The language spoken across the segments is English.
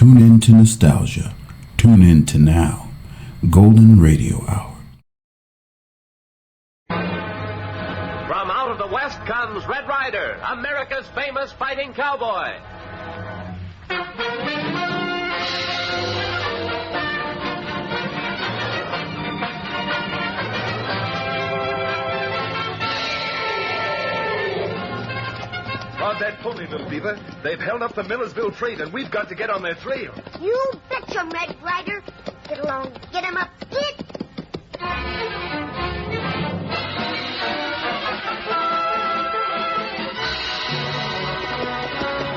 Tune in to nostalgia. Tune in to now. Golden Radio Hour. From out of the West comes Red Ryder, America's famous fighting cowboy. On that pony, little beaver. They've held up the Millersville train, and we've got to get on their trail. You betcha, Red Ryder. Get along. Get him up. Get.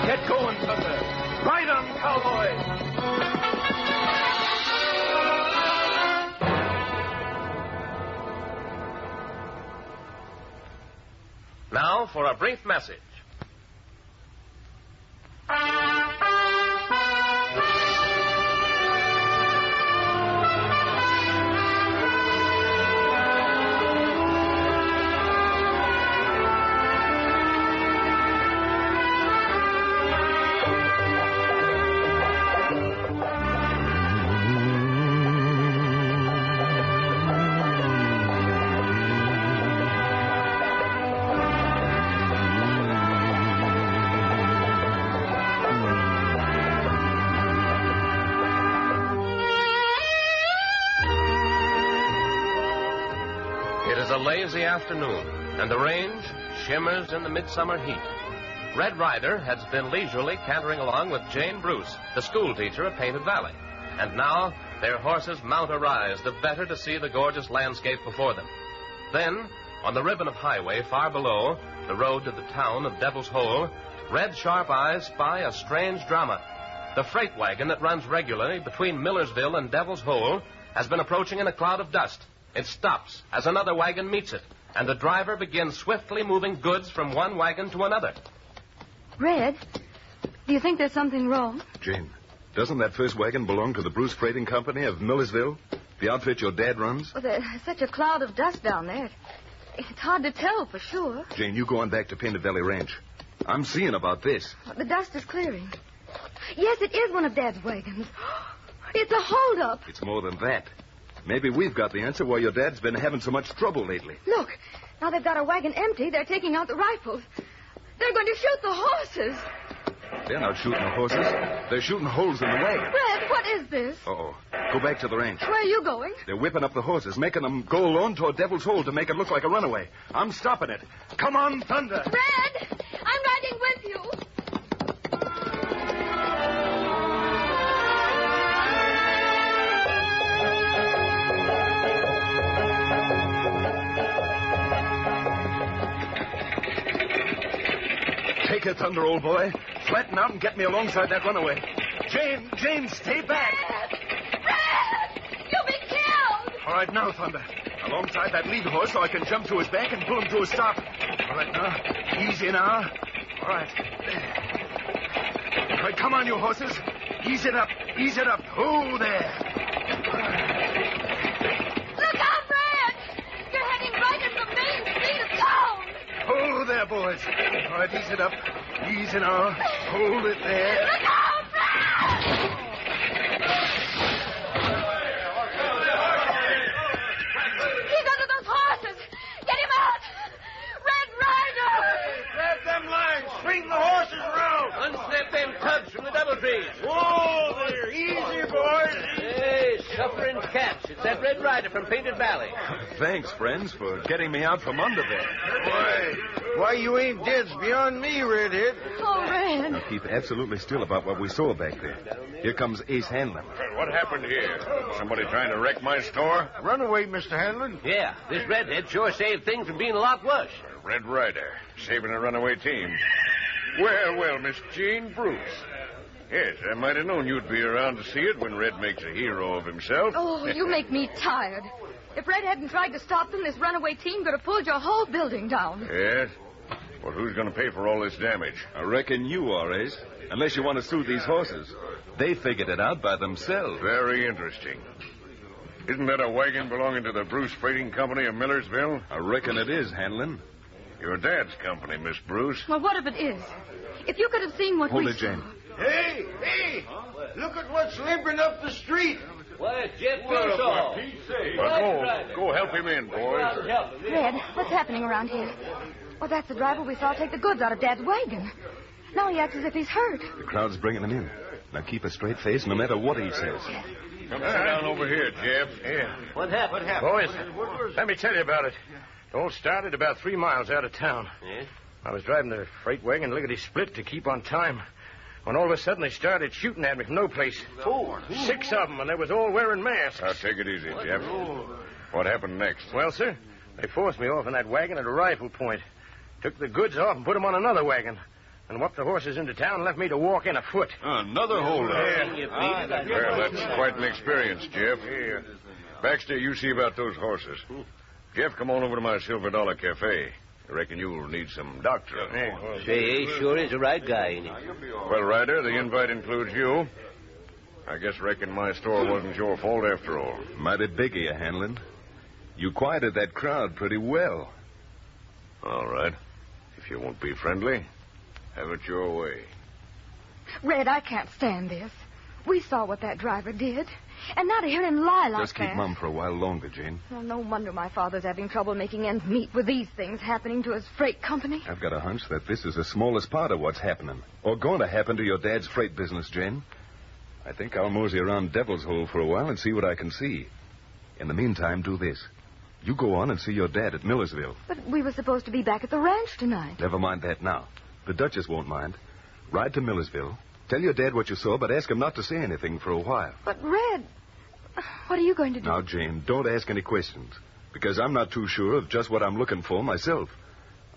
Get going, Thunder. Ride on, cowboy. Now for a brief message. It is a lazy afternoon, and the range shimmers in the midsummer heat. Red Ryder has been leisurely cantering along with Jane Bruce, the schoolteacher of Painted Valley. And now their horses mount a rise, the better to see the gorgeous landscape before them. Then, on the ribbon of highway far below, the road to the town of Devil's Hole, Red's sharp eyes spy a strange drama. The freight wagon that runs regularly between Millersville and Devil's Hole has been approaching in a cloud of dust. It stops as another wagon meets it, and the driver begins swiftly moving goods from one wagon to another. Red, do you think there's something wrong? Jane, doesn't that first wagon belong to the Bruce Freighting Company of Millersville? The outfit your dad runs? Well, there's such a cloud of dust down there. It's hard to tell for sure. Jane, you go on back to Painted Valley Ranch. I'm seeing about this. The dust is clearing. Yes, it is one of Dad's wagons. It's a holdup. It's more than that. Maybe we've got the answer why your dad's been having so much trouble lately. Look, now they've got a wagon empty, they're taking out the rifles. They're going to shoot the horses. They're not shooting the horses. They're shooting holes in the wagon. Red, what is this? Uh-oh. Go back to the ranch. Where are you going? They're whipping up the horses, making them go alone toward Devil's Hole to make it look like a runaway. I'm stopping it. Come on, Thunder. Red, I'm riding with you. Take it, Thunder, old boy. Flatten out and get me alongside that runaway. Jane, stay back. Red! You'll be killed! All right, now, Thunder. Alongside that lead horse so I can jump to his back and pull him to a stop. All right, now. Easy now. All right. All right, come on, you horses. Ease it up. Ease it up. Oh, there. Look out, Red! You're heading right into the main street of town. Oh, there, boys. All right, ease it up. Easy now. Hold it there. Look out, Red! He's under those horses. Get him out. Red Ryder. Grab them lines. Swing the horses around. Unsnap them tugs from the double trees. Whoa there. Easy, boys. Hey, suffering cats. It's that Red Ryder from Painted Valley. Thanks, friends, for getting me out from under there. Why you ain't dead's beyond me, Redhead. Oh, Red. Now keep absolutely still about what we saw back there. Here comes Ace Hanlon. What happened here? Somebody trying to wreck my store? Runaway, Mr. Hanlon. Yeah, this redhead sure saved things from being a lot worse. Red Ryder, saving a runaway team. Well, Miss Jane Bruce. Yes, I might have known you'd be around to see it when Red makes a hero of himself. Oh, you make me tired. If Red hadn't tried to stop them, this runaway team could have pulled your whole building down. Yes? Well, who's going to pay for all this damage? I reckon you are, Ace. Unless you want to sue these horses. They figured it out by themselves. Very interesting. Isn't that a wagon belonging to the Bruce Freighting Company of Millersville? I reckon it is, Hanlon. Your dad's company, Miss Bruce. Well, what if it is? If you could have seen what Hold we it, Jane. Hey, look at what's limping up the street. Why, it's Jeff Kershaw. Go help him in, boys. Red, what's happening around here? Well, that's the driver we saw take the goods out of Dad's wagon. Now he acts as if he's hurt. The crowd's bringing him in. Now keep a straight face no matter what he says. Come sit down over here, Jeff. Yeah. What happened? Boys, let me tell you about it. It all started about 3 miles out of town. Yeah? I was driving the freight wagon lickety-split to keep on time. When all of a sudden they started shooting at me from no place. 6 of them, and they was all wearing masks. Now, take it easy, Jeff. What happened next? Well, sir, they forced me off in that wagon at a rifle point. Took the goods off and put them on another wagon. And whooped the horses into town and left me to walk in afoot. Another holdup. Yeah. Well, that's quite an experience, Jeff. Yeah. Baxter, you see about those horses. Jeff, come on over to my $Silver Cafe. I reckon you'll need some doctoring. Say, he sure is the right guy, ain't he? Well, Ryder, the invite includes you. I guess reckon my store wasn't your fault after all. Mighty big of you, Hanlon. You quieted that crowd pretty well. All right. If you won't be friendly, have it your way. Red, I can't stand this. We saw what that driver did. And now to hear him lie like Just keep that. mum for a while longer, Jane. Well, no wonder my father's having trouble making ends meet with these things happening to his freight company. I've got a hunch that this is the smallest part of what's happening. Or going to happen to your dad's freight business, Jane. I think I'll mosey around Devil's Hole for a while and see what I can see. In the meantime, do this. You go on and see your dad at Millersville. But we were supposed to be back at the ranch tonight. Never mind that now. The Duchess won't mind. Ride to Millersville. Tell your dad what you saw, but ask him not to say anything for a while. But, Red, what are you going to do? Now, Jane, don't ask any questions. Because I'm not too sure of just what I'm looking for myself.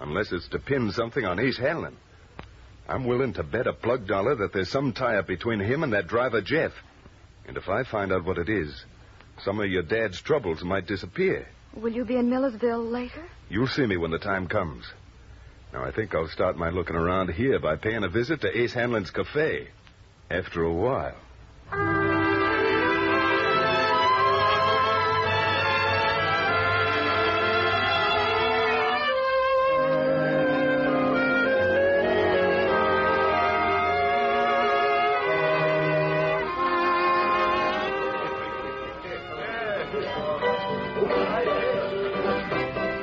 Unless it's to pin something on Ace Hanlon. I'm willing to bet a plug dollar that there's some tie-up between him and that driver, Jeff. And if I find out what it is, some of your dad's troubles might disappear. Will you be in Millersville later? You'll see me when the time comes. Now, I think I'll start my looking around here by paying a visit to Ace Hanlon's cafe. After a while.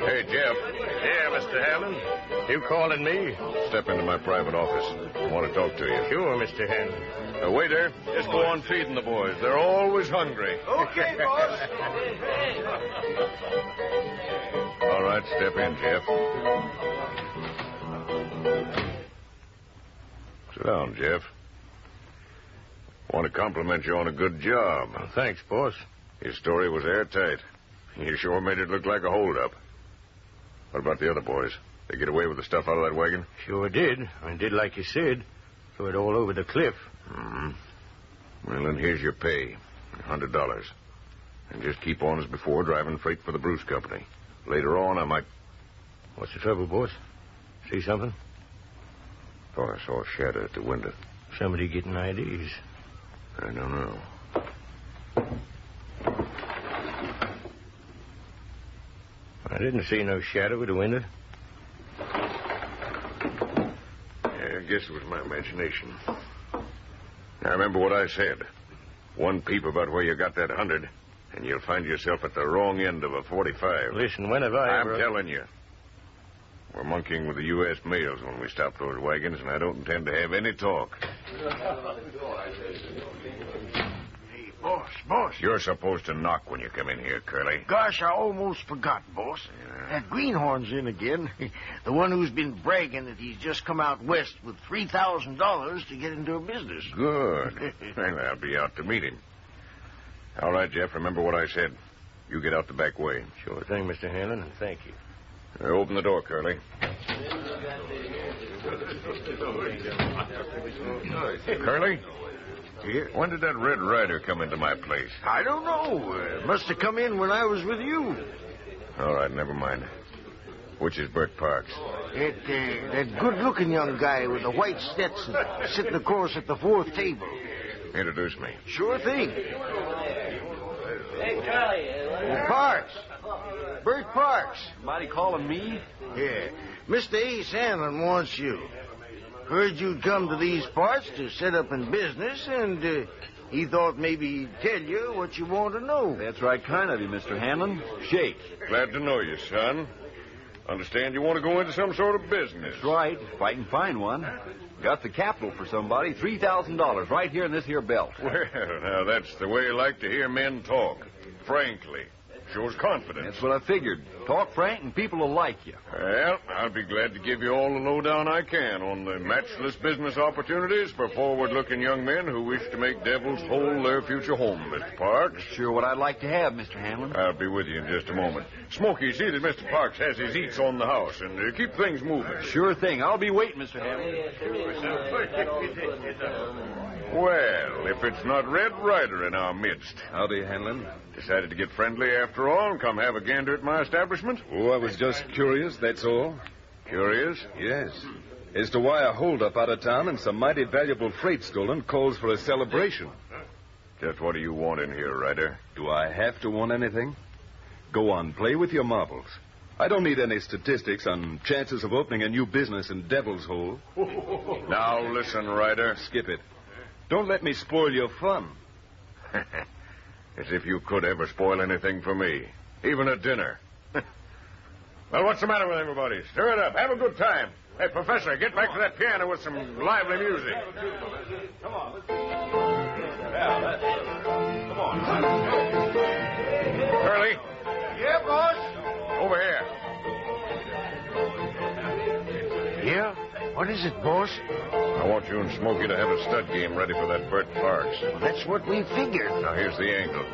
Hey, Jeff. Yeah, Mr. Hanlon. You calling me? Step into my private office. I want to talk to you. Sure, Mr. Hanlon. Waiter, just go on feeding the boys. They're always hungry. Okay, boss. All right, step in, Jeff. Sit down, Jeff. Want to compliment you on a good job. Thanks, boss. Your story was airtight. You sure made it look like a holdup. What about the other boys? They get away with the stuff out of that wagon? Sure did. I did like you said. Threw it all over the cliff. Mm-hmm. Well, then here's your pay. $100. And just keep on as before, driving freight for the Bruce Company. Later on, I might... What's the trouble, boss? See something? Thought I saw a shadow at the window. Somebody getting IDs. I don't know. I didn't see no shadow at the window. Yeah, I guess it was my imagination. Now, remember what I said. One peep about where you got that 100, and you'll find yourself at the wrong end of a 45. Listen, when have I I'm ever... telling you. We're monkeying with the U.S. mails when we stop those wagons, and I don't intend to have any talk. Hey, boss. You're supposed to knock when you come in here, Curly. Gosh, I almost forgot, boss. That greenhorn's in again. The one who's been bragging that he's just come out west with $3,000 to get into a business. Good. Well, I'll be out to meet him. All right, Jeff, remember what I said. You get out the back way. Sure thing, Mr. Hanlon, and thank you. Open the door, Curly. Curly? Yeah? When did that Red Ryder come into my place? I don't know. Must have come in when I was with you. All right, never mind. Which is Bert Parks? That good-looking young guy with the white Stetson sitting, of course, at the fourth table. Introduce me. Sure thing. Hey, Charlie. Parks. Bert Parks. Somebody calling me? Yeah. Mr. Ace Hanlon wants you. Heard you'd come to these parts to set up in business, and he thought maybe he'd tell you what you want to know. That's right kind of you, Mr. Hanlon. Shake. Glad to know you, son. Understand you want to go into some sort of business. That's right. If I can find one. Got the capital for somebody, $3,000, right here in this here belt. Well, now, that's the way I like to hear men talk. Frankly. Shows confidence. That's what I figured. Talk frank and people will like you. Well, I'll be glad to give you all the lowdown I can on the matchless business opportunities for forward-looking young men who wish to make Devil's Hole their future home, Mr. Parks. Sure what I'd like to have, Mr. Hanlon. I'll be with you in just a moment. Smokey, see that Mr. Parks has his eats on the house, and keep things moving. Sure thing. I'll be waiting, Mr. Hanlon. Well, if it's not Red Ryder in our midst. Howdy, Hanlon. Decided to get friendly after all and come have a gander at my establishment? Oh, I was just curious, that's all. Curious? Yes. As to why a holdup out of town and some mighty valuable freight stolen calls for a celebration. Just what do you want in here, Ryder? Do I have to want anything? Go on, play with your marbles. I don't need any statistics on chances of opening a new business in Devil's Hole. Now listen, Ryder. Skip it. Don't let me spoil your fun. As if you could ever spoil anything for me. Even at dinner. Well, what's the matter with everybody? Stir it up. Have a good time. Hey, Professor, get back to that piano with some lively music. Come on. Come on. Curly. Yeah, boss? Over here. Yeah? What is it, boss? I want you and Smokey to have a stud game ready for that Bert Parks. Well, that's what we figured. Now, here's the angle.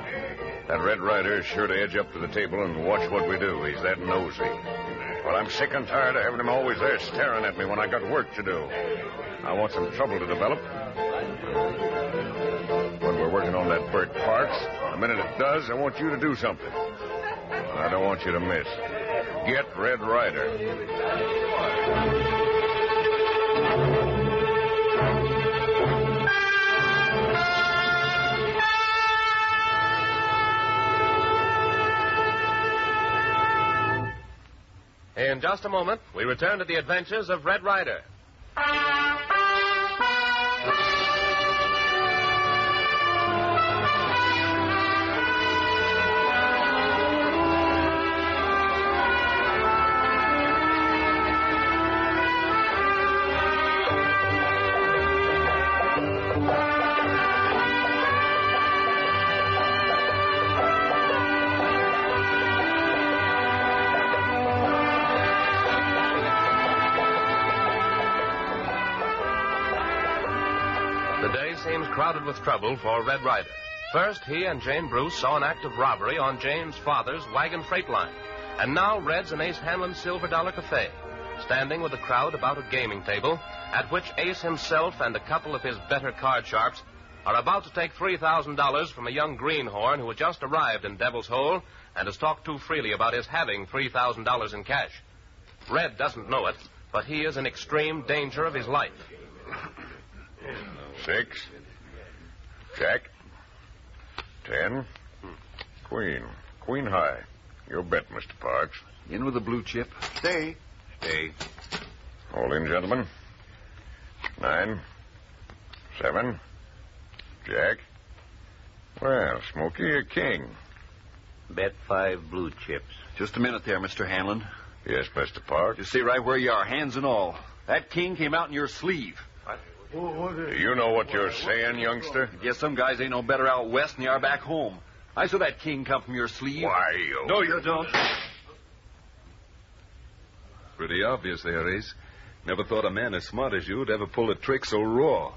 That Red Ryder is sure to edge up to the table and watch what we do. He's that nosy. Well, I'm sick and tired of having him always there staring at me when I got work to do. I want some trouble to develop. When we're working on that Bert Parks, the minute it does, I want you to do something. I don't want you to miss. Get Red Ryder. In just a moment, we return to the adventures of Red Ryder. Crowded with trouble for Red Ryder. First, he and Jane Bruce saw an act of robbery on Jane's father's wagon freight line. And now Red's in Ace Hanlon's Silver Dollar Cafe, standing with a crowd about a gaming table, at which Ace himself and a couple of his better card sharps are about to take $3,000 from a young greenhorn who had just arrived in Devil's Hole and has talked too freely about his having $3,000 in cash. Red doesn't know it, but he is in extreme danger of his life. 6. Jack. 10. Queen. Queen high. You bet, Mr. Parks. In with the blue chip. Stay. Stay. All in, gentlemen. 9. 7. Jack. Well, Smokey, a king. Bet 5 blue chips. Just a minute there, Mr. Hanlon. Yes, Mr. Parks. You see right where you are, hands and all. That king came out in your sleeve. Do you know what you're saying, youngster? I guess some guys ain't no better out west than they are back home. I saw that king come from your sleeve. Why, you... No, you don't. Pretty obvious there, Ace. Never thought a man as smart as you'd ever pull a trick so raw.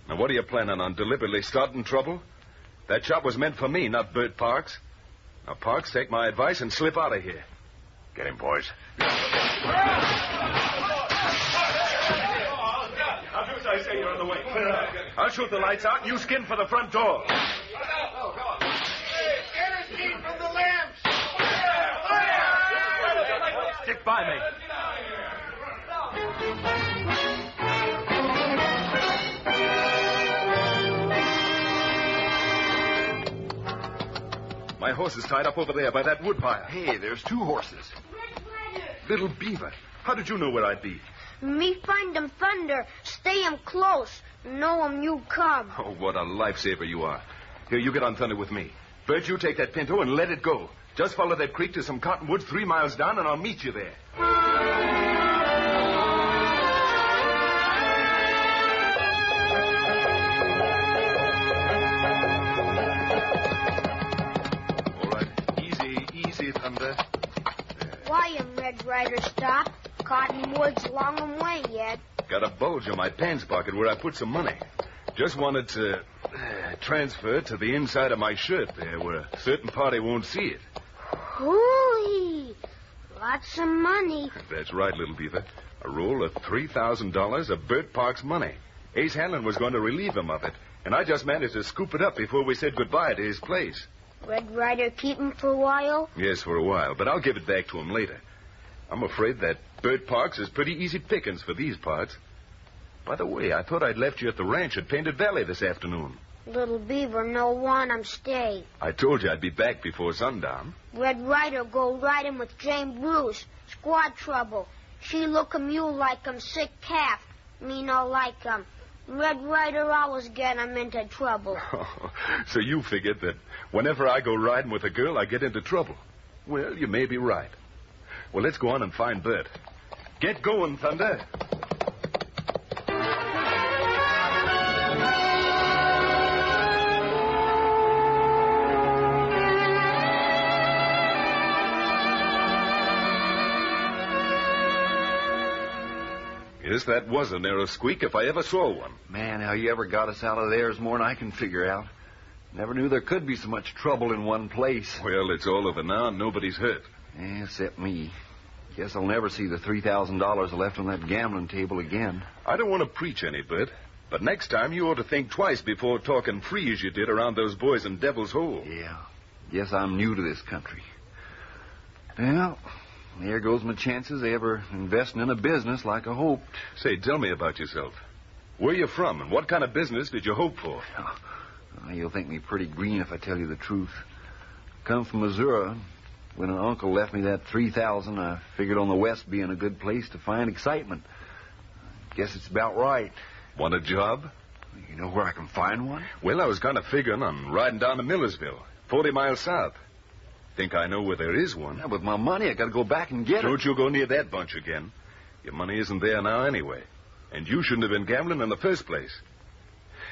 Now, what are you planning on, deliberately starting trouble? That shot was meant for me, not Bert Parks. Now, Parks, take my advice and slip out of here. Get him, boys. I say you're on the way. I'll shoot the lights out and you skin for the front door. Hey, kerosene from the lamps. Stick by me. My horse is tied up over there by that woodpile. Hey, there's 2 horses. Little Beaver, how did you know where I'd be? Me find 'em thunder. Stay 'em close. Know 'em you come. Oh, what a lifesaver you are. Here, you get on Thunder with me. Bert, you take that pinto and let it go. Just follow that creek to some cottonwoods 3 miles down, and I'll meet you there. All right. Easy, Thunder. Why am Red Ryder stop? Cottonwoods along 'em way yet. Got a bulge in my pants pocket where I put some money. Just wanted to transfer it to the inside of my shirt there where a certain party won't see it. Hooey! Lots of money. That's right, little beaver. A roll of $3,000 of Bert Park's money. Ace Hanlon was going to relieve him of it, and I just managed to scoop it up before we said goodbye to his place. Red Ryder keep 'em for a while? Yes, for a while, but I'll give it back to him later. I'm afraid that Bert Parks is pretty easy pickings for these parts. By the way, I thought I'd left you at the ranch at Painted Valley this afternoon. Little Beaver no want 'em stay. I told you I'd be back before sundown. Red Ryder go riding with Jane Bruce. Squad trouble. She look 'em you like 'em sick calf. Me no like 'em. Red Ryder always get 'em into trouble. So you figured that whenever I go riding with a girl, I get into trouble. Well, you may be right. Well, let's go on and find Bert. Get going, Thunder. Yes, that was a narrow squeak if I ever saw one. Man, how you ever got us out of there is more than I can figure out. Never knew there could be so much trouble in one place. Well, it's all over now and nobody's hurt. Except me. Guess I'll never see the $3,000 left on that gambling table again. I don't want to preach any, Bert, but next time you ought to think twice before talking free as you did around those boys in Devil's Hole. Yeah. Guess I'm new to this country. Well, there goes my chances of ever investing in a business like I hoped. Say, tell me about yourself. Where you from and what kind of business did you hope for? You'll think me pretty green if I tell you the truth. Come from Missouri. When an uncle left me that $3,000, I figured on the West being a good place to find excitement. Guess it's about right. Want a job? You know where I can find one? Well, I was kind of figuring on riding down to Millersville, 40 miles south. Think I know where there is one. Yeah, with my money, I got to go back and get it. Don't you go near that bunch again. Your money isn't there now anyway. And you shouldn't have been gambling in the first place.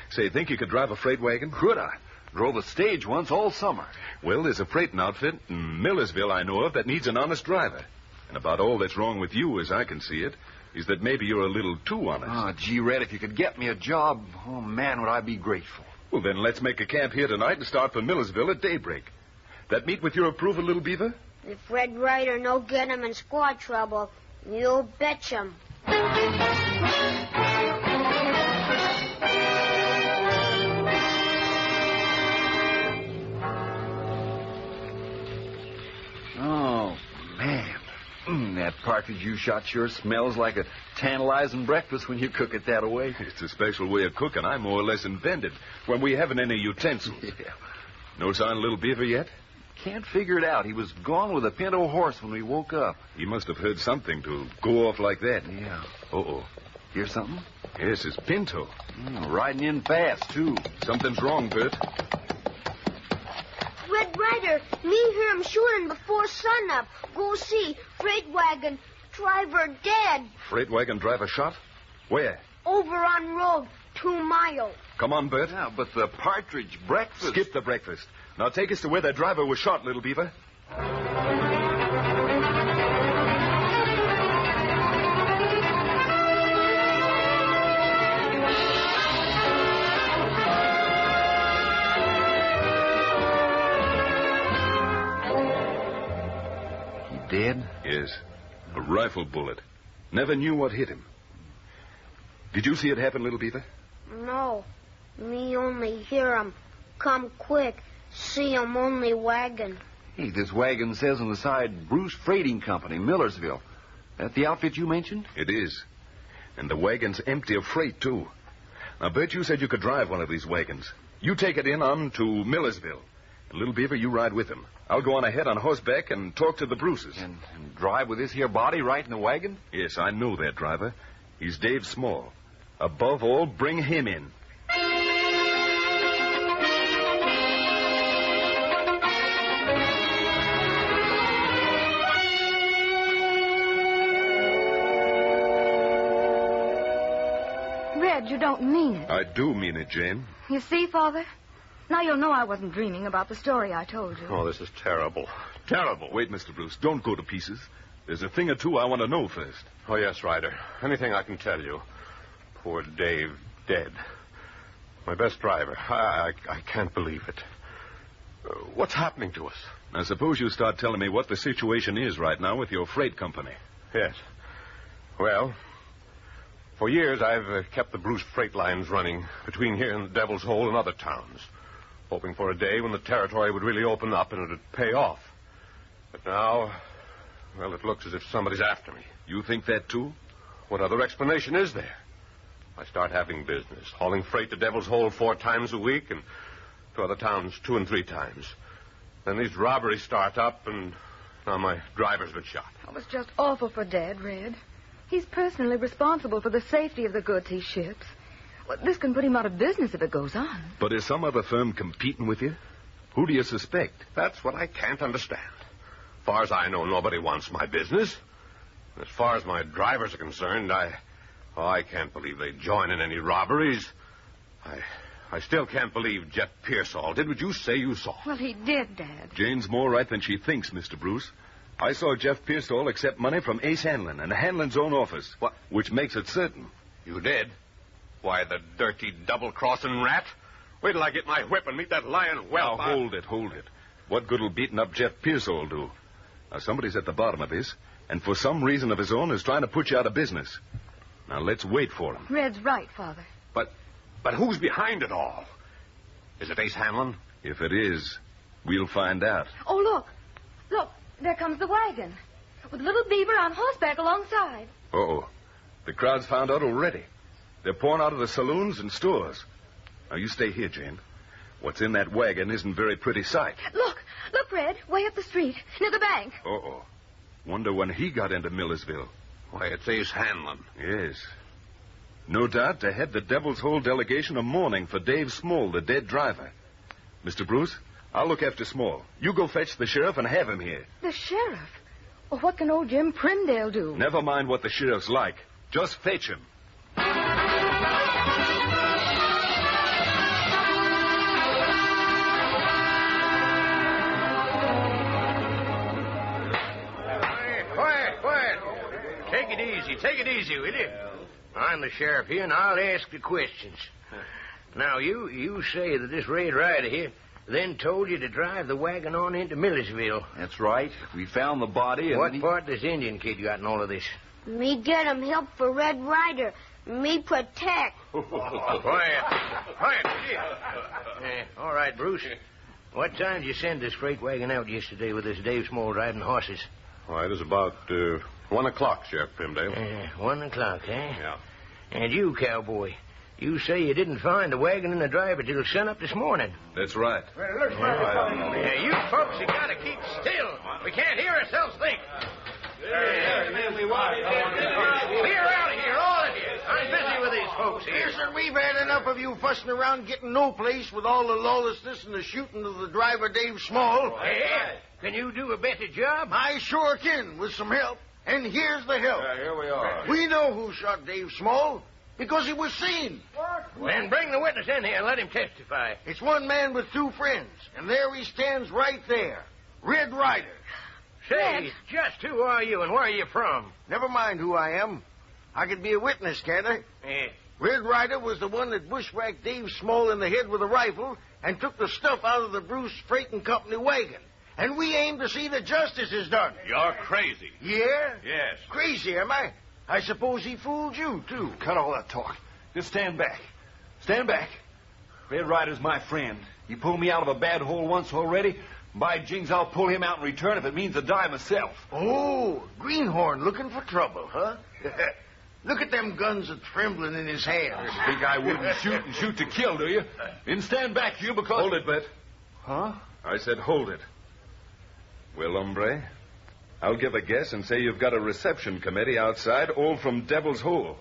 Say, think you could drive a freight wagon? Could I? Drove a stage once all summer. Well, there's a freighting outfit in Millersville I know of that needs an honest driver. And about all that's wrong with you, as I can see it, is that maybe you're a little too honest. Oh, gee, Red, if you could get me a job, oh, man, would I be grateful. Well, then let's make a camp here tonight and start for Millersville at daybreak. That meet with your approval, little beaver? If Red Ryder no get 'em in squad trouble, you betch'em. Oh, man. That partridge you shot sure smells like a tantalizing breakfast when you cook it that way. It's a special way of cooking I more or less invented when we haven't any utensils. Yeah. No sign of little beaver yet? Can't figure it out. He was gone with a pinto horse when we woke up. He must have heard something to go off like that. Yeah. Uh-oh. Hear something? Yes, it's Pinto. Riding in fast, too. Something's wrong, Bert. Red Ryder, me hear 'em shooting before sunup. Go see. Freight wagon. Driver dead. Freight wagon driver shot? Where? Over on road. 2 miles. Come on, Bert. Yeah, but the partridge breakfast... Skip the breakfast. Now take us to where that driver was shot, little beaver. He dead? Yes. A rifle bullet. Never knew what hit him. Did you see it happen, little beaver? No. Me only hear 'em. Come quick. See 'em only wagon. Hey, this wagon says on the side, Bruce Freighting Company, Millersville. That the outfit you mentioned? It is. And the wagon's empty of freight, too. Now, Bert, you said you could drive one of these wagons. You take it in on to Millersville. And Little Beaver, you ride with him. I'll go on ahead on horseback and talk to the Bruces. And drive with this here body right in the wagon? Yes, I know that driver. He's Dave Small. Above all, bring him in. Red, you don't mean it. I do mean it, Jane. You see, Father? Now you'll know I wasn't dreaming about the story I told you. Oh, this is terrible. Terrible. Wait, Mr. Bruce. Don't go to pieces. There's a thing or two I want to know first. Oh, yes, Ryder. Anything I can tell you. Poor Dave, dead. My best driver. I can't believe it. What's happening to us? Now, suppose you start telling me what the situation is right now with your freight company. Yes. Well, for years I've kept the Bruce freight lines running between here and the Devil's Hole and other towns, hoping for a day when the territory would really open up and it would pay off. But now, well, it looks as if somebody's after me. You think that, too? What other explanation is there? I start having business, hauling freight to Devil's Hole 4 times a week and to other towns 2 and 3 times. Then these robberies start up, and now my driver's been shot. It was just awful for Dad, Red. He's personally responsible for the safety of the goods he ships. Well, this can put him out of business if it goes on. But is some other firm competing with you? Who do you suspect? That's what I can't understand. As far as I know, nobody wants my business. As far as my drivers are concerned, I can't believe they join in any robberies. I still can't believe Jeff Pearsall did what you say you saw. Well, he did, Dad. Jane's more right than she thinks, Mr. Bruce. I saw Jeff Pearsall accept money from Ace Hanlon and Hanlon's own office. What? Which makes it certain. You did? Why, the dirty double-crossing rat? Wait till I get my whip and meet that lying whelp. Now, hold it. What good'll beating up Jeff Pearsall do? Now, somebody's at the bottom of this, and for some reason of his own is trying to put you out of business. Now, let's wait for him. Red's right, Father. But who's behind it all? Is it Ace Hanlon? If it is, we'll find out. Oh, look. Look, there comes the wagon. With little Beaver on horseback alongside. Uh-oh. The crowd's found out already. They're pouring out of the saloons and stores. Now, you stay here, Jane. What's in that wagon isn't a very pretty sight. Look, Red, way up the street, near the bank. Uh-oh. Wonder when he got into Millersville. Why, it's Ace Hanlon. Yes. No doubt to head the Devil's Hole delegation of mourning for Dave Small, the dead driver. Mr. Bruce, I'll look after Small. You go fetch the sheriff and have him here. The sheriff? Well, what can old Jim Primdale do? Never mind what the sheriff's like. Just fetch him. Quiet. Take it easy, will you? I'm the sheriff here, and I'll ask the questions. Now, you say that this Red Ryder here then told you to drive the wagon on into Millersville. That's right. We found the body and... What part does Indian Kid got in all of this? Me get him help for Red Ryder. Me protect. Quiet. All right, Bruce. What time did you send this freight wagon out yesterday with this Dave Small driving horses? Why, it was about 1 o'clock, Sheriff Primdale. 1 o'clock, eh? Yeah. And you, cowboy, you say you didn't find the wagon and the driver till sunup this morning. That's right. You folks, you gotta keep still. We can't hear ourselves think. Clear out of here, all of you. I'm busy with these folks here. Yes, sir, we've had enough of you fussing around getting no place with all the lawlessness and the shooting of the driver, Dave Small. Hey, can you do a better job? I sure can, with some help. And here's the help. Here we are. We know who shot Dave Small because he was seen. Then bring the witness in here and let him testify. It's one man with 2 friends, and there he stands right there, Red Ryder. Say, just who are you and where are you from? Never mind who I am. I could be a witness, can't I? Yeah. Red Ryder was the one that bushwhacked Dave Small in the head with a rifle and took the stuff out of the Bruce Freight and Company wagon. And we aim to see that justice is done. You're crazy. Yeah? Yes. Crazy, am I? I suppose he fooled you, too. Cut all that talk. Just stand back. Stand back. Red Ryder's my friend. He pulled me out of a bad hole once already. By jings, I'll pull him out in return if it means to die myself. Oh, Greenhorn looking for trouble, huh? Look at them guns a-trembling in his hands. Think I wouldn't shoot to kill, do you? Then stand back, you, because... Hold it, Bet. Huh? I said hold it. Well, hombre, I'll give a guess and say you've got a reception committee outside, all from Devil's Hole.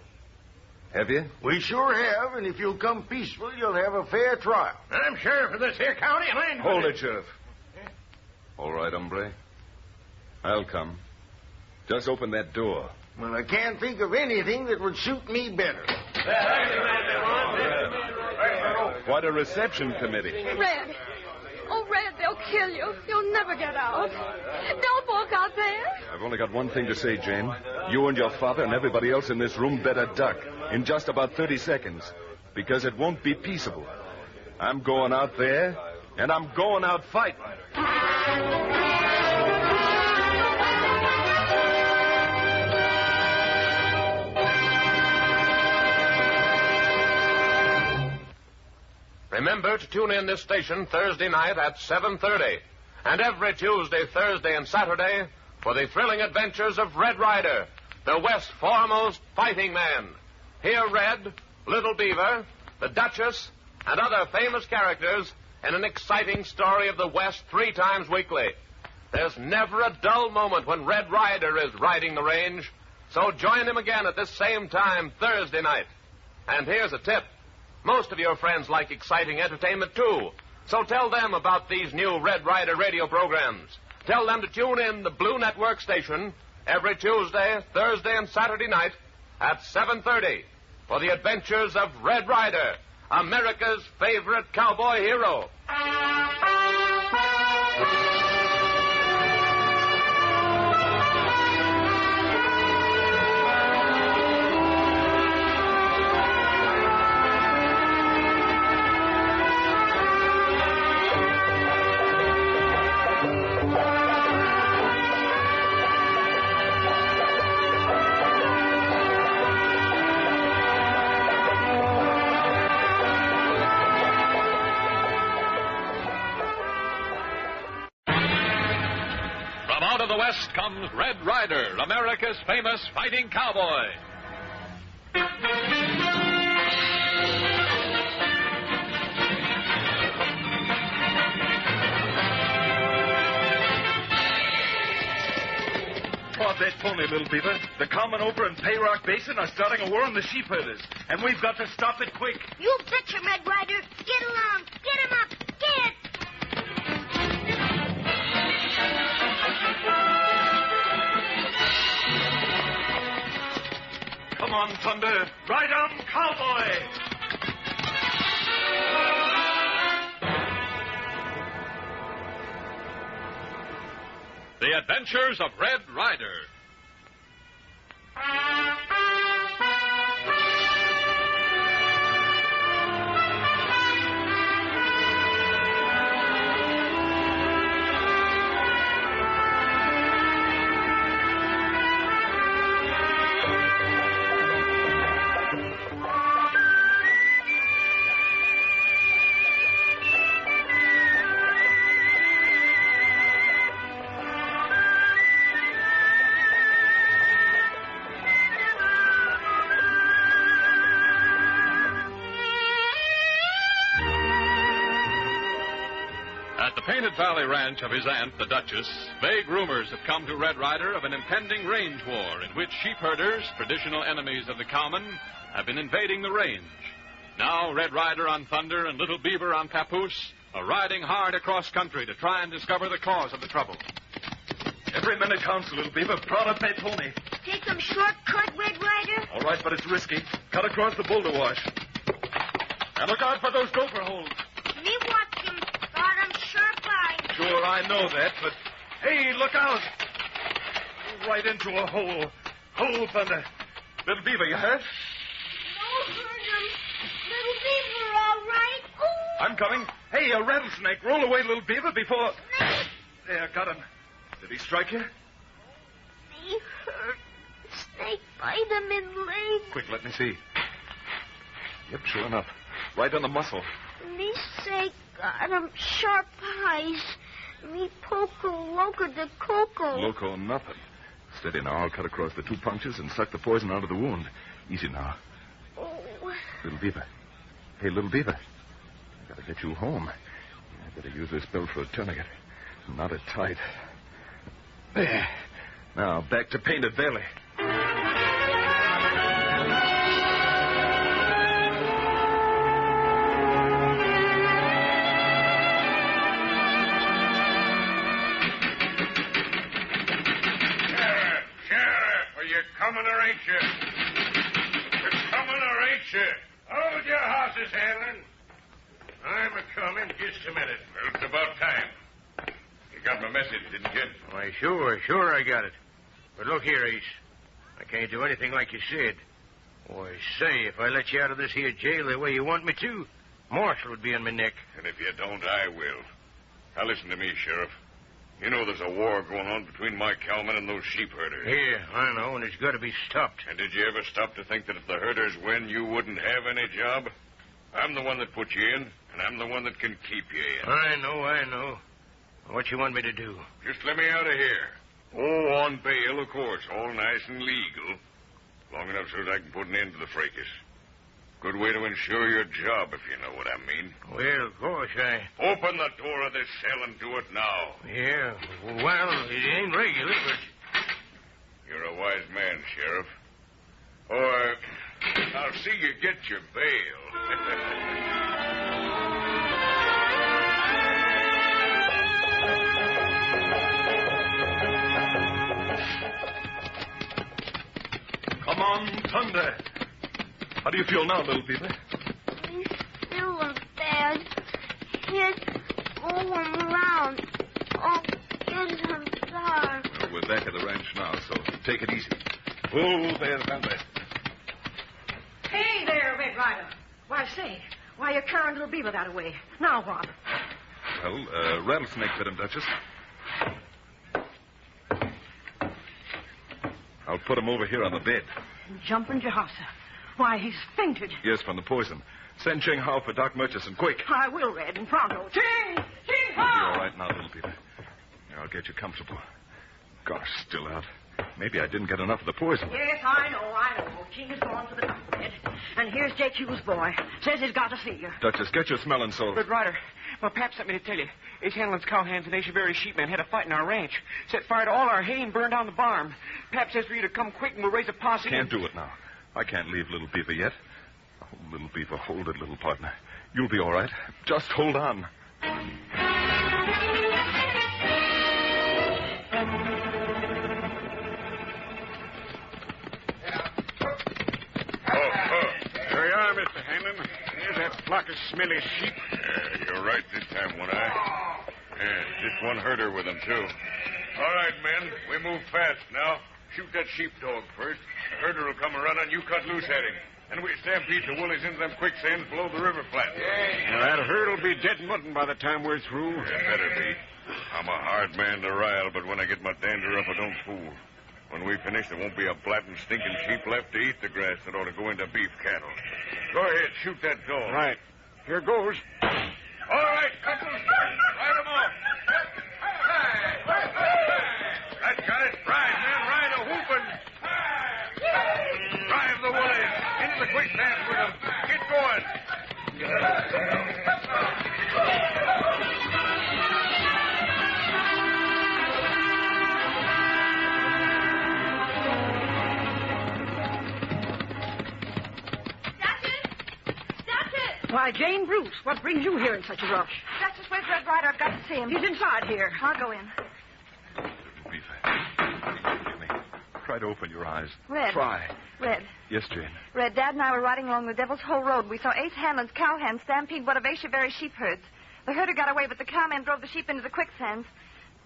Have you? We sure have, and if you'll come peaceful, you'll have a fair trial. I'm sheriff of this here county, and I ain't... Hold it, Sheriff. All right, hombre. I'll come. Just open that door. Well, I can't think of anything that would suit me better. Quite a reception committee. Red. Oh, Red, they'll kill you. You'll never get out. Don't walk out there. I've only got one thing to say, Jane. You and your father and everybody else in this room better duck in just about 30 seconds, because it won't be peaceable. I'm going out there, and I'm going out fighting. Remember to tune in this station Thursday night at 7:30, and every Tuesday, Thursday, and Saturday for the thrilling adventures of Red Ryder, the West's foremost fighting man. Hear Red, Little Beaver, the Duchess, and other famous characters in an exciting story of the West 3 times weekly. There's never a dull moment when Red Ryder is riding the range, so join him again at this same time Thursday night. And here's a tip. Most of your friends like exciting entertainment, too. So tell them about these new Red Ryder radio programs. Tell them to tune in the Blue Network station every Tuesday, Thursday, and Saturday night at 7:30 for the adventures of Red Ryder, America's favorite cowboy hero. Out of the West comes Red Ryder, America's famous fighting cowboy. Pause that pony, Little Beaver. The Commonoper and Payrock Basin are starting a war on the sheep herders, and we've got to stop it quick. You betcha, Red Ryder. Get along. Get him up. Get! Come on, Thunder. Ride on, cowboy! The Adventures of Red Ryder. At the Painted Valley Ranch of his aunt, the Duchess, vague rumors have come to Red Ryder of an impending range war in which sheep herders, traditional enemies of the cowmen, have been invading the range. Now Red Ryder on Thunder and Little Beaver on Papoose are riding hard across country to try and discover the cause of the trouble. Every minute counts, Little Beaver. Prod up that pony. Take them shortcut, Red Ryder? All right, but it's risky. Cut across the boulder wash. And look out for those gopher holes. Me watch them. Got them sharp eyes. Sure, I know that, but... Hey, look out! Right into a hole. Hole, Thunder. Little Beaver, you hurt? No hurt him. Little Beaver, all right. Ooh. I'm coming. Hey, a rattlesnake. Roll away, Little Beaver, before... Snake. There, got him. Did he strike you? Me hurt. Snake bite him in leg. Quick, let me see. Yep, sure enough. Right on the muscle. Me say got him sharp eyes. Me poco loco de coco. Loco nothing. Steady now. I'll cut across the 2 punctures and suck the poison out of the wound. Easy now. Oh. Little Beaver. Hey, Little Beaver. I gotta get you home. I better use this belt for a tourniquet. Knot it tight. There. Now, back to Painted Valley. Are you coming or ain't you? You're coming or ain't you? Hold your horses, Hanlon. I'm a-coming just a minute. Well, it's about time. You got my message, didn't you? Why, sure I got it. But look here, Ace. I can't do anything like you said. Why, say, if I let you out of this here jail the way you want me to, Marshal would be on my neck. And if you don't, I will. Now, listen to me, Sheriff. You know there's a war going on between my cowmen and those sheep herders. Yeah, I know, and it's got to be stopped. And did you ever stop to think that if the herders win, you wouldn't have any job? I'm the one that put you in, and I'm the one that can keep you in. I know. What you want me to do? Just let me out of here. Oh, on bail, of course, all nice and legal. Long enough so that I can put an end to the fracas. Good way to ensure your job, if you know what I mean. Well, of course, Open the door of this cell and do it now. Yeah, well, it ain't regular, but... You're a wise man, Sheriff. Or I'll see you get your bail. Come on, Thunder. How do you feel now, little Beaver? I still look bad. Here's all around. Oh, yes, I'm sorry. Well, we're back at the ranch now, so take it easy. Oh, there, Thunder. Hey there, Red Ryder. Why, say, why you carrying little Beaver that way? Now what? Well, rattlesnake bit him, Duchess. I'll put him over here on the bed. Jumping Jehoshaphat. Why, he's fainted. Yes, from the poison. Send Ching Hao for Doc Murchison, quick. I will, Red, and pronto. Ching You'll be all right now, little Beaver. Here, I'll get you comfortable. Gosh, still out. Maybe I didn't get enough of the poison. Yes, I know. Ching has gone for the doctor, Red. And here's J.Q.'s boy. Says he's got to see you. Duchess, get your smelling salts. Red Ryder, well, Pap sent me to tell you. Ace Hanlon's cowhands and Ashaberry's sheepmen had a fight in our ranch. Set fire to all our hay and burned down the barn. Pap says for you to come quick and we'll raise a posse. Can't do it now. I can't leave Little Beaver yet. Oh, Little Beaver, hold it, little partner. You'll be all right. Just hold on. There you are, Mr. Hanlon. Here's that flock of smelly sheep. You're right this time, One Eye. Just one herder with them, too. All right, men. We move fast now. Shoot that sheepdog first. The herder will come around and you cut loose at him. And we stampede the woolies into them quicksands below the river flat. That herd will be dead mutton by the time we're through. It better be. I'm a hard man to rile, but when I get my dander up, I don't fool. When we finish, there won't be a blatting, stinking sheep left to eat the grass that ought to go into beef cattle. Go ahead, shoot that dog. Right. Here goes. All right, couples. Ride them off. That got it. Ride, man. Ride a whooping. Drive the woolies into the quicksand with them. Get going. Why, Jane Bruce, what brings you here in such a rush? Justice, where's Red Ryder? I've got to see him. He's inside here. I'll go in. Try to open your eyes. Red. Try. Red. Yes, Jane. Red, Dad and I were riding along the Devil's Hole Road. We saw Ace Hanlon's cowhands stampede one of Ashaberry's sheep herds. The herder got away, but the cowman drove the sheep into the quicksands.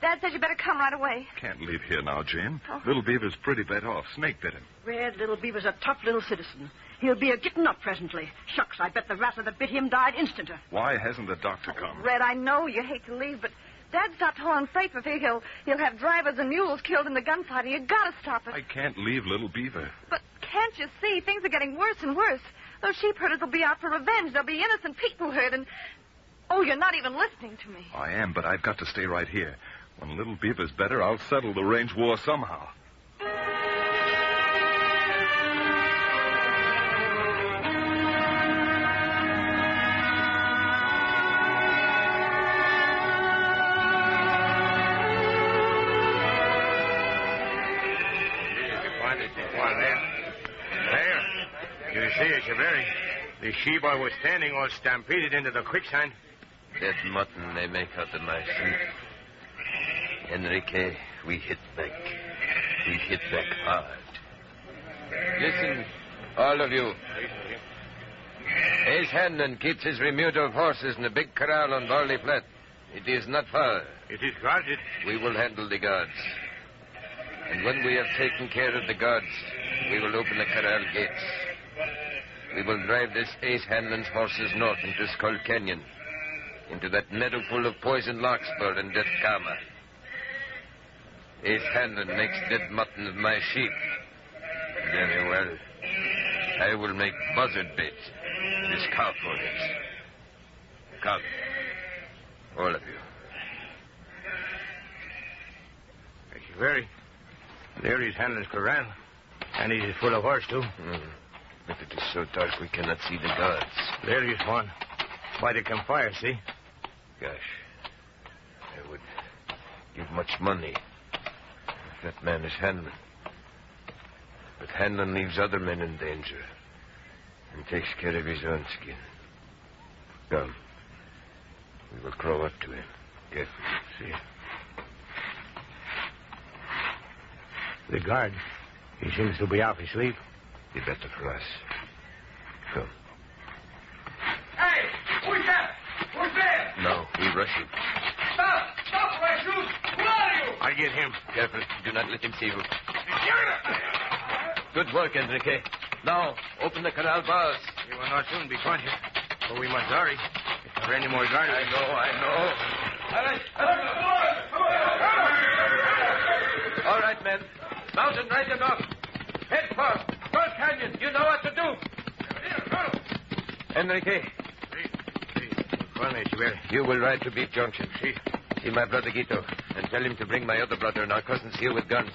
Dad says you better come right away. Can't leave here now, Jane. Oh. Little Beaver's pretty bit off. Snake bit him. Red, little Beaver's a tough little citizen. He'll be a-getting up presently. Shucks, I bet the rattler that bit him died instanter. Why hasn't the doctor come? Red, I know you hate to leave, but Dad stopped hauling freight for fear he'll have drivers and mules killed in the gunfighting. You gotta stop it. I can't leave Little Beaver. But can't you see? Things are getting worse and worse. Those sheep herders will be out for revenge. There'll be innocent people hurt, and... Oh, you're not even listening to me. I am, but I've got to stay right here. When Little Beaver's better, I'll settle the range war somehow. There. You see, Ashaberry, the sheep I was standing on stampeded into the quicksand. Dead mutton they make out of my soup. Enrique, we hit back. We hit back hard. Listen, all of you. Ace Hanlon keeps his remuda of horses in a big corral on Barley Flat. It is not far. It is guarded. We will handle the guards. And when we have taken care of the guards, we will open the corral gates. We will drive this Ace Hanlon's horses north into Skull Canyon, into that meadow full of poison larkspur and dead kama. Ace Hanlon makes dead mutton of my sheep. Very well. I will make buzzard bait. This cow foliage. Come. All of you. Thank you very. There is Hanlon's corral. And he's full of horse, too. But it is so dark we cannot see the guards. There is one. By the campfire, see? Gosh. I would give much money if that man is Hanlon. But Hanlon leaves other men in danger and takes care of his own skin. Come. We will crawl up to him. Carefully. See. The guard. He seems to be off his sleep. Be better for us. Come. Hey! Who's that? Who's there? No, we rush him. Stop! Stop, or I shoot! Who are you? I get him. Careful. Do not let him see you. Good work, Enrique. Now, open the corral bars. He will not soon be conscious. But we must hurry. If there are any more guards. I know. All right, men. Mount and ride them off. Head for Skull Canyon. You know what to do. Enrique. You will ride to Beef Junction. See my brother Guito, and tell him to bring my other brother and our cousins here with guns.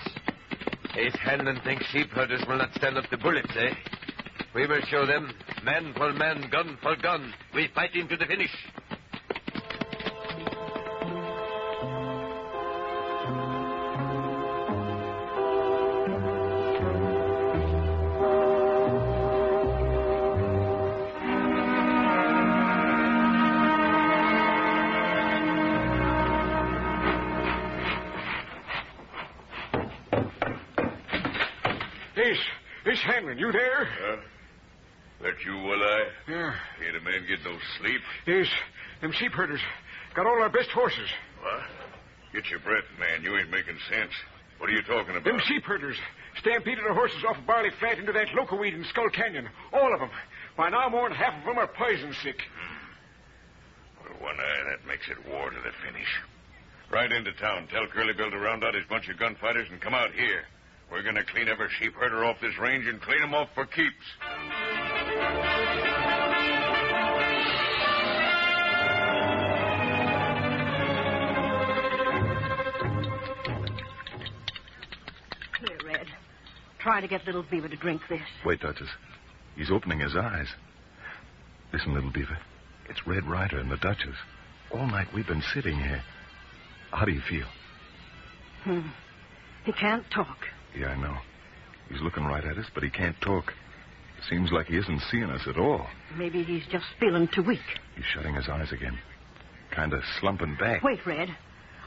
Ace Hanlon thinks sheep herders will not stand up to bullets, eh? We will show them, man for man, gun for gun. We fight him to the finish. Ace Hanlon, you there? That you, will I? Yeah. Can't a man get no sleep? Yes. Them sheep herders got all our best horses. What? Get your breath, man. You ain't making sense. What are you talking about? Them sheep herders stampeded our horses off of Barley Flat into that loco weed in Skull Canyon. All of them. By now, more than half of them are poison sick. Well, one-eye, that makes it war to the finish. Ride into town. Tell Curly Bill to round out his bunch of gunfighters and come out here. We're going to clean every sheep herder off this range and clean them off for keeps. Here, Red. Try to get Little Beaver to drink this. Wait, Duchess. He's opening his eyes. Listen, Little Beaver. It's Red Ryder and the Duchess. All night we've been sitting here. How do you feel? He can't talk. Yeah, I know. He's looking right at us, but he can't talk. Seems like he isn't seeing us at all. Maybe he's just feeling too weak. He's shutting his eyes again. Kind of slumping back. Wait, Red.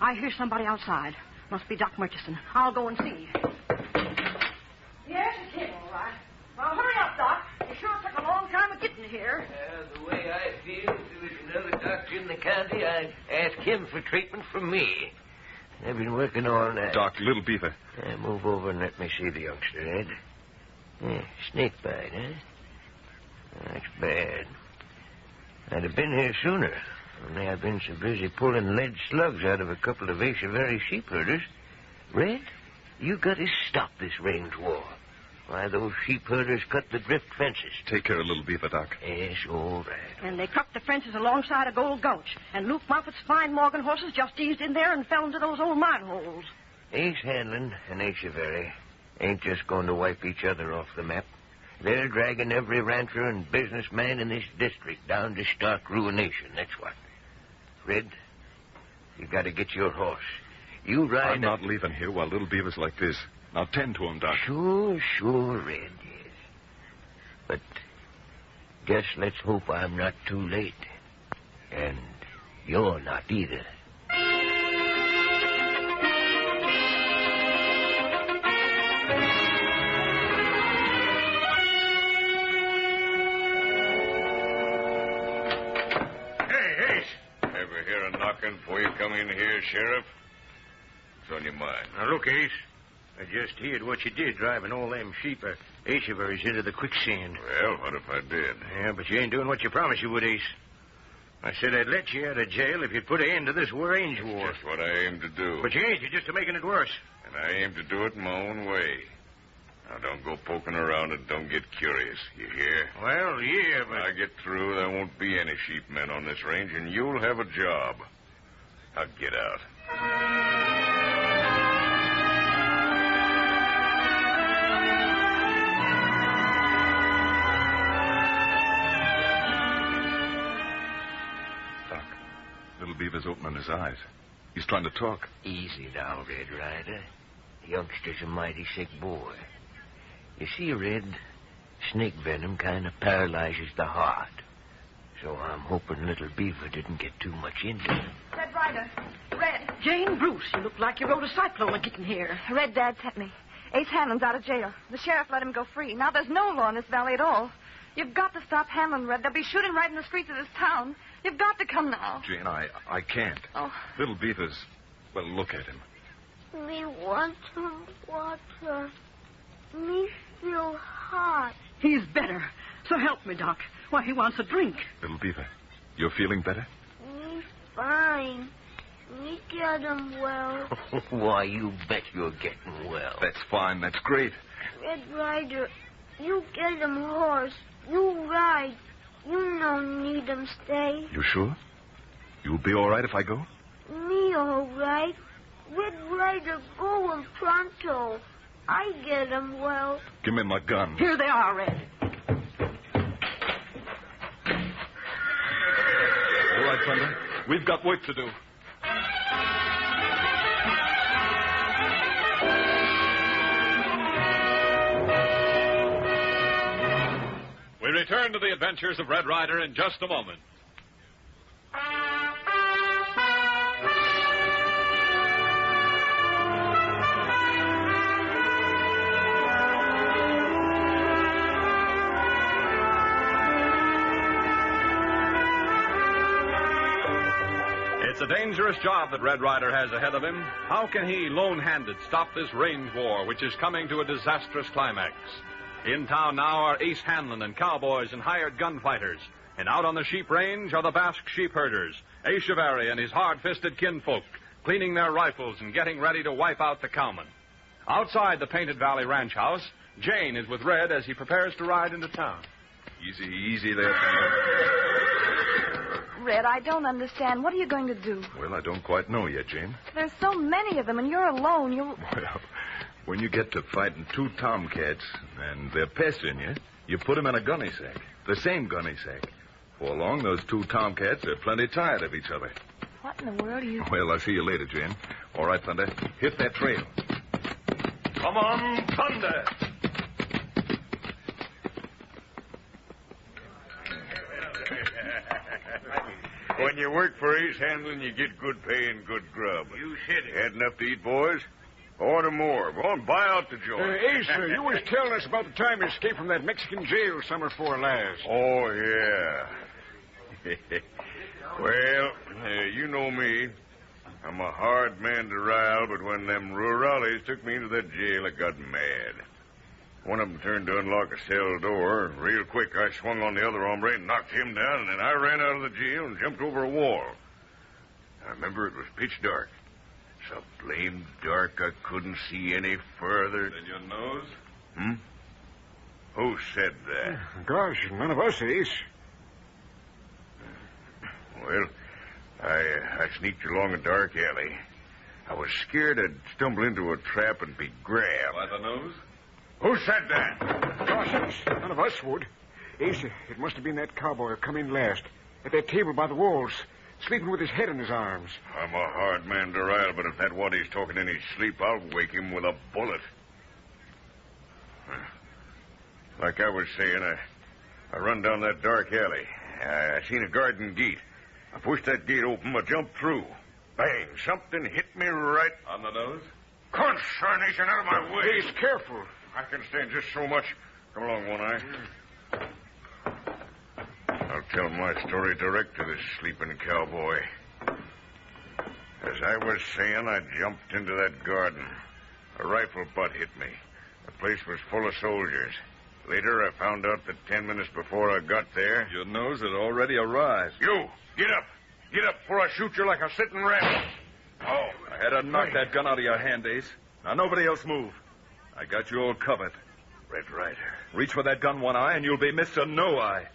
I hear somebody outside. Must be Doc Murchison. I'll go and see. Yes, it's him, all right. Well, hurry up, Doc. You sure took a long time of getting here. The way I feel, if there was another doctor in the county, I'd ask him for treatment from me. I've been working all night. Doc, Little Beaver. Move over and let me see the youngster, Ed. Snake bite, huh? That's bad. I'd have been here sooner. Only I've been so busy pulling lead slugs out of a couple of Asia sheep herders. Red, you got to stop this range war. Why, those sheep herders cut the drift fences. Take care of Little Beaver, Doc. Yes, all right. And they cut the fences alongside of Gold Gulch. And Luke Moffat's fine Morgan horses just eased in there and fell into those old mine holes. Ace Hanlon and Asia ain't just going to wipe each other off the map. They're dragging every rancher and businessman in this district down to stark ruination, that's what. Red, you got to get your horse. You ride... I'm not leaving here while Little Beaver's like this. Now tend to him, Doc. Sure, Red, yes. But just let's hope I'm not too late. And you're not either. come in here, Sheriff? What's on your mind? Now, look, Ace. I just heard what you did driving all them sheep or Acheverys into the quicksand. Well, what if I did? Yeah, but you ain't doing what you promised you would, Ace. I said I'd let you out of jail if you'd put an end to this range war. That's what I aim to do. But you ain't. You're just making it worse. And I aim to do it in my own way. Now, don't go poking around and don't get curious. You hear? Well, yeah, but... When I get through, there won't be any sheepmen on this range, and you'll have a job. Now, get out. Little Beaver's opening his eyes. He's trying to talk. Easy now, Red Ryder. The youngster's a mighty sick boy. You see, Red, snake venom kind of paralyzes the heart. So I'm hoping Little Beaver didn't get too much into it. Red Ryder. Red. Jane Bruce, you look like you rode a cyclone to get in here. Red, Dad sent me. Ace Hanlon's out of jail. The sheriff let him go free. Now there's no law in this valley at all. You've got to stop Hanlon, Red. They'll be shooting right in the streets of this town. You've got to come now. Jane, I can't. Oh. Little Beaver's... Well, look at him. Me want some water. Me feel hot. He's better. So help me, Doc. Why, he wants a drink. Little Beaver, you're feeling better? Me fine. Me get him well. Why, you bet you're getting well. That's fine. That's great. Red Ryder, you get him horse. You ride. You no need him stay. You sure? You'll be all right if I go? Me all right. Red Ryder going pronto. I get him well. Give me my gun. Here they are, Red. All right, Thunder. We've got work to do. We return to the adventures of Red Ryder in just a moment. It's a dangerous job that Red Ryder has ahead of him. How can he, lone-handed, stop this range war, which is coming to a disastrous climax? In town now are Ace Hanlon and cowboys and hired gunfighters. And out on the sheep range are the Basque sheep herders, Acheverys and his hard-fisted kinfolk, cleaning their rifles and getting ready to wipe out the cowmen. Outside the Painted Valley ranch house, Jane is with Red as he prepares to ride into town. Easy there, Thunder. Red, I don't understand. What are you going to do? Well, I don't quite know yet, Jane. There's so many of them, and you're alone. Well, when you get to fighting two tomcats and they're pestering you, you put them in a gunny sack. The same gunny sack. Before long, those two tomcats are plenty tired of each other. What in the world are you... Well, I'll see you later, Jane. All right, Thunder. Hit that trail. Come on, Thunder! When you work for Ace Hanlon, you get good pay and good grub. You said it. Had enough to eat, boys? Order more. Go on, buy out the joint. Ace, you was telling us about the time you escaped from that Mexican jail summer before last. Oh, yeah. Well, you know me. I'm a hard man to rile, but when them rurales took me into that jail, I got mad. One of them turned to unlock a cell door. Real quick, I swung on the other hombre and knocked him down, and then I ran out of the jail and jumped over a wall. I remember it was pitch dark. So blamed dark I couldn't see any further. Than your nose? Hmm? Who said that? Gosh, none of us, Ace. Well, I sneaked along a dark alley. I was scared I'd stumble into a trap and be grabbed. By the nose? Who said that? Gosh, Ace, none of us would. Ace, it must have been that cowboy who come in last. At that table by the walls, sleeping with his head in his arms. I'm a hard man to rile, but if that Waddy's talking in his sleep, I'll wake him with a bullet. Like I was saying, I run down that dark alley. I seen a garden gate. I pushed that gate open, I jumped through. Bang, something hit me right... On the nose? Consternation, out of my way. Ace, careful. I can stand just so much. Come along, One-Eye. I'll tell my story direct to this sleeping cowboy. As I was saying, I jumped into that garden. A rifle butt hit me. The place was full of soldiers. Later, I found out that 10 minutes before I got there... Your nose had already arrived. You! Get up! Get up before I shoot you like a sitting rat! Oh! I had to knock that gun out of your hand, Ace. Now, nobody else move. I got you all covered. Red Ryder. Reach for that gun one eye, and you'll be Mr. No Eye.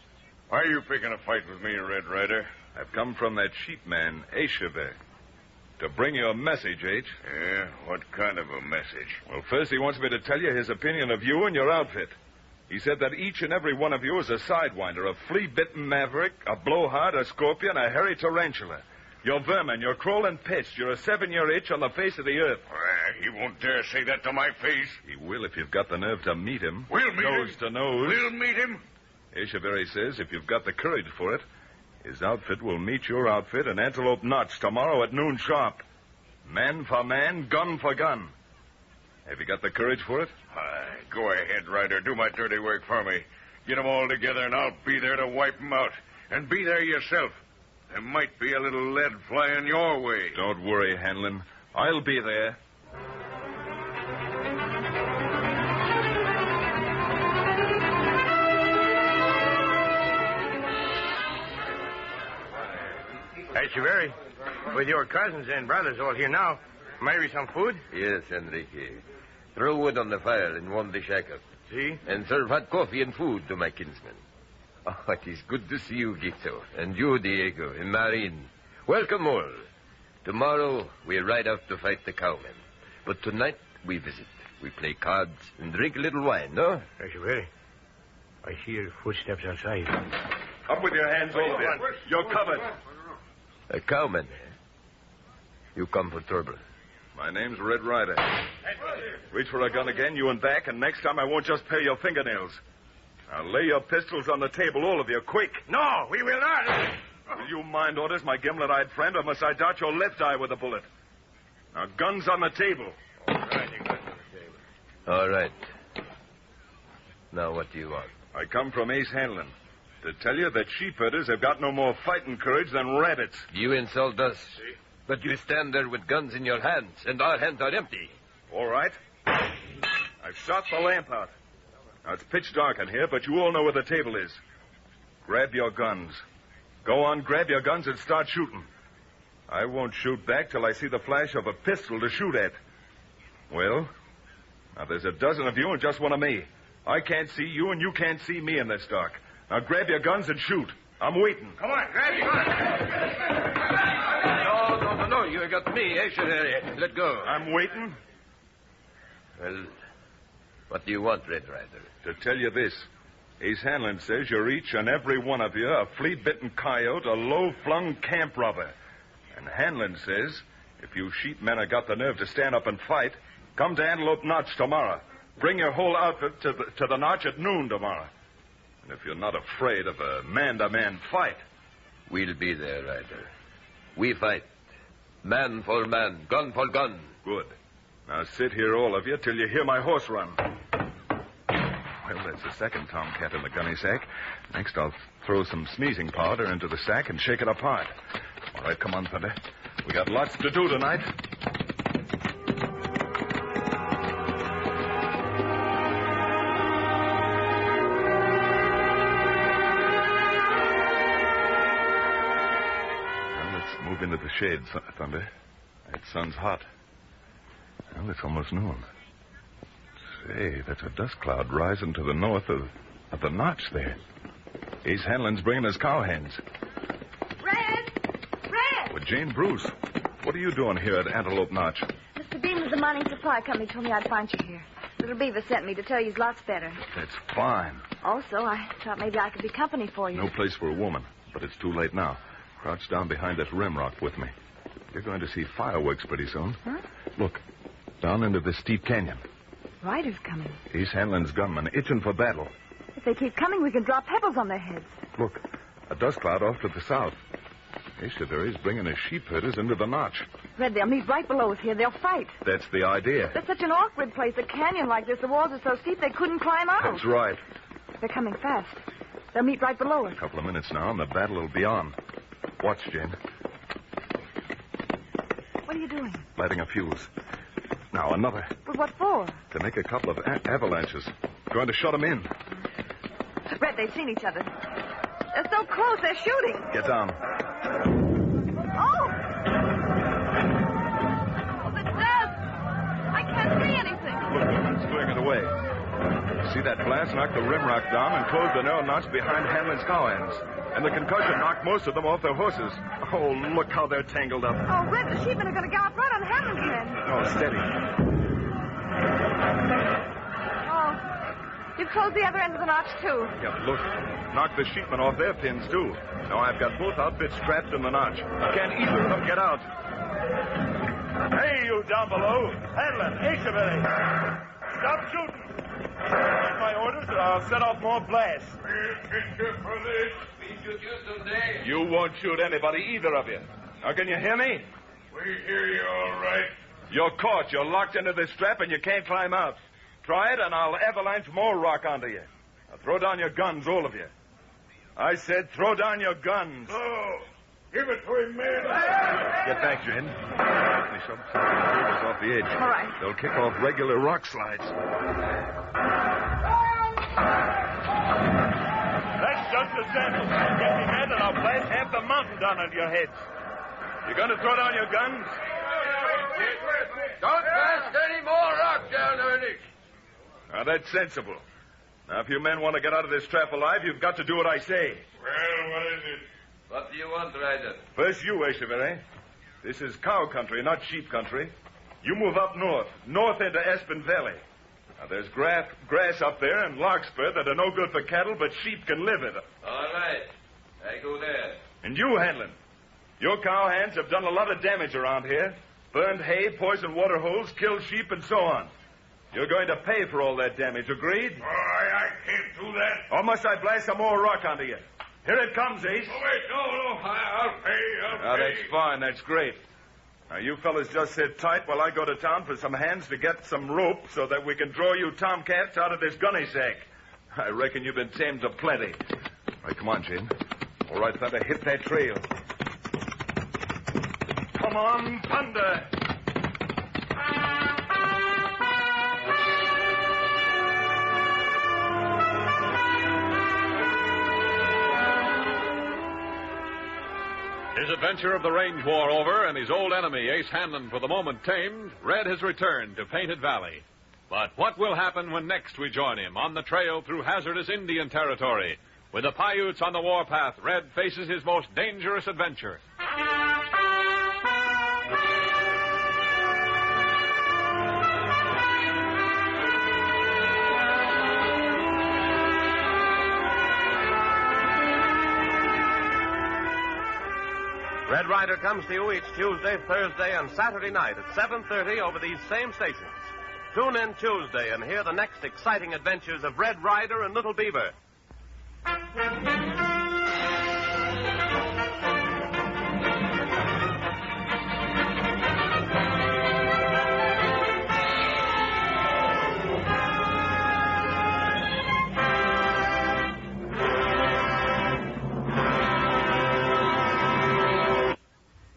Why are you picking a fight with me, Red Ryder? I've come from that sheep man, Aishaver, to bring you a message, H. Yeah? What kind of a message? Well, first he wants me to tell you his opinion of you and your outfit. He said that each and every one of you is a sidewinder, a flea-bitten maverick, a blowhard, a scorpion, a hairy tarantula. You're vermin, you're crawling pests, you're a 7-year itch on the face of the earth. He won't dare say that to my face. He will if you've got the nerve to meet him. We'll meet nose him. to nose. We'll meet him. Aishaver says if you've got the courage for it, his outfit will meet your outfit in Antelope Notch tomorrow at noon sharp. Man for man, gun for gun. Have you got the courage for it? Go ahead, Ryder. Do my dirty work for me. Get them all together, and I'll be there to wipe them out. And be there yourself. There might be a little lead flying your way. Don't worry, Hanlon. I'll be there. Aishaver, with your cousins and brothers all here now, maybe some food? Yes, Enrique. Throw wood on the fire and warm the shack up. See? And serve hot coffee and food to my kinsmen. Oh, it is good to see you, Gito. And you, Diego, and Marin. Welcome all. Tomorrow we ride out to fight the cowmen. But tonight we visit. We play cards and drink a little wine, no? Aishaver, I hear footsteps outside. Up with your hands, all of you. You're covered. A cowman. You come for trouble. My name's Red Ryder. Reach for a gun again, you and back, and next time I won't just pare your fingernails. Now lay your pistols on the table, all of you, quick. No, we will not. Will you mind orders, my gimlet-eyed friend, or must I dart your left eye with a bullet? Now, guns on the table. All right. Now, what do you want? I come from Ace Hanlon to tell you that sheep herders have got no more fighting courage than rabbits. You insult us, but you stand there with guns in your hands, and our hands are empty. All right. I've shot the lamp out. Now, it's pitch dark in here, but you all know where the table is. Grab your guns. Go on, grab your guns and start shooting. I won't shoot back till I see the flash of a pistol to shoot at. Well, now there's a dozen of you and just one of me. I can't see you and you can't see me in this dark. Now grab your guns and shoot. I'm waiting. Come on, grab your gun. No, you got me, Aishaver. Let go. I'm waiting. Well, what do you want, Red Ryder? To tell you this. Ace Hanlon says you're each and every one of you a flea-bitten coyote, a low-flung camp robber. And Hanlon says if you sheep men have got the nerve to stand up and fight, come to Antelope Notch tomorrow. Bring your whole outfit to the Notch at noon tomorrow. And if you're not afraid of a man-to-man fight... We'll be there, Ryder. We fight. Man for man, gun for gun. Good. Now sit here, all of you, till you hear my horse run. Well, that's the second tomcat in the gunny sack. Next, I'll throw some sneezing powder into the sack and shake it apart. All right, come on, Thunder. We got lots to do tonight. Now, let's move into the shade, Thunder. That sun's hot. Well, it's almost noon. Say, that's a dust cloud rising to the north of the Notch there. Ace Hanlon's bringing his cowhands. Red! With Jane Bruce. What are you doing here at Antelope Notch? Mr. Bean of the mining supply company told me I'd find you here. Little Beaver sent me to tell you he's lots better. That's fine. Also, I thought maybe I could be company for you. No place for a woman, but it's too late now. Crouch down behind this rim rock with me. You're going to see fireworks pretty soon. Huh? Look, down into this steep canyon. Ryder's coming. Ace Hanlon's gunmen, itching for battle. If they keep coming, we can drop pebbles on their heads. Look, a dust cloud off to the south. Aishaver is bringing his sheep herders into the Notch. Red, they'll meet right below us here. They'll fight. That's the idea. It's such an awkward place, a canyon like this. The walls are so steep they couldn't climb out. That's right. They're coming fast. They'll meet right below us. A couple of minutes now, and the battle will be on. Watch, Jane. What are you doing? Lighting a fuse. Now, another. But what for? To make a couple of avalanches. Going to shut them in. Red, they've seen each other. They're so close, they're shooting. Get down. Oh! Oh, the dust! I can't see anything. Look, it's clearing it away. See that blast knock the rim rock down and close the narrow notch behind Hanlon's cowhands. And the concussion knocked most of them off their horses. Oh, look how they're tangled up. Oh, Red, the sheepmen are going to gallop right on Hammond's men. Oh, steady. Oh, you've closed the other end of the notch, too. Yeah, look. Knocked the sheepmen off their pins, too. Now I've got both outfits trapped in the notch. Can't either of them get out. Hey, you down below. Hanlon, Aishaberry. Stop shooting. Get my orders or I'll set off more blasts. You won't shoot anybody, either of you. Now, can you hear me? We hear you all right. You're caught. You're locked into this trap and you can't climb out. Try it and I'll avalanche more rock onto you. Now, throw down your guns, all of you. I said throw down your guns. Oh, give it to him, man. Get back, Jane. They shove some cables off the edge. All right. They'll kick off regular rock slides. That's just a sample. Get me mad and I'll blast half the mountain down on your heads. You going to throw down your guns? Don't blast any more rock down, Ernest. Now, that's sensible. Now, if you men want to get out of this trap alive, you've got to do what I say. Well, what is it? What do you want, Ryder? First you, Echeverry. This is cow country, not sheep country. You move up north into Aspen Valley. Now, there's grass up there and larkspur that are no good for cattle, but sheep can live in. All right. I go there. And you, Hanlon. Your cowhands have done a lot of damage around here. Burned hay, poisoned water holes, killed sheep, and so on. You're going to pay for all that damage, agreed? I can't do that. Or must I blast some more rock onto you? Here it comes, Ace. Oh, wait, no. I'll pay. Now, that's fine. That's great. Now, you fellas just sit tight while I go to town for some hands to get some rope so that we can draw you tomcats out of this gunny sack. I reckon you've been tamed to plenty. All right, come on, Jane. All right, Thunder, hit that trail. Come on, Thunder. His adventure of the range war over and his old enemy, Ace Hanlon, for the moment tamed, Red has returned to Painted Valley. But what will happen when next we join him on the trail through hazardous Indian territory? With the Paiutes on the warpath, Red faces his most dangerous adventure. Red Ryder comes to you each Tuesday, Thursday, and Saturday night at 7:30 over these same stations. Tune in Tuesday and hear the next exciting adventures of Red Ryder and Little Beaver.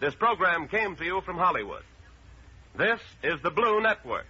This program came to you from Hollywood. This is the Blue Network.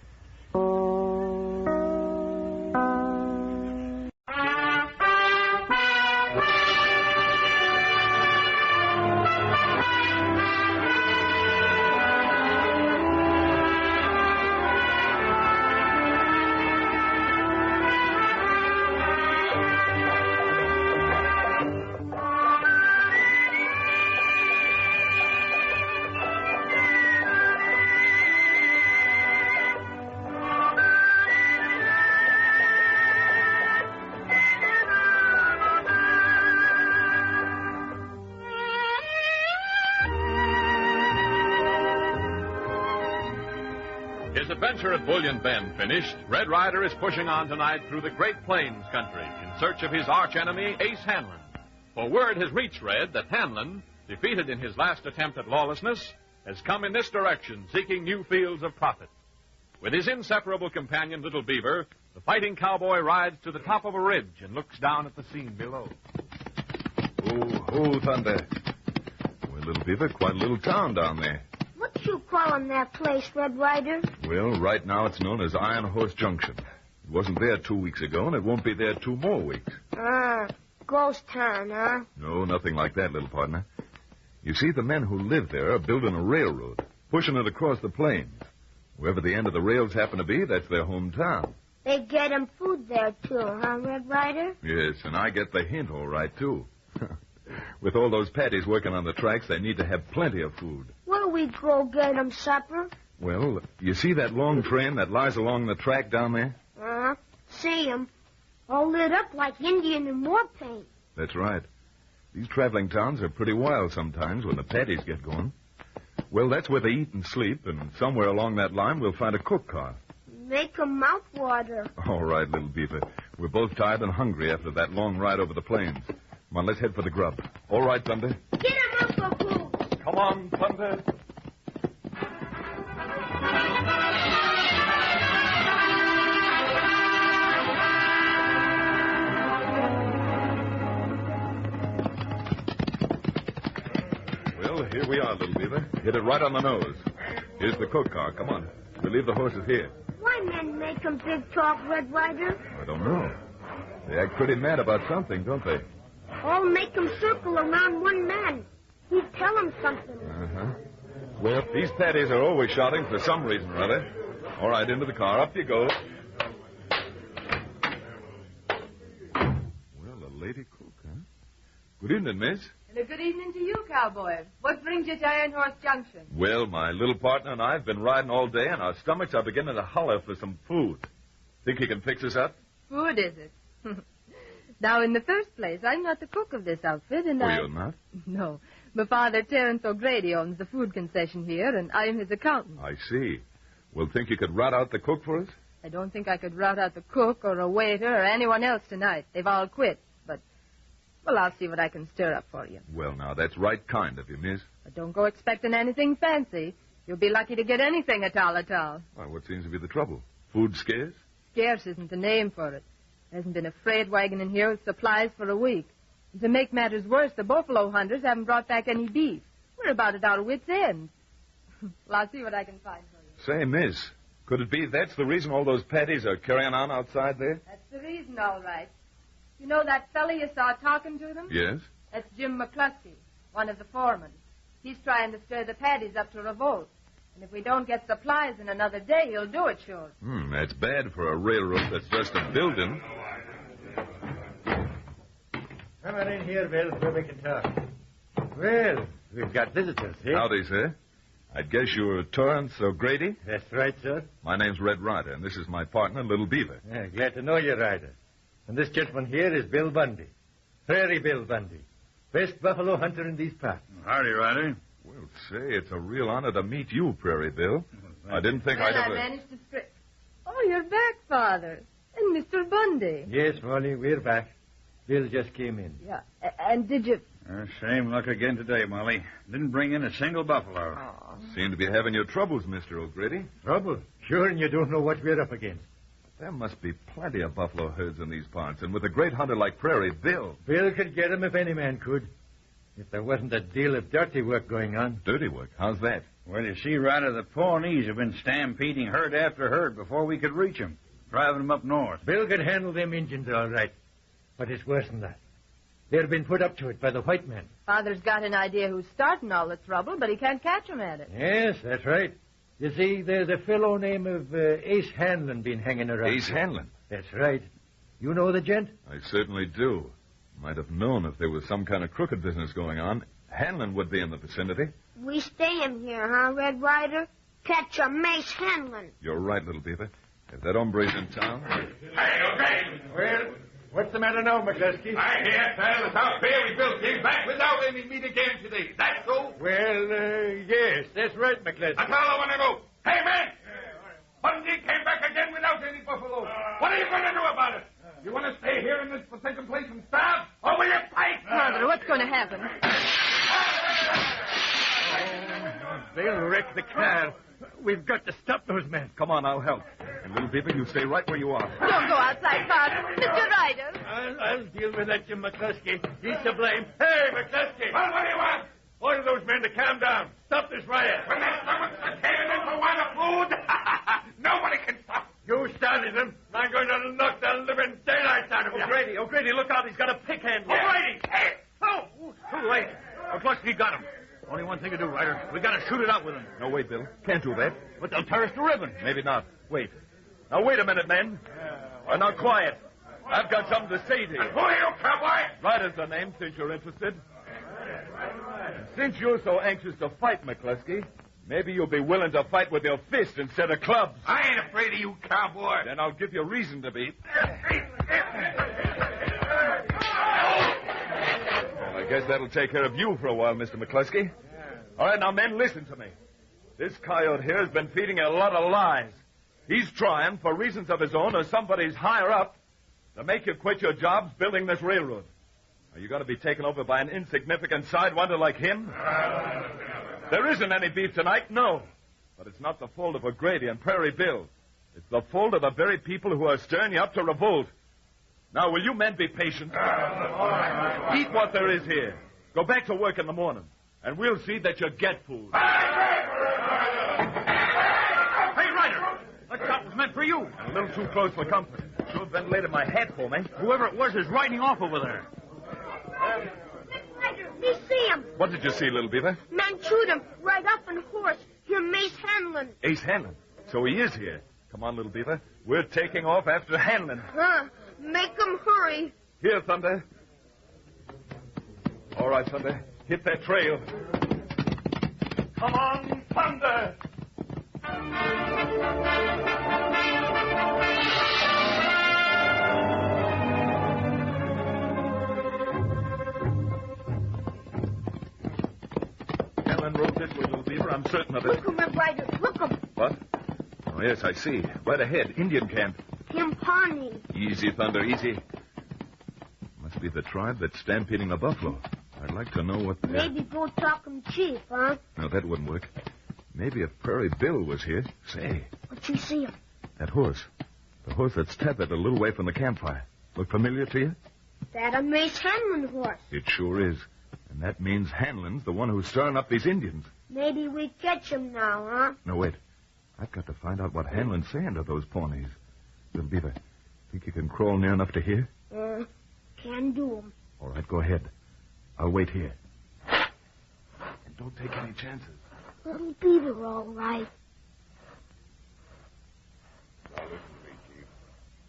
His adventure at Bullion Bend finished, Red Ryder is pushing on tonight through the Great Plains country in search of his archenemy, Ace Hanlon. For word has reached Red that Hanlon, defeated in his last attempt at lawlessness, has come in this direction seeking new fields of profit. With his inseparable companion, Little Beaver, the fighting cowboy rides to the top of a ridge and looks down at the scene below. Oh, Thunder. Well, Little Beaver, quite a little town down there. What you calling that place, Red Ryder? Well, right now it's known as Iron Horse Junction. It wasn't there 2 weeks ago, and it won't be there 2 more weeks. Ghost town, huh? No, nothing like that, little partner. You see, the men who live there are building a railroad, pushing it across the plains. Wherever the end of the rails happen to be, that's their hometown. They get 'em food there, too, huh, Red Ryder? Yes, and I get the hint all right, too. With all those paddies working on the tracks, they need to have plenty of food. Where'll we go get 'em supper? Well, you see that long train that lies along the track down there? See 'em. All lit up like Indian and war paint. That's right. These traveling towns are pretty wild sometimes when the paddies get going. Well, that's where they eat and sleep, and somewhere along that line we'll find a cook car. Make 'em mouth water. All right, little beaver. We're both tired and hungry after that long ride over the plains. Come on, let's head for the grub. All right, Thunder? Get 'em, Uncle Pooh. Come on, Thunder. Well, here we are, little beaver. Hit it right on the nose. Here's the cook car. Come on. We'll leave the horses here. Why men make 'em big talk, Red Ryder? I don't know. They act pretty mad about something, don't they? All make 'em circle around one man. He'd tell 'em something. Well, these paddies are always shouting for some reason or other. All right, into the car. Up you go. Well, a lady cook, huh? Good evening, miss. And a good evening to you, cowboy. What brings you to Iron Horse Junction? Well, my little partner and I have been riding all day, and our stomachs are beginning to holler for some food. Think you can fix us up? Food, is it? Now, in the first place, I'm not the cook of this outfit, and You're not? No. My father, Terence O'Grady, owns the food concession here, and I'm his accountant. I see. Well, think you could rout out the cook for us? I don't think I could rout out the cook or a waiter or anyone else tonight. They've all quit. But, well, I'll see what I can stir up for you. Well, now, that's right kind of you, miss. But don't go expecting anything fancy. You'll be lucky to get anything at all. Why, what seems to be the trouble? Food scarce? Scarce isn't the name for it. There hasn't been a freight wagon in here with supplies for a week. And to make matters worse, the buffalo hunters haven't brought back any beef. We're about at our wits' end. Well, I'll see what I can find for you. Say, miss, could it be that's the reason all those paddies are carrying on outside there? That's the reason, all right. You know that fella you saw talking to them? Yes. That's Jim McCluskey, one of the foremen. He's trying to stir the paddies up to revolt. And if we don't get supplies in another day, he'll do it, sure. That's bad for a railroad that's just a building. Come on in here, Bill, so we can talk. Well, we've got visitors, eh? Howdy, sir. I guess you're Torrance O'Grady? That's right, sir. My name's Red Ryder, and this is my partner, Little Beaver. Yeah, glad to know you, Ryder. And this gentleman here is Bill Bundy. Prairie Bill Bundy. Best buffalo hunter in these parts. Howdy, Ryder. Well, say, it's a real honor to meet you, Prairie Bill. I didn't think I'd I ever... managed to strip. Oh, you're back, Father. And Mr. Bundy. Yes, Molly, we're back. Bill just came in. Yeah. And did you... Same luck again today, Molly. Didn't bring in a single buffalo. Seem to be having your troubles, Mr. O'Grady. Trouble? Sure, and you don't know what we're up against. There must be plenty of buffalo herds in these parts, and with a great hunter like Prairie Bill... Bill could get 'em if any man could. If there wasn't a deal of dirty work going on. Dirty work? How's that? Well, you see, Ryder, the Pawnees have been stampeding herd after herd before we could reach 'em, driving 'em up north. Bill could handle them Injuns all right. But it's worse than that. They've been put up to it by the white men. Father's got an idea who's starting all the trouble, but he can't catch 'em at it. Yes, that's right. You see, there's a fellow named Ace Hanlon been hanging around. Ace Hanlon? That's right. You know the gent? I certainly do. Might have known if there was some kind of crooked business going on. Hanlon would be in the vicinity. We stay in here, huh, Red Ryder? Catch a Mace Hanlon. You're right, Little Beaver. If that hombre's in town... Hey, okay. Well, what's the matter now, McCluskey? I hear tell the South Prairie Bill came back without any meat again today. That's so? Well, yes, that's right, McCluskey. That's all I want to know. Hey, man! Bundy came back again without any buffalo. What are you going to do about it? You want to stay here in this forsaken place and starve? Or will you fight? Father, what's going to happen? They'll wreck the car. We've got to stop those men. Come on, I'll help. And, Little Beaver, you stay right where you are. Don't go outside, Father. Mr. Ryder. I'll deal with that, Jim McCluskey. He's to blame. Hey, McCluskey! Well, what do you want? Order those men to calm down. Stop this riot. When that someone's came in for want of food, nobody can stop. You started them. I'm going to knock the living daylights out of you. O'Grady, look out. He's got a pick hand. O'Grady! Hey! Oh, too late. Looks like we got him. Only one thing to do, Ryder. We got to shoot it out with him. No, wait, Bill. Can't do that. But they'll tear us to ribbons. Maybe not. Wait. Now, wait a minute, men. Now, quiet. I've got something to say to you. Who are you, cowboy? Ryder's the name, since you're interested. And since you're so anxious to fight, McCluskey, maybe you'll be willing to fight with your fist instead of clubs. I ain't afraid of you, cowboy. Then I'll give you reason to be. Well, I guess that'll take care of you for a while, Mr. McCluskey. All right, now, men, listen to me. This coyote here has been feeding a lot of lies. He's trying, for reasons of his own or somebody's higher up, to make you quit your jobs building this railroad. Are you going to be taken over by an insignificant sidewinder like him? There isn't any beef tonight, no. But it's not the fault of O'Grady and Prairie Bill. It's the fault of the very people who are stirring you up to revolt. Now, will you men be patient? Eat what there is here. Go back to work in the morning, and we'll see that you get food. Hey, Ryder! That shot was meant for you. A little too close for comfort. Should have ventilated my head for me. Whoever it was is riding off over there. Ryder, me see him. What did you see, little beaver? Man shoot him right up on horse. Here, Mace Hanlon. Ace Hanlon. So he is here. Come on, little beaver. We're taking off after Hanlon. Make him hurry. Here, Thunder. All right, Thunder. Hit that trail. Come on, Thunder! Hanlon rode this way, little beaver. I'm certain of it. Look him, Red Ryder. Look him. What? Oh, yes, I see. Right ahead, Indian camp. Him Pawnee. Easy, Thunder, easy. Must be the tribe that's stampeding the buffalo. I'd like to know what... Maybe go talk him chief, huh? No, that wouldn't work. Maybe if Prairie Bill was here. Say, What you see him? that horse. The horse that's tethered a little way from the campfire. Look familiar to you? That a Mace Hanlon horse. It sure is. And that means Hanlon's the one who's stirring up these Indians. Maybe we catch him now, huh? No, wait. I've got to find out what Hanlon's saying to those Pawnees. Little Beaver, think you can crawl near enough to hear? Can do him. All right, go ahead. I'll wait here. And don't take any chances. Little Beaver, all right. Now listen to me, Chief.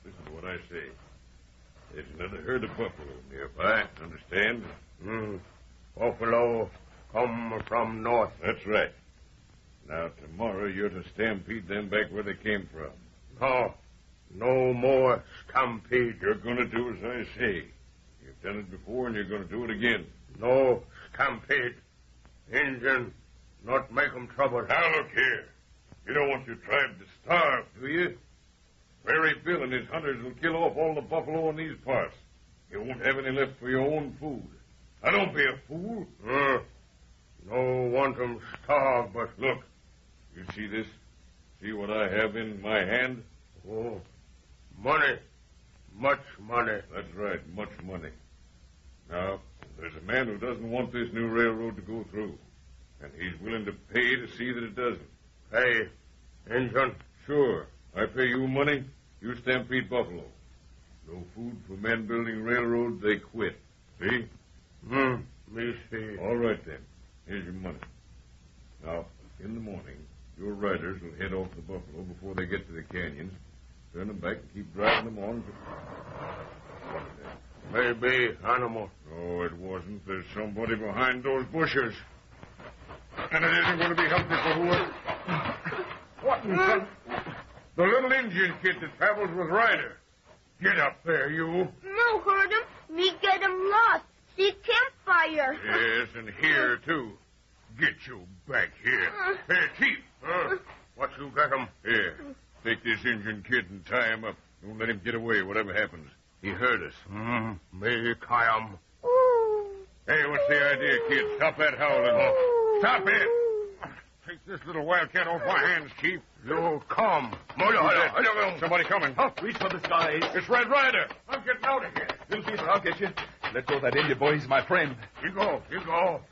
Listen to what I say. There's another herd of buffalo nearby, understand? Buffalo come from north. That's right. Now, tomorrow you're to stampede them back where they came from. No more stampede. You're going to do as I say. You've done it before, and you're going to do it again. No stampede. Injun, not make 'em trouble. Now, look here. You don't want your tribe to starve, do you? Prairie Bill and his hunters will kill off all the buffalo in these parts. You won't have any left for your own food. Now, don't be a fool. No want 'em starve, but look. You see this? See what I have in my hand? Oh, money. Much money. That's right, much money. Now, there's a man who doesn't want this new railroad to go through. And he's willing to pay to see that it doesn't. Pay, Injun? Sure. I pay you money, you stampede buffalo. No food for men building railroads, they quit. See? Me see. All right, then. Here's your money. Now, in the morning, your riders will head off the buffalo before they get to the canyons, turn them back and keep driving them on. Maybe animal. No, it wasn't. There's somebody behind those bushes. And it isn't going to be helpful for whoever... What in the... The little Indian kid that travels with Ryder. Get up there, you. No hurt him. Me get him lost. See campfire. Yes, and here, too. Get you back here. Hey, Chief. What you got him? Here. Take this Indian kid and tie him up. Don't let him get away, whatever happens. He hurt us. Me tie him. Hey, what's the idea, kid? Stop that howling. Stop it. Take this little wildcat off my hands, Chief. You come. Somebody coming. Reach for the sky. It's Red Ryder. I'm getting out of here. Little Beaver, I'll get you. Let go of that Indian boy. He's my friend. You go.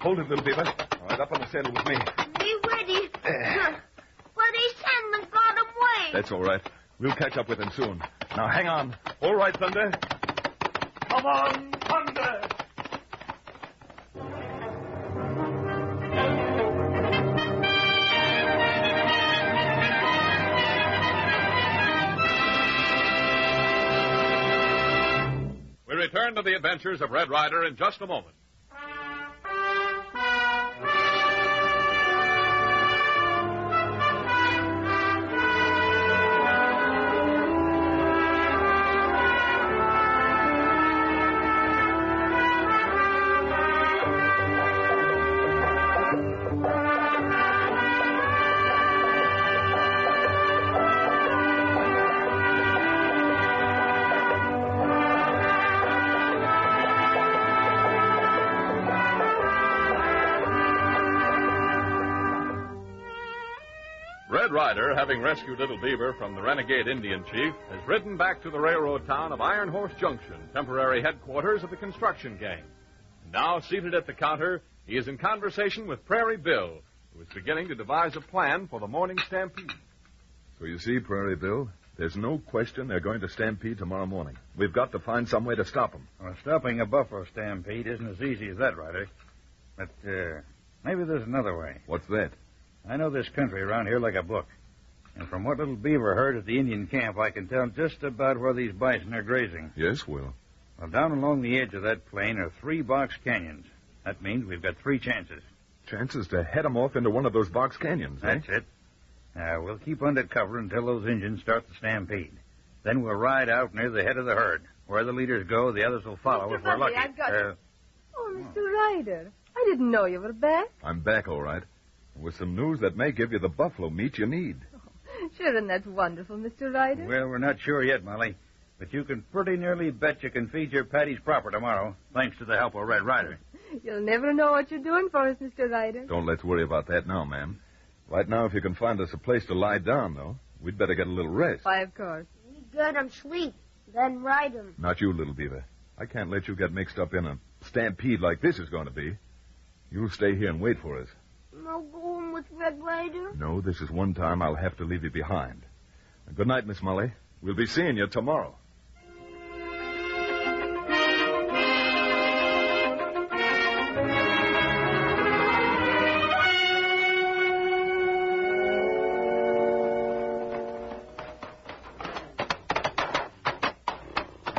Hold him, Little Beaver. right up on the saddle with me. Be ready. But he's sending got away. That's all right. We'll catch up with him soon. Now, hang on. All right, Thunder. Come on, Thunder! We return to the adventures of Red Ryder in just a moment. Red Ryder, having rescued Little Beaver from the renegade Indian chief, has ridden back to the railroad town of Iron Horse Junction, temporary headquarters of the construction gang. And now, seated at the counter, he is in conversation with Prairie Bill, who is beginning to devise a plan for the morning stampede. So you see, Prairie Bill, there's no question they're going to stampede tomorrow morning. We've got to find some way to stop them. Well, stopping a buffalo stampede isn't as easy as that, Ryder. But maybe there's another way. What's that? I know this country around here like a book. And from what Little Beaver heard at the Indian camp, I can tell just about where these bison are grazing. Yes, Will. Well, down along the edge of that plain are 3 box canyons. That means we've got 3 chances. Chances to head them off into one of those box canyons, eh? That's it. We'll keep under cover until those Indians start the stampede. Then we'll ride out near the head of the herd. Where the leaders go, the others will follow Mr. if we're lucky. I've got you. Oh, Mr. Ryder, I didn't know you were back. I'm back, all right. With some news that may give you the buffalo meat you need. Sure, and that's wonderful, Mr. Ryder. Well, we're not sure yet, Molly. But you can pretty nearly bet you can feed your paddies proper tomorrow, thanks to the help of Red Ryder. You'll never know what you're doing for us, Mr. Ryder. Don't let's worry about that now, ma'am. Right now, if you can find us a place to lie down, though, we'd better get a little rest. Why, of course. We get him sleep, then ride him. Not you, Little Beaver. I can't let you get mixed up in a stampede like this is going to be. You'll stay here and wait for us. No going with Red Ryder? No, this is one time I'll have to leave you behind. Good night, Miss Molly. We'll be seeing you tomorrow.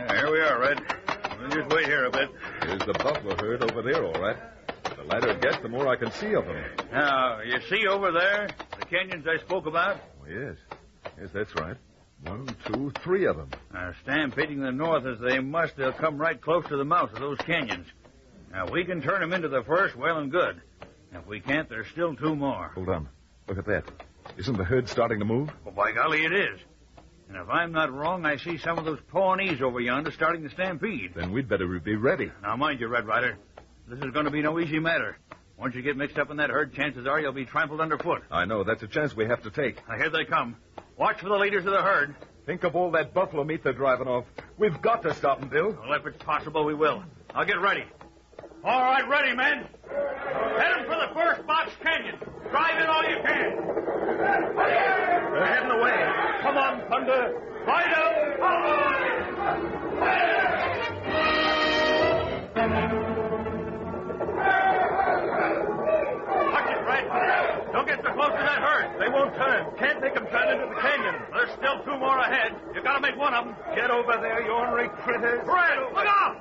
Here we are, Red. We'll just wait here a bit. There's the buffalo herd over there, all right. The lighter it gets, the more I can see of them. Now, you see over there the canyons I spoke about? Oh, yes. Yes, that's right. 1, 2, 3 of them. Stampeding them north as they must, they'll come right close to the mouth of those canyons. Now, we can turn them into the first, well and good. If we can't, there's still 2 more. Hold on. Look at that. Isn't the herd starting to move? Well, by golly, it is. And if I'm not wrong, I see some of those Pawnees over yonder starting the stampede. Then we'd better be ready. Now, mind you, Red Ryder, this is going to be no easy matter. Once you get mixed up in that herd, chances are you'll be trampled underfoot. I know. That's a chance we have to take. Now, here they come. Watch for the leaders of the herd. Think of all that buffalo meat they're driving off. We've got to stop them, Bill. Well, if it's possible, we will. I'll get ready. All right, ready, men. Heading for the first box canyon. Drive in all you can. They're heading away. Come on, Thunder. Ride up. Watch it, Red. Don't get so close to that herd. They won't turn. Can't make them turn into the canyon. There's still 2 more ahead. You gotta make one of them. Get over there, you ornery critters. Red, look out!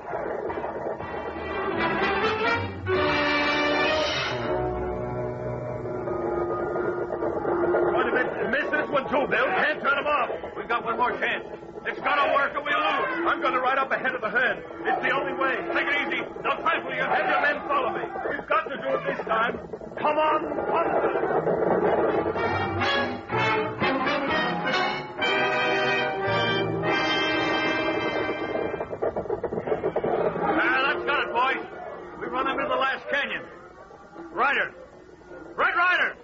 Miss this one too, Bill. Can't turn them off. We've got one more chance. It's gotta work or we'll lose. I'm gonna ride up ahead of the herd. It's the only way. Take it easy. They'll trample you. Have your men follow me. We've got to do it this time. Come on, that's got it, boys. We run into the last canyon. Ryder. Red Ryder.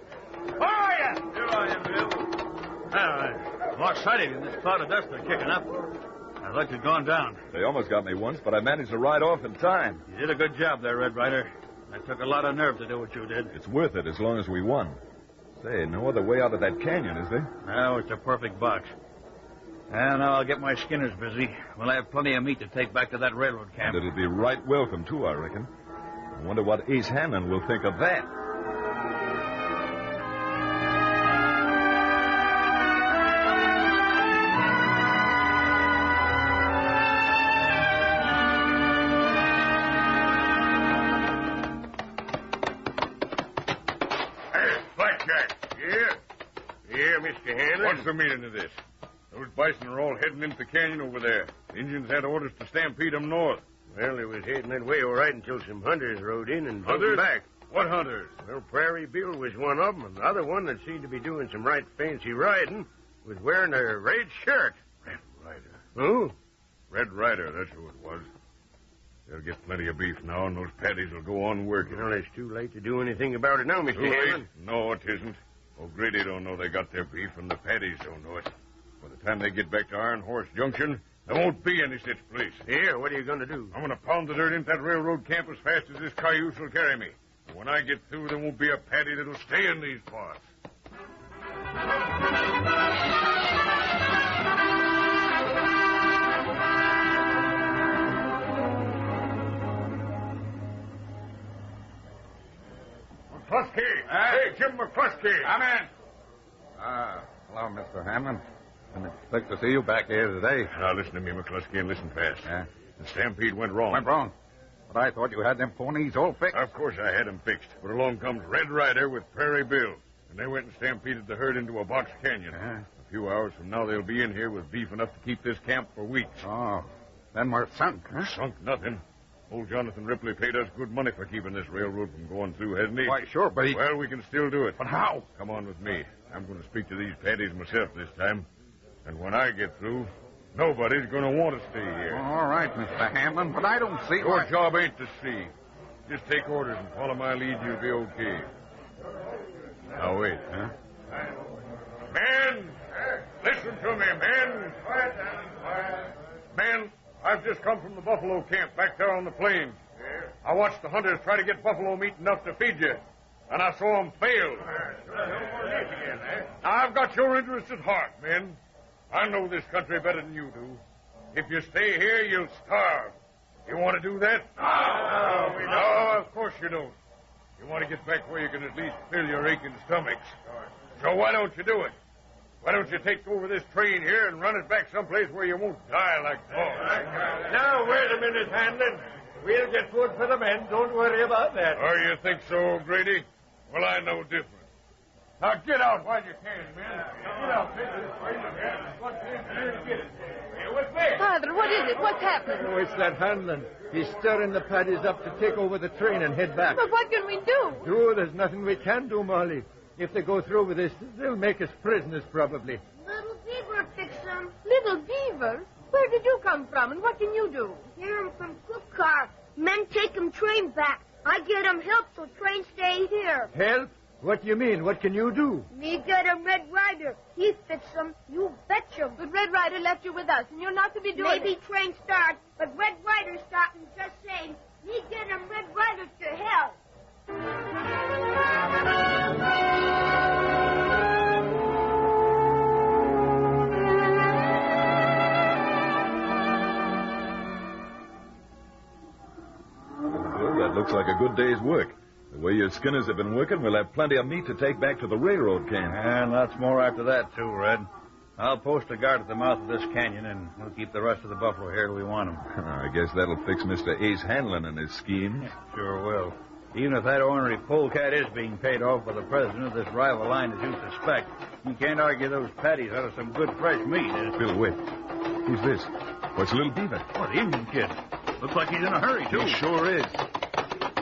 Where are you? Here I am, Bill. I lost sight of you in this cloud of dust they're kicking up. I thought you'd gone down. They almost got me once, but I managed to ride off in time. You did a good job there, Red Ryder. That took a lot of nerve to do what you did. It's worth it as long as we won. Say, no other way out of that canyon, is there? No, it's a perfect box. And now I'll get my skinners busy. We'll have plenty of meat to take back to that railroad camp. And it'll be right welcome, too, I reckon. I wonder what Ace Hanlon will think of that. What's the meaning of this? Those bison are all heading into the canyon over there. The Indians had orders to stampede them north. Well, they was heading that way all right until some hunters rode in and drove Hunters? them back. What hunters? Well, Prairie Bill was one of them, and the other one that seemed to be doing some right fancy riding was wearing a red shirt. Red Ryder. Who? Red Ryder, that's who it was. They'll get plenty of beef now, and those patties will go on working. Well, it's too late to do anything about it now, Mr. Too late? Hanlon. No, it isn't. O'Grady don't know they got their beef, and the patties don't know it. By the time they get back to Iron Horse Junction, there won't be any such place. Here, what are you going to do? I'm going to pound the dirt into that railroad camp as fast as this cayuse will carry me. And when I get through, there won't be a patty that'll stay in these parts. McCluskey! Hey, Jim McCluskey! Come in. Hello, Mr. Hanlon. Didn't expect to see you back here today. Now, listen to me, McCluskey, and listen fast. Yeah? The stampede went wrong. Went wrong? But I thought you had them ponies all fixed. Of course I had them fixed. But along comes Red Ryder with Prairie Bill. And they went and stampeded the herd into a box canyon. Yeah? A few hours from now, they'll be in here with beef enough to keep this camp for weeks. Oh, then we're sunk, huh? Sunk nothing. Old Jonathan Ripley paid us good money for keeping this railroad from going through, hasn't he? Why, sure, but he... Well, we can still do it. But how? Come on with me. I'm going to speak to these paddies myself this time. And when I get through, nobody's going to want to stay here. All right, Mr. Hanlon, but I don't see Your why... job ain't to see. Just take orders and follow my lead, you'll be okay. Now, wait. Huh? Men! Listen to me, men! Men, I've just come from the buffalo camp back there on the plains. I watched the hunters try to get buffalo meat enough to feed you, and I saw them fail. Now, I've got your interests at heart, men. I know this country better than you do. If you stay here, you'll starve. You want to do that? No, of course you don't. You want to get back where you can at least fill your aching stomachs. So why don't you do it? Why don't you take over this train here and run it back someplace where you won't die like dogs? Now, wait a minute, Hanlon. We'll get food for the men. Don't worry about that. Oh, you think so, O'Grady? Well, I know different. Now, get out while you can, men. Get out, Father, what is it? What's happening? Oh, it's that Hanlon. He's stirring the paddies up to take over the train and head back. But what can we do? There's nothing we can do, Molly. If they go through with this, they'll make us prisoners, probably. Little Beaver fix them. Little Beaver? Where did you come from, and what can you do? Hear 'em from cook car. Men take 'em train back. I get 'em help so train stay here. Help? What do you mean? What can you do? Me get 'em Red Ryder. He fix 'em. You betcha. But Red Ryder left you with us, and you're not to be doing Maybe train start, but Red Ryder starting just saying. Me get 'em Red Ryder to help. Well, that looks like a good day's work. The way your skinners have been working, we'll have plenty of meat to take back to the railroad camp. And lots more after that, too, Red. I'll post a guard at the mouth of this canyon, and we'll keep the rest of the buffalo here till we want them. I guess that'll fix Mr. Ace Hanlon and his schemes. Sure will. Even if that ornery polecat is being paid off by the president of this rival line as you suspect, you can't argue those patties out of some good fresh meat. Bill, wait. Who's this? What's Little Beaver? Oh, the Indian kid. Looks like he's in a hurry, too. He sure is.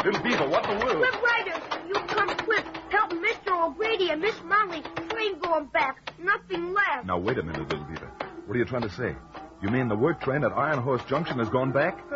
Little Beaver, what in the world? Red Ryder, you come quick. Help Mr. O'Grady and Miss Molly. Train going back. Nothing left. Now, wait a minute, Little Beaver. What are you trying to say? You mean the work train at Iron Horse Junction has gone back?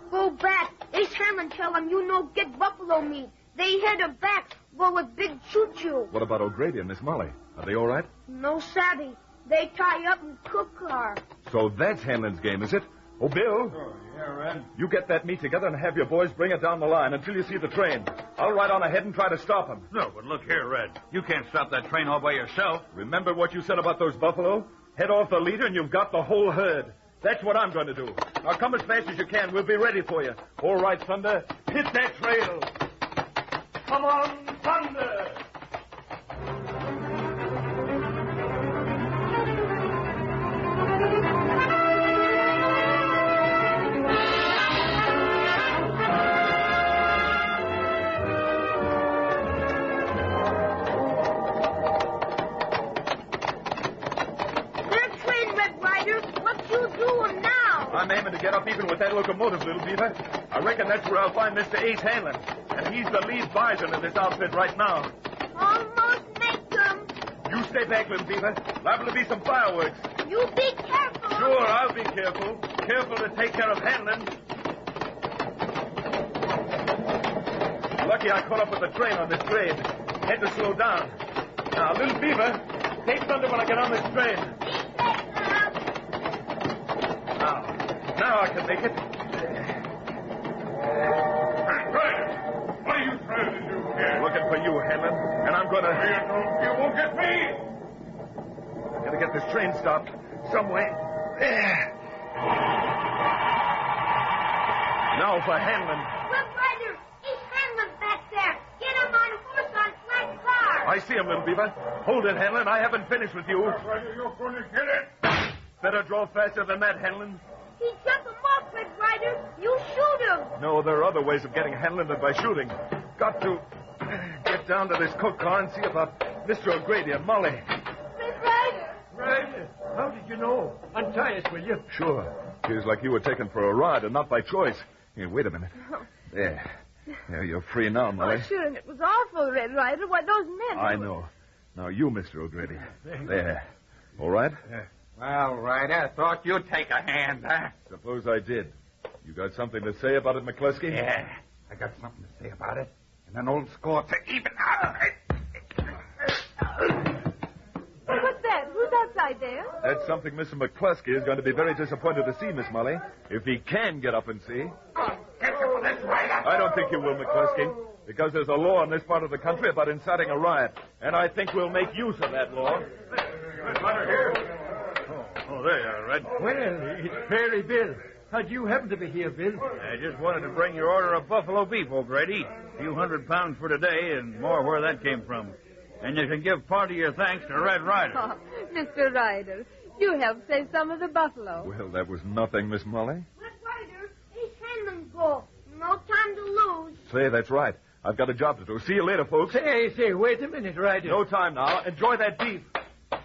Go back. Ace Hammond tell them you no get buffalo meat. They headed back, go with big choo-choo. What about O'Grady and Miss Molly? Are they all right? No savvy. They tie up and cook car. So that's Hanlon's game, is it? Oh, Bill. Yeah, Red. You get that meat together and have your boys bring it down the line until you see the train. I'll ride on ahead and try to stop them. No, but look here, Red. You can't stop that train all by yourself. Remember what you said about those buffalo? Head off the leader and you've got the whole herd. That's what I'm going to do. Now come as fast as you can. We'll be ready for you. All right, Thunder. Hit that trail. Come on, Thunder. I'm aiming to get up even with that locomotive, little beaver. I reckon that's where I'll find Mr. Ace Hanlon. And he's the lead bison in this outfit right now. Almost make them. You stay back, little beaver. Liable to be some fireworks. You be careful. Sure, I'll be careful. Careful to take care of Hanlon. Lucky I caught up with the train on this grade. Had to slow down. Now, little beaver, take Thunder when I get on this train. Now I can make it. Ryder, what are you trying to do here? Looking for you, Hanlon, and I'm gonna... You won't get me! I'm gonna get this train stopped some way. Now for Hanlon. Look, Ryder, he's Hanlon back there. Get him on horse on flat car. I see him, little beaver. Hold it, Hanlon. I haven't finished with you. Ryder, you're going to get it. Better draw faster than that, Hanlon. He jumped him off, Red Ryder. You shoot him. No, there are other ways of getting Hanlon than by shooting. Got to get down to this cook car and see about Mr. O'Grady and Molly. Red Ryder. Ryder, how did you know? Untie us, will you? Sure. Feels like you were taken for a ride and not by choice. Here, wait a minute. There. Yeah, you're free now, Molly. Oh, sure, and it was awful, Red Ryder. Why, those men... I know. Now you, Mr. O'Grady. There. All right? Well, Ryder, I thought you'd take a hand, huh? Suppose I did. You got something to say about it, McCluskey? Yeah, I got something to say about it. And an old score to even out. What's that? Who's outside there? That's something Mr. McCluskey is going to be very disappointed to see, Miss Molly, if he can get up and see. I don't think you will, McCluskey, because there's a law in this part of the country about inciting a riot, and I think we'll make use of that law. Oh, there you are, Red. Well, it's Prairie Bill. How'd you happen to be here, Bill? I just wanted to bring your order of buffalo beef, O'Grady. A few 100 pounds for today, and more where that came from. And you can give part of your thanks to Red Ryder. Oh, Mr. Ryder, you helped save some of the buffalo. Well, that was nothing, Miss Molly. Red Ryder, he's Hanlon go. No time to lose. Say, that's right. I've got a job to do. See you later, folks. Say, wait a minute, Ryder. No time now. Enjoy that beef. Well,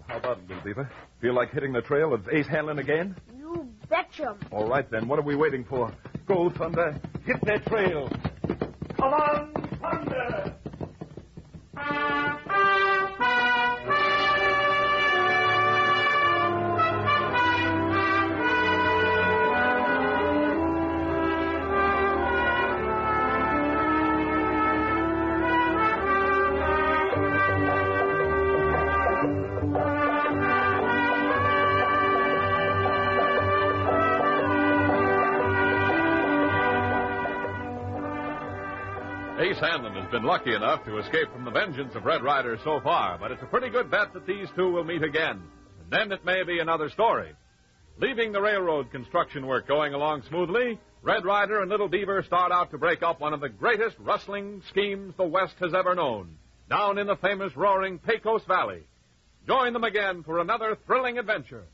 how about it, little beaver? Feel like hitting the trail of Ace Hanlon again? You betcha. All right, then. What are we waiting for? Go, Thunder. Hit that trail. Come on, Thunder! Ace Hanlon has been lucky enough to escape from the vengeance of Red Ryder so far, but it's a pretty good bet that these two will meet again. And then it may be another story. Leaving the railroad construction work going along smoothly, Red Ryder and Little Beaver start out to break up one of the greatest rustling schemes the West has ever known, down in the famous roaring Pecos Valley. Join them again for another thrilling adventure.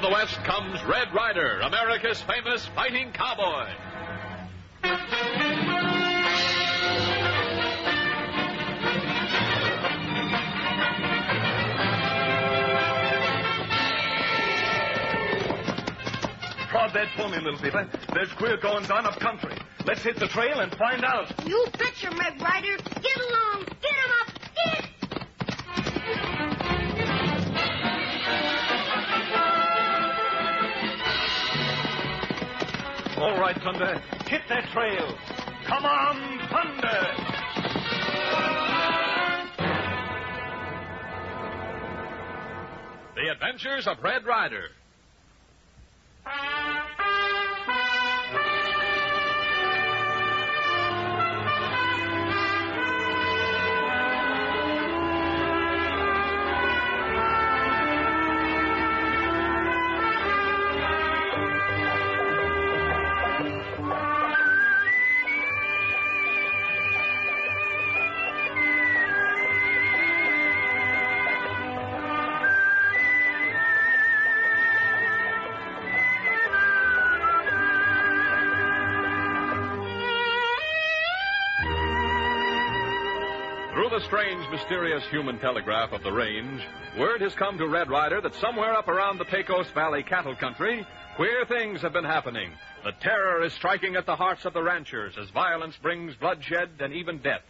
the West comes Red Ryder, America's famous fighting cowboy. Prod that pony, little beaver. There's queer goings-on up country. Let's hit the trail and find out. You fetch him, Red Ryder. Get along. Get him up. Get! All right, Thunder. Hit that trail. Come on, Thunder! The Adventures of Red Ryder. Through the strange, mysterious human telegraph of the range, word has come to Red Ryder that somewhere up around the Pecos Valley cattle country, queer things have been happening. The terror is striking at the hearts of the ranchers as violence brings bloodshed and even death.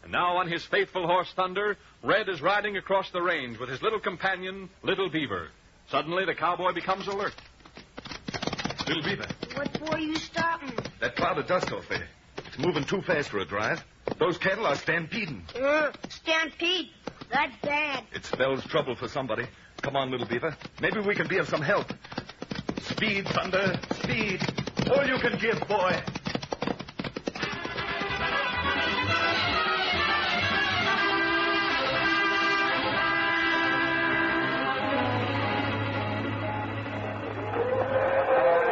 And now on his faithful horse Thunder, Red is riding across the range with his little companion, Little Beaver. Suddenly the cowboy becomes alert. Little Beaver. What for you stopping? That cloud of dust off there. It's moving too fast for a drive. Those cattle are stampeding. Stampede? That's bad. It spells trouble for somebody. Come on, Little Beaver. Maybe we can be of some help. Speed, Thunder, speed. All you can give, boy.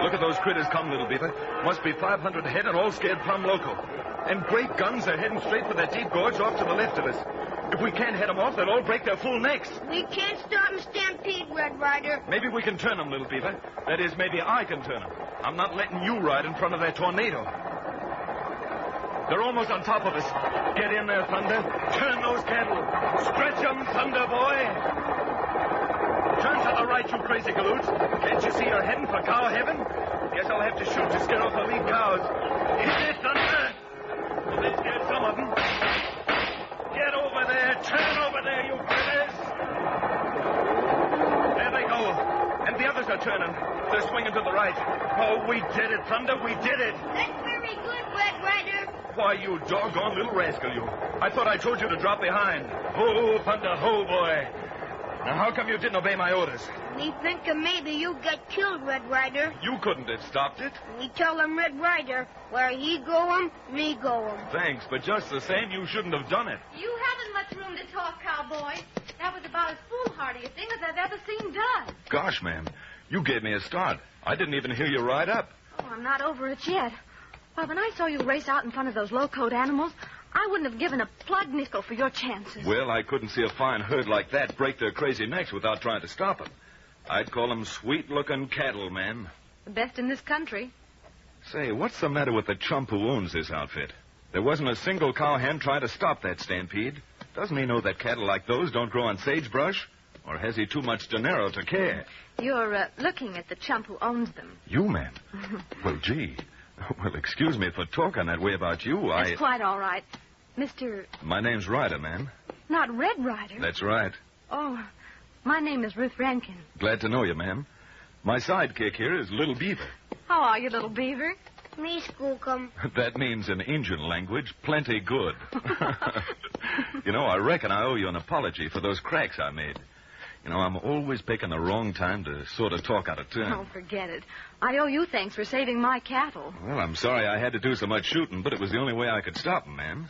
Look at those critters come, Little Beaver. Must be 500 head and all scared plumb loco. And great guns are heading straight for that deep gorge off to the left of us. If we can't head them off, they'll all break their full necks. We can't start them stampede, Red Ryder. Maybe we can turn them, Little Beaver. That is, maybe I can turn them. I'm not letting you ride in front of that tornado. They're almost on top of us. Get in there, Thunder. Turn those cattle. Stretch them, Thunder, boy. Turn to the right, you crazy galoots. Can't you see you're heading for cow heaven? Guess I'll have to shoot to scare off the lead cows. Hit it, Thunder. Well, they scared some of them. Get over there. Turn over there, you critters. There they go. And the others are turning. They're swinging to the right. Oh, we did it, Thunder. We did it. That's very good, Red Ryder. Why, you doggone little rascal, you. I thought I told you to drop behind. Ho, Thunder, ho, boy. Now, how come you didn't obey my orders? Me thinking maybe you get killed, Red Ryder. You couldn't have stopped it. We tell him Red Ryder, where he go him, me go him. Thanks, but just the same, you shouldn't have done it. You haven't much room to talk, cowboy. That was about as foolhardy a thing as I've ever seen done. Gosh, ma'am, you gave me a start. I didn't even hear you ride up. Oh, I'm not over it yet. Why, when I saw you race out in front of those low-coat animals, I wouldn't have given a plug nickel for your chances. Well, I couldn't see a fine herd like that break their crazy necks without trying to stop them. I'd call them sweet-looking cattle, ma'am. The best in this country. Say, what's the matter with the chump who owns this outfit? There wasn't a single cowhand trying to stop that stampede. Doesn't he know that cattle like those don't grow on sagebrush? Or has he too much dinero to care? You're looking at the chump who owns them. You, ma'am? Well, gee. Well, excuse me for talking that way about you. That's quite all right. Mr. My name's Ryder, ma'am. Not Red Ryder. That's right. Oh, my name is Ruth Rankin. Glad to know you, ma'am. My sidekick here is Little Beaver. How are you, little beaver? Me skookum. That means in Injun language, plenty good. You know, I reckon I owe you an apology for those cracks I made. You know, I'm always picking the wrong time to sort of talk out of turn. Oh, forget it. I owe you thanks for saving my cattle. Well, I'm sorry I had to do so much shooting, but it was the only way I could stop them, ma'am.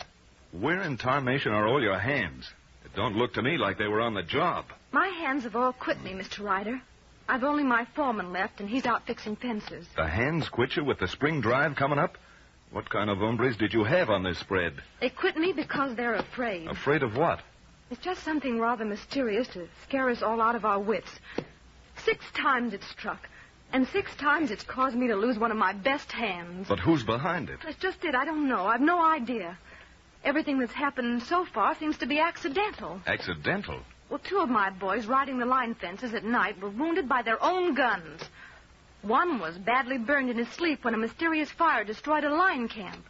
Where in tarnation are all your hands? It don't look to me like they were on the job. My hands have all quit me, Mr. Ryder. I've only my foreman left, and he's out fixing fences. The hands quit you with the spring drive coming up? What kind of hombres did you have on this spread? They quit me because they're afraid. Afraid of what? It's just something rather mysterious to scare us all out of our wits. 6 times it's struck. And 6 times it's caused me to lose one of my best hands. But who's behind it? That's just it. I don't know. I've no idea. Everything that's happened so far seems to be accidental. Accidental? Well, 2 of my boys riding the line fences at night were wounded by their own guns. One was badly burned in his sleep when a mysterious fire destroyed a line camp.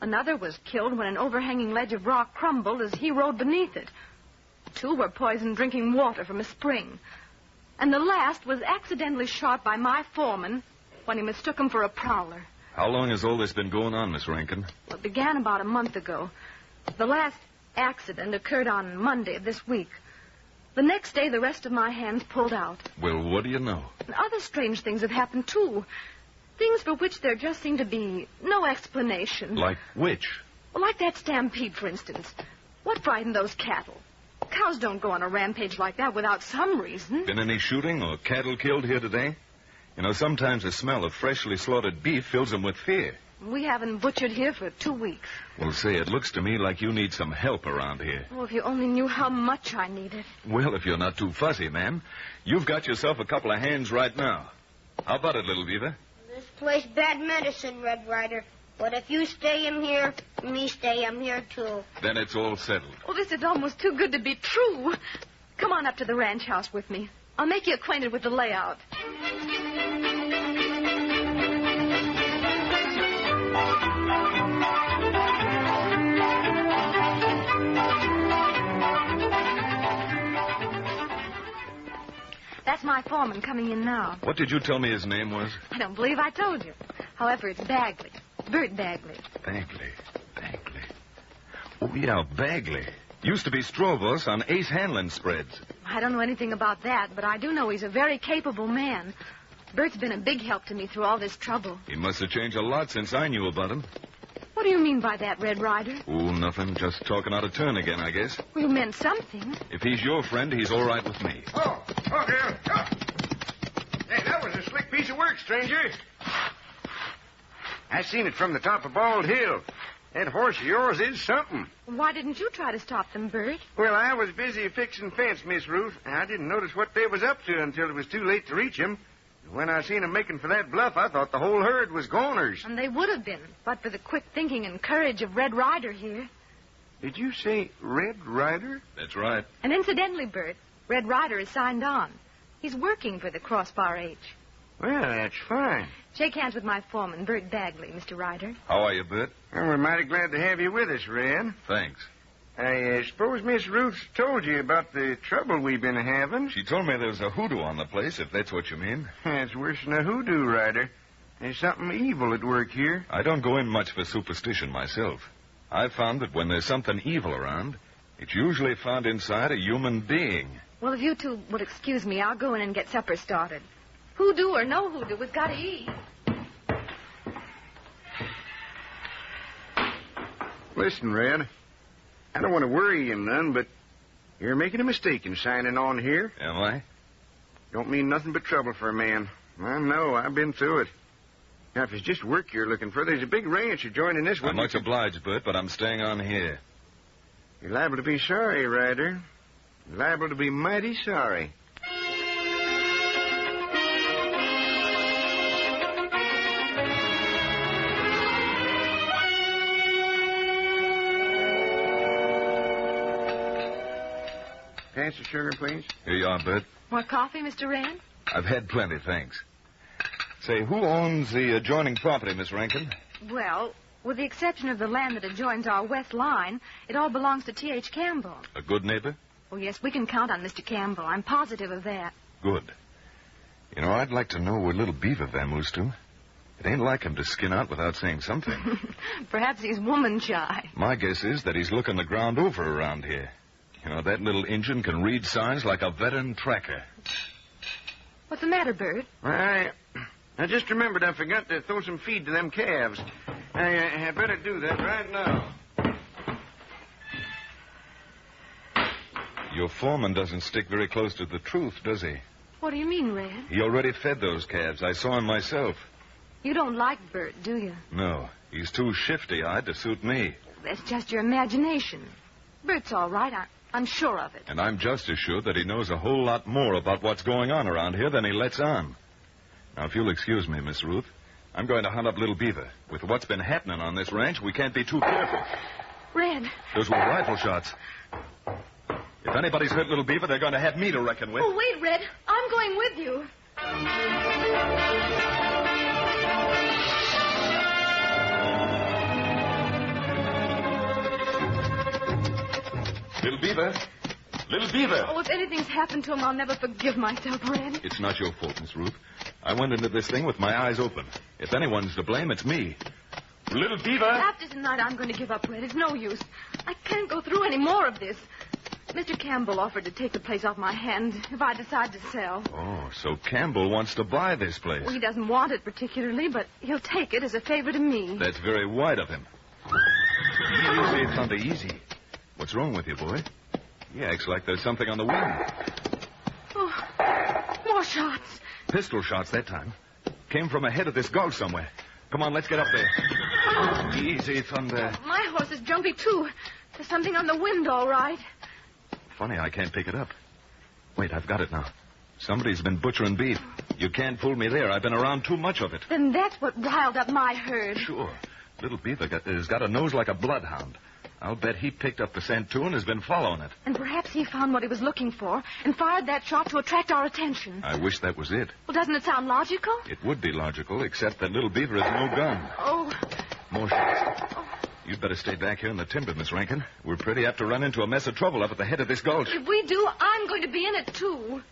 Another was killed when an overhanging ledge of rock crumbled as he rode beneath it. 2 were poisoned drinking water from a spring. And the last was accidentally shot by my foreman when he mistook him for a prowler. How long has all this been going on, Miss Rankin? Well, it began about a month ago. The last accident occurred on Monday of this week. The next day, the rest of my hands pulled out. Well, what do you know? And other strange things have happened, too. Things for which there just seemed to be no explanation. Like which? Well, like that stampede, for instance. What frightened those cattle? Cows don't go on a rampage like that without some reason. Been any shooting or cattle killed here today? You know, sometimes the smell of freshly slaughtered beef fills them with fear. We haven't butchered here for 2 weeks. Well, say, it looks to me like you need some help around here. Oh, if you only knew how much I need it. Well, if you're not too fussy, ma'am, you've got yourself a couple of hands right now. How about it, little Beaver? This place bad medicine, Red Ryder. But if you stay in here, me stay in here, too. Then it's all settled. Oh, this is almost too good to be true. Come on up to the ranch house with me. I'll make you acquainted with the layout. That's my foreman coming in now. What did you tell me his name was? I don't believe I told you. However, it's Bagley. Bert Bagley. Bagley. Oh, yeah, Bagley. Used to be straw boss on Ace Hanlon spreads. I don't know anything about that, but I do know he's a very capable man. Bert's been a big help to me through all this trouble. He must have changed a lot since I knew about him. What do you mean by that, Red Ryder? Oh, nothing. Just talking out of turn again, I guess. Well, you meant something. If he's your friend, he's all right with me. Oh, dear. Oh. Hey, that was a slick piece of work, stranger. I seen it from the top of Bald Hill. That horse of yours is something. Why didn't you try to stop them, Bert? Well, I was busy fixing fence, Miss Ruth, and I didn't notice what they was up to until it was too late to reach 'em. When I seen 'em making for that bluff, I thought the whole herd was goners. And they would have been, but for the quick thinking and courage of Red Ryder here. Did you say Red Ryder? That's right. And incidentally, Bert, Red Ryder is signed on. He's working for the Crossbar H. Well, that's fine. Shake hands with my foreman, Bert Bagley, Mr. Ryder. How are you, Bert? Well, we're mighty glad to have you with us, Red. Thanks. I suppose Miss Ruth told you about the trouble we've been having. She told me there was a hoodoo on the place, if that's what you mean. It's worse than a hoodoo, Ryder. There's something evil at work here. I don't go in much for superstition myself. I've found that when there's something evil around, it's usually found inside a human being. Well, if you two would excuse me, I'll go in and get supper started. Hoodoo or no hoodoo, we've got to eat. Listen, Red. I don't want to worry you none, but you're making a mistake in signing on here. Am I? Don't mean nothing but trouble for a man. I know. I've been through it. Now, if it's just work you're looking for, there's a big ranch adjoining this one. I'm much obliged, Bert, but I'm staying on here. You're liable to be sorry, Ryder. You're liable to be mighty sorry. Pass the sugar, please. Here you are, Bert. More coffee, Mr. Rand? I've had plenty, thanks. Say, who owns the adjoining property, Miss Rankin? Well, with the exception of the land that adjoins our west line, it all belongs to T.H. Campbell. A good neighbor? Oh, yes, we can count on Mr. Campbell. I'm positive of that. Good. You know, I'd like to know where little Beaver vamoos to. It ain't like him to skin out without saying something. Perhaps he's woman shy. My guess is that he's looking the ground over around here. You know, that little Injun can read signs like a veteran tracker. What's the matter, Bert? I just remembered I forgot to throw some feed to them calves. I better do that right now. Your foreman doesn't stick very close to the truth, does he? What do you mean, Red? He already fed those calves. I saw him myself. You don't like Bert, do you? No, he's too shifty-eyed to suit me. That's just your imagination. Bert's all right. I'm sure of it. And I'm just as sure that he knows a whole lot more about what's going on around here than he lets on. Now, if you'll excuse me, Miss Ruth, I'm going to hunt up Little Beaver. With what's been happening on this ranch, we can't be too careful. Red. Those were rifle shots. If anybody's hurt Little Beaver, they're going to have me to reckon with. Oh, wait, Red. I'm going with you. Little Beaver. Little Beaver. Oh, if anything's happened to him, I'll never forgive myself, Red. It's not your fault, Miss Ruth. I went into this thing with my eyes open. If anyone's to blame, it's me. Little Beaver. After tonight, I'm going to give up, Red. It's no use. I can't go through any more of this. Mr. Campbell offered to take the place off my hand if I decide to sell. Oh, so Campbell wants to buy this place. Well, he doesn't want it particularly, but he'll take it as a favor to me. That's very wide of him. Easy, Thunder, easy. What's wrong with you, boy? He acts like there's something on the wing. Oh, more shots. Pistol shots that time. Came from ahead of this gulch somewhere. Come on, let's get up there. Easy, Thunder. My horse is jumpy, too. There's something on the wind, all right. Funny, I can't pick it up. Wait, I've got it now. Somebody's been butchering beef. You can't fool me there. I've been around too much of it. Then that's what riled up my herd. Sure. Little Beaver has got a nose like a bloodhound. I'll bet he picked up the scent, too, and has been following it. And perhaps he found what he was looking for and fired that shot to attract our attention. I wish that was it. Well, doesn't it sound logical? It would be logical, except that Little Beaver has no gun. Oh. More shots. You'd better stay back here in the timber, Miss Rankin. We're pretty apt to run into a mess of trouble up at the head of this gulch. If we do, I'm going to be in it, too.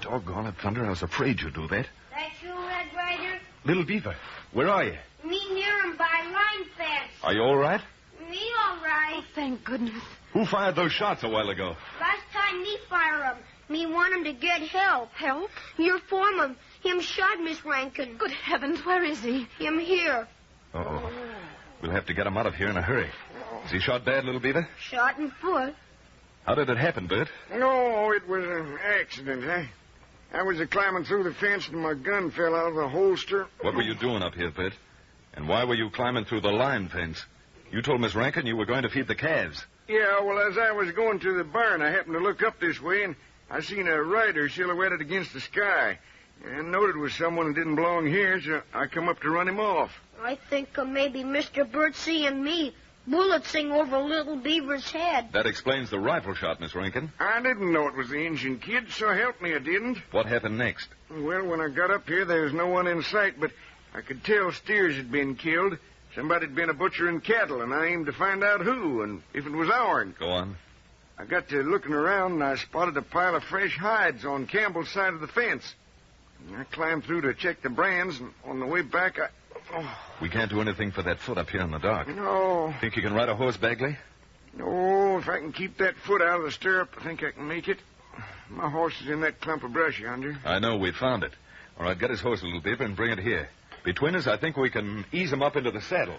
Doggone it, Thunder. I was afraid you'd do that. That's you, Red Ryder? Little Beaver, where are you? Me near him by line fence. Are you all right? Me all right. Oh, thank goodness. Who fired those shots a while ago? Last time me fire him. Me want him to get help. Help? Your foreman. Him shot Miss Rankin. Good heavens, where is he? Him here. Uh-oh. We'll have to get him out of here in a hurry. Is he shot bad, Little Beaver? Shot in foot. How did it happen, Bert? No, it was an accident, eh? I was climbing through the fence and my gun fell out of the holster. What were you doing up here, Bert? And why were you climbing through the line fence? You told Miss Rankin you were going to feed the calves. Yeah, well, as I was going to the barn, I happened to look up this way, and I seen a rider silhouetted against the sky. And noted it was someone who didn't belong here, so I come up to run him off. I think maybe Mr. Bert seeing me bulletsing over Little Beaver's head. That explains the rifle shot, Miss Rankin. I didn't know it was the Injun kid, so help me, I didn't. What happened next? Well, when I got up here, there was no one in sight, but I could tell steers had been killed. Somebody'd been a butchering cattle, and I aimed to find out who, and if it was ourn. Go on. I got to looking around, and I spotted a pile of fresh hides on Campbell's side of the fence. And I climbed through to check the brands, and on the way back, We can't do anything for that foot up here in the dark. No. Think you can ride a horse, Bagley? No, if I can keep that foot out of the stirrup, I think I can make it. My horse is in that clump of brush yonder. I know. We found it. All right, get his horse, Little Beaver, and bring it here. Between us, I think we can ease him up into the saddle.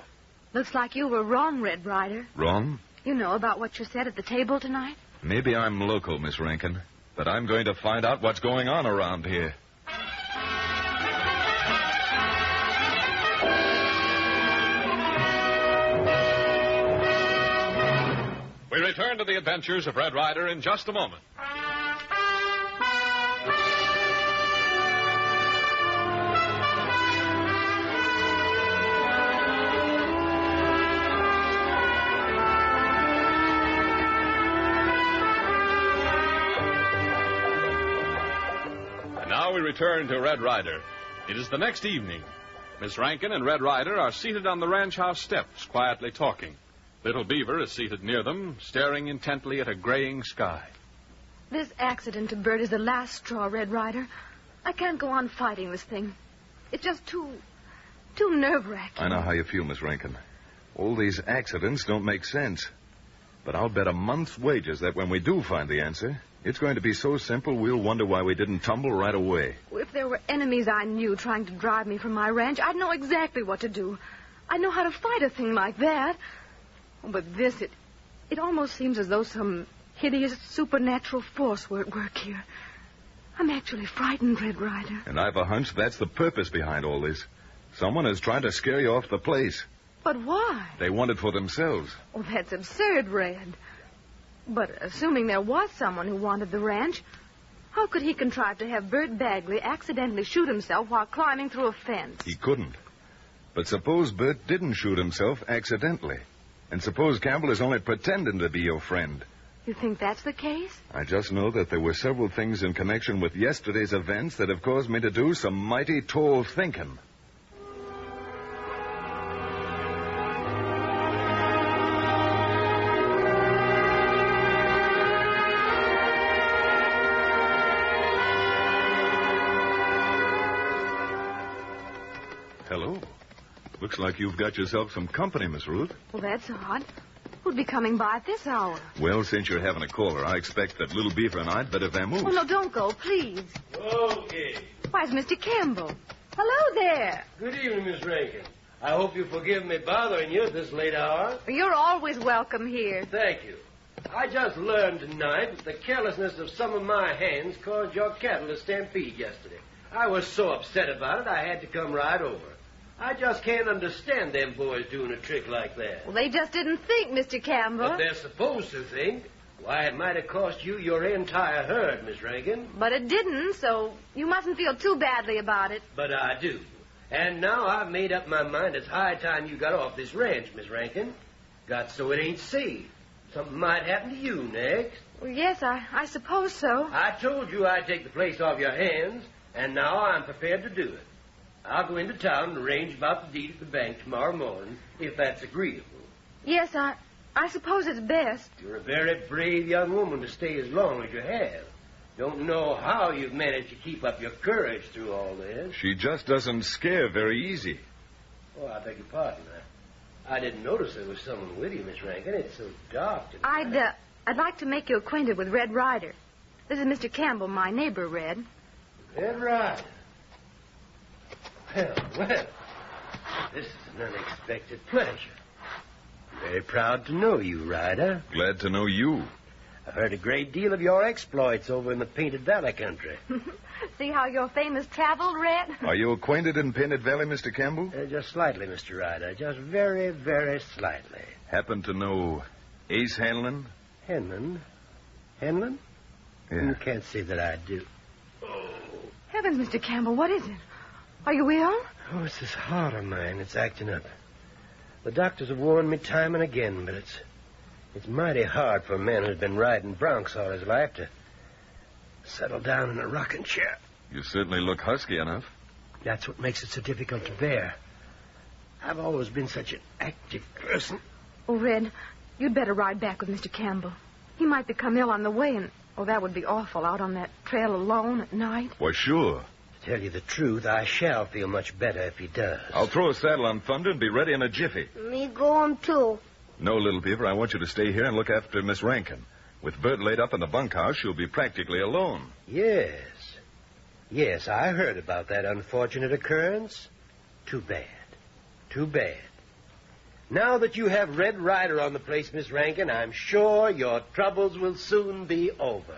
Looks like you were wrong, Red Ryder. Wrong? You know about what you said at the table tonight? Maybe I'm loco, Miss Rankin, but I'm going to find out what's going on around here. We return to the adventures of Red Ryder in just a moment. And now we return to Red Ryder. It is the next evening. Miss Rankin and Red Ryder are seated on the ranch house steps, quietly talking. Little Beaver is seated near them, staring intently at a graying sky. This accident to Bert is the last straw, Red Ryder. I can't go on fighting this thing. It's just too nerve-wracking. I know how you feel, Miss Rankin. All these accidents don't make sense. But I'll bet a month's wages that when we do find the answer, it's going to be so simple we'll wonder why we didn't tumble right away. If there were enemies I knew trying to drive me from my ranch, I'd know exactly what to do. I'd know how to fight a thing like that. But this, it almost seems as though some hideous supernatural force were at work here. I'm actually frightened, Red Ryder. And I've a hunch that's the purpose behind all this. Someone is trying to scare you off the place. But why? They want it for themselves. Oh, that's absurd, Red. But assuming there was someone who wanted the ranch, how could he contrive to have Bert Bagley accidentally shoot himself while climbing through a fence? He couldn't. But suppose Bert didn't shoot himself accidentally. And suppose Campbell is only pretending to be your friend. You think that's the case? I just know that there were several things in connection with yesterday's events that have caused me to do some mighty tall thinking. Hello. Looks like you've got yourself some company, Miss Ruth. Well, that's odd. Who'd be coming by at this hour? Well, since you're having a caller, I expect that Little Beaver and I'd better vamoose. Oh, no, don't go, please. Okay. Why, it's Mr. Campbell. Hello there. Good evening, Miss Rankin. I hope you forgive me bothering you at this late hour. You're always welcome here. Thank you. I just learned tonight that the carelessness of some of my hands caused your cattle to stampede yesterday. I was so upset about it, I had to come right over. I just can't understand them boys doing a trick like that. Well, they just didn't think, Mr. Campbell. But they're supposed to think. Why, it might have cost you your entire herd, Miss Rankin. But it didn't, so you mustn't feel too badly about it. But I do. And now I've made up my mind it's high time you got off this ranch, Miss Rankin. Got so it ain't safe. Something might happen to you next. Well, yes, I suppose so. I told you I'd take the place off your hands, and now I'm prepared to do it. I'll go into town and arrange about the deed at the bank tomorrow morning, if that's agreeable. Yes, I suppose it's best. You're a very brave young woman to stay as long as you have. Don't know how you've managed to keep up your courage through all this. She just doesn't scare very easy. Oh, I beg your pardon. I didn't notice there was someone with you, Miss Rankin. It's so dark tonight. I'd like to make you acquainted with Red Ryder. This is Mr. Campbell, my neighbor, Red. Red Ryder. Well, this is an unexpected pleasure. Very proud to know you, Ryder. Glad to know you. I've heard a great deal of your exploits over in the Painted Valley country. See how your fame has traveled, Red? Are you acquainted in Painted Valley, Mr. Campbell? Just slightly, Mr. Ryder. Just very, very slightly. Happen to know Ace Hanlon? Hanlon? Hanlon? Yeah. You can't say that I do. Heavens, Mr. Campbell, what is it? Are you ill? Oh, it's this heart of mine. It's acting up. The doctors have warned me time and again, but it's mighty hard for a man who's been riding broncs all his life to settle down in a rocking chair. You certainly look husky enough. That's what makes it so difficult to bear. I've always been such an active person. Oh, Red, you'd better ride back with Mr. Campbell. He might become ill on the way, and, that would be awful, out on that trail alone at night. Why, sure. To tell you the truth, I shall feel much better if he does. I'll throw a saddle on Thunder and be ready in a jiffy. Me going, too. No, Little Beaver, I want you to stay here and look after Miss Rankin. With Bert laid up in the bunkhouse, she'll be practically alone. Yes. Yes, I heard about that unfortunate occurrence. Too bad. Too bad. Now that you have Red Ryder on the place, Miss Rankin, I'm sure your troubles will soon be over.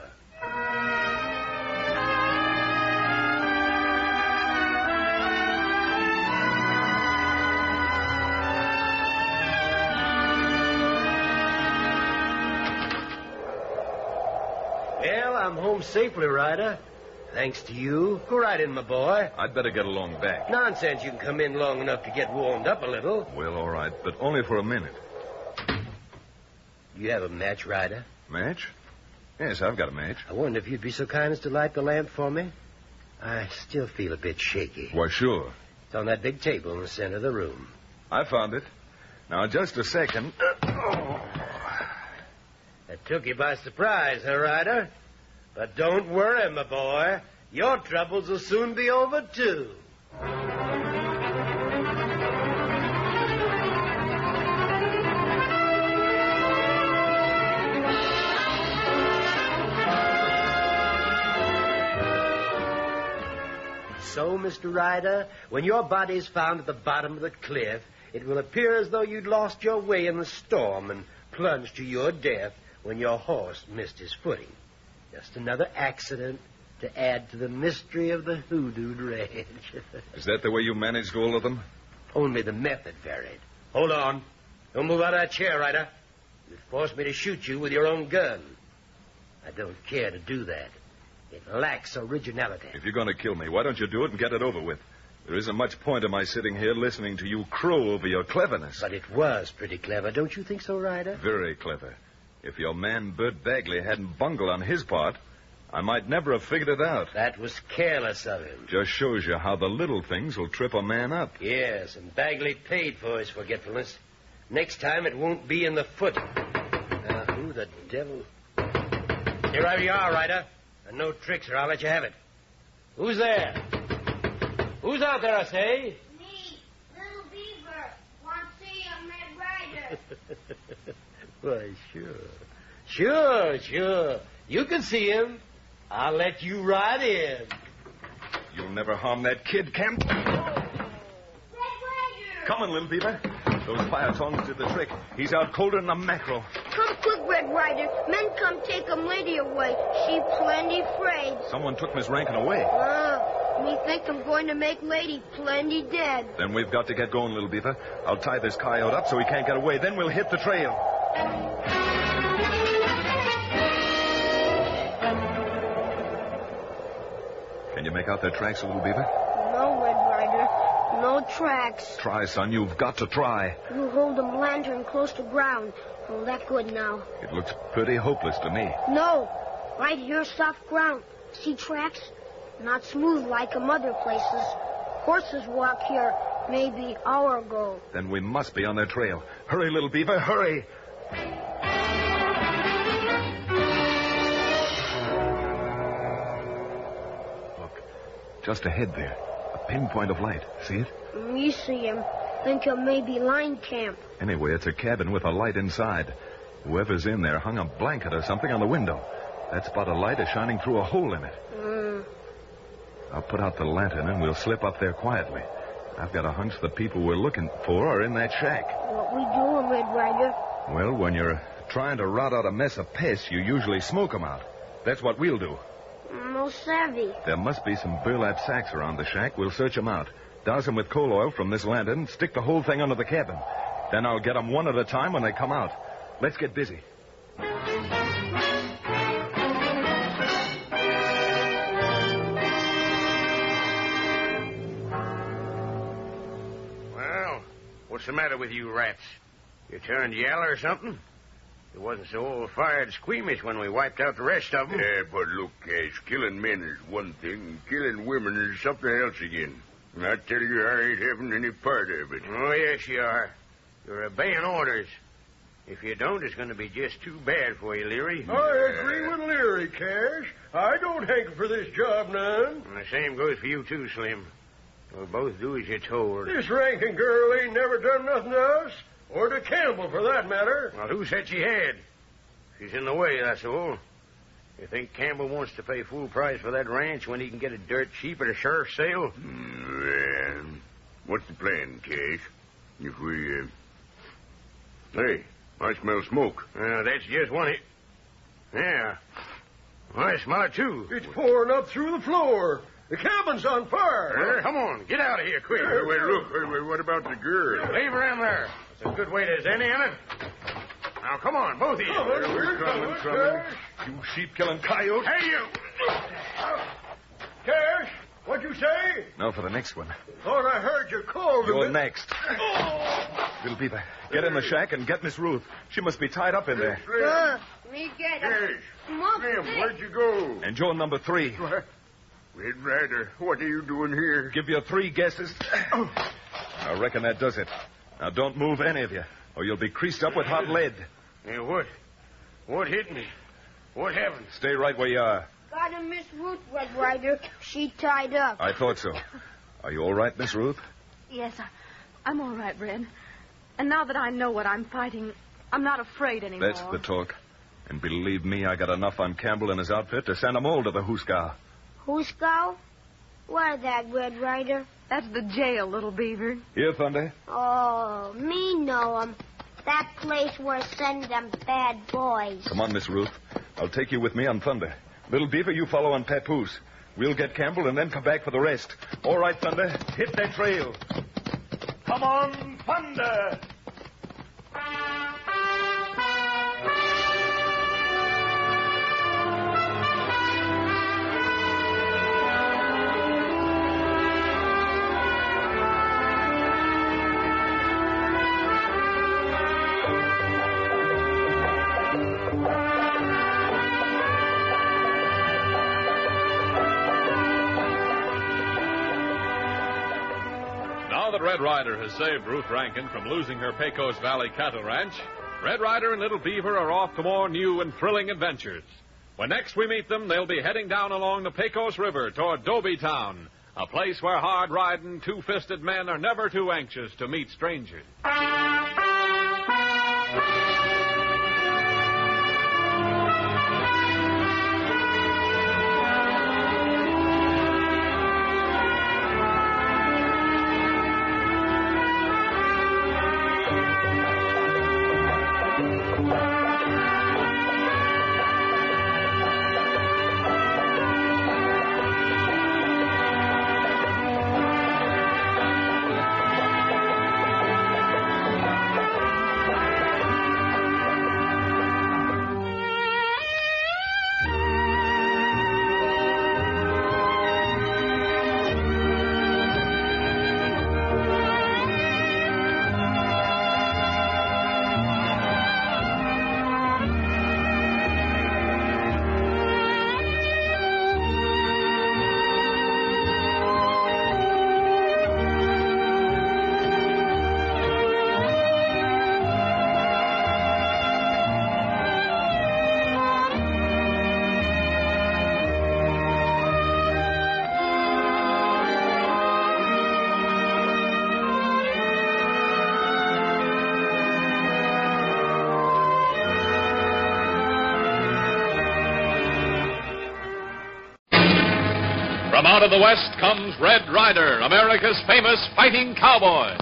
Well, I'm home safely, Ryder. Thanks to you. Go right in, my boy. I'd better get along back. Nonsense. You can come in long enough to get warmed up a little. Well, all right, but only for a minute. You have a match, Ryder? Match? Yes, I've got a match. I wonder if you'd be so kind as to light the lamp for me. I still feel a bit shaky. Why, sure. It's on that big table in the center of the room. I found it. Now, just a second. That took you by surprise, huh, Ryder? But don't worry, my boy. Your troubles will soon be over, too. So, Mr. Ryder, when your body is found at the bottom of the cliff, it will appear as though you'd lost your way in the storm and plunged to your death when your horse missed his footing. Just another accident to add to the mystery of the hoodooed ranch. Is that the way you managed all of them? Only the method varied. Hold on. Don't move out of that chair, Ryder. You'd force me to shoot you with your own gun. I don't care to do that. It lacks originality. If you're going to kill me, why don't you do it and get it over with? There isn't much point in my sitting here listening to you crow over your cleverness. But it was pretty clever, don't you think so, Ryder? Very clever. If your man Bert Bagley hadn't bungled on his part, I might never have figured it out. That was careless of him. Just shows you how the little things will trip a man up. Yes, and Bagley paid for his forgetfulness. Next time it won't be in the foot. Now, who the devil... Here you are, Ryder. And no tricks, or I'll let you have it. Who's there? Who's out there, I say? Me, Little Beaver. Want to see him, Red Ryder. Why, sure. Sure. You can see him. I'll let you ride in. You'll never harm that kid, Kemp. Red Ryder! Come on, Little Beaver. Those fire tongs did the trick. He's out colder than a mackerel. Come quick, Red Ryder. Men come take lady away. She plenty afraid. Someone took Miss Rankin away. Me think I'm going to make lady plenty dead. Then we've got to get going, Little Beaver. I'll tie this coyote up so he can't get away. Then we'll hit the trail. Can you make out their tracks, Little Beaver? No, Red Ryder. No tracks. Try, son. You've got to try. You hold them lantern close to ground. Oh, that good now. It looks pretty hopeless to me. No. Right here, soft ground. See tracks? Not smooth like other places. Horses walk here maybe hour ago. Then we must be on their trail. Hurry, Little Beaver, hurry. Look, just ahead there. A pinpoint of light. See it? Me see him. Think it may be line camp. Anyway, it's a cabin with a light inside. Whoever's in there hung a blanket or something on the window. That spot of light is shining through a hole in it. I'll put out the lantern and we'll slip up there quietly. I've got a hunch the people we're looking for are in that shack. What we doing, Red Ryder? Well, when you're trying to rout out a mess of pests, you usually smoke 'em out. That's what we'll do. No savvy. There must be some burlap sacks around the shack. We'll search 'em out. Douse 'em with coal oil from this lantern, stick the whole thing under the cabin. Then I'll get 'em one at a time when they come out. Let's get busy. Well, what's the matter with you rats? You turned yellow or something? You wasn't so all-fired squeamish when we wiped out the rest of them. Yeah, but look, Cash, killing men is one thing, and killing women is something else again. And I tell you, I ain't having any part of it. Oh, yes, you are. You're obeying orders. If you don't, it's going to be just too bad for you, Leary. I agree with Leary, Cash. I don't hanker for this job none. And the same goes for you, too, Slim. We'll both do as you're told. This Rankin girl ain't never done nothing to us, or to Campbell, for that matter. Well, who said she had? She's in the way, that's all. You think Campbell wants to pay full price for that ranch when he can get it dirt cheap at a sheriff's sale? Well, what's the plan, Cash? If we, Hey, I smell smoke. That's just one. Yeah. Well, I smell it, too. It's pouring up through the floor. The cabin's on fire. Come on, get out of here, quick. Wait, look. What about the girl? Leave her in there. It's a good way to any in it. Now, come on, both of you. We're coming. You sheep-killing coyote. Hey, you! Cash, what'd you say? No, for the next one. Thought I heard you call to You're me. next. Little Beaver, get in the shack and get Miss Ruth. She must be tied up in there. Me get Cash, Slim, where'd you go? And you're number 3. Red Ryder, what are you doing here? Give you 3 guesses. I reckon that does it. Now, don't move, any of you, or you'll be creased up with hot lead. Hey, what? What hit me? What happened? Stay right where you are. Got a Miss Ruth, Red Ryder. She tied up. I thought so. Are you all right, Miss Ruth? Yes, I'm all right, Red. And now that I know what I'm fighting, I'm not afraid anymore. That's the talk. And believe me, I got enough on Campbell and his outfit to send them all to the Hooskow. Hooskow? Where that, Red Ryder? That's the jail, Little Beaver. Here, Thunder. Oh, me know 'em. That place where send them bad boys. Come on, Miss Ruth. I'll take you with me on Thunder. Little Beaver, you follow on Papoose. We'll get Campbell and then come back for the rest. All right, Thunder. Hit that trail. Come on, Thunder! Now that Red Ryder has saved Ruth Rankin from losing her Pecos Valley cattle ranch, Red Ryder and Little Beaver are off to more new and thrilling adventures. When next we meet them, they'll be heading down along the Pecos River toward Dobie Town, a place where hard-riding, two-fisted men are never too anxious to meet strangers. From out of the West comes Red Ryder, America's famous fighting cowboy.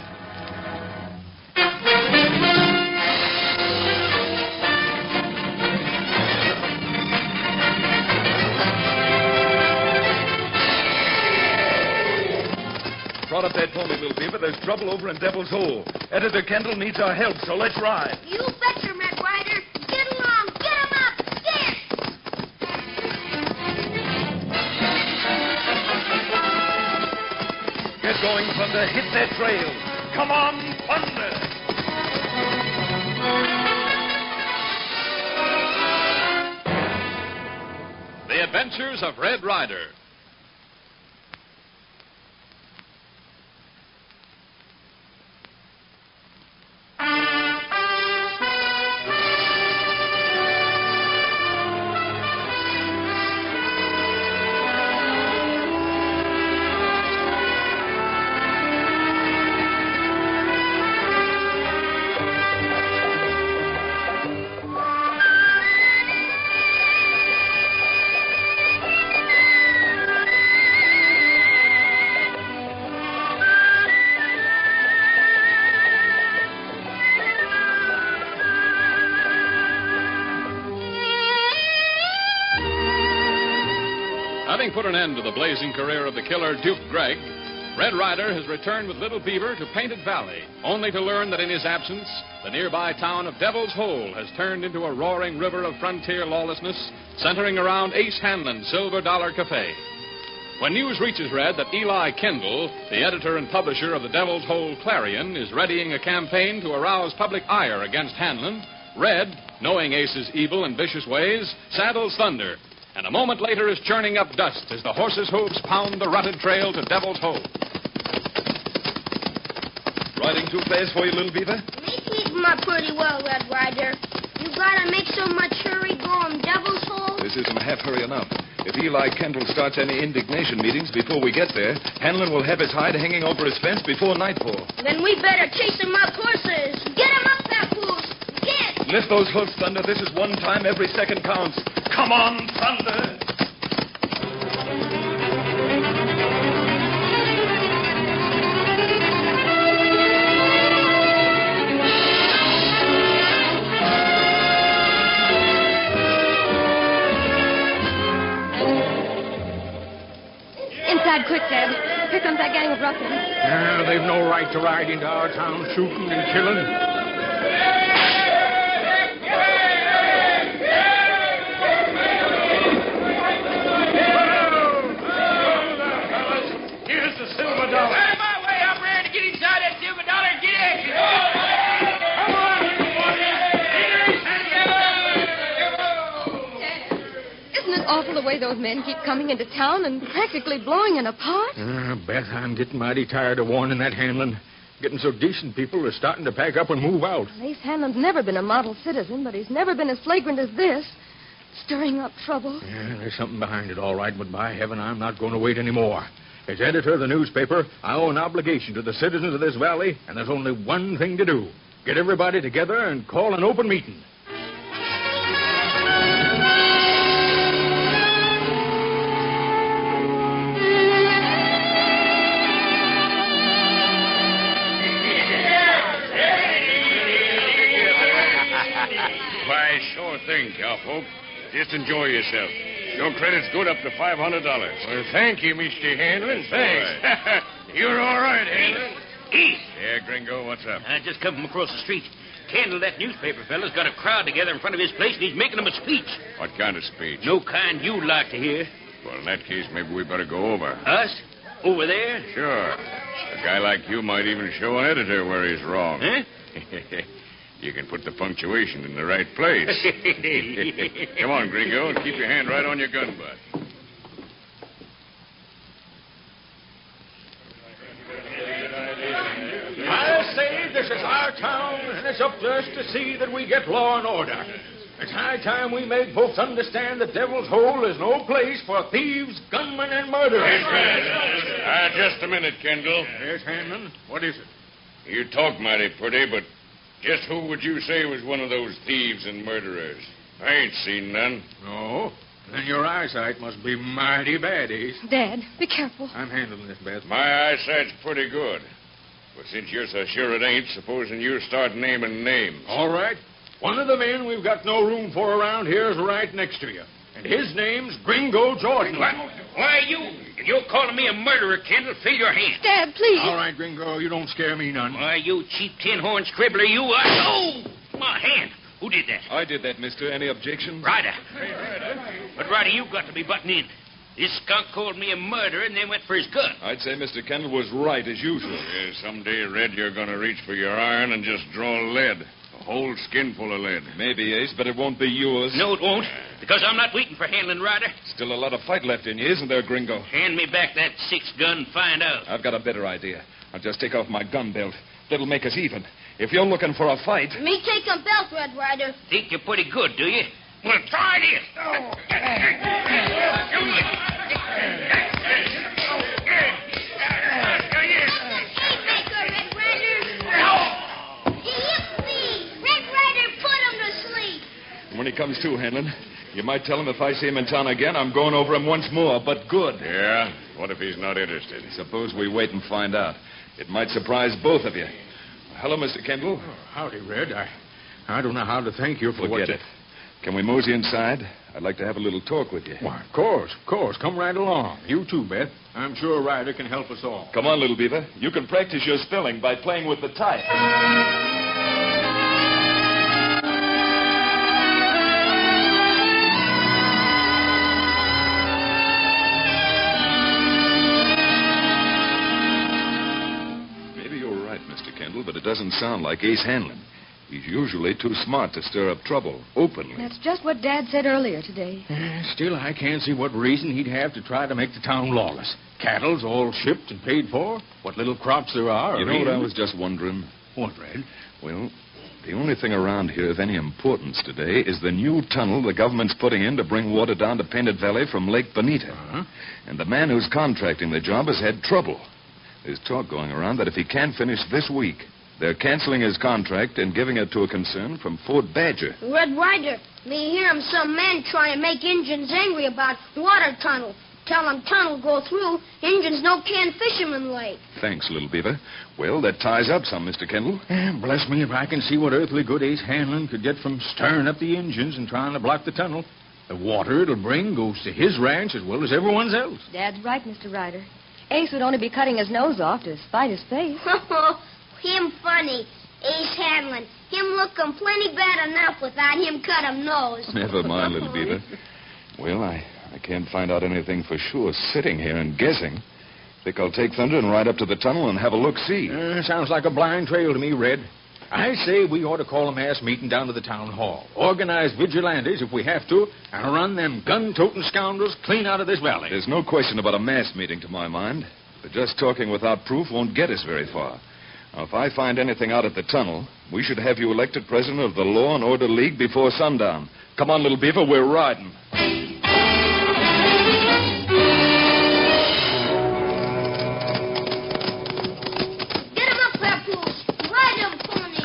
Brought up that pony, Little Beaver. There's trouble over in Devil's Hole. Editor Kendall needs our help, so let's ride. You betcha, Red Ryder. Get along. Get him up. There. Get going, Thunder. Hit that trail. Come on, Thunder. The Adventures of Red Ryder. Having put an end to the blazing career of the killer Duke Gregg, Red Ryder has returned with Little Beaver to Painted Valley, only to learn that in his absence, the nearby town of Devil's Hole has turned into a roaring river of frontier lawlessness, centering around Ace Hanlon's Silver Dollar Cafe. When news reaches Red that Eli Kendall, the editor and publisher of the Devil's Hole Clarion, is readying a campaign to arouse public ire against Hanlon, Red, knowing Ace's evil and vicious ways, saddles Thunder, and a moment later is churning up dust as the horses' hooves pound the rutted trail to Devil's Hole. Riding too fast for you, Little Beaver? Me keep him up pretty well, Red Ryder. You gotta make so much hurry going Devil's Hole. This isn't half hurry enough. If Eli Kendall starts any indignation meetings before we get there, Hanlon will have his hide hanging over his fence before nightfall. Then we better chase him up horses. Get him up, Papoose. Get! Lift those hooves, Thunder. This is one time every second counts. Come on, Thunder! Ride quick, Dad. Here comes that gang of ruffians. They've no right to ride into our town shooting and killing. Here's the silver dollar. Out of my way. I'm ready to get inside that silver dollar and get at you. Come on. Isn't it awful the way those men keep coming into town and practically blowing it apart? Beth, I'm getting mighty tired of warning that Hanlon. Getting so decent people are starting to pack up and move out. Ace Hanlon's never been a model citizen, but he's never been as flagrant as this. Stirring up trouble. Yeah, there's something behind it, all right, but by heaven, I'm not going to wait anymore. As editor of the newspaper, I owe an obligation to the citizens of this valley, and there's only one thing to do. Get everybody together and call an open meeting. Why, sure thing, cowpoke. Just enjoy yourself. Your credit's good up to $500. Well, thank you, Mr. Hanlon. Thanks. You're all right, Hanlon. East. Yeah, Gringo, what's up? I just come from across the street. Kendall, that newspaper fella's got a crowd together in front of his place, and he's making them a speech. What kind of speech? No kind you'd like to hear. Well, in that case, maybe we better go over. Us? Over there? Sure. A guy like you might even show an editor where he's wrong. Huh? You can put the punctuation in the right place. Come on, Gringo, and keep your hand right on your gun butt. I say this is our town, and it's up to us to see that we get law and order. It's high time we make folks understand that Devil's Hole is no place for thieves, gunmen, and murderers. Just a minute, Kendall. Yes, Hanlon? What is it? You talk mighty pretty, but just who would you say was one of those thieves and murderers? I ain't seen none. No? Then your eyesight must be mighty bad, Ace. Dad, be careful. I'm handling this, Beth. My eyesight's pretty good. But since you're so sure it ain't, supposing you start naming names. All right. One of the men we've got no room for around here is right next to you. And his name's Gringo Jordan. Why, you're calling me a murderer, Kendall. Fill your hand. Dad, please. All right, Gringo, you don't scare me none. Why, you cheap tin-horn scribbler, you are. Oh, my hand. Who did that? I did that, mister. Any objections? Ryder. But, Ryder, you've got to be butting in. This skunk called me a murderer and then went for his gun. I'd say Mr. Kendall was right, as usual. Yeah, someday, Red, you're going to reach for your iron and just draw lead. A whole skin full of lead. Maybe, Ace, but it won't be yours. No, it won't. Because I'm not waiting for Hanlon, Ryder. Still a lot of fight left in you, isn't there, Gringo? Hand me back that 6-gun and find out. I've got a better idea. I'll just take off my gun belt. That'll make us even. If you're looking for a fight... Me take a belt, Red Ryder. Think you're pretty good, do you? Well, try this. When he comes to, Hanlon, you might tell him if I see him in town again, I'm going over him once more, but good. Yeah? What if he's not interested? Suppose we wait and find out. It might surprise both of you. Hello, Mr. Kendall. Oh, howdy, Red. I don't know how to thank you for Forget it. Can we mosey inside? I'd like to have a little talk with you. Why, of course. Come right along. You too, Beth. I'm sure Ryder can help us all. Come on, little beaver. You can practice your spelling by playing with the type. But it doesn't sound like Ace Hanlon. He's usually too smart to stir up trouble openly. That's just what Dad said earlier today. Still, I can't see what reason he'd have to try to make the town lawless. Cattle's all shipped and paid for. What little crops there are. You know what I was just wondering? What, Red? Well, the only thing around here of any importance today is the new tunnel the government's putting in to bring water down to Painted Valley from Lake Bonita. Uh-huh. And the man who's contracting the job has had trouble. There's talk going around that if he can't finish this week, they're canceling his contract and giving it to a concern from Fort Badger. Red Ryder, me hear him some men trying to make Injuns angry about water tunnel. Tell them tunnel go through, Injuns no can fishermen lake. Thanks, little beaver. Well, that ties up some, Mr. Kendall. Bless me if I can see what earthly good Ace Hanlon could get from stirring up the Injuns and trying to block the tunnel. The water it'll bring goes to his ranch as well as everyone's else. Dad's right, Mr. Ryder. Ace would only be cutting his nose off to spite his face. Him funny. Ace Hanlon. Him looking plenty bad enough without him cut him nose. Never mind, little beaver. Well, I can't find out anything for sure sitting here and guessing. Think I'll take Thunder and ride up to the tunnel and have a look-see. Sounds like a blind trail to me, Red. I say we ought to call a mass meeting down to the town hall. Organize vigilantes if we have to, and run them gun-toting scoundrels clean out of this valley. There's no question about a mass meeting to my mind. But just talking without proof won't get us very far. Now, if I find anything out at the tunnel, we should have you elected president of the Law and Order League before sundown. Come on, little beaver, we're riding.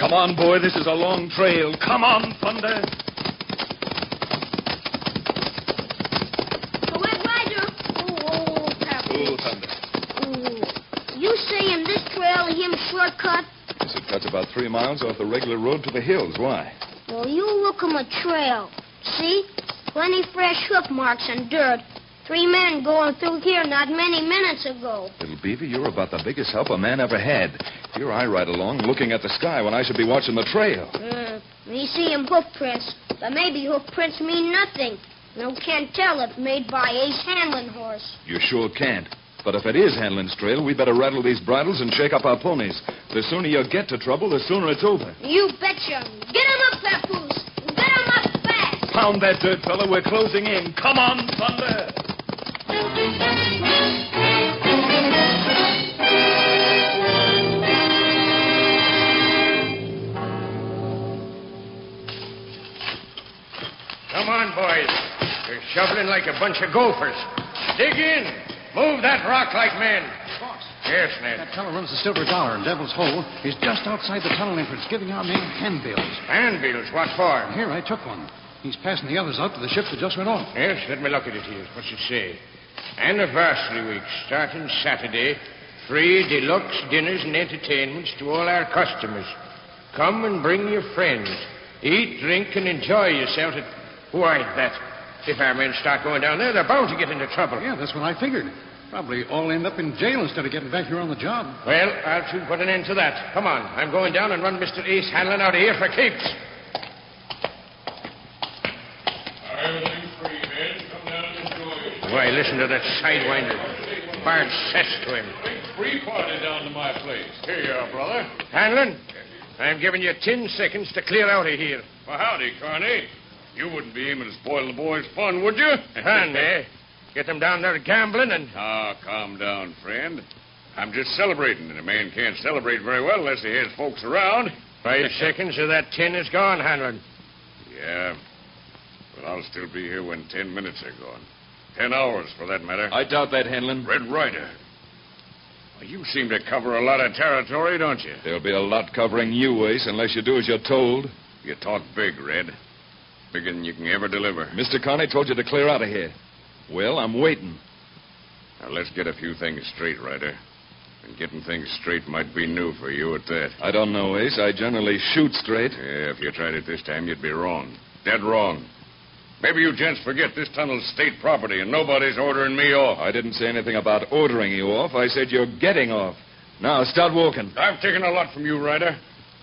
Come on, boy, this is a long trail. Come on, Thunder. Red Ryder. Oh, Thunder. You saying this trail him shortcut? Yes, it cuts about 3 miles off the regular road to the hills. Why? Well, you look him a trail. See? Plenty fresh hoof marks and dirt. 3 men going through here not many minutes ago. Little beaver, you're about the biggest help a man ever had. Here I ride along looking at the sky when I should be watching the trail. We see him hoof prints, but maybe hoof prints mean nothing. No can't tell if made by Ace Hanlon horse. You sure can't. But if it is Hanlon's trail, we better rattle these bridles and shake up our ponies. The sooner you get to trouble, the sooner it's over. You betcha. Get him up, Papoose. Get him up fast. Pound that dirt, fella. We're closing in. Come on, Thunder. Come on, boys. You're shoveling like a bunch of gophers. Dig in. Move that rock like men. Boss. Yes, Ned. That fellow runs the Silver Dollar in Devil's Hole. He's just outside the tunnel entrance giving out men handbills. Handbills? What for? Here, I took one. He's passing the others out to the ship that just went off. Yes, let me look at it here. What's it say? Anniversary week, starting Saturday. Free deluxe dinners and entertainments to all our customers. Come and bring your friends. Eat, drink, and enjoy yourself at... Why, that... If our men start going down there, they're bound to get into trouble. Yeah, that's what I figured. Probably all end up in jail instead of getting back here on the job. Well, I'll soon put an end to that. Come on. I'm going down and run Mr. Ace Hanlon out of here for keeps. Everything's free, men. Come down and enjoy it. Why, listen to that sidewinder. Bard says to him. Big free party down to my place. Here you are, brother. Hanlon, I'm giving you 10 seconds to clear out of here. Well, howdy, Carney. You wouldn't be aiming to spoil the boys' fun, would you? Fun, eh? Get them down there gambling and... Ah, calm down, friend. I'm just celebrating, and a man can't celebrate very well unless he has folks around. 5 seconds of that 10 is gone, Hanlon. Yeah, but I'll still be here when 10 minutes are gone. 10 hours, for that matter. I doubt that, Hanlon. Red Ryder. Well, you seem to cover a lot of territory, don't you? There'll be a lot covering you, Ace, unless you do as you're told. You talk big, Red. Bigger than you can ever deliver. Mr. Carney told you to clear out of here. Well, I'm waiting. Now, let's get a few things straight, Ryder. And getting things straight might be new for you at that. I don't know, Ace. I generally shoot straight. Yeah, if you tried it this time, you'd be wrong. Dead wrong. Maybe you gents forget this tunnel's state property and nobody's ordering me off. I didn't say anything about ordering you off. I said you're getting off. Now, start walking. I've taken a lot from you, Ryder.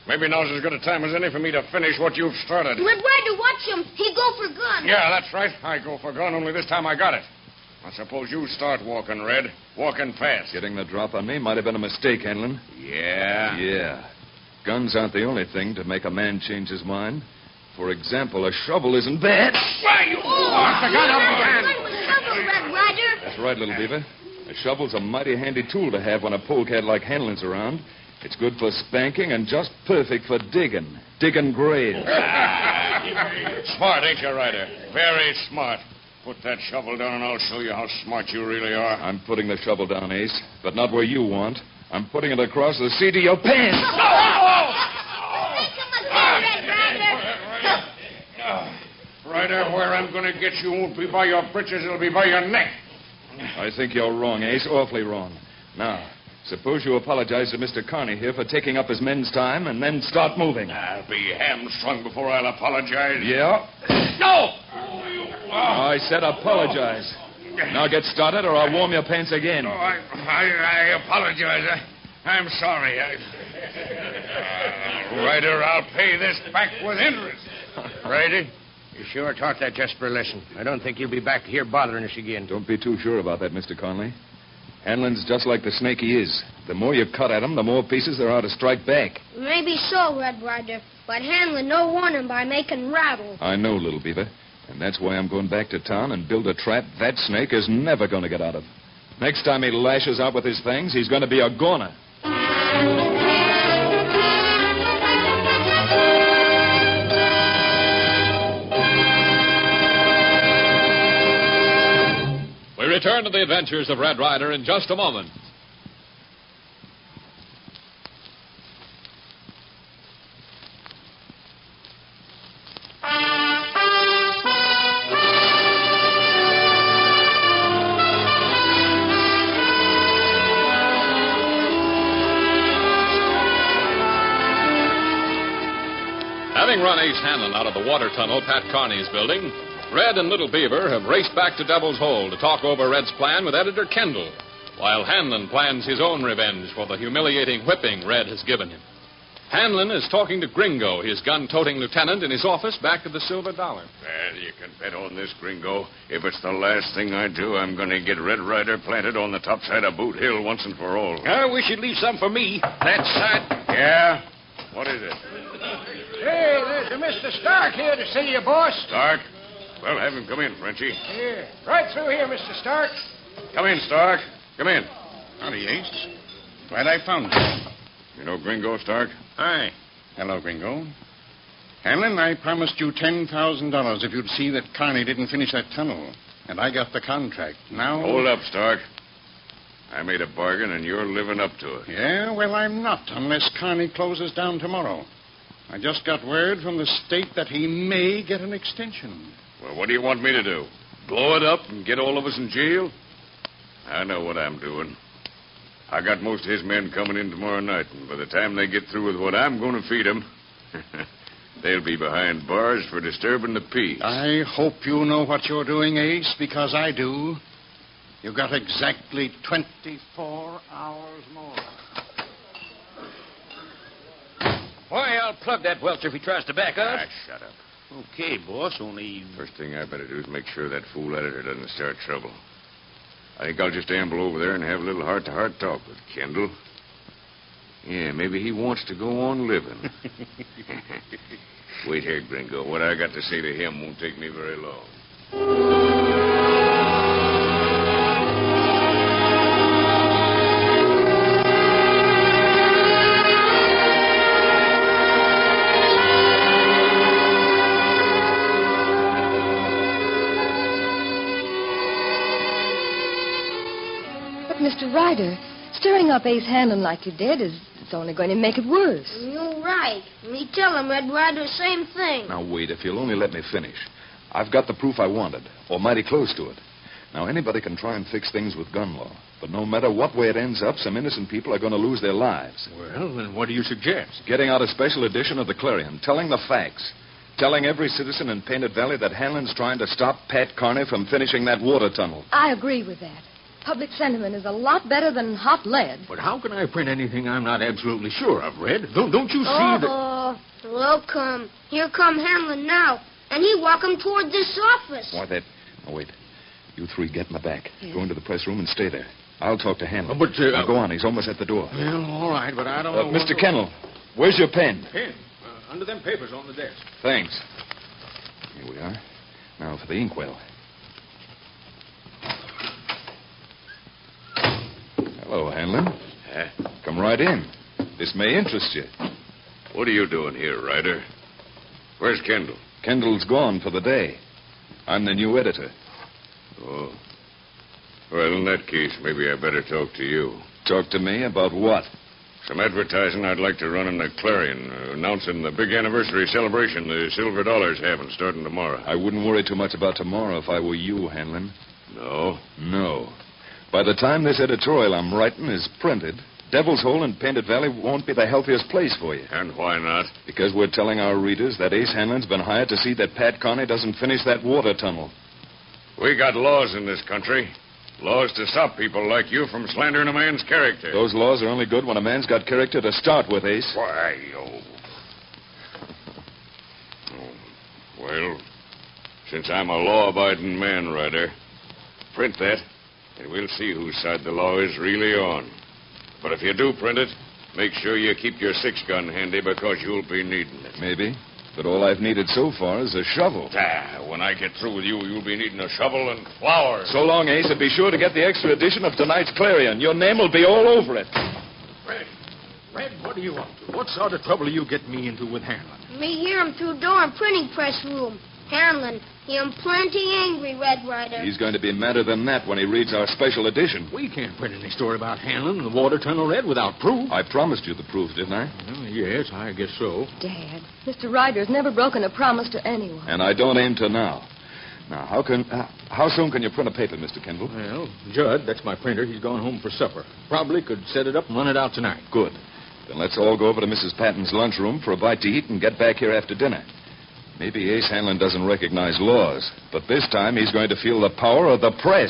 Maybe now's as good a time as any for me to finish what you've started. Red Ryder, watch him. He go for gun. Yeah, that's right. I go for gun, only this time I got it. I suppose you start walking, Red. Walking fast. Getting the drop on me might have been a mistake, Hanlon. Yeah? Yeah. Guns aren't the only thing to make a man change his mind. For example, a shovel isn't bad. Why, you... Knock the gun out of my hand. Red Ryder. That's right, little beaver. A shovel's a mighty handy tool to have when a polecat like Hanlon's around. It's good for spanking and just perfect for digging. Digging graves. Smart, ain't you, Ryder? Very smart. Put that shovel down and I'll show you how smart you really are. I'm putting the shovel down, Ace, but not where you want. I'm putting it across the seat of your pants. Ryder, where I'm going to get you won't be by your britches, it'll be by your neck. I think you're wrong, Ace. Awfully wrong. Now, suppose you apologize to Mr. Carney here for taking up his men's time and then start moving. I'll be hamstrung before I'll apologize. Yeah? No! I said apologize. Now get started, or I'll warm your pants again. Oh, I apologize. I'm sorry. Ryder, I'll pay this back with interest. Ryder, you sure taught that Jesper a lesson. I don't think he'll be back here bothering us again. Don't be too sure about that, Mr. Conley. Hanlon's just like the snake he is. The more you cut at him, the more pieces there are to strike back. Maybe so, Red Ryder. But Hanlon no warn him by making rattle. I know, little beaver. And that's why I'm going back to town and build a trap that snake is never going to get out of. Next time he lashes out with his fangs, he's going to be a goner. We return to the adventures of Red Ryder in just a moment. Having run Ace Hanlon out of the water tunnel Pat Carney's building, Red and Little Beaver have raced back to Devil's Hole to talk over Red's plan with Editor Kendall, while Hanlon plans his own revenge for the humiliating whipping Red has given him. Hanlon is talking to Gringo, his gun-toting lieutenant, in his office back of the Silver Dollar. Well, you can bet on this, Gringo. If it's the last thing I do, I'm going to get Red Ryder planted on the top side of Boot Hill once and for all. I wish you'd leave some for me. That side. Yeah? What is it? Hey, there's a Mr. Stark here to see you, boss. Stark? Well, have him come in, Frenchie. Here. Right through here, Mr. Stark. Come in, Stark. Come in. Howdy, Ace. Glad I found you. You know Gringo, Stark? Hi. Hello, Gringo. Hanlon, I promised you $10,000 if you'd see that Carney didn't finish that tunnel. And I got the contract. Now... Hold up, Stark. I made a bargain, and you're living up to it. Yeah, well, I'm not, unless Carney closes down tomorrow. I just got word from the state that he may get an extension. Well, what do you want me to do? Blow it up and get all of us in jail? I know what I'm doing. I got most of his men coming in tomorrow night, and by the time they get through with what I'm going to feed them, they'll be behind bars for disturbing the peace. I hope you know what you're doing, Ace, because I do. You've got exactly 24 hours more. Why, I'll plug that welcher if he tries to back up. Shut up. Okay, boss, only... First thing I better do is make sure that fool editor doesn't start trouble. I think I'll just amble over there and have a little heart-to-heart talk with Kendall. Yeah, maybe he wants to go on living. Wait here, Gringo. What I got to say to him won't take me very long. Mr. Ryder, stirring up Ace Hanlon like you did is only going to make it worse. You're right. Me tell him, Red Ryder, same thing. Now, wait, if you'll only let me finish. I've got the proof I wanted, or mighty close to it. Now, anybody can try and fix things with gun law, but no matter what way it ends up, some innocent people are going to lose their lives. Well, then what do you suggest? Getting out a special edition of the Clarion, telling the facts. Telling every citizen in Painted Valley that Hanlon's trying to stop Pat Carney from finishing that water tunnel. I agree with that. Public sentiment is a lot better than hot lead. But how can I print anything I'm not absolutely sure of, Red? Don't you see that... Oh, well, come. Here come Hanlon now. And he walking toward this office. Why, that... Oh, wait. You three get in the back. Yeah. Go into the press room and stay there. I'll talk to Hanlon. But, now, go on. He's almost at the door. Well, all right, but I don't know... Mr. Kennel, where's your pen? Pen? Under them papers on the desk. Thanks. Here we are. Now for the inkwell. Hello, Hanlon. Huh? Come right in. This may interest you. What are you doing here, Ryder? Where's Kendall? Kendall's gone for the day. I'm the new editor. Oh. Well, in that case, maybe I better talk to you. Talk to me about what? Some advertising I'd like to run in the Clarion, announcing the big anniversary celebration the Silver Dollar's having starting tomorrow. I wouldn't worry too much about tomorrow if I were you, Hanlon. No? No. By the time this editorial I'm writing is printed, Devil's Hole and Painted Valley won't be the healthiest place for you. And why not? Because we're telling our readers that Ace Hanlon's been hired to see that Pat Carney doesn't finish that water tunnel. We got laws in this country. Laws to stop people like you from slandering a man's character. Those laws are only good when a man's got character to start with, Ace. Why, Well, since I'm a law-abiding man, Ryder, print that, and we'll see whose side the law is really on. But if you do print it, make sure you keep your 6-gun handy because you'll be needing it. Maybe. But all I've needed so far is a shovel. When I get through with you, you'll be needing a shovel and flowers. So long, Ace, and be sure to get the extra edition of tonight's Clarion. Your name will be all over it. Red, what are you up to? What sort of trouble are you getting me into with Hanlon? Me hear him through door and printing press room. Hanlon, he am plenty angry, Red Ryder. He's going to be madder than that when he reads our special edition. We can't print any story about Hanlon and the water tunnel, Red, without proof. I promised you the proof, didn't I? Well, yes, I guess so. Dad, Mr. Ryder's never broken a promise to anyone. And I don't aim to now. Now, how soon can you print a paper, Mr. Kendall? Well, Judd, that's my printer. He's gone home for supper. Probably could set it up and run it out tonight. Good. Then let's all go over to Mrs. Patton's lunchroom for a bite to eat and get back here after dinner. Maybe Ace Hanlon doesn't recognize laws, but this time he's going to feel the power of the press.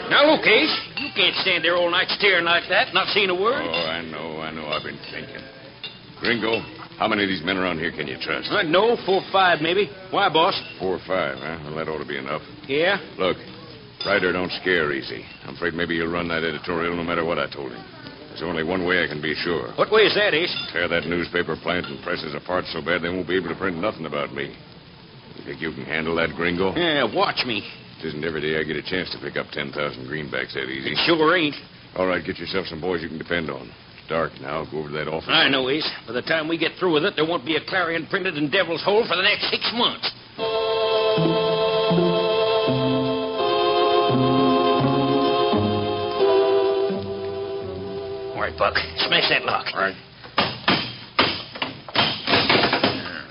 Now, look, Ace, you can't stand there all night staring like that, not saying a word. Oh, I know. I've been thinking. Gringo, how many of these men around here can you trust? No, 4 or 5, maybe. Why, boss? 4 or 5, huh? Well, that ought to be enough. Yeah? Look, Ryder don't scare easy. I'm afraid maybe he'll run that editorial no matter what I told him. There's only one way I can be sure. What way is that, Ace? Tear that newspaper plant and presses apart so bad they won't be able to print nothing about me. You think you can handle that, Gringo? Yeah, watch me. It isn't every day I get a chance to pick up 10,000 greenbacks that easy. It sure ain't. All right, get yourself some boys you can depend on. It's dark now. Go over to that office. I know, Ace. By the time we get through with it, there won't be a Clarion printed in Devil's Hole for the next 6 months. All right, Buck. Smash that lock. All right.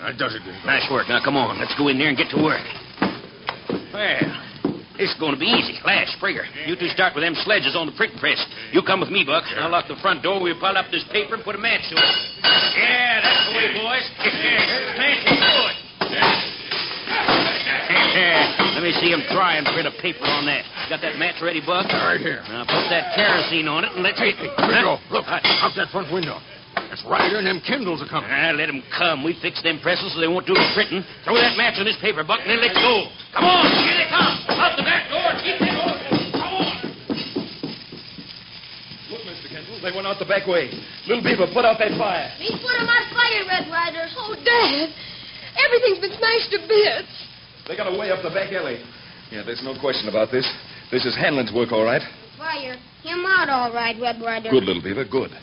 That does it. Nice work. Now, come on. Let's go in there and get to work. Well, this is going to be easy. Lash, Springer, you two start with them sledges on the printing press. You come with me, Buck. I'll lock the front door. We'll pile up this paper and put a match to it. Yeah, that's the way, boys. Smash it good. Let me see him try and print a paper on that. Got that match ready, Buck? Right here. Now put that kerosene on it and let's... Hey, Gringo, look, out that front window. That's Ryder and them Kindles are coming. Let them come. We fixed them presses so they won't do the printing. Throw that match on this paper, Buck, and then let's go. Come on, here they come. Out the back door. Keep them going. Come on. Look, Mr. Kendall, they went out the back way. Little Beaver, put out that fire. Me put him on fire, Red Ryder. Oh, Dad, everything's been smashed to bits. They got away up the back alley. Yeah, there's no question about this. This is Hanlon's work, all right. Fire. Him out all right, Red Ryder. Good, Little Beaver, good.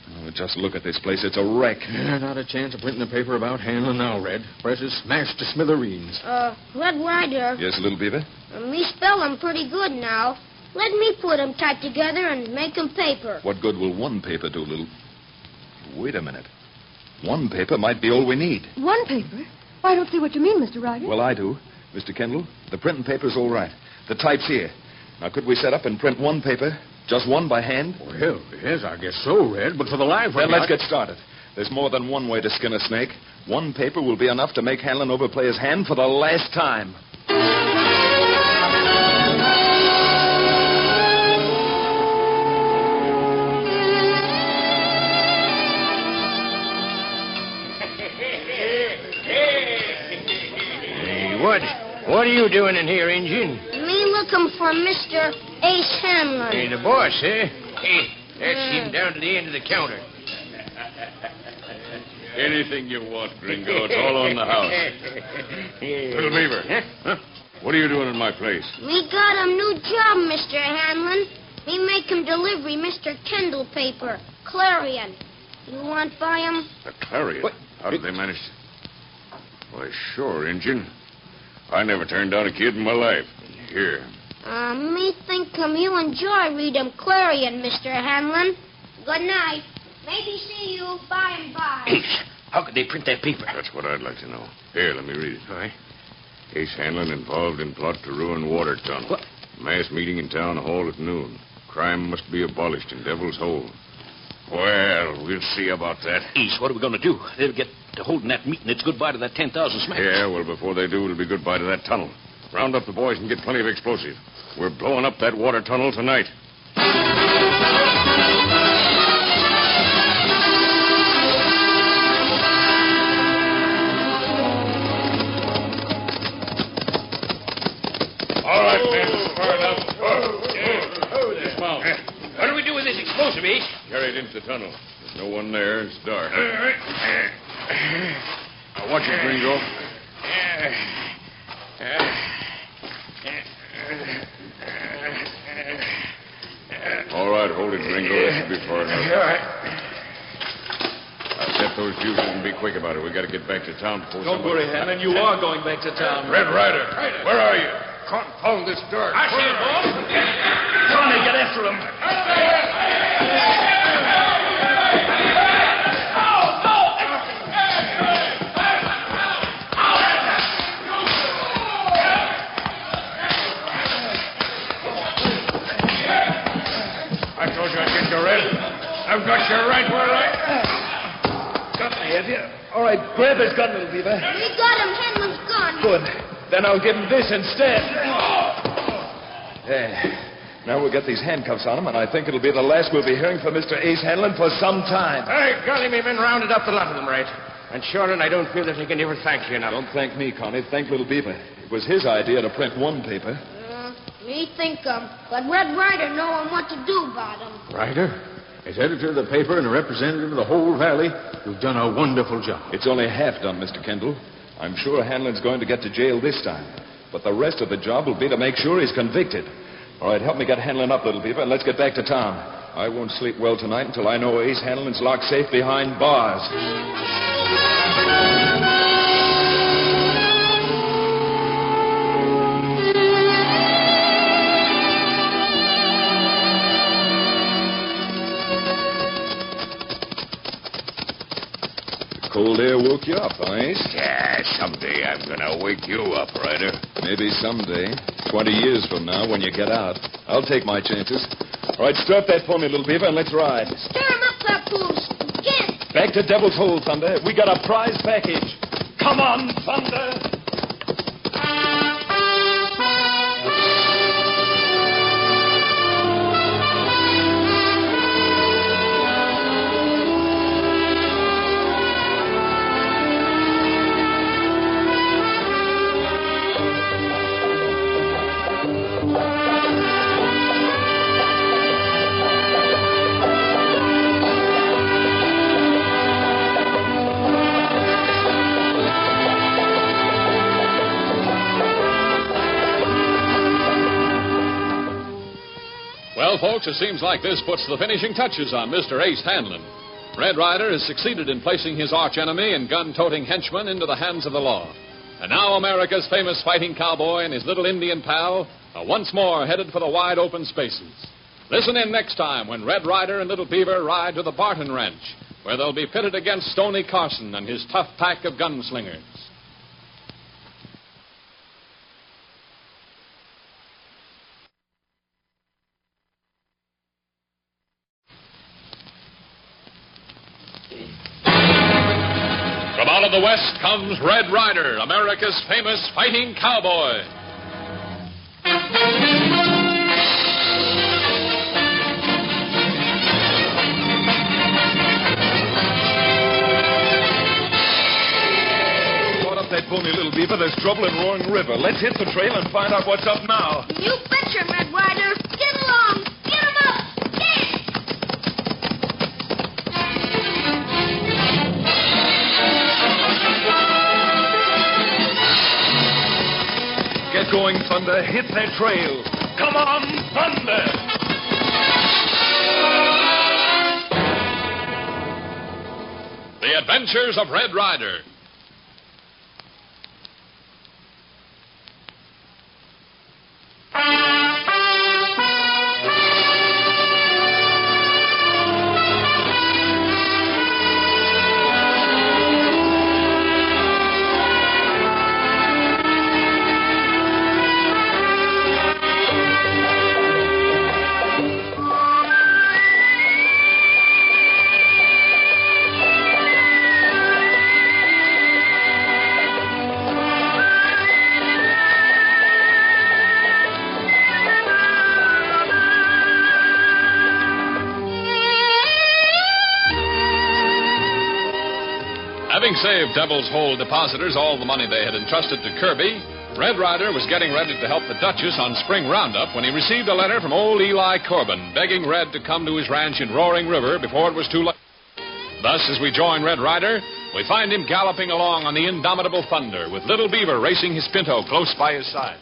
Oh, just look at this place. It's a wreck. Yeah, not a chance of printing a paper about Hanlon now, Red. Press is smashed to smithereens. Red Ryder. Yes, Little Beaver? Me spell 'em pretty good now. Let me put 'em tight together and make 'em paper. What good will one paper do, Little... Wait a minute. One paper might be all we need. One paper? I don't see what you mean, Mr. Ryder. Well, I do. Mr. Kendall, the printing paper's all right. The type's here. Now, could we set up and print one paper? Just one by hand? Well, yes, I guess so, Red. But for the life of Then me, let's get started. There's more than one way to skin a snake. One paper will be enough to make Hanlon overplay his hand for the last time. What are you doing in here, Injun? Me looking for Mr. Ace Hanlon. Hey, the boss, eh? Hey, that's him down to the end of the counter. Anything you want, Gringo. It's all on the house. Little Beaver. Huh? What are you doing in my place? Me got a new job, Mr. Hanlon. Me make him delivery Mr. Kendall paper. Clarion. You want buy him? The Clarion? What? How did they manage? Why, sure, Injun. I never turned down a kid in my life. Here. Me think you enjoy read 'em Clarion, Mr. Hanlon. Good night. Maybe see you by and by. Ace, how could they print that paper? That's what I'd like to know. Here, let me read it. All right. Ace Hanlon involved in plot to ruin water tunnel. What? Mass meeting in town hall at noon. Crime must be abolished in Devil's Hole. Well, we'll see about that. Ace, what are we going to do? They'll get to holding that meeting. It's goodbye to that 10,000 smack. Yeah, well, before they do, it'll be goodbye to that tunnel. Round up the boys and get plenty of explosive. We're blowing up that water tunnel tonight. All right, men. Far enough. Dismount. What do we do with this explosive, Ace? Carry it into the tunnel. There's no one there. It's dark. Now, watch it, Gringo. All right, hold it, Gringo. That should be far enough. All right. Now, set those fuses and be quick about it. We got to get back to town before Don't worry, Hanlon. You are going back to town. Red Ryder, where are you? Confound this dark. I see it, boss. Johnny, get after him. I told you I'd get you, Red. I've got you right where I... Got me, have you? All right, grab his gun, little beaver. We got him, Henlon's gun. Good. Then I'll give him this instead. There. Now we'll get these handcuffs on him, and I think it'll be the last we'll be hearing from Mr. Ace Hanlon for some time. I got him. He's been rounded up, the lot of them, right? And Shorten, I don't feel that he can ever thank you enough. Don't thank me, Connie. Thank little beaver. It was his idea to print one paper. Me think but Red Ryder know what to do about him. Ryder, as editor of the paper and a representative of the whole valley, you've done a wonderful job. It's only half done, Mr. Kendall. I'm sure Hanlon's going to get to jail this time. But the rest of the job will be to make sure he's convicted. All right, help me get Hanlon up, little beaver, and let's get back to town. I won't sleep well tonight until I know Ace Hanlon's locked safe behind bars. Cold air woke you up, huh, Ace? Yeah, someday I'm going to wake you up, Ryder. Maybe someday. 20 years from now, when you get out. I'll take my chances. All right, strap that for me, little beaver, and let's ride. Stir him up, that fools. Get. Back to Devil's Hole, Thunder. We got a prize package. Come on, Thunder. Well, folks, it seems like this puts the finishing touches on Mr. Ace Hanlon. Red Ryder has succeeded in placing his archenemy and gun-toting henchman into the hands of the law. And now America's famous fighting cowboy and his little Indian pal are once more headed for the wide open spaces. Listen in next time when Red Ryder and Little Beaver ride to the Barton Ranch, where they'll be pitted against Stoney Carson and his tough pack of gunslingers. From out of the West comes Red Ryder, America's famous fighting cowboy. Caught up that pony, little beaver. There's trouble in Roaring River. Let's hit the trail and find out what's up now. You betcha, Red Ryder. Get along. Get him up. Get going, Thunder. Hit that trail. Come on, Thunder! The Adventures of Red Ryder. Having saved Devil's Hole depositors all the money they had entrusted to Kirby, Red Ryder was getting ready to help the Duchess on spring roundup when he received a letter from old Eli Corbin begging Red to come to his ranch in Roaring River before it was too late. Thus, as we join Red Ryder, we find him galloping along on the indomitable Thunder with Little Beaver racing his pinto close by his side.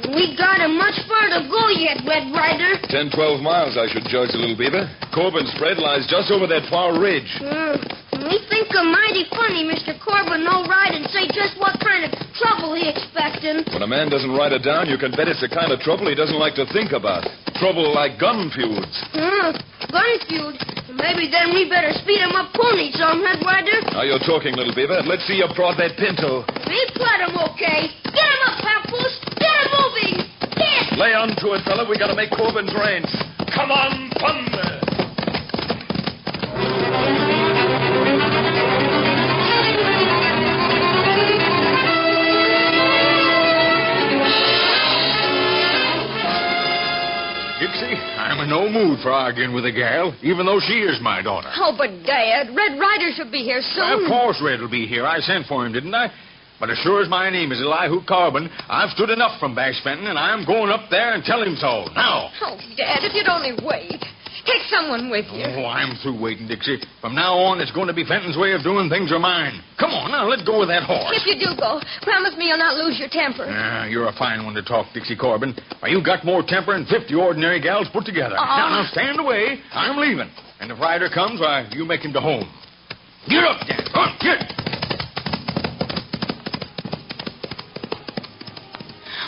We got a much further to go yet, Red Ryder. 10, 12 miles, I should judge, Little Beaver. Corbin's spread lies just over that far ridge. We think a mighty funny Mr. Corbin no ride and say just what kind of trouble he expecting. When a man doesn't write it down, you can bet it's the kind of trouble he doesn't like to think about. Trouble like gun feuds. Gun feud? Maybe then we better speed him up pony some, Red Ryder. Now you're talking, Little Beaver. Let's see you brought that pinto. We put him okay. Get him up, Papoose. Get him moving. Get! Lay on to it, fella. We gotta make Corbin's range. Come on, Thunder! Dixie, I'm in no mood for arguing with a gal, even though she is my daughter. Oh, but, Dad, Red Ryder should be here soon. Of course Red will be here. I sent for him, didn't I? But as sure as my name is Elihu Corbin, I've stood enough from Bash Fenton, and I'm going up there and tell him so. Now. Oh, Dad, if you'd only wait. Take someone with you. Oh, I'm through waiting, Dixie. From now on, it's going to be Fenton's way of doing things or mine. Come on, now, let's go with that horse. If you do go, promise me you'll not lose your temper. You're a fine one to talk, Dixie Corbin. Why, you got more temper than 50 ordinary gals put together. Now, stand away. I'm leaving. And if Ryder comes, why, you make him to home. Get up, Dan. Come on, get.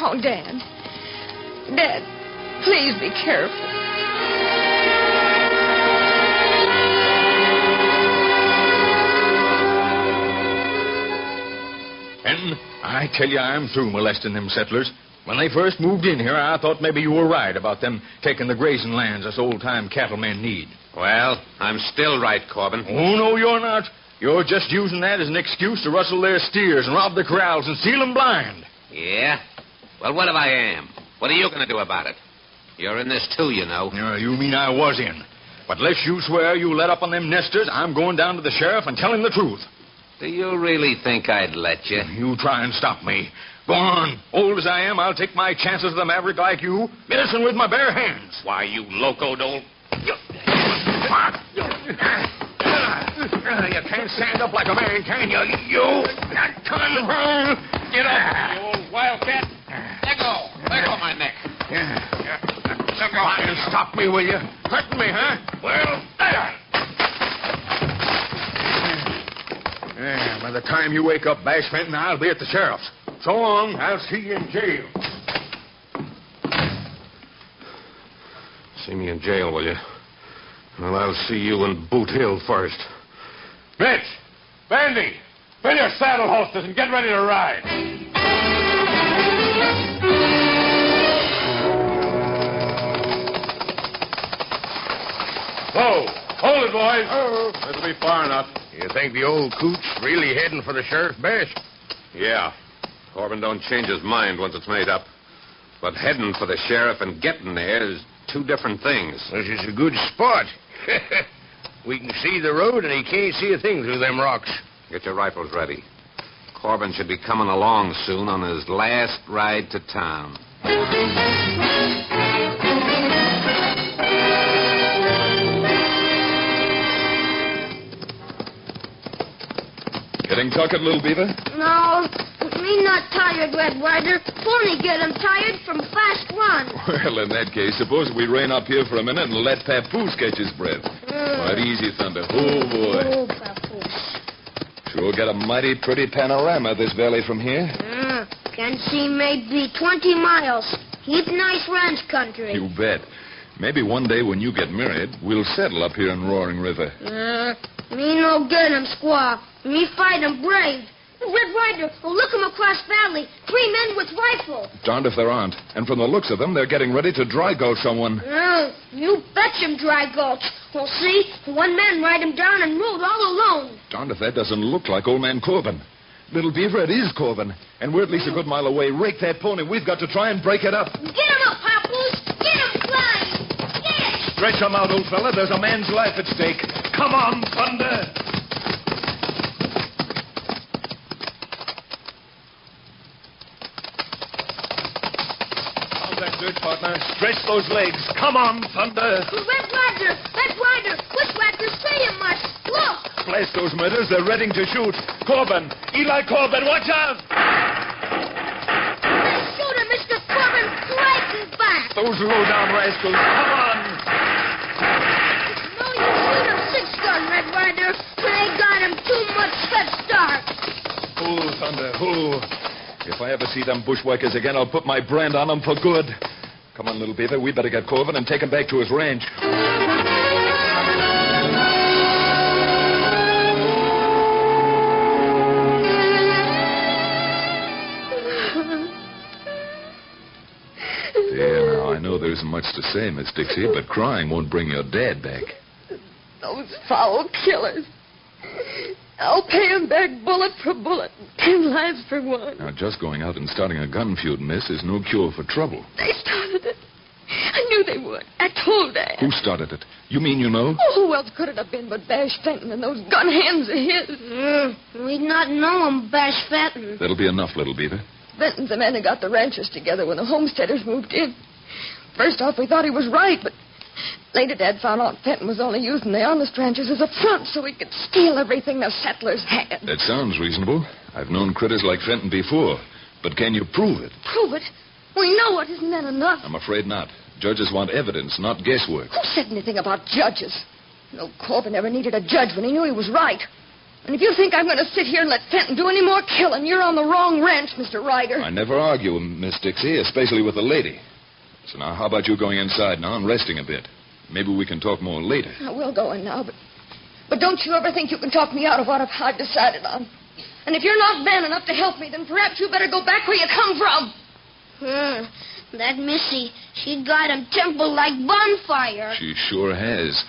Oh, Dad. Dad, please be careful. Fenton, I tell you, I'm through molesting them settlers. When they first moved in here, I thought maybe you were right about them taking the grazing lands us old-time cattlemen need. Well, I'm still right, Corbin. Oh, no, you're not. You're just using that as an excuse to rustle their steers and rob their corrals and steal them blind. Yeah? Well, what if I am? What are you going to do about it? You're in this, too, you know. You mean I was in. But unless you swear you let up on them nesters, I'm going down to the sheriff and tell him the truth. Do you really think I'd let you? You try and stop me. Go on. Old as I am, I'll take my chances with a maverick like you. Medicine with my bare hands. Why, you locoed old... You can't stand up like a man, can you? Come on. Get up, you old wildcat. Let go. Let go of my neck. Let go. Try and stop me, will you? Hurting me, huh? Well, there. Yeah, by the time you wake up, Bash Fenton, I'll be at the sheriff's. So long. I'll see you in jail. See me in jail, will you? Well, I'll see you in Boot Hill first. Mitch! Bandy! Fill your saddle holsters and get ready to ride. Whoa! Hold it, boys. This'll be far enough. You think the old coot's really heading for the sheriff, Bash? Yeah. Corbin don't change his mind once it's made up. But heading for the sheriff and getting there is two different things. This is a good spot. We can see the road, and he can't see a thing through them rocks. Get your rifles ready. Corbin should be coming along soon on his last ride to town. Getting tuckered, Little Beaver? No, me not tired, Red Ryder. Pony get him tired from fast run. Well, in that case, suppose we rein up here for a minute and let Papoose catch his breath. Right easy, Thunder. Oh, boy. Oh, Papoose. Sure got a mighty pretty panorama, this valley from here. Can see maybe 20 miles. Heap nice ranch country. You bet. Maybe one day when you get married, we'll settle up here in Roaring River. Me no get him, squaw. Me fight him brave. Red Ryder, look him across valley. 3 men with rifle. Darned if there aren't. And from the looks of them, they're getting ready to dry gulch someone. You betch him dry gulch. We'll see. One man ride him down and rode all alone. Darned if that doesn't look like old man Corbin. Little Beaver, it is Corbin. And we're at least a good mile away. Rake that pony. We've got to try and break it up. Get him up, Papoose. Get him flying. Get it. Stretch him out, old fella. There's a man's life at stake. Come on, Thunder. How's that dirt, partner? Stretch those legs. Come on, Thunder. Red Ryder! Red Ryder! Bushwhackers say you must. Look! Blast those murders. They're ready to shoot. Corbin! Eli Corbin, watch out! Shoot him, Mr. Corbin, right in back. Those low-down rascals. Come on! No, you shoot him six-gun, Red Ryder. They got him too much head start. Oh, Thunder, oh. If I ever see them bushwhackers again, I'll put my brand on them for good. Come on, little beaver. We better get Corbin and take him back to his ranch. There, now, I know there isn't much to say, Miss Dixie, but crying won't bring your dad back. Those foul killers. I'll pay him back bullet for bullet. 10 lives for one. Now, just going out and starting a gun feud, miss, is no cure for trouble. They started it. I knew they would. I told Dad. Who started it? You mean you know? Oh, who else could it have been but Bash Fenton and those gun hands of his? We'd not know him, Bash Fenton. That'll be enough, little beaver. Fenton's the man who got the ranchers together when the homesteaders moved in. First off, we thought he was right, but later Dad found out Fenton was only using the honest ranchers as a front so he could steal everything the settlers had. That sounds reasonable. I've known critters like Fenton before. But can you prove it? Prove it? We know it. Isn't that enough? I'm afraid not. Judges want evidence, not guesswork. Who said anything about judges? No, Corbin never needed a judge when he knew he was right. And if you think I'm going to sit here and let Fenton do any more killing, you're on the wrong ranch, Mr. Ryder. I never argue, Miss Dixie, especially with a lady. So now, how about you going inside now and resting a bit? Maybe we can talk more later. I will go in now, but don't you ever think you can talk me out of what I've decided on. And if you're not man enough to help me, then perhaps you better go back where you come from. That Missy, she got him temple like bonfire. She sure has.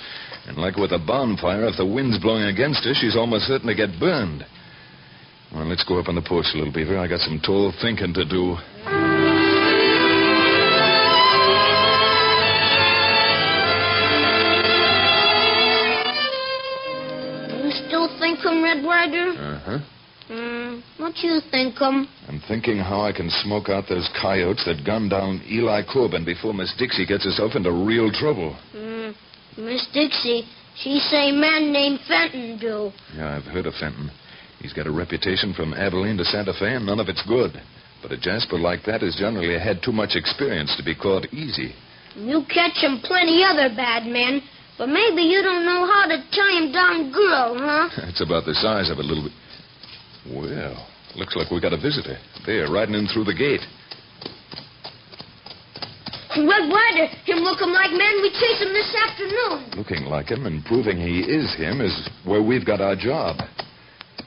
And like with a bonfire, if the wind's blowing against her, she's almost certain to get burned. Well, let's go up on the porch, little beaver. I got some tall thinking to do. You still think him, Red Ryder? Uh-huh. What you think him? I'm thinking how I can smoke out those coyotes that gunned down Eli Corbin before Miss Dixie gets herself into real trouble. Miss Dixie, she say man named Fenton do. Yeah, I've heard of Fenton. He's got a reputation from Abilene to Santa Fe, and none of it's good. But a jasper like that has generally had too much experience to be caught easy. You catch him plenty other bad men, but maybe you don't know how to tie him down girl, huh? It's about the size of a little bit. Well, looks like we got a visitor. There, riding in through the gate. Red Ryder, him looking like man we chase him this afternoon. Looking like him and proving he is him is where we've got our job.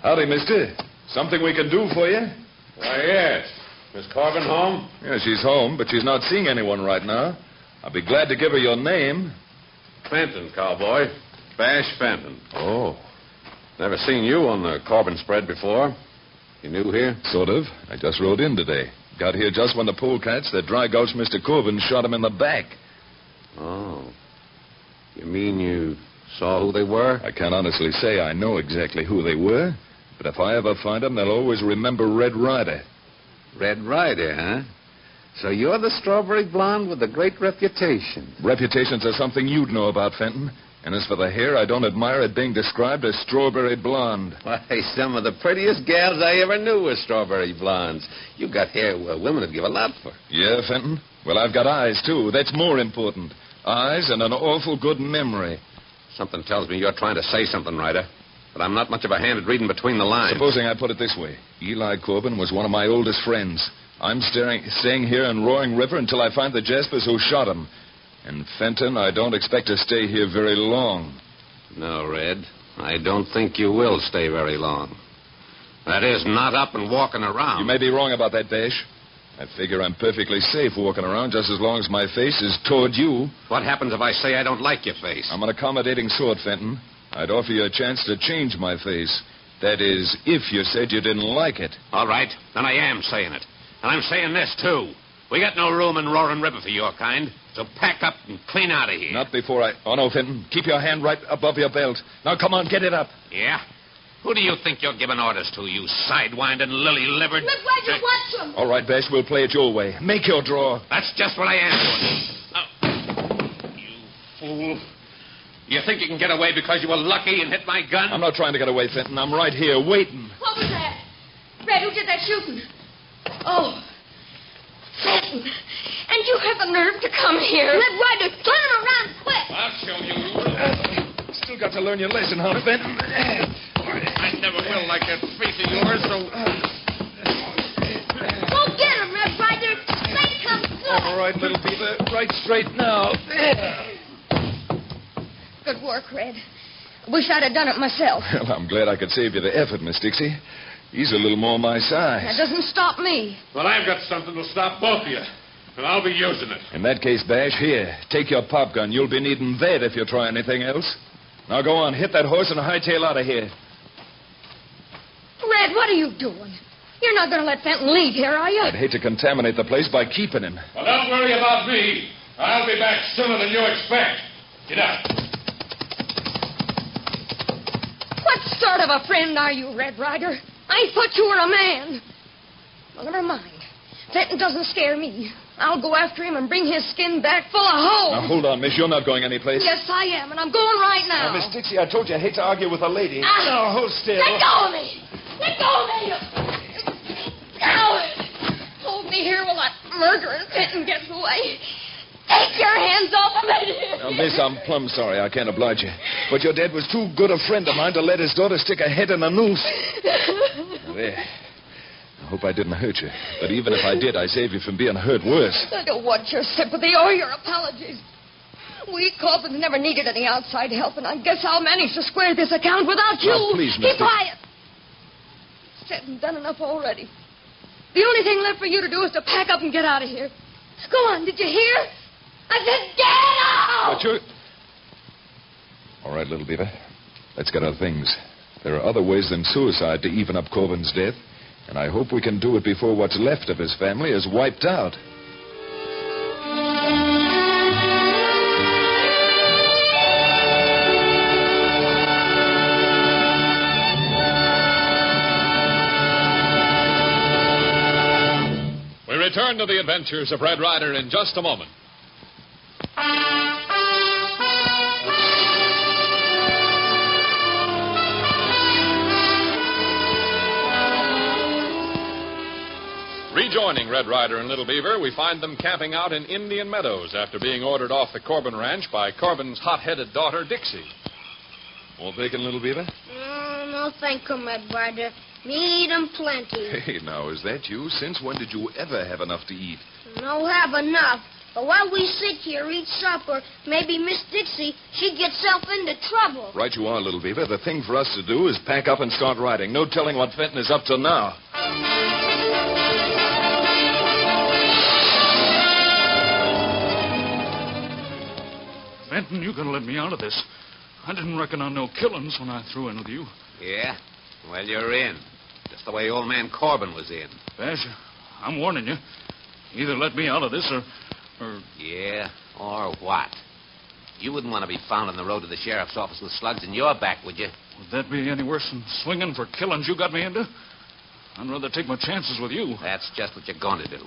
Howdy, mister. Something we can do for you? Why, yes. Miss Corbin home? Yeah, she's home, but she's not seeing anyone right now. I'll be glad to give her your name. Fenton, cowboy. Bash Fenton. Oh. Never seen you on the Corbin spread before. You new here? Sort of. I just rode in today. Got here just when the polecats that dry gulched Mr. Corbin shot him in the back. Oh. You mean you saw who they were? I can't honestly say I know exactly who they were, but if I ever find them, they'll always remember Red Ryder. Red Ryder, huh? So you're the strawberry blonde with a great reputation. Reputations are something you'd know about, Fenton. And as for the hair, I don't admire it being described as strawberry blonde. Why, some of the prettiest gals I ever knew were strawberry blondes. You got hair women would give a lot for. Yeah, Fenton? Well, I've got eyes, too. That's more important. Eyes and an awful good memory. Something tells me you're trying to say something, Ryder. But I'm not much of a hand at reading between the lines. Supposing I put it this way. Eli Corbin was one of my oldest friends. I'm staying here in Roaring River until I find the Jaspers who shot him. And, Fenton, I don't expect to stay here very long. No, Red. I don't think you will stay very long. That is, not up and walking around. You may be wrong about that, Bash. I figure I'm perfectly safe walking around just as long as my face is toward you. What happens if I say I don't like your face? I'm an accommodating sort, Fenton. I'd offer you a chance to change my face. That is, if you said you didn't like it. All right. Then I am saying it. And I'm saying this, too. We got no room in Roaring River for your kind. It's So pack up and clean out of here. Not before I... Oh, no, Fenton. Keep your hand right above your belt. Now, come on, get it up. Yeah? Who do you think you're giving orders to, you sidewinding lily-livered... Red Ryder, watch him. All right, Bash, we'll play it your way. Make your draw. That's just what I am doing. You fool. You think you can get away because you were lucky and hit my gun? I'm not trying to get away, Fenton. I'm right here, waiting. What was that? Red, who did that shooting? Oh. Fenton. And you have the nerve to come here. Red Ryder, turn him around quick. I'll show you. Still got to learn your lesson, huh, Fenton? I never will like that face of yours, so... Go get him, Red Ryder. They come good. All right, little beaver. Right straight now. Good work, Red. I wish I'd have done it myself. Well, I'm glad I could save you the effort, Miss Dixie. He's a little more my size. That doesn't stop me. Well, I've got something to stop both of you, and I'll be using it. In that case, Bash, here, take your pop gun. You'll be needing that if you try anything else. Now go on, hit that horse and hightail out of here. Red, what are you doing? You're not going to let Fenton leave here, are you? I'd hate to contaminate the place by keeping him. Well, don't worry about me. I'll be back sooner than you expect. Get out. What sort of a friend are you, Red Ryder? I thought you were a man. Well, never mind. Fenton doesn't scare me. I'll go after him and bring his skin back full of holes. Now, hold on, miss. You're not going anyplace. Yes, I am, and I'm going right now. Now, Miss Dixie, I told you I hate to argue with a lady. Now, hold still. Let go of me! Let go of me! Now, hold me here while that murdering Fenton gets away. Take your hands off of me! Now, miss, I'm plumb sorry. I can't oblige you. But your dad was too good a friend of mine to let his daughter stick her head in a noose. Now, there. I hope I didn't hurt you. But even if I did, I saved you from being hurt worse. I don't want your sympathy or your apologies. We Corbins never needed any outside help, and I guess I'll manage to square this account without you. Now, please, Miss Keep quiet. Said and done enough already. The only thing left for you to do is to pack up and get out of here. Go on, did you hear? I said get out! But you're... All right, little beaver. Let's get our things. There are other ways than suicide to even up Corbin's death. And I hope we can do it before what's left of his family is wiped out. We return to the adventures of Red Ryder in just a moment. Rejoining Red Ryder and Little Beaver, we find them camping out in Indian Meadows after being ordered off the Corbin Ranch by Corbin's hot-headed daughter, Dixie. More bacon, Little Beaver? No, thank you, Red Ryder. Me eat 'em plenty. Hey, now, is that you? Since when did you ever have enough to eat? No have enough. But while we sit here, eat supper, maybe Miss Dixie, she gets herself into trouble. Right you are, Little Beaver. The thing for us to do is pack up and start riding. No telling what Fenton is up to now. Fenton, you gotta let me out of this. I didn't reckon on no killings when I threw in with you. Yeah? Well, you're in. Just the way old man Corbin was in. Bash, I'm warning you. Either let me out of this or... Yeah? Or what? You wouldn't want to be found on the road to the sheriff's office with slugs in your back, would you? Would that be any worse than swinging for killings you got me into? I'd rather take my chances with you. That's just what you're going to do.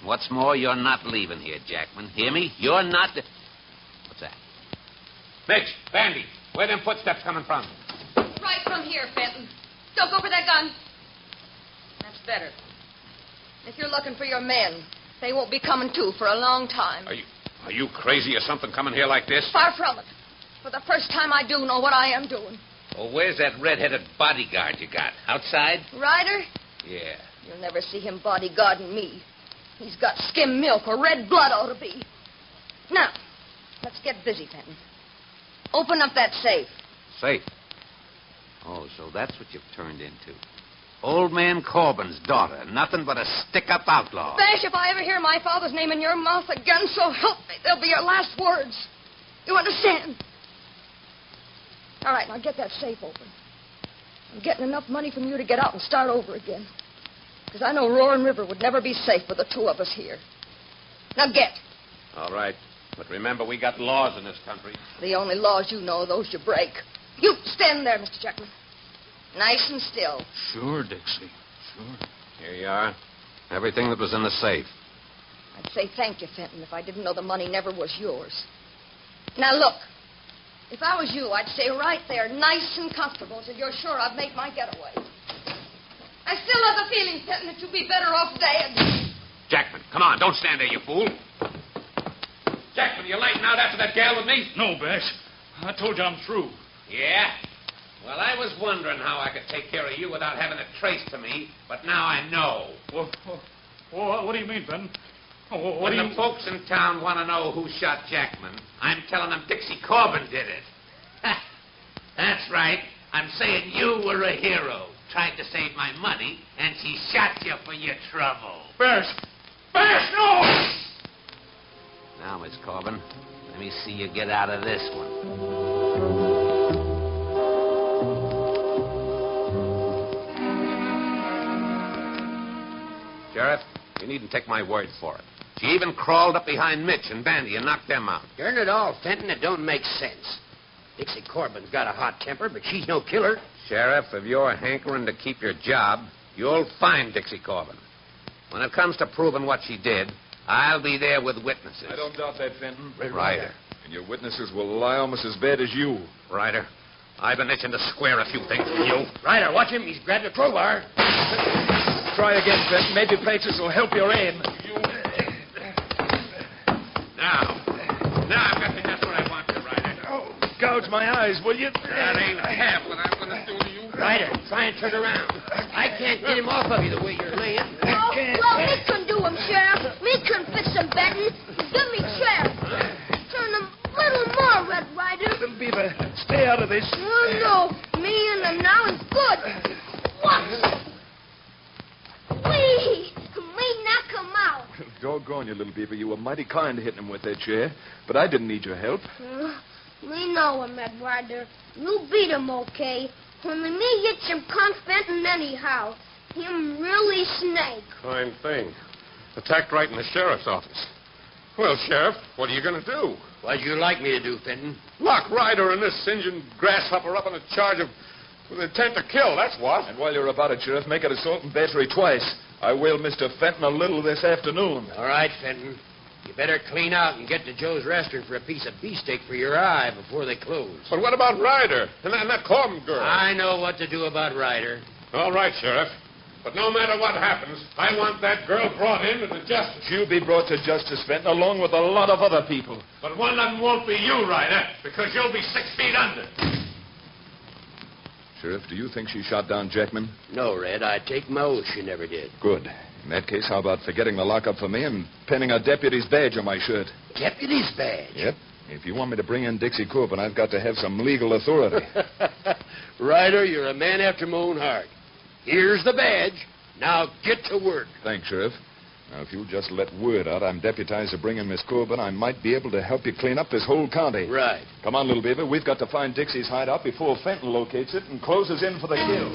What's more, you're not leaving here, Jackman. Hear me? You're not... What's that? Mitch, Bandy, where them footsteps coming from? Right from here, Fenton. Don't go for that gun. That's better. If you're looking for your men, they won't be coming to for a long time. Are you crazy or something coming here like this? Far from it. For the first time, I do know what I am doing. Well, where's that red-headed bodyguard you got? Outside? Ryder? Yeah. You'll never see him bodyguarding me. He's got skim milk or red blood ought to be. Now, let's get busy, Fenton. Open up that safe. Safe? Oh, so that's what you've turned into. Old man Corbin's daughter, nothing but a stick-up outlaw. Bash, if I ever hear my father's name in your mouth again, so help me, they'll be your last words. You understand? All right, now get that safe open. I'm getting enough money from you to get out and start over again. Because I know Roaring River would never be safe with the two of us here. Now get. All right. But remember, we got laws in this country. The only laws you know are those you break. You stand there, Mr. Jackman. Nice and still. Sure, Dixie. Sure. Here you are. Everything that was in the safe. I'd say thank you, Fenton, if I didn't know the money never was yours. Now, look. If I was you, I'd stay right there, nice and comfortable, till you're sure I've made my getaway. I still have the feeling, Fenton, that you'd be better off dead. Jackman, come on. Don't stand there, you fool. Jackman, you lighting out after that gal with me? No, Bash. I told you I'm through. Yeah? Well, I was wondering how I could take care of you without having a trace to me, but now I know. What do you mean, Ben? When the folks in town want to know who shot Jackman, I'm telling them Dixie Corbin did it. That's right. I'm saying you were a hero. Tried to save my money, and she shot you for your trouble. Bash! Bash, no! Now, Miss Corbin, let me see you get out of this one. Sheriff, you needn't take my word for it. She even crawled up behind Mitch and Bandy and knocked them out. Darn it all, Fenton, it don't make sense. Dixie Corbin's got a hot temper, but she's no killer. Sheriff, if you're hankering to keep your job, you'll find Dixie Corbin. When it comes to proving what she did, I'll be there with witnesses. I don't doubt that, Fenton. Ryder. And your witnesses will lie almost as bad as you. Ryder, I've been itching to square a few things with you. Ryder, watch him. He's grabbed a crowbar. Try again, Fenton. Maybe places will help your aim. Now I've got you just what I want you, Ryder. Oh, gouge my eyes, will you? That ain't half what I'm going to do to you. Ryder, try and turn around. I can't get him off of you the way you're laying. Oh, well, me can do him, Sheriff. Me can fix him, Benton. Give me Sheriff. Turn him a little more, Red Ryder. Little Beaver, stay out of this. Oh, no. Me and him now is good. What? Wee! Me knock him out. Doggone you, Little Beaver. You were mighty kind hitting him with that chair, but I didn't need your help. Me know him, Red Ryder. You beat him, okay? Only me hits him confident anyhow. Him really snake. Fine thing. Attacked right in the sheriff's office. Well, Sheriff, what are you going to do? What'd you like me to do, Fenton? Lock Ryder and this singeing grasshopper up on a charge of with intent to kill, that's what. And while you're about it, Sheriff, make it assault and battery twice. I whaled Mr. Fenton a little this afternoon. All right, Fenton. You better clean out and get to Joe's restaurant for a piece of beefsteak for your eye before they close. But what about Ryder and that Corbin girl? I know what to do about Ryder. All right, Sheriff. But no matter what happens, I want that girl brought in to justice. She'll be brought to justice, Fenton, along with a lot of other people. But one of them won't be you, Ryder, because you'll be 6 feet under. Sheriff, do you think she shot down Jackman? No, Red. I take my oath she never did. Good. In that case, how about forgetting the lockup for me and pinning a deputy's badge on my shirt? Deputy's badge? Yep. If you want me to bring in Dixie Corbin, I've got to have some legal authority. Ryder, you're a man after my own heart. Here's the badge. Now get to work. Thanks, Sheriff. Now, if you'll just let word out I'm deputized to bring in Miss Corbin, I might be able to help you clean up this whole county. Right. Come on, Little Beaver. We've got to find Dixie's hideout before Fenton locates it and closes in for the kill.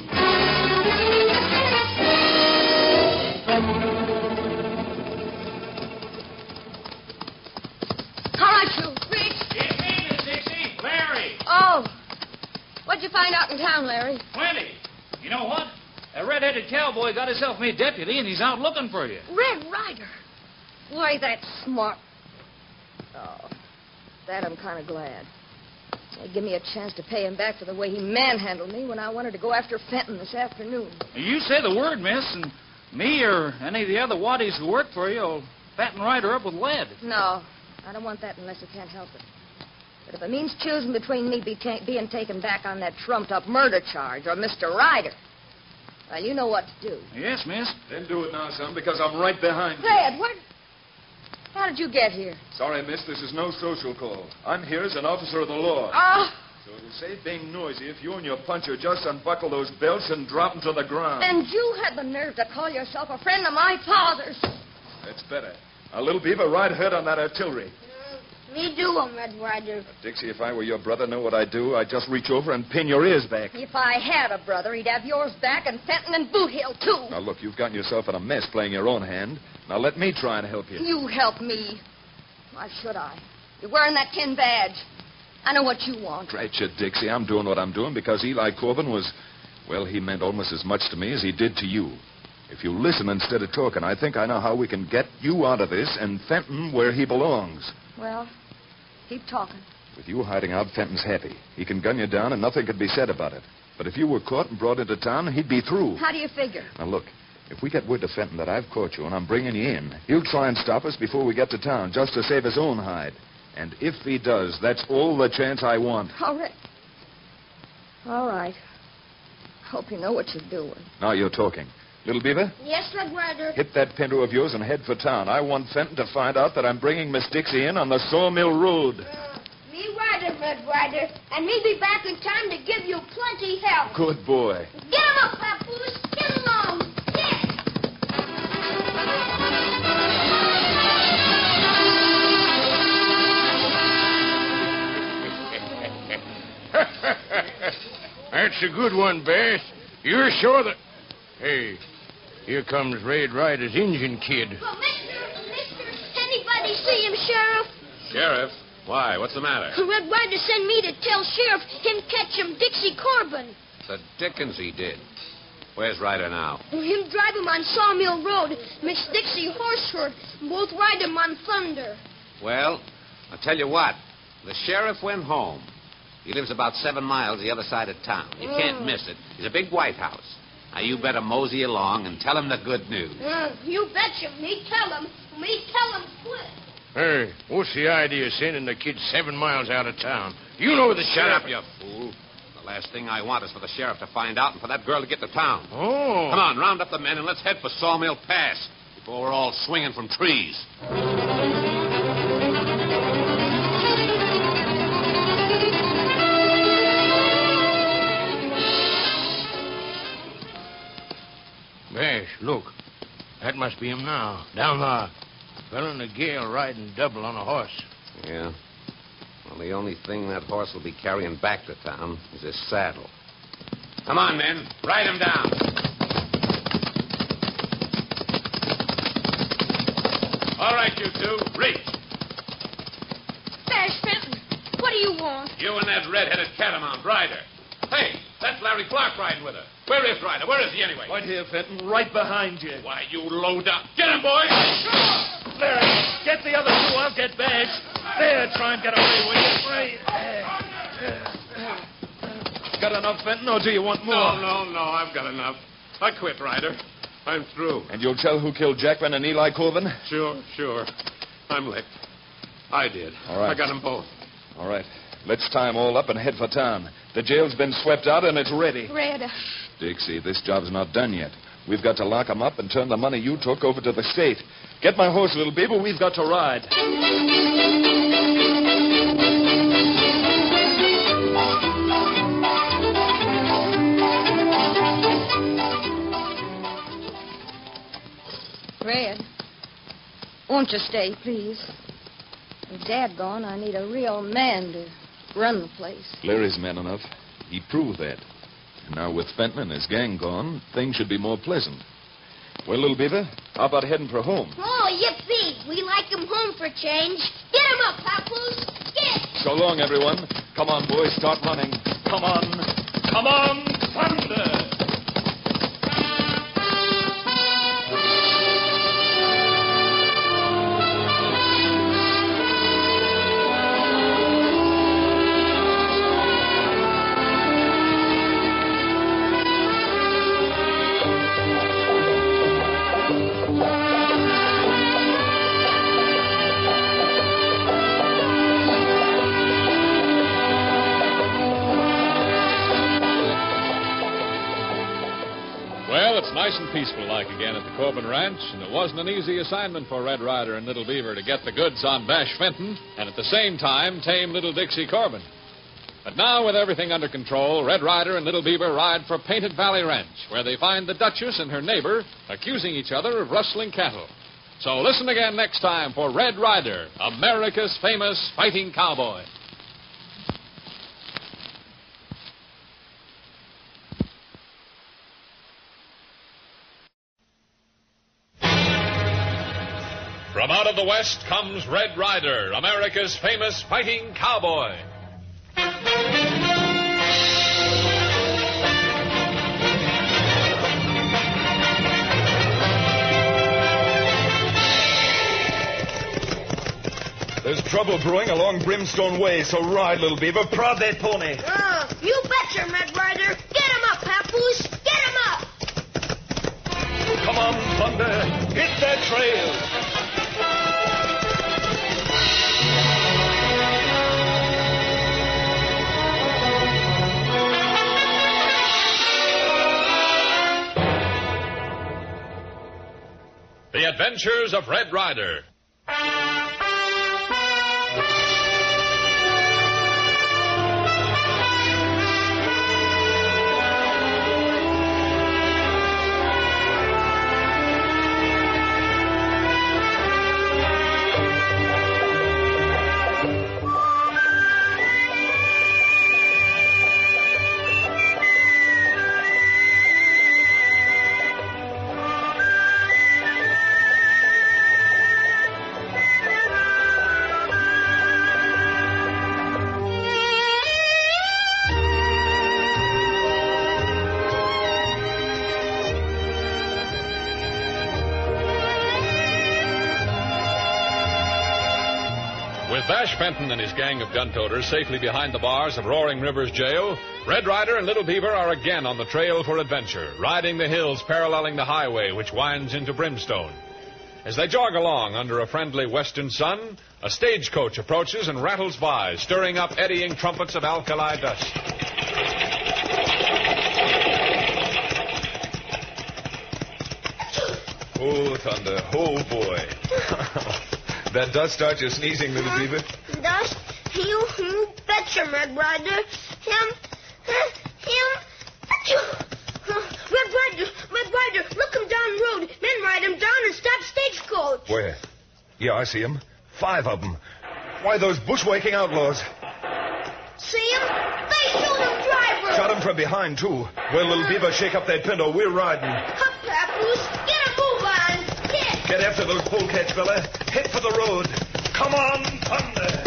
All right, you, Rich. It's me, Miss Dixie. Larry. Oh. What'd you find out in town, Larry? Plenty. You know what? A red-headed cowboy got himself made deputy, and he's out looking for you. Red Ryder. Boy, that's smart. Oh, that I'm kind of glad. They give me a chance to pay him back for the way he manhandled me when I wanted to go after Fenton this afternoon. You say the word, miss, and me or any of the other waddies who work for you will fatten Ryder up with lead. No, I don't want that unless I can't help it. But if it means choosing between me being taken back on that trumped-up murder charge or Mr. Ryder, well, you know what to do. Yes, miss. Then do it now, son, because I'm right behind you. Red, how did you get here? Sorry, miss, this is no social call. I'm here as an officer of the law. Oh. So it'll save being noisy if you and your puncher just unbuckle those belts and drop them to the ground. And you had the nerve to call yourself a friend of my father's. That's better. Now, Little Beaver, ride ahead on that artillery. Me do him, Red Ryder. Dixie, if I were your brother, know what I'd do? I'd just reach over and pin your ears back. If I had a brother, he'd have yours back and Fenton and Boot Hill, too. Now, look, you've gotten yourself in a mess playing your own hand. Now, let me try and help you. You help me. Why should I? You're wearing that tin badge. I know what you want. Drat you, Dixie. I'm doing what I'm doing because Eli Corbin was... Well, he meant almost as much to me as he did to you. If you listen instead of talking, I think I know how we can get you out of this and Fenton where he belongs. Well, keep talking. With you hiding out, Fenton's happy. He can gun you down and nothing could be said about it. But if you were caught and brought into town, he'd be through. How do you figure? Now, look, if we get word to Fenton that I've caught you and I'm bringing you in, he'll try and stop us before we get to town, just to save his own hide. And if he does, that's all the chance I want. All right. Hope you know what you're doing. Now you're talking. Little Beaver? Yes, Red Ryder. Hit that pinto of yours and head for town. I want Fenton to find out that I'm bringing Miss Dixie in on the Sawmill Road. Me Ryder, Red Ryder, and me be back in time to give you plenty help. Good boy. Get him up, Papoose. Get along. That's a good one, Bass. You're sure that... Hey, here comes Red Ryder's Injun kid. Well, mister, anybody see him, Sheriff? Sheriff? Why? What's the matter? Red Ryder sent me to tell Sheriff him catch him Dixie Corbin. The dickens he did. Where's Ryder now? Him drive him on Sawmill Road. Miss Dixie horse herd. Both ride him on Thunder. Well, I'll tell you what. The sheriff went home. He lives about 7 miles the other side of town. You can't miss it. He's a big White House. Now, you better mosey along and tell him the good news. You betcha. Me tell him quick. Hey, what's the idea of sending the kid 7 miles out of town? You know the Shut sheriff... up, you fool. The last thing I want is for the sheriff to find out and for that girl to get to town. Oh. Come on, round up the men and let's head for Sawmill Pass before we're all swinging from trees. Bash, look. That must be him now. Down there. Fella in a gale riding double on a horse. Yeah. Well, the only thing that horse will be carrying back to town is his saddle. Come on, men. Ride him down. All right, you two. Reach. Bash Fenton, what do you want? You and that red-headed catamount, Ryder. Hey, that's Larry Clark riding with her. Where is Ryder? Where is he anyway? Right here, Fenton, right behind you. Why, you low down. Get him, boys! Larry, get the other two. I'll get Badge. There, try and get away with you. Got enough, Fenton, or do you want more? No, I've got enough. I quit, Ryder. I'm through. And you'll tell who killed Jackman and Eli Corbin? Sure. I'm licked. I did. All right. I got them both. All right. Let's tie them all up and head for town. The jail's been swept out and it's ready. Red. Dixie, this job's not done yet. We've got to lock them up and turn the money you took over to the state. Get my horse, little Beaver. We've got to ride. Red, won't you stay, please? With Dad gone, I need a real man to run the place. Larry's man enough. He proved that. And now with Fenton and his gang gone, things should be more pleasant. Well, little Beaver, how about heading for home? Oh, yippee. We like him home for change. Get him up, Papoose. Get! So long, everyone. Come on, boys, start running. Come on, Thunder! Nice and peaceful like again at the Corbin Ranch, and it wasn't an easy assignment for Red Ryder and Little Beaver to get the goods on Bash Fenton and at the same time tame Little Dixie Corbin. But now, with everything under control, Red Ryder and Little Beaver ride for Painted Valley Ranch, where they find the Duchess and her neighbor accusing each other of rustling cattle. So listen again next time for Red Ryder, America's famous fighting cowboy. From out of the West comes Red Ryder, America's famous fighting cowboy. There's trouble brewing along Brimstone Way, so ride, little beaver. Prod that pony. You betcha, Red Ryder. Get him up, Papoose. Get him up. Come on, Thunder. Hit that trail. The Adventures of Red Ryder. With Vash Fenton and his gang of gun-toters safely behind the bars of Roaring River's jail, Red Ryder and Little Beaver are again on the trail for adventure, riding the hills paralleling the highway which winds into Brimstone. As they jog along under a friendly western sun, a stagecoach approaches and rattles by, stirring up eddying trumpets of alkali dust. Oh, Thunder. Oh, boy. That dust start you sneezing, little beaver? Dust? You betcha, Red Ryder. Him. Red Ryder, look him down the road. Men ride him down and stop stagecoach. Where? Yeah, I see him. 5 of them. Why, those bushwhacking outlaws. See him? They shoot him, driver. Shot him from behind, too. Well, little beaver, shake up that pinto. We're riding. Up, Papoose. Get a move on. Get after those polecats, fella. Head for the road. Come on, Thunder.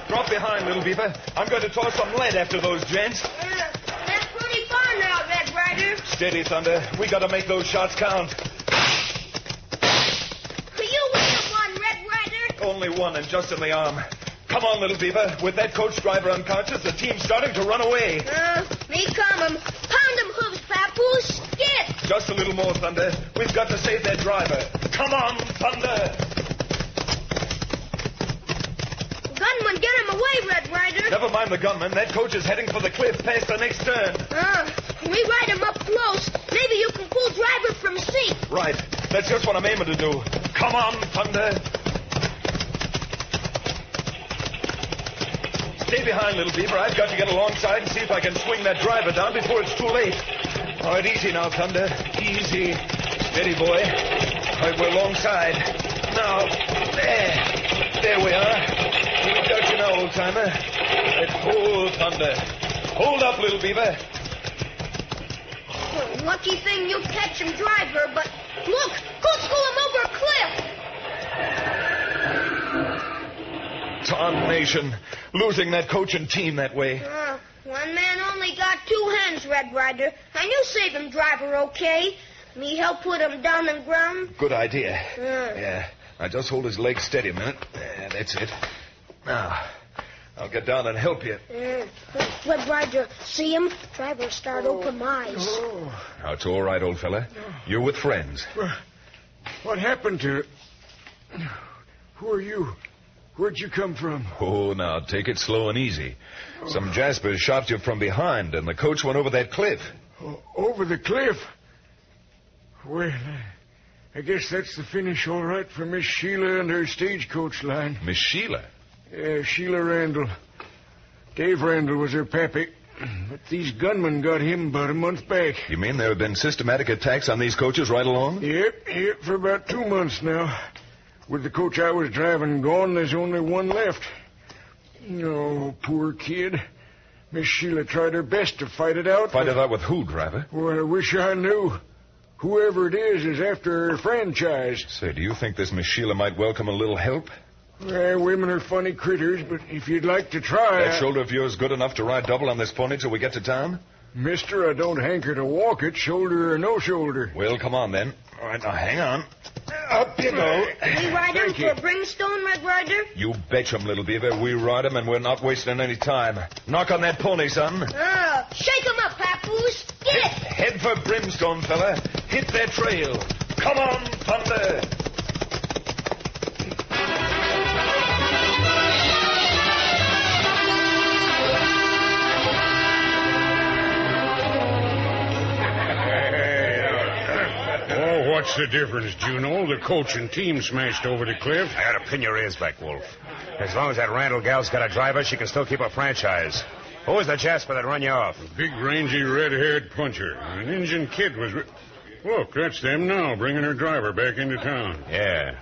Drop behind, little beaver. I'm going to toss some lead after those gents. That's pretty far now, Red Ryder. Steady, Thunder. We got to make those shots count. You hit one, Red Ryder. Only one, and just in the arm. Come on, little beaver. With that coach driver unconscious, the team's starting to run away. Me come 'em. Pound 'em hooves, Papoose. Get. Just a little more, Thunder. We've got to save that driver. Come on, Thunder. Gunman, get him away, Red Ryder. Never mind the gunman. That coach is heading for the cliff past the next turn. We ride him up close. Maybe you can pull driver from seat. Right. That's just what I'm aiming to do. Come on, Thunder. Stay behind, little beaver. I've got to get alongside and see if I can swing that driver down before it's too late. All right, easy now, Thunder. Easy. Steady, boy. All right, we're alongside. Now, there we are. We've got you now, old-timer. Let's hold, Thunder. Hold up, little beaver. Lucky thing you catch him, driver, but look, go school him over a cliff. Tarnation. Losing that coach and team that way. One man only got 2 hands, Red Ryder. And you save him, driver, okay? Me help put him down on ground? Good idea. Yeah. Now, just hold his legs steady a minute. That's it. Now, I'll get down and help you. Red Ryder, see him? Driver, start open eyes. Now, it's all right, old fella. You're with friends. What happened to... Who are you? Where'd you come from? Oh, now, take it slow and easy. Some Jaspers shot you from behind, and the coach went over that cliff. Over the cliff? Well, I guess that's the finish all right for Miss Sheila and her stagecoach line. Miss Sheila? Yeah, Sheila Randall. Dave Randall was her pappy. But these gunmen got him about a month back. You mean there have been systematic attacks on these coaches right along? Yep, for about 2 months now. With the coach I was driving gone, there's only one left. Oh, poor kid. Miss Sheila tried her best to fight it out. Fight it out with who, driver? Well, I wish I knew. Whoever it is after her franchise. Say, do you think this Miss Sheila might welcome a little help? Well, women are funny critters, but if you'd like to try... That shoulder of yours good enough to ride double on this pony till we get to town? Mister, I don't hanker to walk it, shoulder or no shoulder. Well, come on, then. All right, now hang on. Up you go. We ride him for Brimstone, Red Ryder? You betch 'em, little beaver. We ride 'em, and we're not wasting any time. Knock on that pony, son. Shake him up, Papoose. Get it! Head for Brimstone, fella. Hit that trail. Come on, Thunder. Oh, what's the difference, Juno? The coach and team smashed over the cliff. I gotta pin your ears back, Wolf. As long as that Randall gal's got a driver, she can still keep a franchise. Who was the Jasper that run you off? A big, rangy, red-haired puncher. An Injun kid was... Look, that's them now, bringing her driver back into town. Yeah.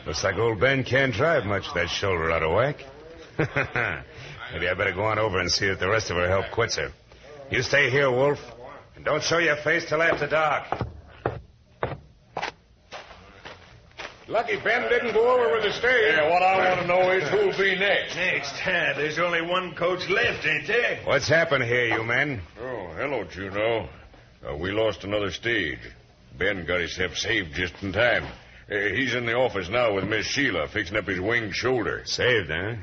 Looks like old Ben can't drive much with that shoulder out of whack. Maybe I better go on over and see that the rest of her help quits her. You stay here, Wolf, and don't show your face till after dark. Lucky Ben didn't go over with the stage. Yeah, what I want to know is who'll be next. Next? There's only one coach left, ain't there? What's happened here, you men? Oh, hello, Juno. We lost another stage. Ben got himself saved just in time. He's in the office now with Miss Sheila, fixing up his winged shoulder. Saved, huh?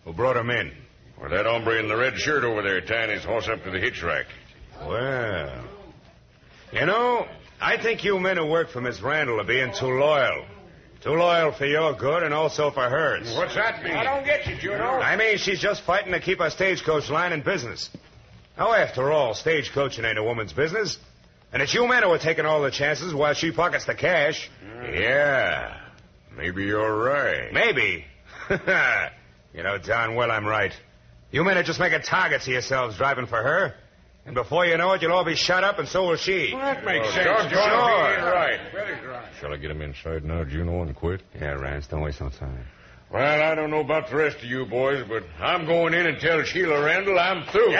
Who brought him in? Well, that hombre in the red shirt over there tying his horse up to the hitch rack. Well, you know, I think you men who work for Miss Randall are being too loyal. Too loyal for your good and also for hers. What's that mean? I don't get you, Juno. I mean, she's just fighting to keep our stagecoach line in business. Now, after all, stagecoaching ain't a woman's business. And it's you men who are taking all the chances while she pockets the cash. Yeah. Maybe you're right. Maybe? You know darn well I'm right. You men are just making targets of yourselves driving for her. And before you know it, you'll all be shut up, and so will she. Well, that makes sense. Sure. Right. Shall I get him inside now, Juno, and quit? Yeah, Rance, don't waste no time. Well, I don't know about the rest of you boys, but I'm going in and tell Sheila Randall I'm through.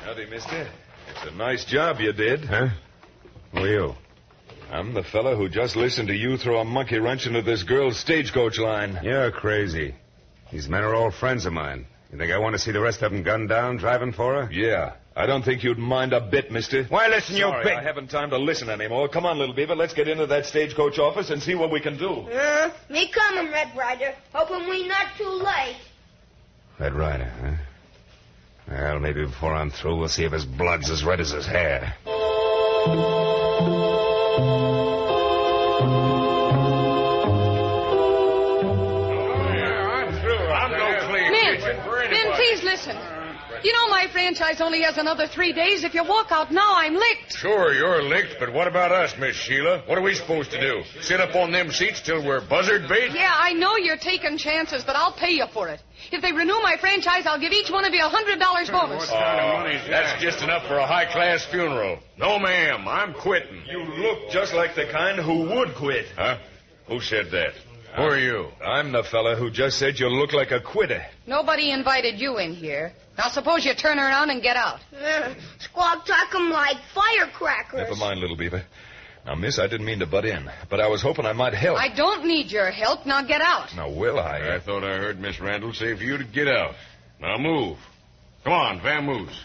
Howdy, mister. It's a nice job you did. Huh? Who are you? I'm the fella who just listened to you throw a monkey wrench into this girl's stagecoach line. You're crazy. These men are all friends of mine. You think I want to see the rest of them gunned down driving for her? Yeah. I don't think you'd mind a bit, mister. Why, listen, you Sorry, big... I haven't time to listen anymore. Come on, little beaver. Let's get into that stagecoach office and see what we can do. Me coming, Red Ryder. Hoping we not too late. Red Ryder, huh? Well, maybe before I'm through, we'll see if his blood's as red as his hair. Ben, please listen. You know my franchise only has another 3 days. If you walk out now, I'm licked. Sure, you're licked, but what about us, Miss Sheila? What are we supposed to do? Sit up on them seats till we're buzzard bait? Yeah, I know you're taking chances, but I'll pay you for it. If they renew my franchise, I'll give each one of you $100 bonus. That's just enough for a high-class funeral. No, ma'am, I'm quitting. You look just like the kind who would quit. Huh? Who said that? Who are you? I'm the fella who just said you look like a quitter. Nobody invited you in here. Now suppose you turn around and get out. Squawk talk 'em like firecrackers. Never mind, little beaver. Now, miss, I didn't mean to butt in, but I was hoping I might help. I don't need your help. Now get out. Now, will I? I thought I heard Miss Randall say for you to get out. Now move. Come on, vamoose.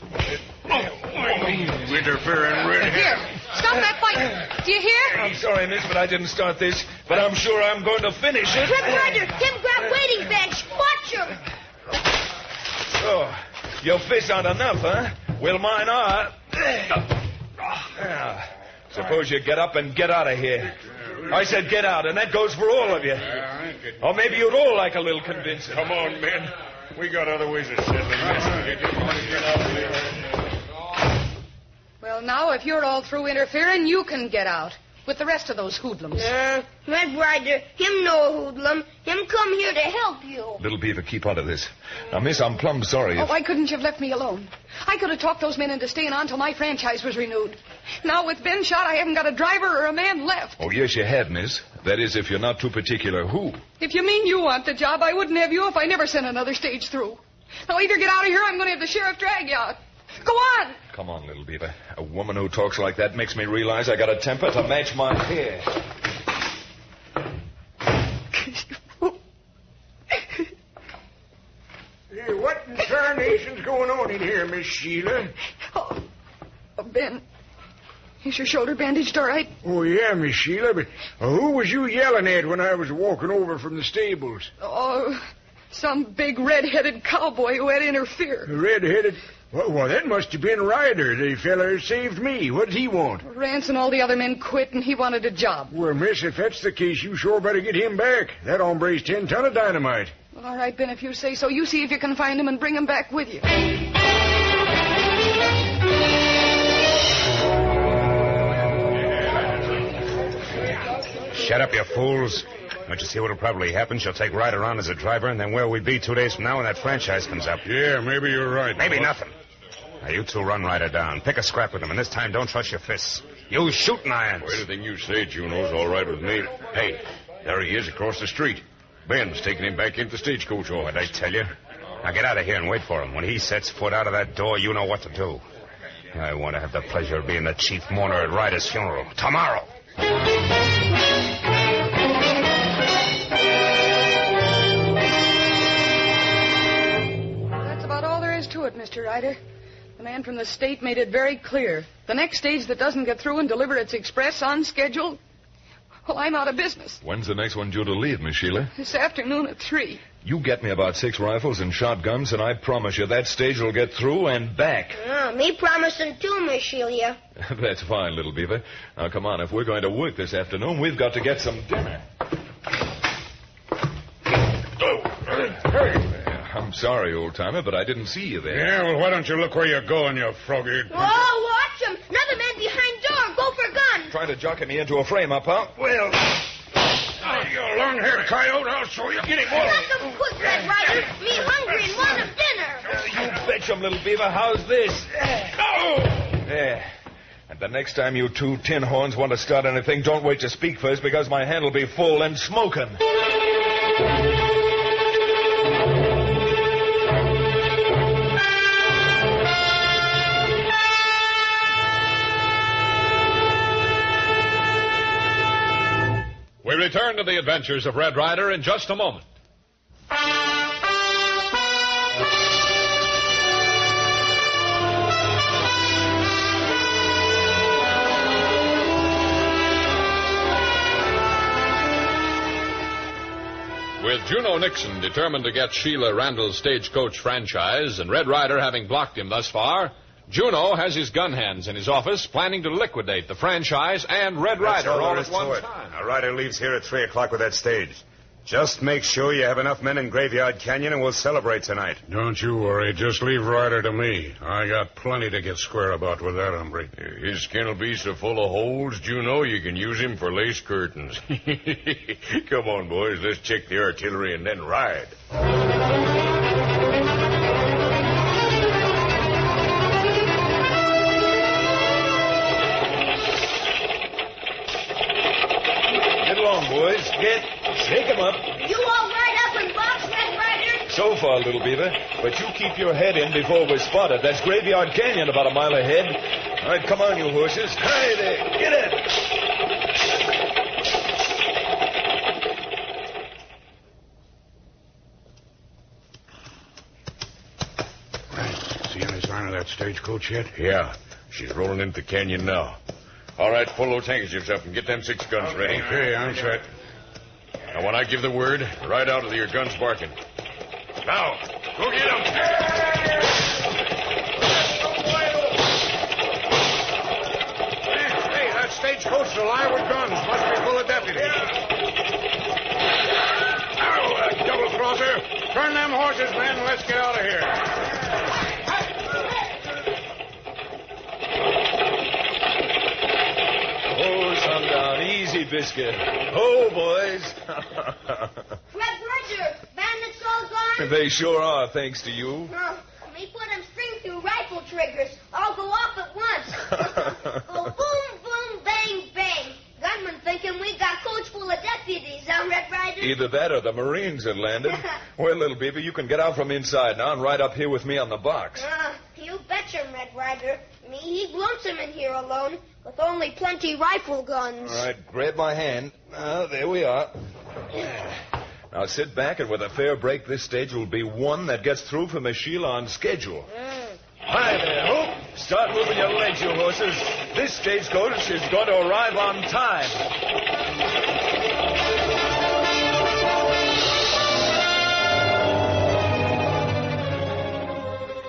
Interfering red. Here, stop that fight. Do you hear? I'm sorry, miss, but I didn't start this. But I'm sure I'm going to finish it. Red Ryder, him grab waiting bench. Watch him. Oh, your fists aren't enough, huh? Well, mine are. Now, suppose you get up and get out of here. I said get out, and that goes for all of you. Or maybe you'd all like a little convincing. Come on, men. We got other ways of settling this. Well, now, if you're all through interfering, you can get out. with the rest of those hoodlums. Red Ryder, him no hoodlum. Him come here to help you. Little Beaver, keep out of this. Now, miss, I'm plumb sorry. Oh, why couldn't you have left me alone? I could have talked those men into staying on till my franchise was renewed. Now, with Ben shot, I haven't got a driver or a man left. Oh, yes, you had, miss. That is, if you're not too particular who. If you mean you want the job, I wouldn't have you if I never sent another stage through. Now, either get out of here or I'm going to have the sheriff drag you out. Go on! Come on, little Beaver. A woman who talks like that makes me realize I got a temper to match my hair. Hey, what in tarnation's going on in here, Miss Sheila? Oh, Ben, is your shoulder bandaged all right? Oh, yeah, Miss Sheila, but who was you yelling at when I was walking over from the stables? Oh, some big red-headed cowboy who had interfered. Red-headed? Well, that must have been Ryder, the feller who saved me. What did he want? Rance and all the other men quit, and he wanted a job. Well, miss, if that's the case, you sure better get him back. That hombre's 10 ton of dynamite. All right, Ben, if you say so. You see if you can find him and bring him back with you. Shut up, you fools. Don't you see what'll probably happen? She'll take Ryder on as a driver, and then where we'd be 2 days from now when that franchise comes up. Yeah, maybe you're right. Maybe boss. nothing. Now, you two run Ryder down. Pick a scrap with him, and this time don't trust your fists. Use shooting irons. Well, anything you say, Juno's all right with me. Hey, there he is across the street. Ben's taking him back into the stagecoach office. What'd I tell you? Now, get out of here and wait for him. When he sets foot out of that door, you know what to do. I want to have the pleasure of being the chief mourner at Ryder's funeral. Tomorrow. That's about all there is to it, Mr. Ryder. The man from the state made it very clear. The next stage that doesn't get through and deliver its express on schedule, well, I'm out of business. When's the next one due to leave, Miss Sheila? This afternoon at 3. You get me about 6 rifles and shotguns, and I promise you that stage will get through and back. Me promising too, Miss Sheila. That's fine, little Beaver. Now, come on. If we're going to work this afternoon, we've got to get some dinner. I'm sorry, old-timer, but I didn't see you there. Yeah, well, why don't you look where you're going, you frog-eared... Oh, watch him. Another man behind door. Go for gun. Trying to jockey me into a frame-up, huh? Well... Oh, you long-haired coyote, I'll show you. Get him, boy. Let them quick, Red Ryder. Me hungry and want of dinner. You betcha, little Beaver. How's this? Oh! There. And the next time you two tin horns want to start anything, don't wait to speak first, because my hand will be full and smoking. We return to the adventures of Red Ryder in just a moment. With Juno Nixon determined to get Sheila Randall's stagecoach franchise and Red Ryder having blocked him thus far, Juno has his gun hands in his office planning to liquidate the franchise and Red Ryder all at one time. Now, Ryder leaves here at 3 o'clock with that stage. Just make sure you have enough men in Graveyard Canyon and we'll celebrate tonight. Don't you worry. Just leave Ryder to me. I got plenty to get square about with that hombre. His skin will be so full of holes, Juno, you can use him for lace curtains. Come on, boys. Let's check the artillery and then ride. Get along, boys. Shake 'em up. You all right up and box, Red Ryder? So far, little Beaver. But you keep your head in before we're spotted. That's Graveyard Canyon about a mile ahead. All right, come on, you horses. Hi there. Get in. See any sign of that stagecoach yet? Yeah. She's rolling into the canyon now. All right, pull those handkerchiefs up and get them 6 guns ready. Okay, I'm set. Now, when I give the word, ride out with your guns barking. Now, go get them. Hey, that stagecoach is alive with guns. Must be full of deputies. Now, double-crosser, turn them horses, men, and let's get out of here. Oh, Sundown, Easy, Biscuit. Oh, boys. Red Ryder, bandits all gone? They sure are, thanks to you. Me put them string-through rifle triggers. All go off at once. Go boom, boom, bang, bang. Gunmen thinking we got coach full of deputies, huh, Red Ryder? Either that or the Marines had landed. Well, little Beaver, you can get out from inside now and ride up here with me on the box. You betcha, Red Ryder. Me, he lonesome in here alone, with only plenty rifle guns. All right, grab my hand. There we are. Now sit back, and with a fair break, this stage will be one that gets through from Miss Sheila on schedule. Hi there, Hope. Start moving your legs, you horses. This stagecoach is going to arrive on time.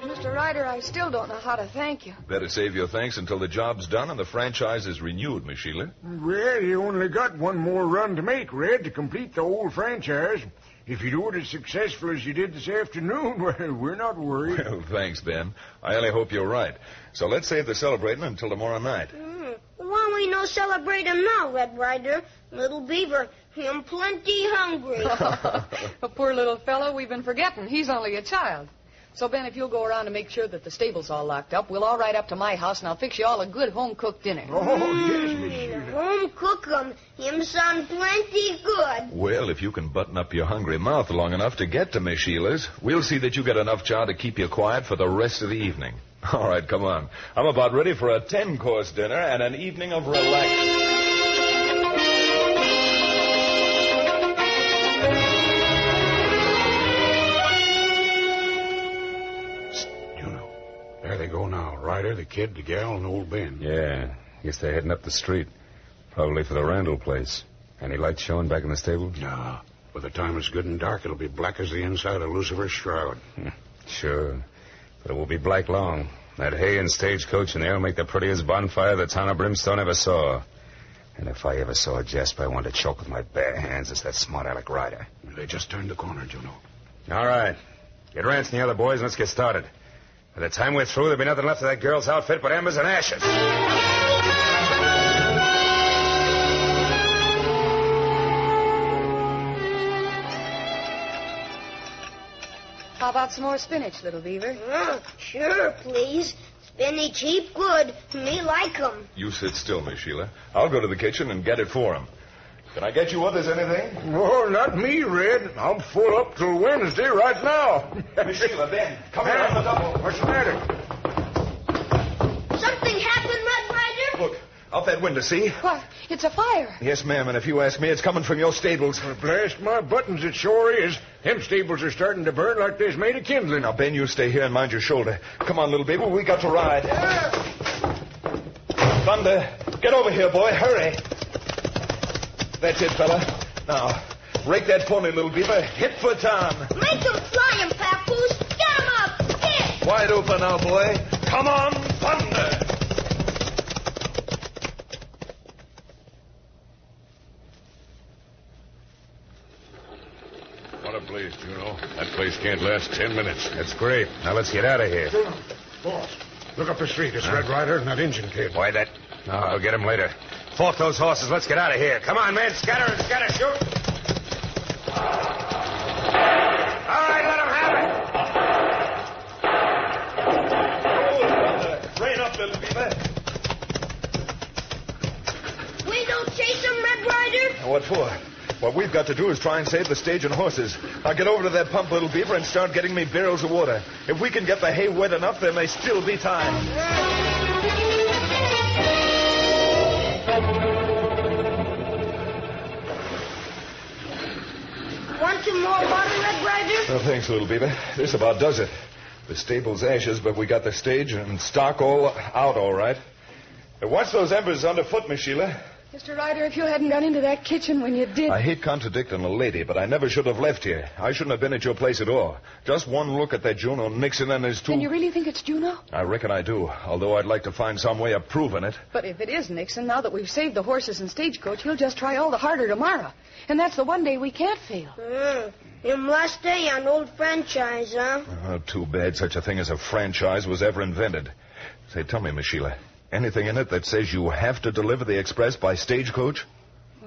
Mr. Ryder, I still don't know how to thank you. Better save your thanks until the job's done and the franchise is renewed, Miss Sheila. Well, you only got one more run to make, Red, to complete the whole franchise. If you do it as successful as you did this afternoon, well, we're not worried. Well, thanks, Ben. I only hope you're right. So let's save the celebrating until tomorrow night. Why we no celebrate him now, Red Ryder? Little Beaver, him plenty hungry. A poor little fellow we've been forgetting. He's only a child. So, Ben, if you'll go around and make sure that the stable's all locked up, we'll all ride up to my house, and I'll fix you all a good home-cooked dinner. Yes, Miss Sheila. Home cook 'em. Him sound plenty good. Well, if you can button up your hungry mouth long enough to get to Miss Sheila's, we'll see that you get enough chow to keep you quiet for the rest of the evening. All right, come on. I'm about ready for a 10-course dinner and an evening of relaxing. There they go now. Ryder, the kid, the gal, and old Ben. Yeah. Guess they're heading up the street. Probably for the Randall place. Any lights showing back in the stable? No. By the time it's good and dark, it'll be black as the inside of Lucifer's shroud. Sure. But it won't be black long. That hay and stagecoach in there will make the prettiest bonfire the town of Brimstone ever saw. And if I ever saw a Jasper I wanted to choke with my bare hands, it's that smart aleck Ryder. They just turned the corner, Juno. All right. Get Rance and the other boys and let's get started. By the time we're through, there'll be nothing left of that girl's outfit but embers and ashes. How about some more spinach, little Beaver? Sure, please. Spinach heap good. Me like 'em. You sit still, Miss Sheila. I'll go to the kitchen and get it for him. Can I get you others anything? No, not me, Red. I'm full up till Wednesday right now. Miss Sheila, Ben, come here on the double. What's the matter? Something happened, Red Ryder? Look, out that window, see? What? It's a fire. Yes, ma'am, and if you ask me, it's coming from your stables. Blast my buttons, it sure is. Them stables are starting to burn like they's made of kindling. Now, Ben, you stay here and mind your shoulder. Come on, little baby, we got to ride. Thunder, get over here, boy, hurry. That's it, fella. Now, rake that pony, little beaver. Hit for town. Make 'em fly 'em, Papoose. Get 'em up. Hit. Wide open now, boy. Come on, thunder. What a blaze, Juno. That place can't last 10 minutes. That's great. Now let's get out of here. Boss, look up the street. It's Red Ryder and that Injun kid. Why, that... No, I'll get him later. Fork those horses. Let's get out of here. Come on, man. Scatter and scatter. Shoot. All right, let him have Oh, rein up, little beaver. We don't chase 'em, Red Ryder? What for? What we've got to do is try and save the stage and horses. I'll get over to that pump, little beaver, and start getting me barrels of water. If we can get the hay wet enough, there may still be time. Want some more water, Red Ryder? Oh, thanks, little beaver. This about does it. The stable's ashes, but we got the stage and stock all out all right. Watch those embers underfoot, Miss Sheila. Mr. Ryder, if you hadn't gone into that kitchen when you did... I hate contradicting a lady, but I never should have left here. I shouldn't have been at your place at all. Just one look at that Juno Nixon and his two... And you really think it's Juno? I reckon I do, although I'd like to find some way of proving it. But if it is Nixon, now that we've saved the horses and stagecoach, he'll just try all the harder tomorrow. And that's the one day we can't fail. Him last day on old franchise, huh? Oh, too bad such a thing as a franchise was ever invented. Say, tell me, Miss Sheila, anything in it that says you have to deliver the express by stagecoach?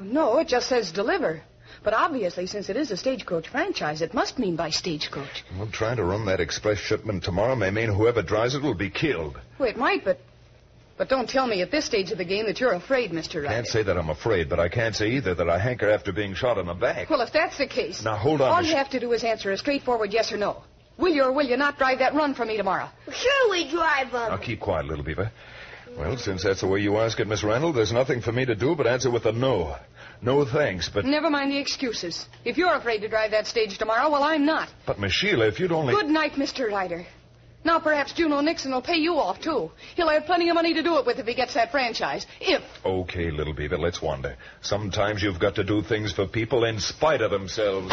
No, it just says deliver. But obviously, since it is a stagecoach franchise, it must mean by stagecoach. Well, trying to run that express shipment tomorrow may mean whoever drives it will be killed. Well, it might, but don't tell me at this stage of the game that you're afraid, Mr. Ryder. Can't say that I'm afraid, but I can't say either that I hanker after being shot in the back. Well, if that's the case... Now, hold on. All you have to do is answer a straightforward yes or no. Will you or will you not drive that run for me tomorrow? Sure we drive them. Now, keep quiet, little beaver. Well, since that's the way you ask it, Miss Randall, there's nothing for me to do but answer with a no. No thanks, but... Never mind the excuses. If you're afraid to drive that stage tomorrow, well, I'm not. But, Miss Sheila, if you'd only... Good night, Mr. Ryder. Now perhaps Juno Nixon will pay you off, too. He'll have plenty of money to do it with if he gets that franchise. If... Okay, little beaver, let's wander. Sometimes you've got to do things for people in spite of themselves.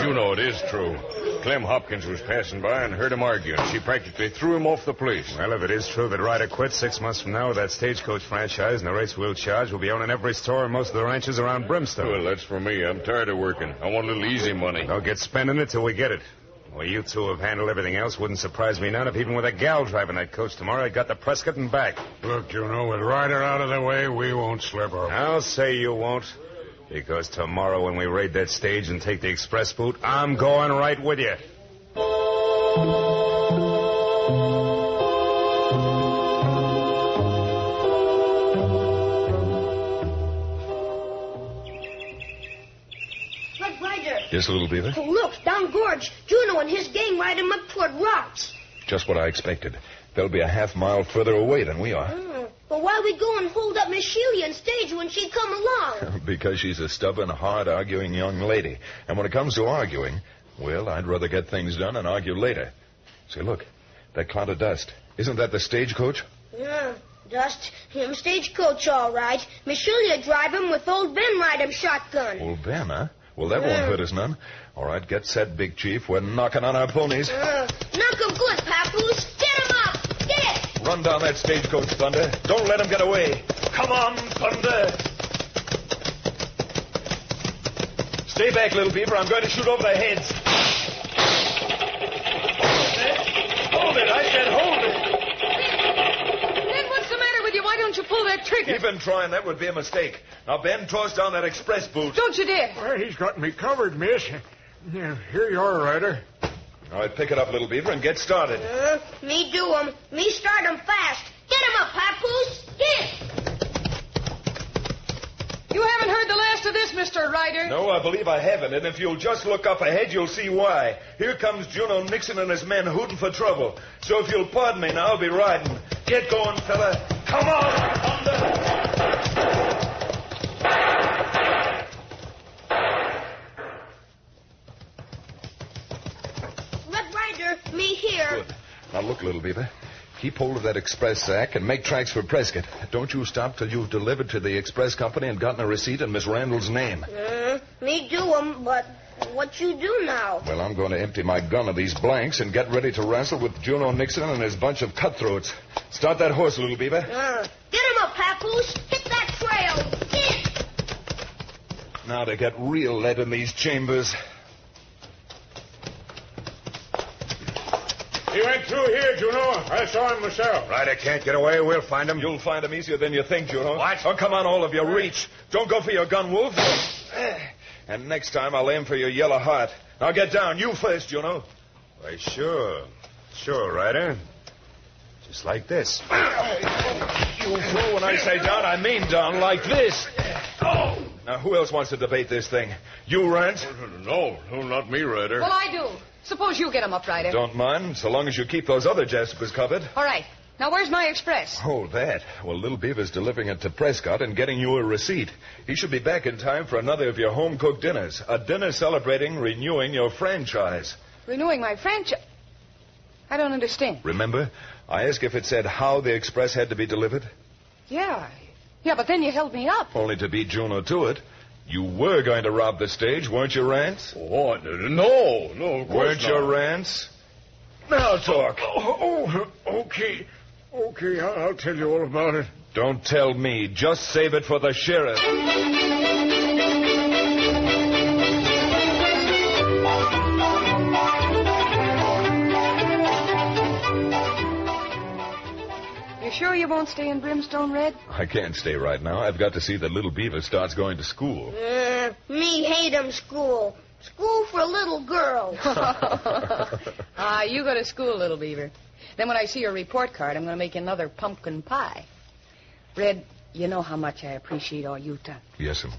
Juno, it is true. Clem Hopkins was passing by and heard him arguing. She practically threw him off the police. Well, if it is true that Ryder quit 6 months from now with that stagecoach franchise and the rates we'll charge, we'll be owning every store and most of the ranches around Brimstone. Well, that's for me. I'm tired of working. I want a little easy money. Don't get spending it till we get it. Well, you two have handled everything else. Wouldn't surprise me none if even with a gal driving that coach tomorrow, I got the Prescott and back. Look, Juno, with Ryder out of the way, we won't slip up. I'll say you won't. Because tomorrow when we raid that stage and take the express boot, I'm going right with you. Look, Ryder. Yes, little beaver? Oh, look, down gorge. Juno and his gang ride him up toward rocks. Just what I expected. They'll be a half-mile further away than we are. Well, why we go and hold up Miss Sheila on stage when she come along? Because she's a stubborn, hard-arguing young lady. And when it comes to arguing, well, I'd rather get things done and argue later. Say, look, that cloud of dust. Isn't that the stagecoach? Yeah, dust. Him stagecoach, all right. Miss Sheila drive him with old Ben ride him shotgun. Old Ben, huh? Well, that won't hurt us none. All right, get set, Big Chief. We're knocking on our ponies. Knock him good, Papoose. Get him up. Get it. Run down that stagecoach, Thunder. Don't let him get away. Come on, Thunder. Stay back, little beaver. I'm going to shoot over their heads. Hold it. I said hold it. Ben, what's the matter with you? Why don't you pull that trigger? Keep him trying. That would be a mistake. Now, Ben, toss down that express boot. Don't you dare. Well, he's got me covered, miss. Yeah, here you are, Ryder. All right, pick it up, little beaver, and get started. Me do 'em. Me start 'em fast. Get him up, Papoose. Hit. You haven't heard the last of this, Mr. Ryder. No, I believe I haven't, and if you'll just look up ahead, you'll see why. Here comes Juno Nixon and his men hooting for trouble. So if you'll pardon me now, I'll be riding. Get going, fella. Come on, Thunder. Red Ryder, me here. Good. Now look, little beaver. Keep hold of that express sack and make tracks for Prescott. Don't you stop till you've delivered to the express company and gotten a receipt in Miss Randall's name. Me do 'em, but what you do now? Well, I'm going to empty my gun of these blanks and get ready to wrestle with Juno Nixon and his bunch of cutthroats. Start that horse, little beaver. Get him up, Papoose. Hit that trail. Hit. Now to get real lead in these chambers. He went through here, Juno. I saw him myself. Ryder can't get away. We'll find him. You'll find him easier than you think, Juno. What? Oh, come on, all of you. Reach. Don't go for your gun, Wolf. And next time I'll aim for your yellow heart. Now get down. You first, Juno. Why, sure. Sure, Ryder. Just like this. You fool, when I say down, I mean down like this. Now, who else wants to debate this thing? You, Rance? No, not me, Ryder. Well, I do. Suppose you get him up, Ryder. Don't mind, so long as you keep those other Jaspers covered. All right. Now, where's my express? Oh, that. Well, Little Beaver's delivering it to Prescott and getting you a receipt. He should be back in time for another of your home-cooked dinners. A dinner celebrating renewing your franchise. Renewing my franchise? I don't understand. Remember? I asked if it said how the express had to be delivered. Yeah, but then you held me up. Only to beat Juno to it. You were going to rob the stage, weren't you, Rance? What? No, of course weren't you, not. Rance? Now talk. Okay. Okay, I'll tell you all about it. Don't tell me. Just save it for the sheriff. sure you won't stay in Brimstone, Red? I can't stay right now. I've got to see that little beaver starts going to school. Me hate school. School for little girls. You go to school, little beaver. Then when I see your report card, I'm going to make you another pumpkin pie. Red, you know how much I appreciate all you've done. Yes'm.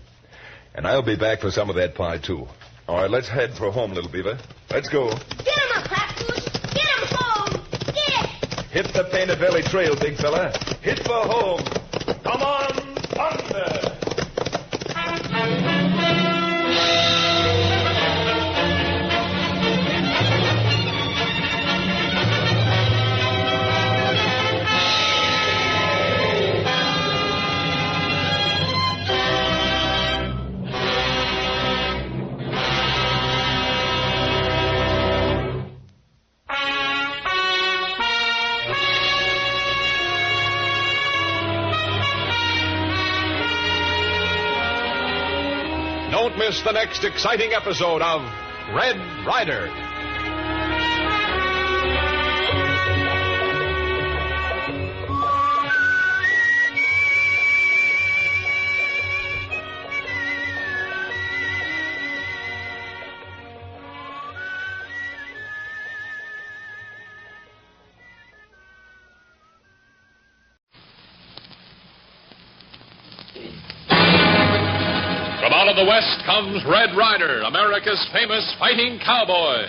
And I'll be back for some of that pie, too. All right, let's head for home, little beaver. Let's go. Get him up, Papoose. Get him home. Get! Hit the Painted Valley Trail, big fella. Hit for home. Come on, thunder! Don't miss the next exciting episode of Red Ryder. From out of the West comes Red Ryder, America's famous fighting cowboy.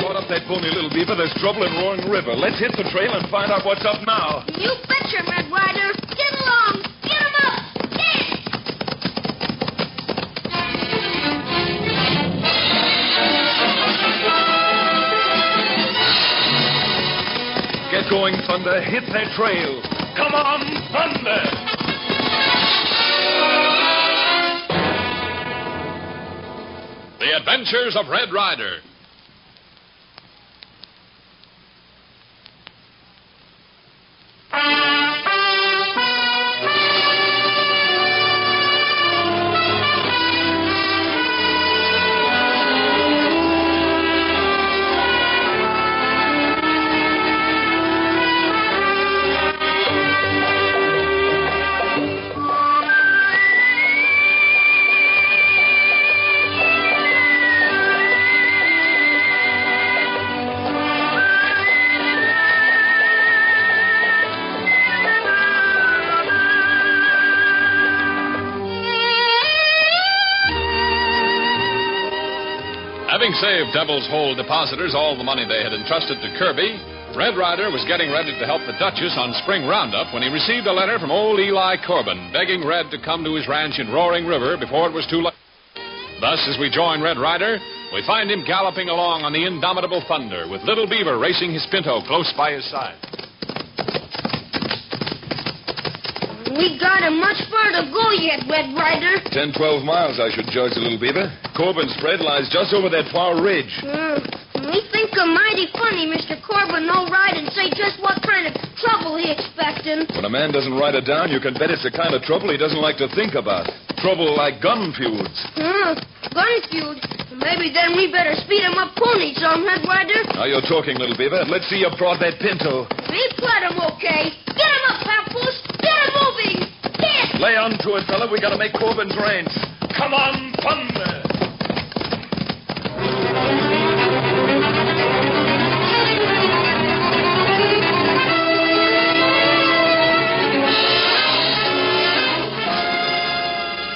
Caught up that pony, little beaver. There's trouble in Roaring River. Let's hit the trail and find out what's up now. You betcha, Red Ryder. Get along. Get him up. Get! Get going, Thunder. Hit that trail. Come on, Thunder! The Adventures of Red Ryder. Having saved Devil's Hole depositors all the money they had entrusted to Kirby, Red Ryder was getting ready to help the Duchess on spring roundup when he received a letter from old Eli Corbin begging Red to come to his ranch in Roaring River before it was too late. Thus, as we join Red Ryder, we find him galloping along on the indomitable Thunder with Little Beaver racing his pinto close by his side. We got him much further to go yet, Red Ryder. 10, 12 miles, I should judge, little beaver. Corbin's spread lies just over that far ridge. We think him mighty funny, Mr. Corbin. No ride and say just what kind of trouble he expecting. When a man doesn't write it down, you can bet it's the kind of trouble he doesn't like to think about. Trouble like gun feuds. Gun feud? Maybe then we better speed him up pony some, Red Ryder. Now you're talking, little beaver. Let's see you prod that pinto. We pled him okay. Get him up, Papoose. Get him moving. Get! Lay on to it, fella. We gotta make Corbin's ranch. Come on, Thunder!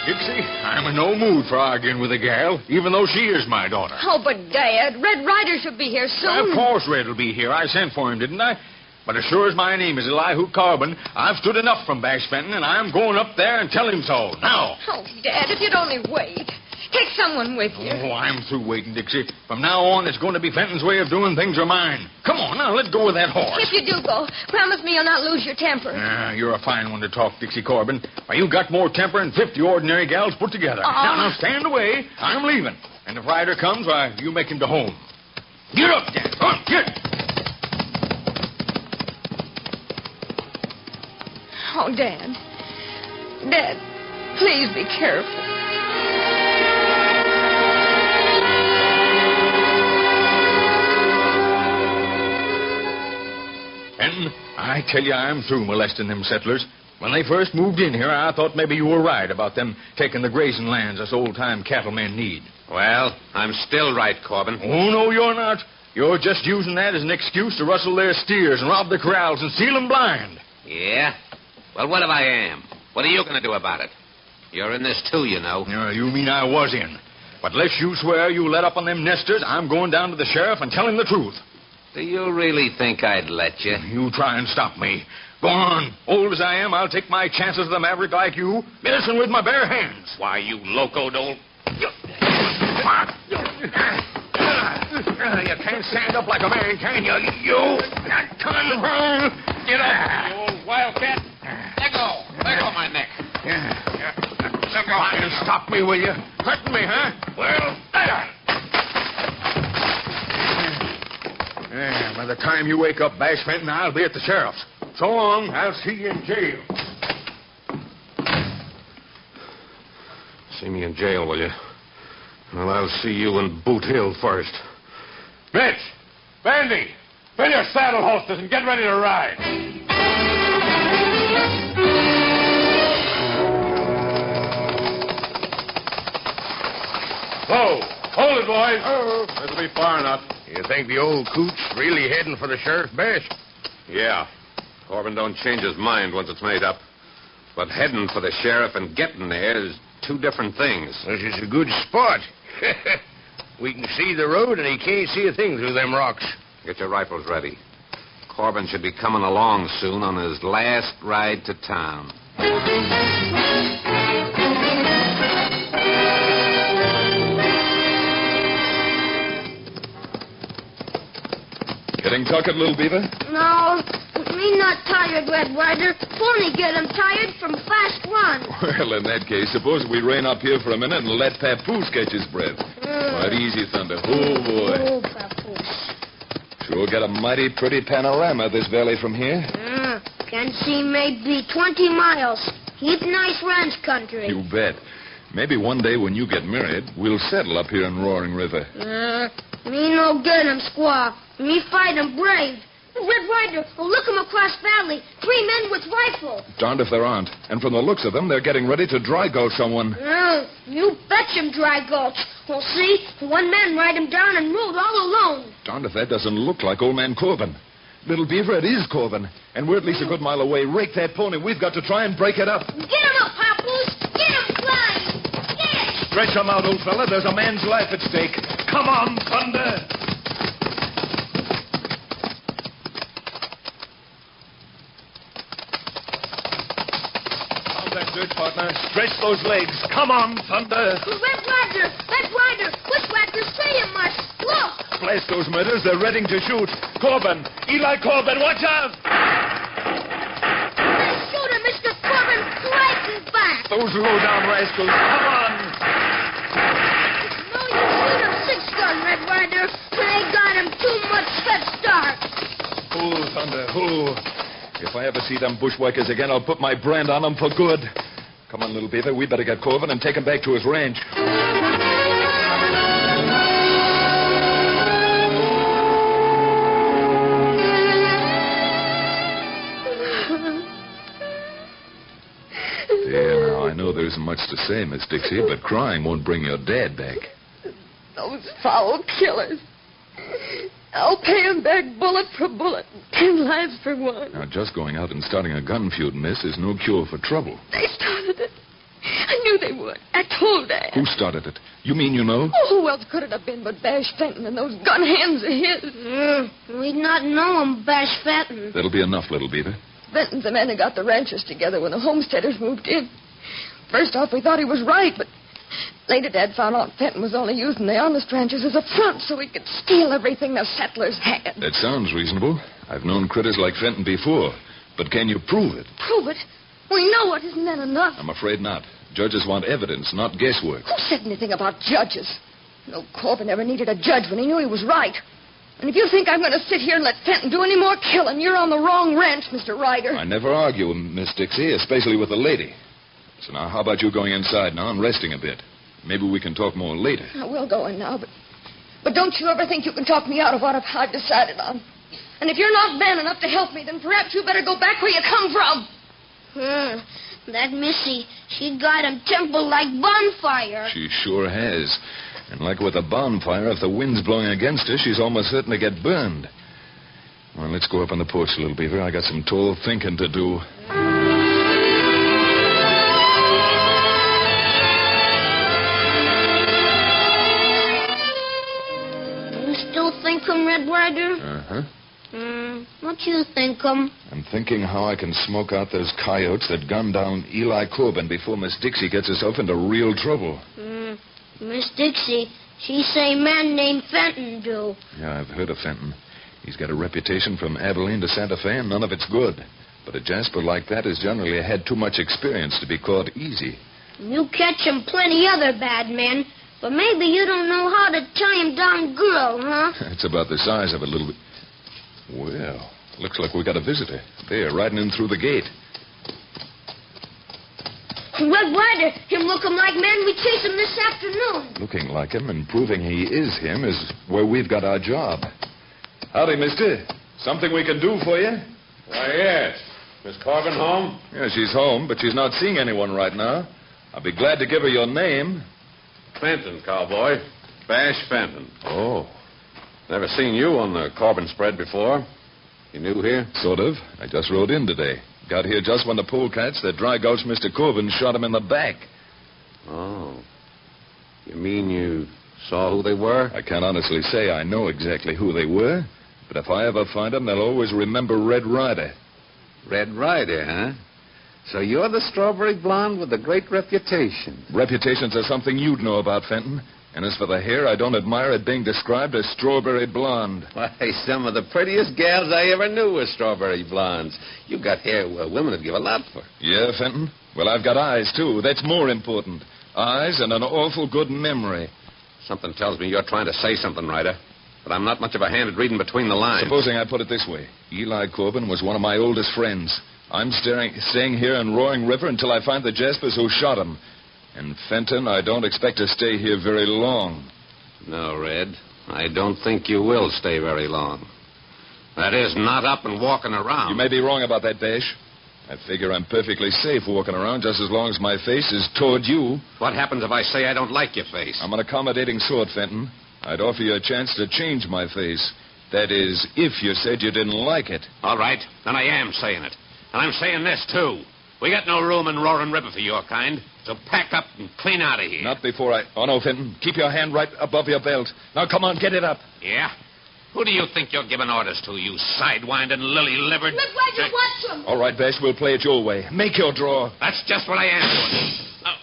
Dixie, I'm in no mood for arguing with a gal, even though she is my daughter. Oh, but, Dad, Red Ryder should be here soon. Of course Red will be here. I sent for him, didn't I? But as sure as my name is Elihu Corbin, I've stood enough from Bash Fenton, and I'm going up there and tell him so. Now. Oh, Dad, if you'd only wait. Take someone with you. Oh, I'm through waiting, Dixie. From now on, it's going to be Fenton's way of doing things or mine. Come on, now, let's go with that horse. If you do go, promise me you'll not lose your temper. You're a fine one to talk, Dixie Corbin. Why, you got more temper than 50 ordinary gals put together. Now, stand away. I'm leaving. And if Ryder comes, why, you make him to home. Get up, Dan. Come on, get. Oh, Dad. Dad, Please be careful. Fenton, I tell you, I'm through molesting them settlers. When they first moved in here, I thought maybe you were right about them taking the grazing lands us old-time cattlemen need. Well, I'm still right, Corbin. Oh, no, you're not. You're just using that as an excuse to rustle their steers and rob their corrals and seal them blind. Yeah? Well, what if I am? What are you going to do about it? You're in this, too, you know. You mean I was in. But unless you swear you let up on them nesters, I'm going down to the sheriff and tell him the truth. Do you really think I'd let you? You try and stop me. Go on. Old as I am, I'll take my chances with a maverick like you, medicine with my bare hands. Why, you locoed old... You can't stand up like a man, can you? You... Get up, you old wildcat. Let go. Let go of my neck. Let go. Try and stop me, will you? Hurting me, huh? Well, there. Yeah, by the time you wake up, Bash Fenton, I'll be at the sheriff's. So long. I'll see you in jail. See me in jail, will you? Well, I'll see you in Boot Hill first. Mitch! Bandy! Fill your saddle holsters and get ready to ride. Whoa! Hold it, boys. This'll be far enough. You think the old coot's really heading for the sheriff, Bash? Yeah. Corbin don't change his mind once it's made up. But heading for the sheriff and getting there is two different things. This is a good spot. We can see the road, and he can't see a thing through them rocks. Get your rifles ready. Corbin should be coming along soon on his last ride to town. Getting tuckered, little beaver? No, me not tired, Red Ryder. Pony get him tired from fast run. Well, in that case, suppose we rein up here for a minute and let Papoose catch his breath. Right easy, Thunder. Oh, boy. Oh, Papoose. Sure got a mighty pretty panorama, this valley from here. Can see maybe 20 miles. Heap nice ranch country. You bet. Maybe one day when you get married, we'll settle up here in Roaring River. Me no get him, squaw. Me fight him brave. Red Ryder, look him across valley. 3 men with rifle. Darned if there aren't. And from the looks of them, they're getting ready to dry gulch someone. You betch him, dry gulch. We'll see. One man ride him down and rode all alone. Darned if that doesn't look like old man Corbin. Little beaver, it is Corbin. And we're at least a good mile away. Rake that pony. We've got to try and break it up. Get him up, Papoose. Get him flying. Get! Stretch him out, old fella. There's a man's life at stake. Come on, Thunder. Good partner. Stretch those legs. Come on, Thunder. Red Ryder, bushwhackers say him much. Look. Blast those murders. They're ready to shoot. Corbin. Eli Corbin, watch out. Shoot him, Mr. Corbin, right in back. Those low-down rascals. Come on. No, you shoot him 6-gun, Red Ryder. They got him too much head start. Oh, Thunder, oh. If I ever see them bushwhackers again, I'll put my brand on them for good. Come on, little beaver. We better get Corbin and take him back to his ranch. There, now, I know there isn't much to say, Miss Dixie, but crying won't bring your dad back. Those foul killers. I'll pay him back bullet for bullet. 10 lives for one. Now, just going out and starting a gun feud, miss, is no cure for trouble. They started it. I knew they would. I told Dad. Who started it? You mean you know? Oh, who else could it have been but Bash Fenton and those gun hands of his? We'd not know him, Bash Fenton. That'll be enough, little beaver. Fenton's the man who got the ranchers together when the homesteaders moved in. First off, we thought he was right, but later Dad found out Fenton was only using the honest ranchers as a front so he could steal everything the settlers had. That sounds reasonable. I've known critters like Fenton before. But can you prove it? Prove it? We know it. Isn't that enough? I'm afraid not. Judges want evidence, not guesswork. Who said anything about judges? No, Corbin never needed a judge when he knew he was right. And if you think I'm going to sit here and let Fenton do any more killing, you're on the wrong ranch, Mr. Ryder. I never argue, Miss Dixie, especially with a lady. So now, how about you going inside now and resting a bit? Maybe we can talk more later. I will go in now, but don't you ever think you can talk me out of what I've decided on. And if you're not man enough to help me, then perhaps you better go back where you come from. That Missy, she got him tempered like bonfire. She sure has. And like with a bonfire, if the wind's blowing against her, she's almost certain to get burned. Well, let's go up on the porch, little beaver. I got some tall thinking to do. You still think him, Red Ryder? Uh-huh. What you think him? I'm thinking how I can smoke out those coyotes that gunned down Eli Corbin before Miss Dixie gets herself into real trouble. Miss Dixie, she say man named Fenton do. Yeah, I've heard of Fenton. He's got a reputation from Abilene to Santa Fe, and none of it's good. But a jasper like that has generally had too much experience to be caught easy. You catch him plenty other bad men, but maybe you don't know how to tie him down girl, huh? It's about the size of a little bit. Well, looks like we got a visitor. There, riding in through the gate. Red Ryder, him looking like man we chased him this afternoon. Looking like him and proving he is him is where we've got our job. Howdy, mister. Something we can do for you? Why, yes. Miss Corbin home? Yeah, she's home, but she's not seeing anyone right now. I'll be glad to give her your name. Fenton, cowboy. Bash Fenton. Oh. Never seen you on the Corbin spread before. You new here? Sort of. I just rode in today. Got here just when the polecats that dry gulched Mr. Corbin shot him in the back. Oh. You mean you saw who they were? I can't honestly say I know exactly who they were, but if I ever find them, they'll always remember Red Ryder. Red Ryder, huh? So you're the strawberry blonde with the great reputation. Reputations are something you'd know about, Fenton. And as for the hair, I don't admire it being described as strawberry blonde. Why, some of the prettiest gals I ever knew were strawberry blondes. You got hair women would give a lot for. Yeah, Fenton? Well, I've got eyes, too. That's more important. Eyes and an awful good memory. Something tells me you're trying to say something, Ryder. But I'm not much of a hand at reading between the lines. Supposing I put it this way. Eli Corbin was one of my oldest friends. I'm staying here in Roaring River until I find the Jaspers who shot him. And, Fenton, I don't expect to stay here very long. No, Red. I don't think you will stay very long. That is, not up and walking around. You may be wrong about that, Bash. I figure I'm perfectly safe walking around just as long as my face is toward you. What happens if I say I don't like your face? I'm an accommodating sort, Fenton. I'd offer you a chance to change my face. That is, if you said you didn't like it. All right. Then I am saying it. And I'm saying this, too. We got no room in Roaring River for your kind. So pack up and clean out of here. Not before I... Oh, no, Fenton. Keep your hand right above your belt. Now, come on, get it up. Yeah? Who do you think you're giving orders to, you sidewinding, lily-livered... Red Ryder, watch him. All right, Bash, we'll play it your way. Make your draw. That's just what I am doing. Oh.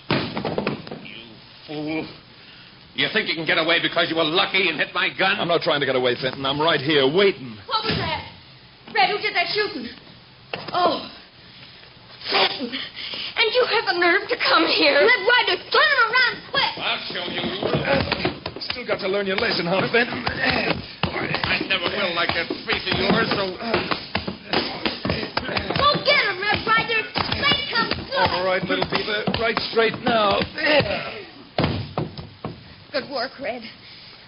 You fool. You think you can get away because you were lucky and hit my gun? I'm not trying to get away, Fenton. I'm right here, waiting. What was that? Red, who did that shooting? Oh. Fenton. And you have the nerve to come here. Red Ryder, turn him around quick. I'll show you. Still got to learn your lesson, huh, Fenton? I never will like that face of yours, so... Go get him, Red Ryder. They come good. All right, little beaver. Right straight now. Good work, Red.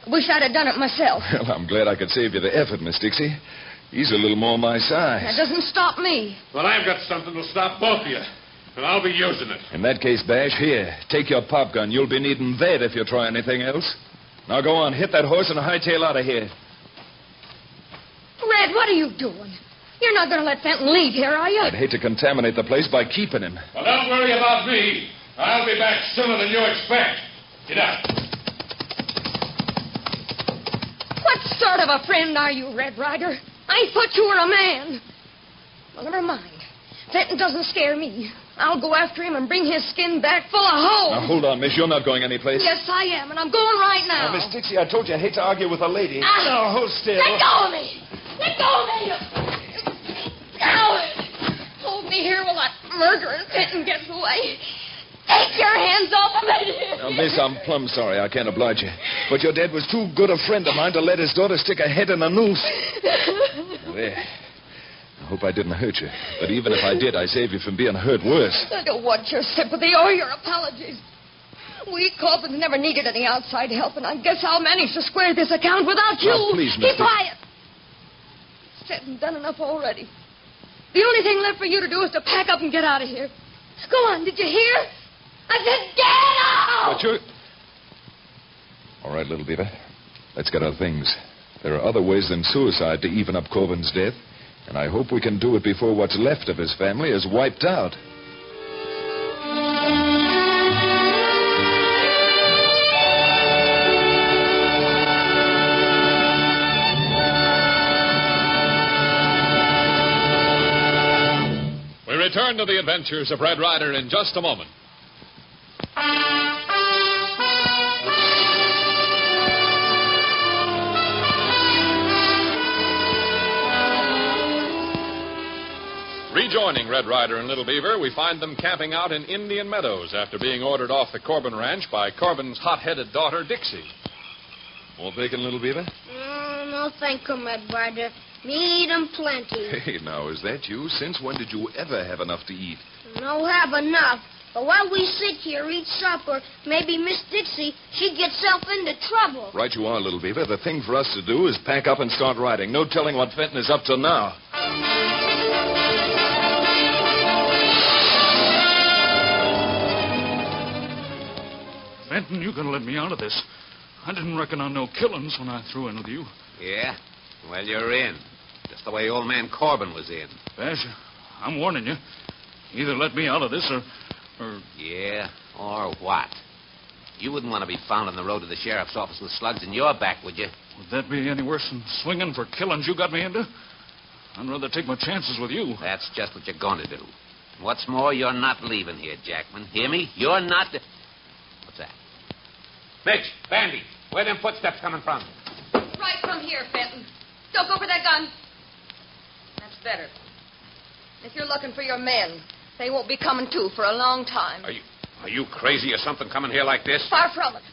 I wish I'd have done it myself. Well, I'm glad I could save you the effort, Miss Dixie. He's a little more my size. That doesn't stop me. Well, I've got something to stop both of you. And I'll be using it. In that case, Bash, here, take your pop gun. You'll be needing that if you try anything else. Now go on, hit that horse and hightail out of here. Red, what are you doing? You're not going to let Fenton leave here, are you? I'd hate to contaminate the place by keeping him. Well, don't worry about me. I'll be back sooner than you expect. Get out. What sort of a friend are you, Red Ryder? I thought you were a man. Well, never mind. Fenton doesn't scare me. I'll go after him and bring his skin back full of holes. Now, hold on, miss. You're not going anyplace. Yes, I am, and I'm going right now. Now, Miss Dixie, I told you I hate to argue with a lady. No, hold still. Let go of me. Let go of me. Ow. Hold me here while that murdering Fenton gets away. Take your hands off of me. Now, miss, I'm plumb sorry. I can't oblige you. But your dad was too good a friend of mine to let his daughter stick her head in a noose. There. hope I didn't hurt you. But even if I did, I saved you from being hurt worse. I don't want your sympathy or your apologies. We Corbins never needed any outside help, and I guess I'll manage to square this account without you. Now, please, Keep Mister- quiet. Said and done enough already. The only thing left for you to do is to pack up and get out of here. Go on, did you hear? I said get out! But you're... All right, little beaver. Let's get our things. There are other ways than suicide to even up Corbin's death, and I hope we can do it before what's left of his family is wiped out. We return to the adventures of Red Ryder in just a moment. Rejoining Red Ryder and Little Beaver, we find them camping out in Indian Meadows after being ordered off the Corbin Ranch by Corbin's hot-headed daughter, Dixie. More bacon, little beaver? No, thank you, Red Ryder. Me eat 'em plenty. Hey, now, is that you? Since when did you ever have enough to eat? No have enough. But while we sit here, eat supper, maybe Miss Dixie, she gets herself into trouble. Right you are, little beaver. The thing for us to do is pack up and start riding. No telling what Fenton is up to now. Fenton, you gotta let me out of this. I didn't reckon on no killings when I threw in with you. Yeah? Well, you're in. Just the way old man Corbin was in. Bash, I'm warning you. Either let me out of this or... Yeah? Or what? You wouldn't want to be found on the road to the sheriff's office with slugs in your back, would you? Would that be any worse than swinging for killings you got me into? I'd rather take my chances with you. That's just what you're going to do. What's more, you're not leaving here, Jackman. Hear me? You're not... What's that? Mitch, Bandy, where them footsteps coming from? Right from here, Fenton. Don't go for that gun. That's better. If you're looking for your men, they won't be coming to for a long time. Are you crazy or something coming here like this? Far from it.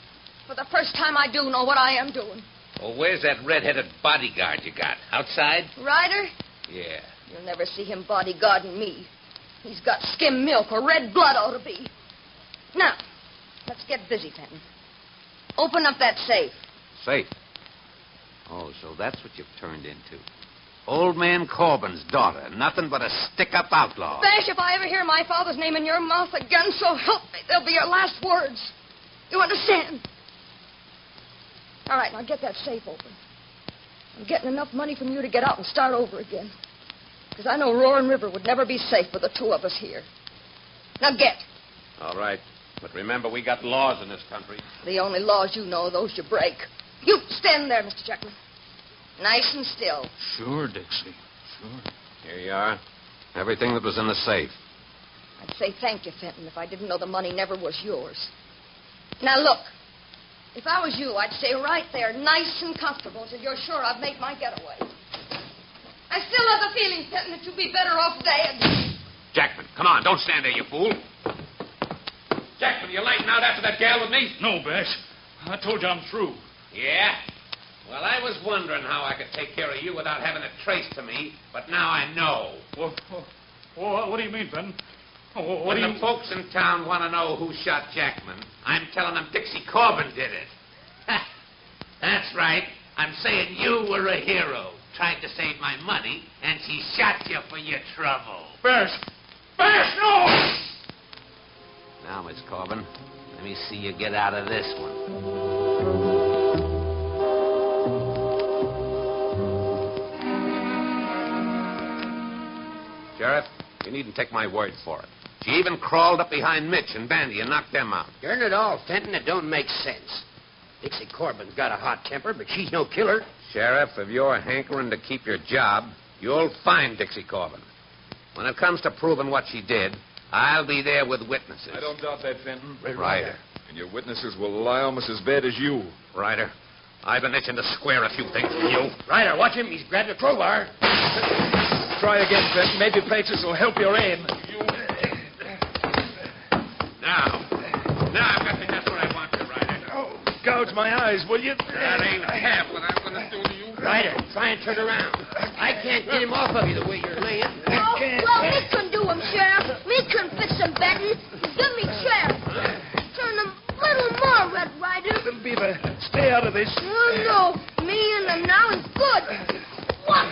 For the first time, I do know what I am doing. Well, where's that red-headed bodyguard you got? Outside? Ryder? Yeah. You'll never see him bodyguarding me. He's got skim milk or red blood ought to be. Now, let's get busy, Fenton. Open up that safe. Safe? Oh, so that's what you've turned into. Old man Corbin's daughter. Nothing but a stick-up outlaw. Bash, if I ever hear my father's name in your mouth again, so help me, they'll be your last words. You understand? All right, now get that safe open. I'm getting enough money from you to get out and start over again. Because I know Roaring River would never be safe with the two of us here. Now get. All right. But remember, we got laws in this country. The only laws you know, those you break. You stand there, Mr. Jackman. Nice and still. Sure, Dixie. Sure. Here you are. Everything that was in the safe. I'd say thank you, Fenton, if I didn't know the money never was yours. Now, look. If I was you, I'd stay right there, nice and comfortable, until you're sure I've made my getaway. I still have the feeling, Fenton, that you'd be better off dead. Jackman, come on. Don't stand there, you fool. Jackman, you lighting out after that gal with me? No, Bash. I told you I'm through. Yeah? Well, I was wondering how I could take care of you without having it traced to me, but now I know. What do you mean, Fenton? When the folks in town want to know who shot Jackman, I'm telling them Dixie Corbin did it. That's right. I'm saying you were a hero. Tried to save my money, and she shot you for your trouble. Bash! Bash, no! Now, Miss Corbin, let me see you get out of this one. Sheriff, you needn't take my word for it. She even crawled up behind Mitch and Bandy and knocked them out. Darn it all, Fenton, it don't make sense. Dixie Corbin's got a hot temper, but she's no killer. Sheriff, if you're hankering to keep your job, you'll find Dixie Corbin. When it comes to proving what she did, I'll be there with witnesses. I don't doubt that, Fenton. Ryder. And your witnesses will lie almost as bad as you. Ryder, I've been itching to square a few things with you. Ryder, watch him. He's grabbed a crowbar. Try again, Fenton. Maybe practice will help your aim. Now I've got you just where I want you, Ryder. Oh, gouge my eyes, will you? That ain't half what I'm going to do to you. Ryder, try and turn around. I can't get him off of you the way you're laying. Well, me can do 'em, Sheriff. Me can fix 'em, Benton. Give me Sheriff. Turn 'em a little more, Red Ryder. Little Beaver, stay out of this. Oh, no. Me in them now is good. What?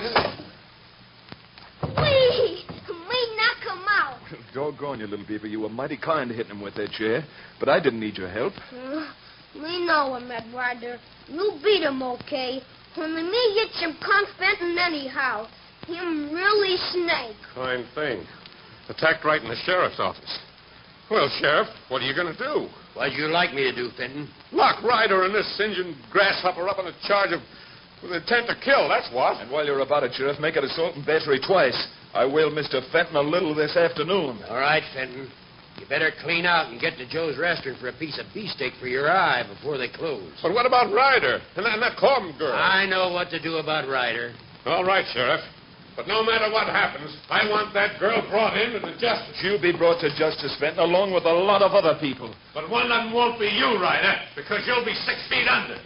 Whee! Me knock 'em out. Doggone you, Little Beaver. You were mighty kind hitting him with that chair, but I didn't need your help. Me know him, Red Ryder. You beat him, okay? Only me hits him conk Benton anyhow. Him really snake. Fine thing. Attacked right in the sheriff's office. Well, Sheriff, what are you going to do? What'd you like me to do, Fenton? Lock Ryder and this Injun grasshopper up on a charge of with intent to kill, that's what. And while you're about it, Sheriff, make it assault and battery twice. I whaled Mr. Fenton a little this afternoon. All right, Fenton. You better clean out and get to Joe's restaurant for a piece of beefsteak for your eye before they close. But what about Ryder and that Corbin girl? I know what to do about Ryder. All right, Sheriff. But no matter what happens, I want that girl brought in to justice. She'll be brought to justice, Fenton, along with a lot of other people. But one of them won't be you, Ryder, because you'll be 6 feet under.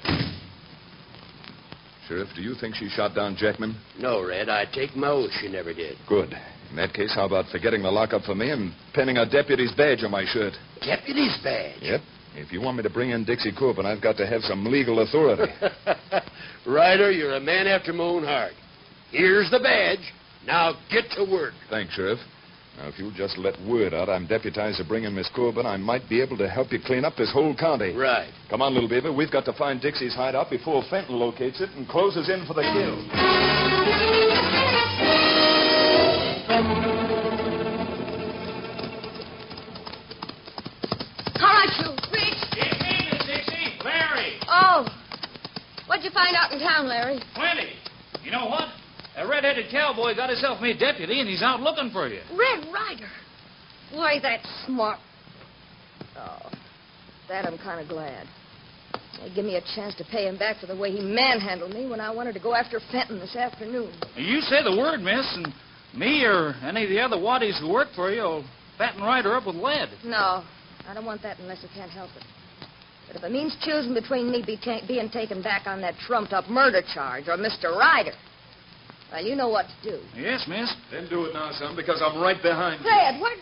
Sheriff, do you think she shot down Jackman? No, Red. I take my oath she never did. Good. In that case, how about forgetting the lockup for me and pinning a deputy's badge on my shirt? Deputy's badge? Yep. If you want me to bring in Dixie Corbin, I've got to have some legal authority. Ryder, you're a man after my own heart. Here's the badge. Now get to work. Thanks, Sheriff. Now, if you'll just let word out I'm deputized to bring in Miss Corbin, I might be able to help you clean up this whole county. Right. Come on, little Beaver. We've got to find Dixie's hideout before Fenton locates it and closes in for the kill. All right, you, Rich. It's me, Miss Dixie. Larry. Oh. What'd you find out in town, Larry? Plenty. You know what? A red-headed cowboy got himself made deputy, and he's out looking for you. Red Ryder. Boy, that's smart. Oh, that I'm kind of glad. They give me a chance to pay him back for the way he manhandled me when I wanted to go after Fenton this afternoon. You say the word, miss, and me or any of the other waddies who work for you will fatten Ryder up with lead. No, I don't want that unless I can't help it. But if it means choosing between me being taken back on that trumped-up murder charge or Mr. Ryder, well, you know what to do. Yes, miss. Then do it now, son, because I'm right behind you. Say, Edward,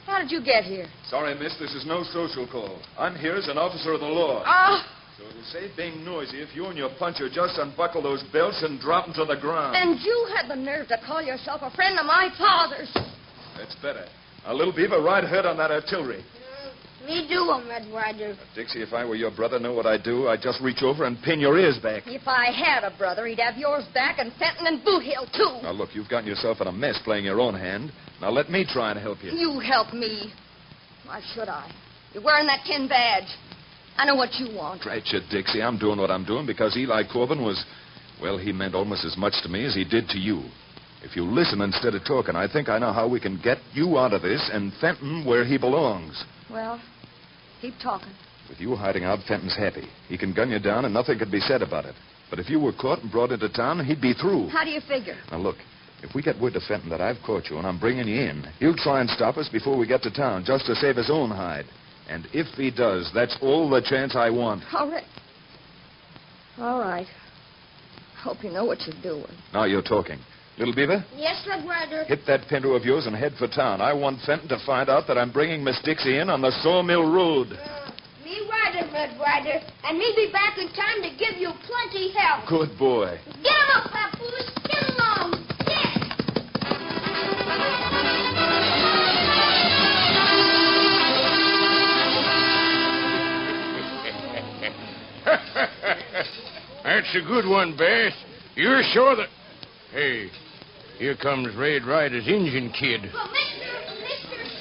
how did you get here? Sorry, miss, this is no social call. I'm here as an officer of the law. Oh. So it'll save being noisy if you and your puncher just unbuckle those belts and drop them to the ground. And you had the nerve to call yourself a friend of my father's. That's better. Now, little Beaver, ride ahead on that artillery. Me do 'em, Red Ryder. Dixie, if I were your brother, know what I'd do? I'd just reach over and pin your ears back. If I had a brother, he'd have yours back and Fenton and Boot Hill, too. Now, look, you've gotten yourself in a mess playing your own hand. Now, let me try and help you. You help me. Why should I? You're wearing that tin badge. I know what you want. Drat you, Dixie. I'm doing what I'm doing because Eli Corbin was... Well, he meant almost as much to me as he did to you. If you listen instead of talking, I think I know how we can get you out of this and Fenton where he belongs. Well, keep talking. With you hiding out, Fenton's happy. He can gun you down and nothing could be said about it. But if you were caught and brought into town, he'd be through. How do you figure? Now, look, if we get word to Fenton that I've caught you and I'm bringing you in, he'll try and stop us before we get to town, just to save his own hide. And if he does, that's all the chance I want. All right. All right. Hope you know what you're doing. Now you're talking. Little Beaver? Yes, Red Ryder. Hit that pinto of yours and head for town. I want Fenton to find out that I'm bringing Miss Dixie in on the Sawmill Road. Me riding, Red Ryder, and me be back in time to give you plenty help. Good boy. Get him up, Papoose. Get along. That's a good one, Bass. You're sure that... Hey, here comes Red Ryder's Injun kid. Well, mister,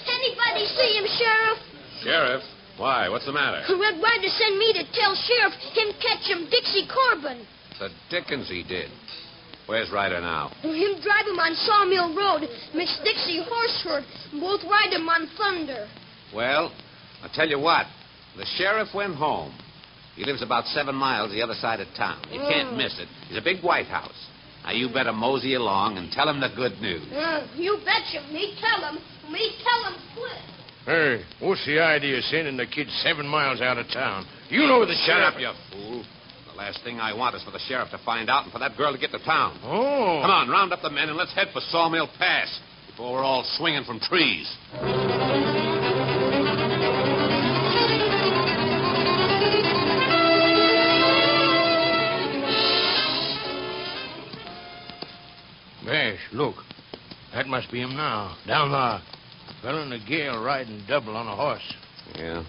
anybody see him, Sheriff? Sheriff? Why? What's the matter? Red Ryder sent me to tell Sheriff him catch him Dixie Corbin. The dickens he did. Where's Ryder now? Him drive him on Sawmill Road. Miss Dixie horse herd. Both ride him on Thunder. Well, I'll tell you what. The sheriff went home. He lives about 7 miles the other side of town. You can't miss it. He's a big white house. Now, you better mosey along and tell him the good news. You betcha. Me tell him quick. Hey, what's the idea of sending the kid 7 miles out of town? You know the Shut sheriff... up, you fool. The last thing I want is for the sheriff to find out and for that girl to get to town. Oh. Come on, round up the men and let's head for Sawmill Pass before we're all swinging from trees. Bash, look. That must be him now. Down there. Fell in a gale riding double on a horse. Yeah.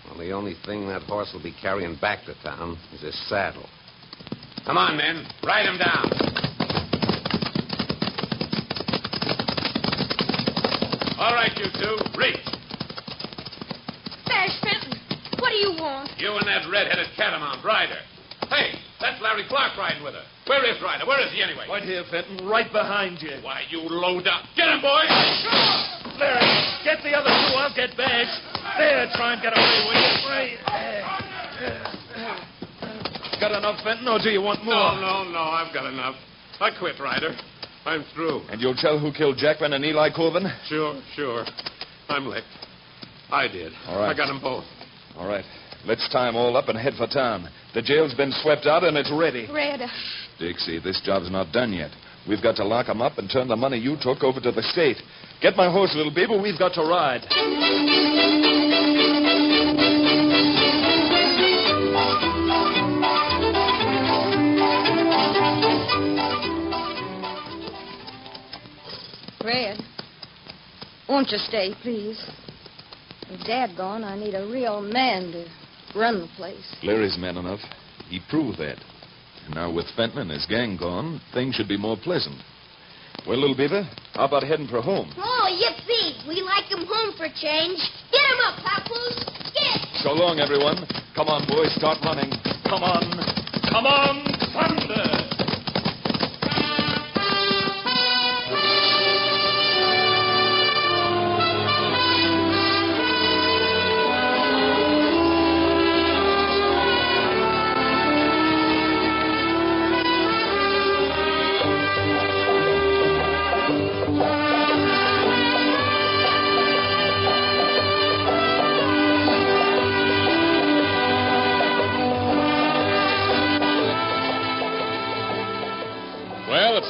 Well, the only thing that horse will be carrying back to town is his saddle. Come on, men. Ride him down. All right, you two. Reach. Bash Fenton, what do you want? You and that red-headed catamount, Ryder. Hey, that's Larry Clark riding with her. Where is Ryder? Where is he anyway? Right here, Fenton. Right behind you. Why, you load up. Get him, boys. Larry, get the other two. I'll get Badge. There, try and get away with it. Got enough, Fenton, or do you want more? No. I've got enough. I quit, Ryder. I'm through. And you'll tell who killed Jackman and Eli Corbin? Sure. I'm licked. I did. All right. I got them both. All right. Let's tie them all up and head for town. The jail's been swept out and it's ready. Red. Dixie, this job's not done yet. We've got to lock them up and turn the money you took over to the state. Get my horse, little baby. We've got to ride. Red, won't you stay, please? With Dad gone, I need a real man to run the place. Larry's man enough. He proved that. And now with Fenton and his gang gone, things should be more pleasant. Well, little beaver, how about heading for home? Oh, yippee. We like 'em home for change. Get 'em up, Papoose. Get! So long, everyone. Come on, boys, start running. Come on. Come on, thunder!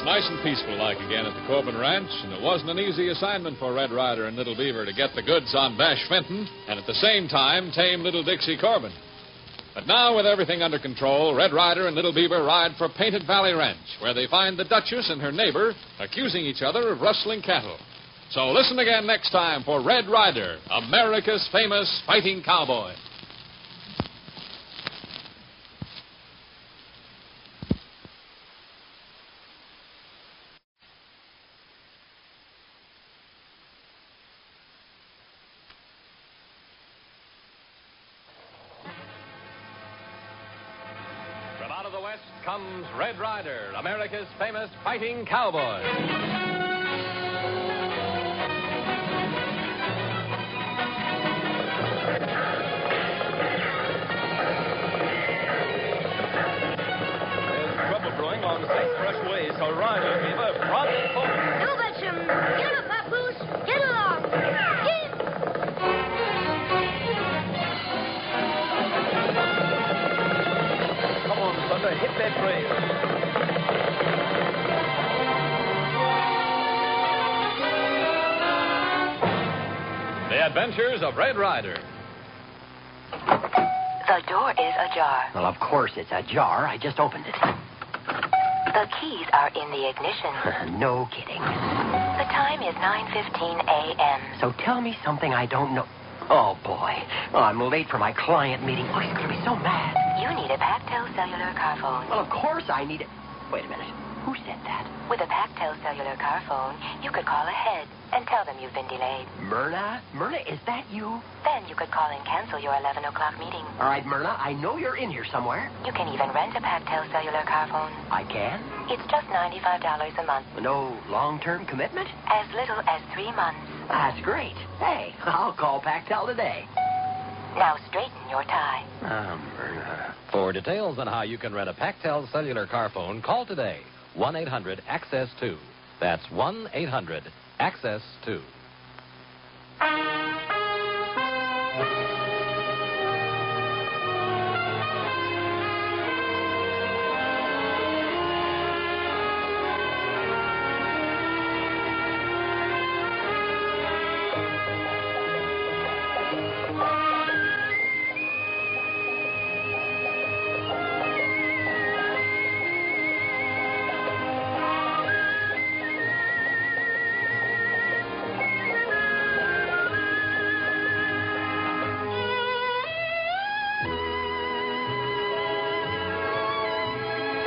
Nice and peaceful-like again at the Corbin Ranch, and it wasn't an easy assignment for Red Ryder and Little Beaver to get the goods on Bash Fenton and at the same time tame Little Dixie Corbin. But now, with everything under control, Red Ryder and Little Beaver ride for Painted Valley Ranch, where they find the Duchess and her neighbor accusing each other of rustling cattle. So listen again next time for Red Ryder, America's famous fighting cowboy. Comes Red Ryder, America's famous fighting cowboy. There's trouble brewing on the St. Fresh Way, so Ryder, Beaver, front and forward. You betcha. Get up, Papoose. Get along. Get! Come on, Thunder, hit that trail. The Adventures of Red Ryder. The door is ajar. Well, of course it's ajar. I just opened it. The keys are in the ignition. No kidding. The time is 9:15 a.m. So tell me something I don't know. Oh, boy. Oh, I'm late for my client meeting. Oh, he's going to be so mad. You need a Pactel cellular car phone. Well, of course I need it. Wait a minute. Who said that? With a Pactel cellular car phone, you could call ahead and tell them you've been delayed. Myrna? Myrna, is that you? Then you could call and cancel your 11 o'clock meeting. All right, Myrna, I know you're in here somewhere. You can even rent a Pactel cellular car phone. I can? It's just $95 a month. No long-term commitment? As little as 3 months. That's great. Hey, I'll call Pactel today. Now straighten your tie. Myrna. For details on how you can rent a Pactel cellular car phone, call today. 1-800-ACCESS-2. That's 1-800-ACCESS-2.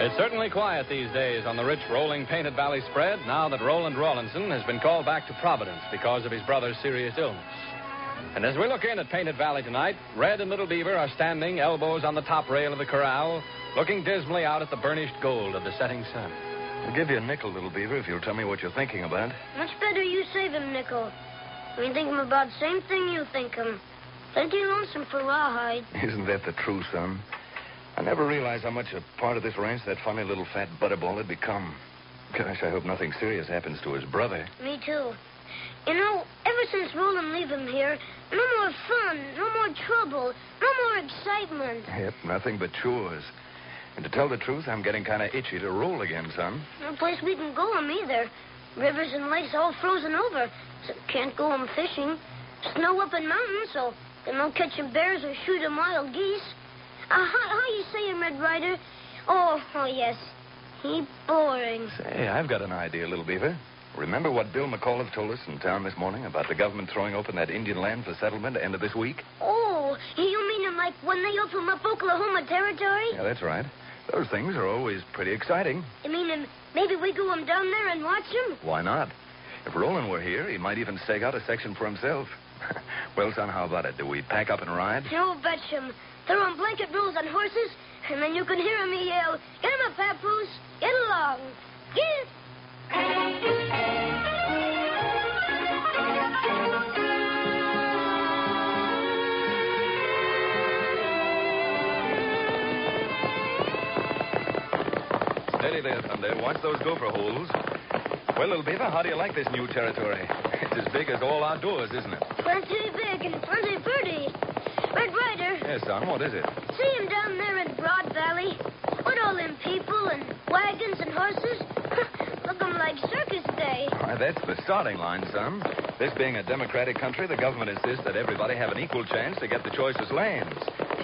It's certainly quiet these days on the rich rolling Painted Valley spread now that Roland Rawlinson has been called back to Providence because of his brother's serious illness. And as we look in at Painted Valley tonight, Red and Little Beaver are standing, elbows on the top rail of the corral, looking dismally out at the burnished gold of the setting sun. I'll give you a nickel, Little Beaver, if you'll tell me what you're thinking about. Much better you save him, nickel. I mean, think him about the same thing you think him. Plenty lonesome for rawhide. Isn't that the truth, son? I never realized how much a part of this ranch that funny little fat butterball had become. Gosh, I hope nothing serious happens to his brother. Me too. You know, ever since Roland leave him here, no more fun, no more trouble, no more excitement. Yep, nothing but chores. And to tell the truth, I'm getting kind of itchy to roll again, son. No place we can go 'em either. Rivers and lakes all frozen over, so can't go 'em fishing. Snow up in mountains, so can no catching bears or shooting wild geese. How you saying, Red Ryder? Oh, yes. He boring. Say, I've got an idea, Little Beaver. Remember what Bill McAuliffe told us in town this morning about the government throwing open that Indian land for settlement at the end of this week? Oh, you mean like when they open up Oklahoma territory? Yeah, that's right. Those things are always pretty exciting. You mean maybe we go down there and watch them? Why not? If Roland were here, he might even stake out a section for himself. Well, son, how about it? Do we pack up and ride? No, betch him. Throw on blanket rolls on horses, and then you can hear me yell, "Get him up, Papoose! Get along! Get!" Steady there, Thunder. Watch those gopher holes. Well, Little Beaver, how do you like this new territory? It's as big as all outdoors, isn't it? Plenty big and plenty pretty. Red Ryder. Yes, son, what is it? See him down there in Broad Valley? With all them people and wagons and horses? Look 'em like circus day. Why, that's the starting line, son. This being a democratic country, the government insists that everybody have an equal chance to get the choicest lands.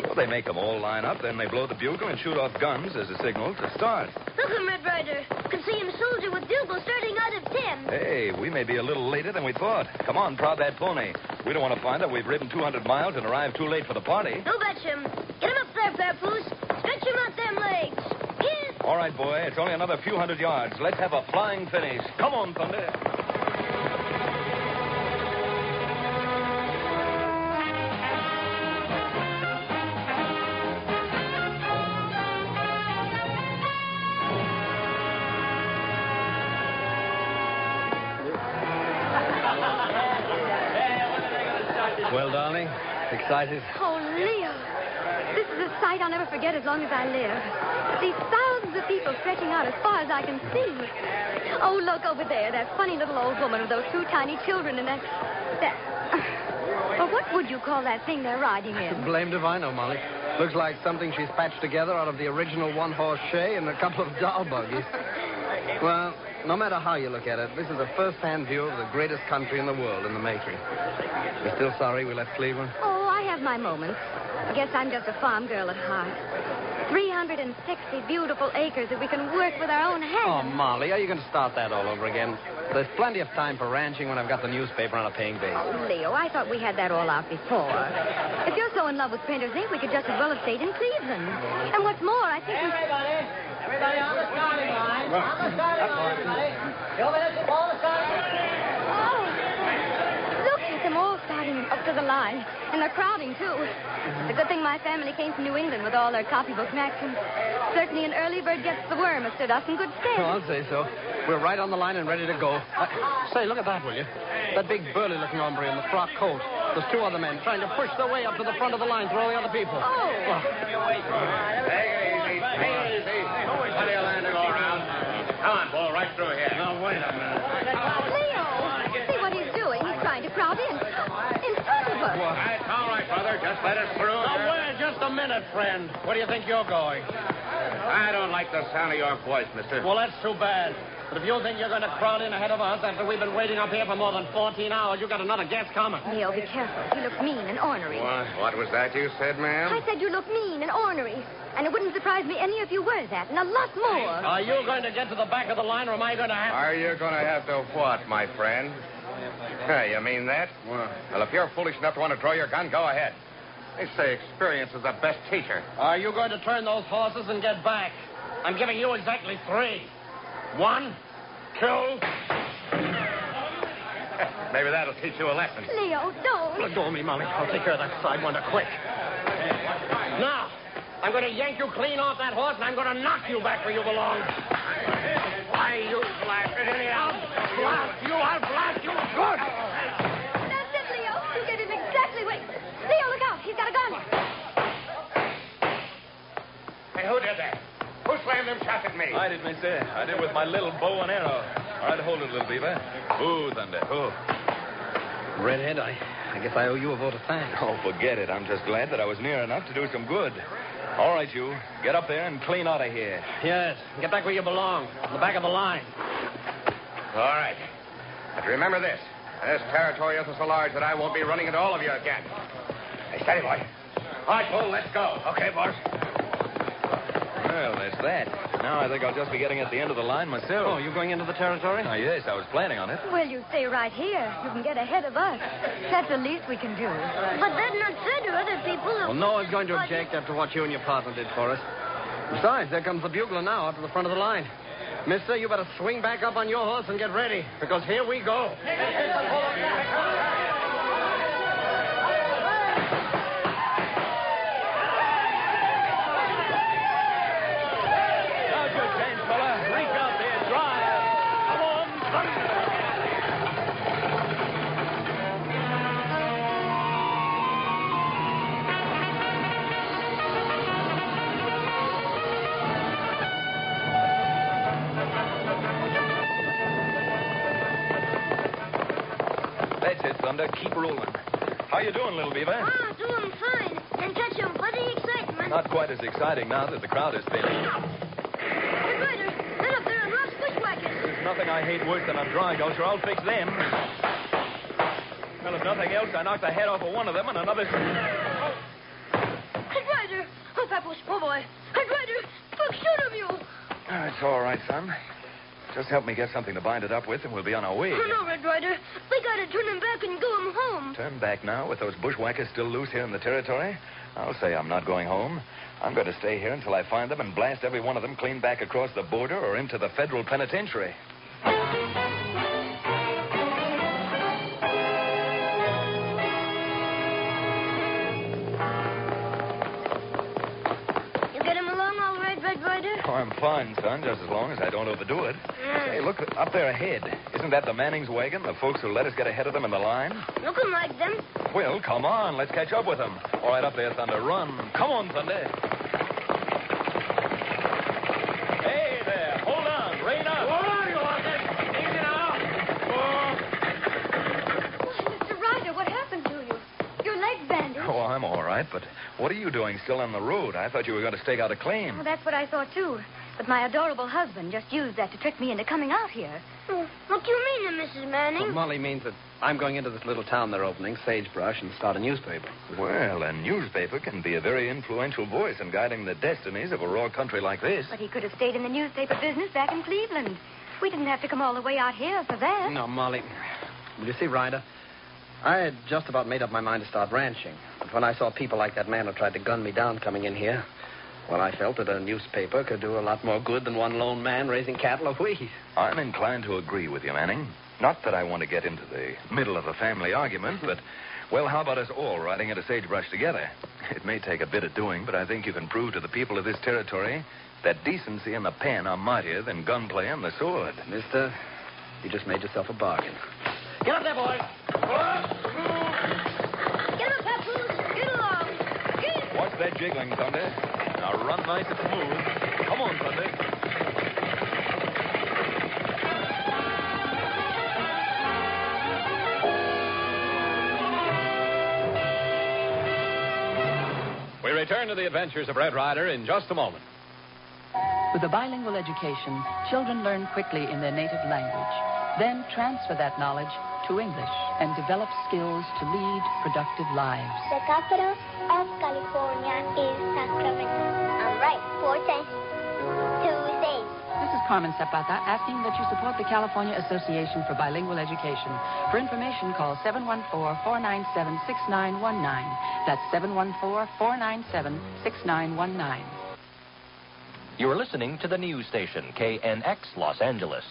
So they make them all line up, then they blow the bugle and shoot off guns as a signal to start. Look 'em, Red Ryder. Can see him soldier with bugle starting out of 10. Hey, we may be a little later than we thought. Come on, prod that pony. We don't want to find out we've ridden 200 miles and arrived too late for the party. No betch him. Get him up there, Papoose. Stretch him out them legs. Get. All right, boy. It's only another few hundred yards. Let's have a flying finish. Come on, Thunder. Well, darling, excited? Oh, Leo. This is a sight I'll never forget as long as I live. These thousands of people stretching out as far as I can see. Oh, look over there, that funny little old woman with those two tiny children and that... Well, what would you call that thing they're riding in? Blamed if I know, Molly. Looks like something she's patched together out of the original one-horse shay and a couple of doll buggies. Well, no matter how you look at it, this is a first-hand view of the greatest country in the world in the making. You're still sorry we left Cleveland? Oh, I have my moments. I guess I'm just a farm girl at heart. 360 beautiful acres that we can work with our own hands. Oh, Molly, are you going to start that all over again? There's plenty of time for ranching when I've got the newspaper on a paying basis. Oh, Leo, I thought we had that all out before. If you're so in love with Printer's Ink, we could just as well have stayed in Cleveland. And what's more, I think we... Everybody on the starting line. On the starting line, everybody. You'll be listening for the starting line. Oh, look at them all starting up to the line. And they're crowding, too. It's a good thing my family came from New England with all their copybook maxims. Certainly an early bird gets the worm has stood us in good stead. Oh, I'll say so. We're right on the line and ready to go. Say, look at that, will you? That big burly-looking hombre in the frock coat. There's two other men trying to push their way up to the front of the line through all the other people. Oh. Well, Hey, easy. Plenty of land to go around. Come on, Bull, right through here. Now, wait a minute. Leo, see what he's doing. He's trying to crowd in front of us. All right, brother. Just let us through. Now, wait just a minute, friend. Where do you think you're going? I don't like the sound of your voice, mister. Well, that's too bad. But if you think you're going to crowd in ahead of us after we've been waiting up here for more than 14 hours, you got another guess coming. Leo, be careful. You look mean and ornery. What was that you said, ma'am? I said you look mean and ornery. And it wouldn't surprise me any if you were that, and a lot more. Are you going to get to the back of the line, or am I going to have to... Are you going to have to what, my friend? Hey, you mean that? Well, if you're foolish enough to want to draw your gun, go ahead. They say experience is the best teacher. Are you going to turn those horses and get back? I'm giving you exactly 3. 1, 2... Maybe that'll teach you a lesson. Leo, don't. Let go of me, Molly. I'll take care of that sidewinder quick. Now, I'm going to yank you clean off that horse, and I'm going to knock you back where you belong. Why, you blasted idiot. I'll blast you. I'll blast you good. That's it, Leo. You gave him exactly what... Leo, look out. He's got a gun. Hey, who did that? Who slammed them shots at me? I did, mister. I did with my little bow and arrow. All right, hold it, little beaver. Ooh, thunder. Oh. Redhead, I guess I owe you a vote of thanks. Oh, forget it. I'm just glad that I was near enough to do some good. All right, you. Get up there and clean out of here. Yes. Get back where you belong. On the back of the line. All right. But remember this. This territory isn't so large that I won't be running into all of you again. Hey, steady, boy. All right, Bull, let's go. Okay, boss. Well, that's that. Now I think I'll just be getting at the end of the line myself. Oh, you going into the territory? Oh, yes, I was planning on it. Well, you stay right here. You can get ahead of us. That's the least we can do. But that's not fair to other people. Well, no one's going to object after what you and your partner did for us. Besides, there comes the bugler now up to the front of the line. Mister, you better swing back up on your horse and get ready, because here we go. Thunder, keep rolling. How you doing, little beaver? Ah, doing fine. And catching bloody excitement. Not quite as exciting now that the crowd is thinning. Hey, Ryder, they're up there in Ross bushwhackers. There's nothing I hate worse than a dry gulcher. I'll fix them. Well, if nothing else, I knocked the head off of one of them and another... Hey, Ryder. Oh, Papoose, oh, boy. Hey, Ryder, look, shoot him, you. Oh, it's all right, son. Just help me get something to bind it up with, and we'll be on our way. Oh, no, Red Ryder. We gotta turn him back and go him home. Turn back now with those bushwhackers still loose here in the territory? I'll say I'm not going home. I'm going to stay here until I find them and blast every one of them clean back across the border or into the federal penitentiary. You get him along all right, Red Ryder? Oh, I'm fine, son, just as long as I don't overdo it. Hey, look up there ahead. Isn't that the Manning's wagon, the folks who let us get ahead of them in the line? Looking like them. Well, come on. Let's catch up with them. All right, up there, Thunder. Run. Come on, Thunder. Hey there. Hold on. Rein up. Hold on, you horses. Easy now. Why, Mr. Ryder, what happened to you? Your leg's bandaged. Oh, I'm all right, but what are you doing still on the road? I thought you were going to stake out a claim. Well, that's what I thought, too. But my adorable husband just used that to trick me into coming out here. What do you mean, Mrs. Manning? Well, Molly means that I'm going into this little town they're opening, Sagebrush, and start a newspaper. Well, a newspaper can be a very influential voice in guiding the destinies of a raw country like this. But he could have stayed in the newspaper business back in Cleveland. We didn't have to come all the way out here for that. No, Molly. You see, Ryder, I had just about made up my mind to start ranching. But when I saw people like that man who tried to gun me down coming in here, well, I felt that a newspaper could do a lot more good than one lone man raising cattle or wheat. I'm inclined to agree with you, Manning. Not that I want to get into the middle of a family argument, but, well, how about us all riding into Sagebrush together? It may take a bit of doing, but I think you can prove to the people of this territory that decency and the pen are mightier than gunplay and the sword. Mister, you just made yourself a bargain. Get up there, boys. Get up, Papoose. Get along. Get. Watch that jiggling, Thunder. Now run nice and smooth. Come on, Thunder. We return to the adventures of Red Ryder in just a moment. With a bilingual education, children learn quickly in their native language, then transfer that knowledge to English and develop skills to lead productive lives. The capital of California is Sacramento. I'm right. 4 times 2 days. This is Carmen Zapata asking that you support the California Association for Bilingual Education. For information, call 714-497-6919. That's 714-497-6919. You are listening to the news station, KNX Los Angeles.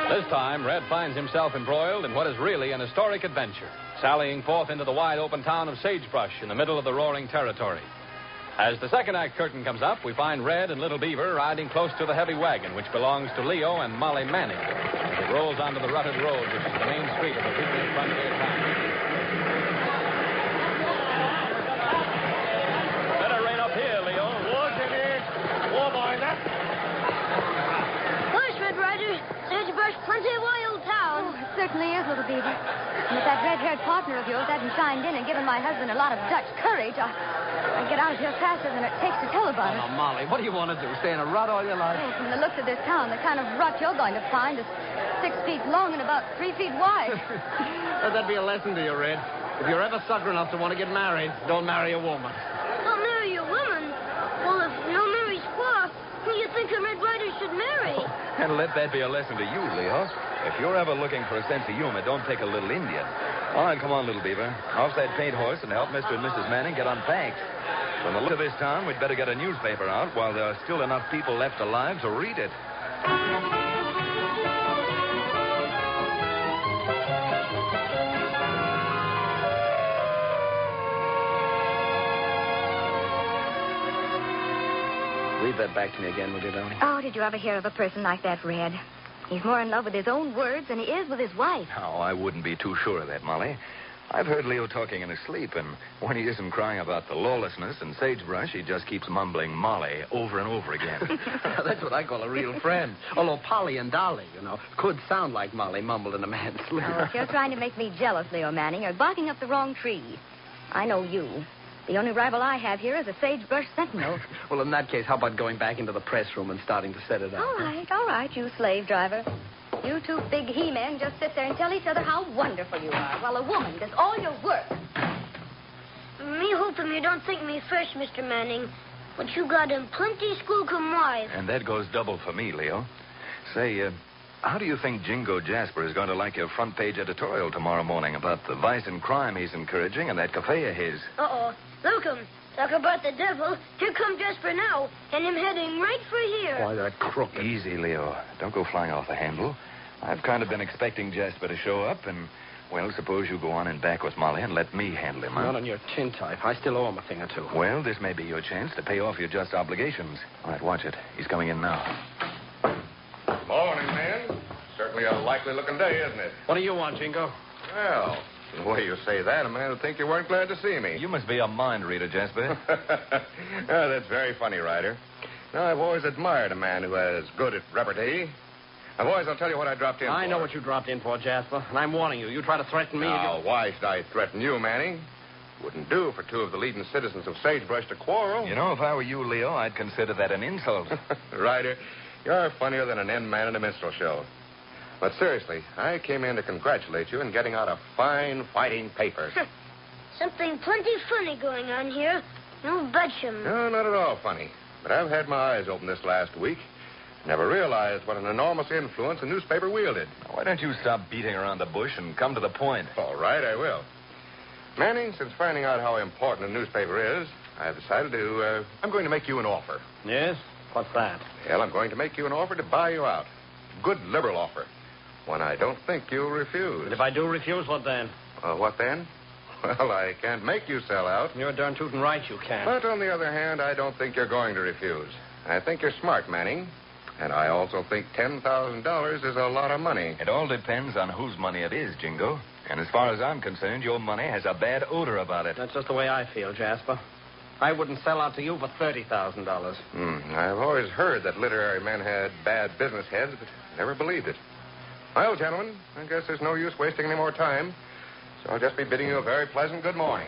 This time, Red finds himself embroiled in what is really an historic adventure, sallying forth into the wide open town of Sagebrush in the middle of the roaring territory. As the second act curtain comes up, we find Red and Little Beaver riding close to the heavy wagon which belongs to Leo and Molly Manning as it rolls onto the rutted road which is the main street of the weekly frontier town. Better rein up here, Leo. War, Jimmy. War, boy, that. Push, Red Ryder. Sagebrush, plenty wild town. Oh, it certainly is, Little Beaver. And if that red-haired partner of yours hadn't chimed in and given my husband a lot of Dutch courage, I'd get out of here faster than it takes to tell about it. Now, Molly, what do you want to do? Stay in a rut all your life? Oh, from the looks of this town, the kind of rut you're going to find is 6 feet long and about 3 feet wide. Let that be a lesson to you, Red. If you're ever sucker enough to want to get married, don't marry a woman. Don't marry a woman? Well, if no marries squaw, who do you think a Red Ryder should marry? And let that be a lesson to you, Leo. If you're ever looking for a sense of humor, don't take a little Indian. All right, come on, Little Beaver. Off that paint horse and help Mr. and Mrs. Manning get unpacked. From the look of this town, we'd better get a newspaper out while there are still enough people left alive to read it. Read that back to me again, will you, darling? Oh, did you ever hear of a person like that, Red? He's more in love with his own words than he is with his wife. Oh, I wouldn't be too sure of that, Molly. I've heard Leo talking in his sleep, and when he isn't crying about the lawlessness and sagebrush, he just keeps mumbling Molly over and over again. That's what I call a real friend. Although Polly and Dolly, could sound like Molly mumbled in a man's sleep. Oh, if you're trying to make me jealous, Leo Manning, you're barking up the wrong tree. I know you. The only rival I have here is a sagebrush sentinel. Well, in that case, how about going back into the press room and starting to set it up? All right, you slave driver. You two big he-men just sit there and tell each other how wonderful you are, while a woman does all your work. Me hoping you don't think me fresh, Mr. Manning. But you got him plenty skookum wise. And that goes double for me, Leo. Say, how do you think Jingo Jasper is going to like your front page editorial tomorrow morning about the vice and crime he's encouraging and that cafe of his? Uh-oh. Look him. Talk about the devil. Here come Jasper now, and him heading right for here. Why, that crook. Easy, Leo. Don't go flying off the handle. I've kind of been expecting Jasper to show up, and, well, suppose you go on in back with Molly and let me handle him, huh? Not on your tin type. I still owe him a thing or two. Well, this may be your chance to pay off your just obligations. All right, watch it. He's coming in now. Morning, man. Certainly a likely-looking day, isn't it? What do you want, Jingo? Well, the way you say that, a man would think you weren't glad to see me. You must be a mind reader, Jasper. Oh, that's very funny, Ryder. Now, I've always admired a man who has good at repartee. Now, boys, I'll tell you what I dropped in for. I know what you dropped in for, Jasper, and I'm warning you. You try to threaten me... Now, why should I threaten you, Manning? Wouldn't do for two of the leading citizens of Sagebrush to quarrel. You know, if I were you, Leo, I'd consider that an insult. Ryder, you're funnier than an end man in a minstrel show. But seriously, I came in to congratulate you in getting out a fine fighting paper. Something plenty funny going on here. No betcha. No, not at all funny. But I've had my eyes open this last week. Never realized what an enormous influence a newspaper wielded. Why don't you stop beating around the bush and come to the point? All right, I will. Manning, since finding out how important a newspaper is, I've decided I'm going to make you an offer. Yes? What's that? Well, I'm going to make you an offer to buy you out. Good liberal offer. One I don't think you'll refuse. And if I do refuse, what then? What then? Well, I can't make you sell out. You're darn tootin' right you can't. But on the other hand, I don't think you're going to refuse. I think you're smart, Manning. And I also think $10,000 is a lot of money. It all depends on whose money it is, Jingo. And as far as I'm concerned, your money has a bad odor about it. That's just the way I feel, Jasper. I wouldn't sell out to you for $30,000. I've always heard that literary men had bad business heads, but never believed it. Well, gentlemen, I guess there's no use wasting any more time. So I'll just be bidding you a very pleasant good morning.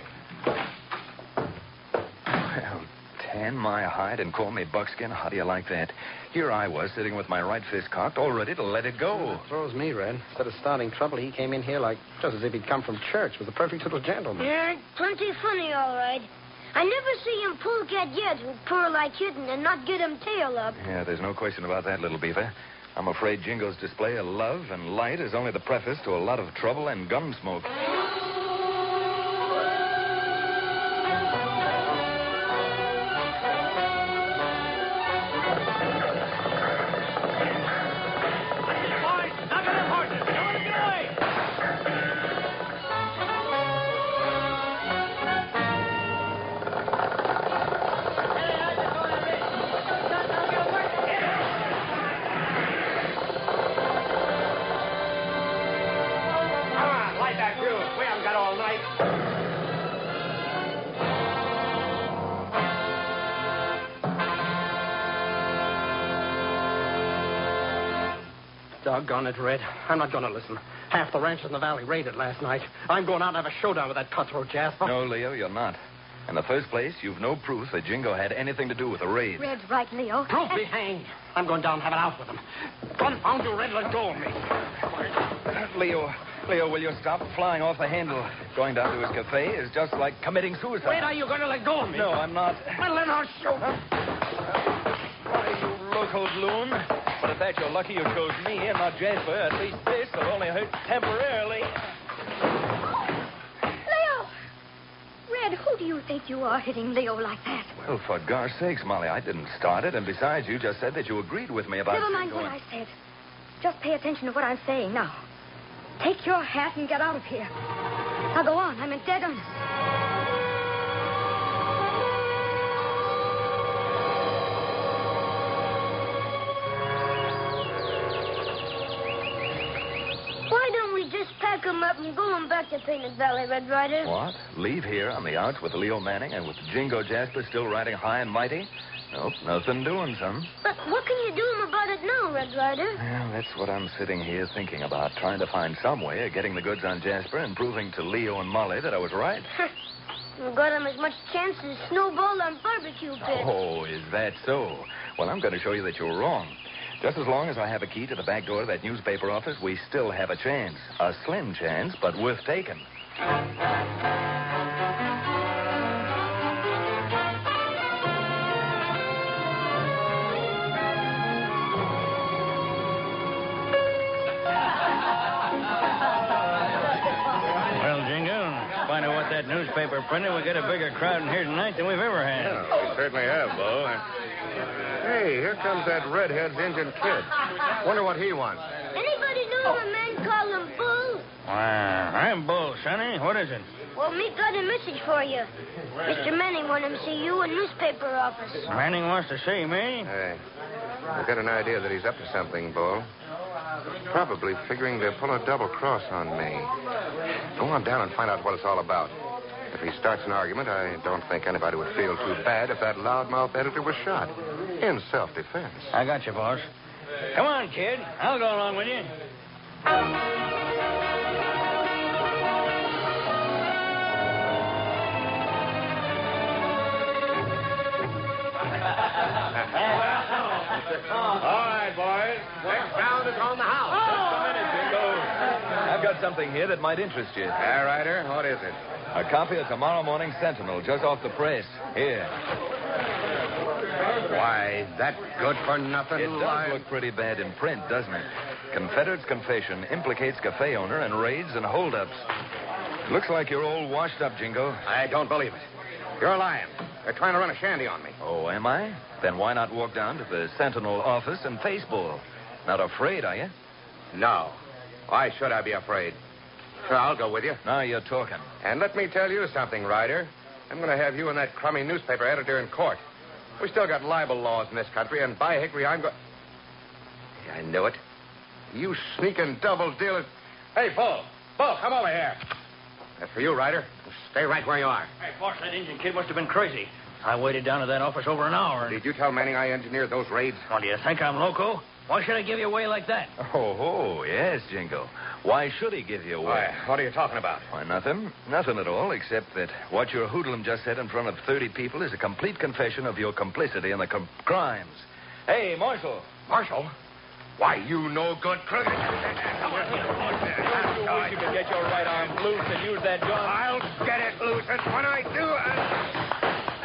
Well, tan my hide and call me buckskin. How do you like that? Here I was, sitting with my right fist cocked, all ready to let it go. It throws me, Red. Instead of starting trouble, he came in here just as if he'd come from church. Was a perfect little gentleman. Yeah, plenty funny, all right. I never see him pull cat yet who'd purr like kitten and not get him tail up. Yeah, there's no question about that, little beaver. I'm afraid Jingo's display of love and light is only the preface to a lot of trouble and gun smoke. Doggone it, Red. I'm not going to listen. Half the ranches in the valley raided last night. I'm going out and have a showdown with that cutthroat Jasper. No, Leo, you're not. In the first place, you've no proof that Jingo had anything to do with the raid. Red's right, Leo. Proof be hanged. I'm going down and have it out with him. Confound you, Red. Let go of me. Leo, will you stop flying off the handle? Going down to his cafe is just like committing suicide. Red, are you going to let go of me? No, I'm not. Well, then I'll show. Why, you local loon. But if that's your lucky you chose me and not Jasper, at least this will only hurt temporarily. Leo! Red, who do you think you are hitting Leo like that? Well, for gosh sakes, Molly, I didn't start it. And besides, you just said that you agreed with me about... Never mind what I said. Just pay attention to what I'm saying now. Take your hat and get out of here. Now go on. I'm in dead earnest. Why don't we just pack him up and go on back to Painted Valley, Red Ryder? What? Leave here on the outs with Leo Manning and with Jingo Jasper still riding high and mighty? Nope, nothing doing, son. But what can you do about it now, Red Ryder? Well, that's what I'm sitting here thinking about, trying to find some way of getting the goods on Jasper and proving to Leo and Molly that I was right. You got him as much chance as Snowball on barbecue pit. Oh, is that so? Well, I'm going to show you that you're wrong. Just as long as I have a key to the back door of that newspaper office, we still have a chance. A slim chance, but worth taking. Well, Jingo, in spite of what that newspaper printed, we got a bigger crowd in here tonight than we've ever had. Yeah, we certainly have, Bo. Hey, here comes that redhead's Indian kid. Wonder what he wants. Anybody know of a man called him Bull? I'm Bull, Sonny. What is it? Well, me got a message for you. Mr. Manning want him to see you in newspaper office. Manning wants to see me? Hey, I've got an idea that he's up to something, Bull. Probably figuring to pull a double cross on me. Go on down and find out what it's all about. If he starts an argument, I don't think anybody would feel too bad if that loudmouth editor was shot. In self-defense. I got you, boss. Come on, kid. I'll go along with you. All right, boys. Next round is on the house. Just a minute, Jingo. I've got something here that might interest you. Yeah, Ryder, what is it? A copy of tomorrow morning's Sentinel, just off the press. Here. Why, that good for nothing It does look pretty bad in print, doesn't it? Confederate's confession implicates cafe owner in raids and holdups. Looks like you're all washed up, Jingo. I don't believe it. You're lying. They're trying to run a shandy on me. Oh, am I? Then why not walk down to the Sentinel office and face Bull? Not afraid, are you? No. Why should I be afraid? Sure, I'll go with you. Now you're talking. And let me tell you something, Ryder. I'm going to have you and that crummy newspaper editor in court. We still got libel laws in this country, and by hickory, I'm going... I knew it. You sneaking double dealer... Hey, Bull. Bull, come over here. That's for you, Ryder. Stay right where you are. Hey, boss, that Indian kid must have been crazy. I waited down at that office over an hour. Did you tell Manning I engineered those raids? Well, do you think I'm loco? Why should I give you away like that? Oh, yes, Jingo. Why should he give you away? Why, what are you talking about? Why, nothing. Nothing at all, except that what your hoodlum just said in front of 30 people is a complete confession of your complicity in the crimes. Hey, Marshal. Marshal? Why, you no good crook. Come on, you wish you could get your right arm loose and use that gun. I'll get it loose, and when I do...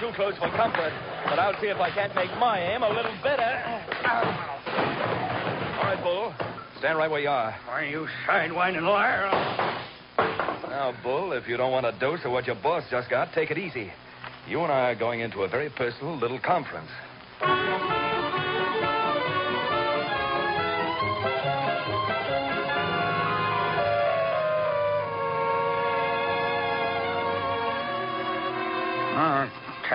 too close for comfort, but I'll see if I can't make my aim a little better. All right, Bull. Stand right where you are. Why, you sidewinding liar. Now, Bull, if you don't want a dose of what your boss just got, take it easy. You and I are going into a very personal little conference.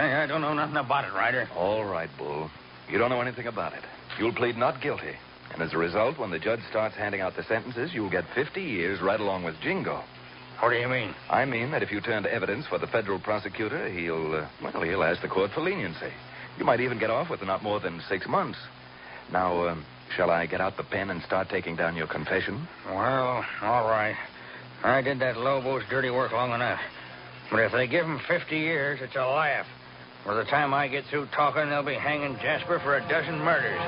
I don't know nothing about it, Ryder. All right, Bull. You don't know anything about it. You'll plead not guilty. And as a result, when the judge starts handing out the sentences, you'll get 50 years right along with Jingo. What do you mean? I mean that if you turn to evidence for the federal prosecutor, he'll ask the court for leniency. You might even get off with not more than 6 months. Now, shall I get out the pen and start taking down your confession? Well, all right. I did that Lobo's dirty work long enough. But if they give him 50 years, it's a laugh. By the time I get through talking, they'll be hanging Jasper for a dozen murders.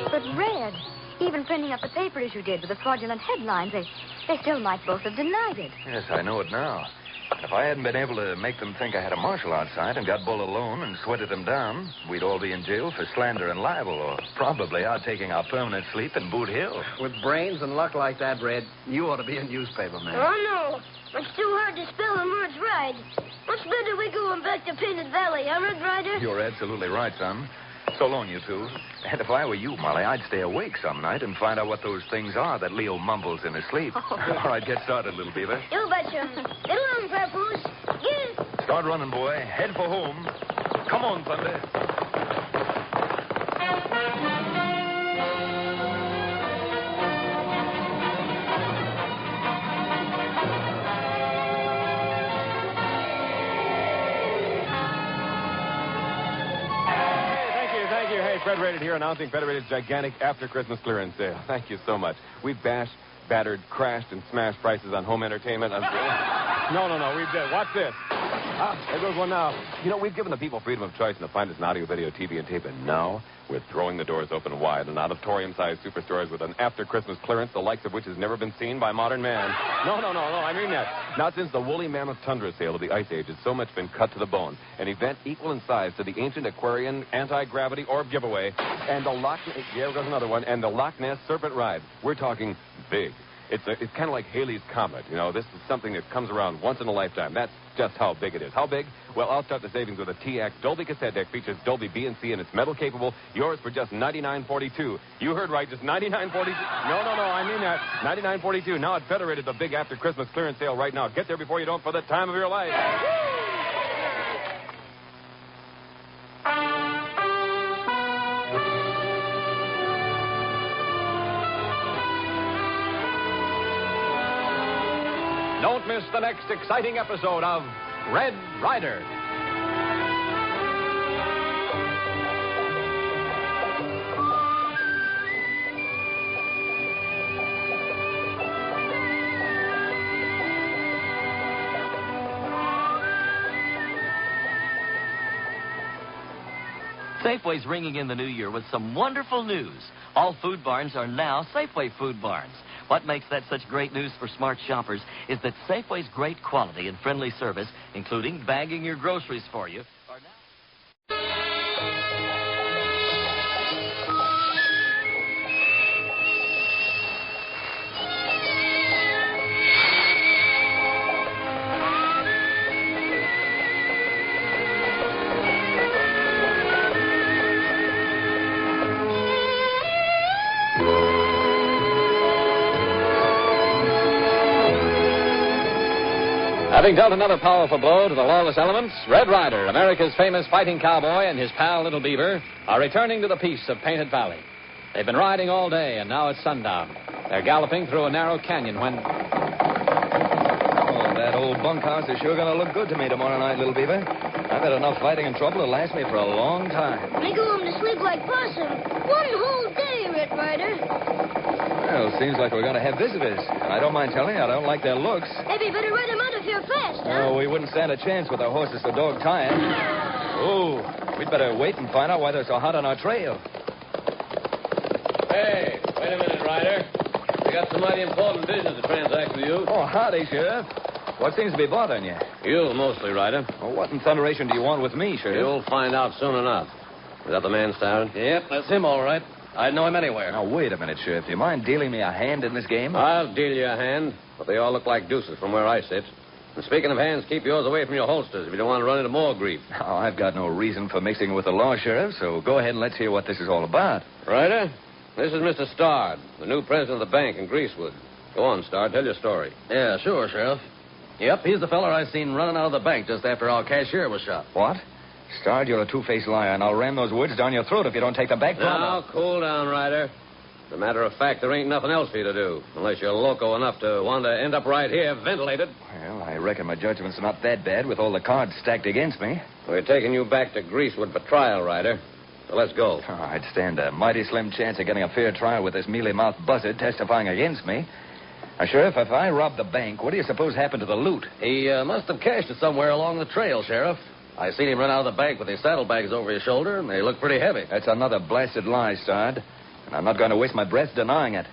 But, Red, even printing up the paper as you did with the fraudulent headlines, they still might both have denied it. Yes, I know it now. And if I hadn't been able to make them think I had a marshal outside and got Bull alone and sweated him down, we'd all be in jail for slander and libel, or probably out taking our permanent sleep in Boot Hill. With brains and luck like that, Red, you ought to be a newspaper man. Oh, no. It's too hard to spell the words right. Much better we going back to Painted Valley, huh, Red Ryder? You're absolutely right, son. So long, you two. And if I were you, Molly, I'd stay awake some night and find out what those things are that Leo mumbles in his sleep. All right, get started, little beaver. You betcha. Get along, Papoose. Get. Start running, boy. Head for home. Come on, Thunder. Federated here announcing Federated's gigantic after-Christmas clearance sale. Thank you so much. We've bashed, battered, crashed, and smashed prices on home entertainment. No, we did. Watch this. There goes one now. You know, we've given the people freedom of choice in the finest in audio, video, TV, and tape, and now we're throwing the doors open wide in auditorium-sized superstores with an after-Christmas clearance the likes of which has never been seen by modern man. No, I mean that. Not since the woolly mammoth tundra sale of the Ice Age has so much been cut to the bone. An event equal in size to the ancient Aquarian anti-gravity orb giveaway and the Loch Ness Serpent Ride. We're talking big. It's kind of like Halley's Comet. You know, this is something that comes around once in a lifetime. That's just how big it is. How big? Well, I'll start the savings with a TX Dolby cassette deck. Features Dolby B&C and it's metal capable. Yours for just $99.42. You heard right, just $99.42. No, I mean that. $99.42. Now at Federated, the big after Christmas clearance sale right now. Get there before you don't for the time of your life. Don't miss the next exciting episode of Red Ryder. Safeway's ringing in the new year with some wonderful news. All food barns are now Safeway food barns. What makes that such great news for smart shoppers is that Safeway's great quality and friendly service, including bagging your groceries for you, are now... Having dealt another powerful blow to the lawless elements, Red Ryder, America's famous fighting cowboy, and his pal Little Beaver are returning to the peace of Painted Valley. They've been riding all day, and now it's sundown. They're galloping through a narrow canyon when... Oh, that old bunkhouse is sure going to look good to me tomorrow night, Little Beaver. I've had enough fighting and trouble to last me for a long time. We go home to sleep like possum. One whole day, Red Red Ryder. Well, seems like we're going to have visitors. And I don't mind telling you, I don't like their looks. Maybe you better ride him out of here fast, huh? Oh, we wouldn't stand a chance with our horses so dog tired. Oh, we'd better wait and find out why they're so hot on our trail. Hey, wait a minute, Ryder. I got some mighty important business to transact with you. Oh, howdy, Sheriff. What seems to be bothering you? You, mostly, Ryder. Well, what in thunderation do you want with me, Sheriff? You'll find out soon enough. Is that the man, Starr? Yep, that's him, all right. I'd know him anywhere. Now, wait a minute, Sheriff. Do you mind dealing me a hand in this game? I'll deal you a hand, but they all look like deuces from where I sit. And speaking of hands, keep yours away from your holsters if you don't want to run into more grief. Oh, I've got no reason for mixing with the law, Sheriff, so go ahead and let's hear what this is all about. Ryder, this is Mr. Starr, the new president of the bank in Greasewood. Go on, Starr. Tell your story. Yeah, sure, Sheriff. Yep, he's the feller I seen running out of the bank just after our cashier was shot. What? Starr, you're a two-faced liar, and I'll ram those words down your throat if you don't take the back problem. Now, cool down, Ryder. As a matter of fact, there ain't nothing else for you to do, unless you're loco enough to want to end up right here, ventilated. Well, I reckon my judgment's not that bad with all the cards stacked against me. We're taking you back to Greasewood for trial, Ryder. So let's go. Oh, I'd stand a mighty slim chance of getting a fair trial with this mealy-mouthed buzzard testifying against me. Now, Sheriff, if I rob the bank, what do you suppose happened to the loot? He must have cached it somewhere along the trail, Sheriff. I seen him run out of the bank with his saddlebags over his shoulder, and they look pretty heavy. That's another blasted lie, Starr. And I'm not going to waste my breath denying it.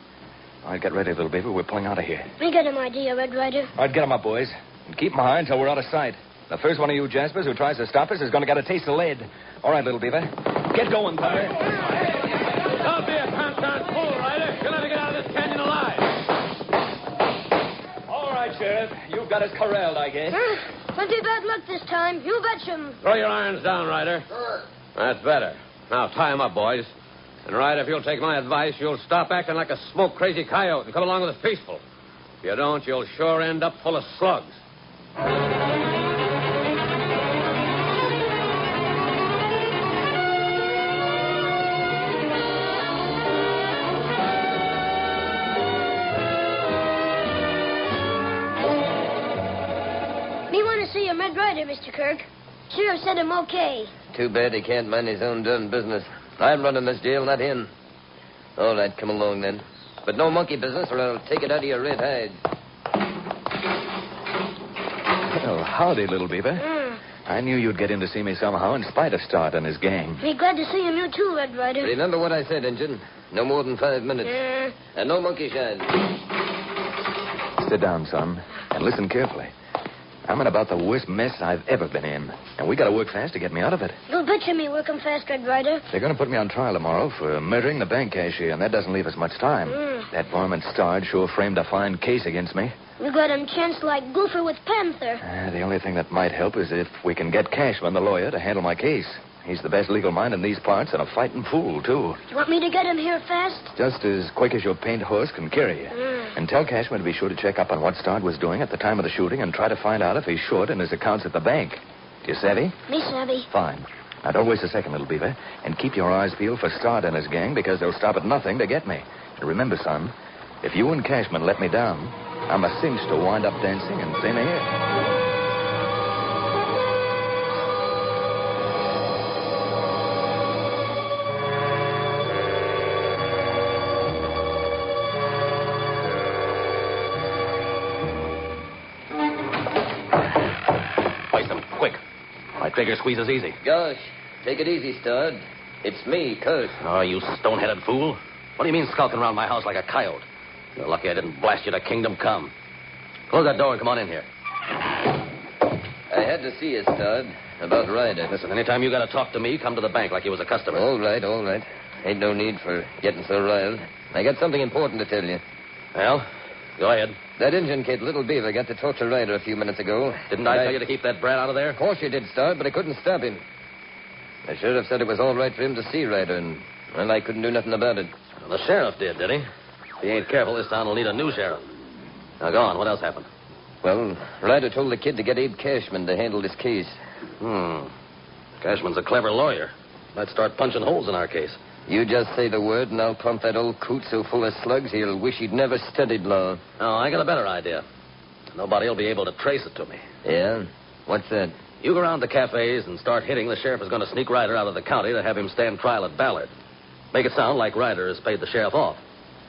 All right, get ready, little beaver. We're pulling out of here. We got an idea, Red Ryder. All right, get 'em up, boys. And keep 'em high until we're out of sight. The first one of you Jaspers who tries to stop us is going to get a taste of lead. All right, little beaver. Get going, Thunder. Don't be a confounded fool, Ryder. You'll never get out of this canyon alive. All right, Sheriff. You've got us corralled, I guess. Plenty bad luck this time. You betcha. Throw your irons down, Ryder. Sure. That's better. Now, tie 'em up, boys. And, Ryder, if you'll take my advice, you'll stop acting like a smoke-crazy coyote and come along with us peaceful. If you don't, you'll sure end up full of slugs. Me want to see him, Red Ryder, Mr. Kirk. Sheriff said I'm okay. Too bad he can't mind his own darn business. I'm running this jail, not him. All right, come along then. But no monkey business, or I'll take it out of your red hide. Well, howdy, little beaver. I knew you'd get in to see me somehow in spite of Starr and his gang. Be glad to see him, you too, Red Ryder. Remember what I said, Injun. No more than 5 minutes. And no monkey shine. Sit down, son, and listen carefully. I'm in about the worst mess I've ever been in, and we got to work fast to get me out of it. You'll betcha me working fast, Red Ryder. They're going to put me on trial tomorrow for murdering the bank cashier, and that doesn't leave us much time. That varmint Starr sure framed a fine case against me. We got him chanced like Goofy with Panther. The only thing that might help is if we can get Cashman, the lawyer, to handle my case. He's the best legal mind in these parts and a fighting fool, too. Do you want me to get him here fast? Just as quick as your paint horse can carry you. And tell Cashman to be sure to check up on what Starr was doing at the time of the shooting and try to find out if he's short in his accounts at the bank. Do you savvy? Me savvy. Fine. Now, don't waste a second, little beaver, and keep your eyes peeled for Starr and his gang because they'll stop at nothing to get me. And remember, son, if you and Cashman let me down, I'm a cinch to wind up dancing in thin air. Figure squeezes easy. Gosh, take it easy, Stud. It's me, Kurt. Oh, you stone-headed fool. What do you mean skulking around my house like a coyote? You're lucky I didn't blast you to kingdom come. Close that door and come on in here. I had to see you, Stud. About Ryder. Listen, anytime you got to talk to me, come to the bank like you was a customer. All right, all right. Ain't no need for getting so riled. I got something important to tell you. Well, go ahead. That Injun kid, Little Beaver, got to talk to Ryder a few minutes ago. Didn't I tell you to keep that brat out of there? Of course you did, Stud, but I couldn't stop him. The sheriff said it was all right for him to see Ryder, and, well, I couldn't do nothing about it. Well, the sheriff did he? If he ain't careful, this town will need a new sheriff. Now, go on. What else happened? Well, Ryder told the kid to get Abe Cashman to handle this case. Cashman's a clever lawyer. Might start punching holes in our case. You just say the word, and I'll pump that old coot so full of slugs he'll wish he'd never studied law. Oh, I got a better idea. Nobody will be able to trace it to me. Yeah? What's that? You go around the cafes and start hitting the sheriff is going to sneak Ryder out of the county to have him stand trial at Ballard. Make it sound like Ryder has paid the sheriff off.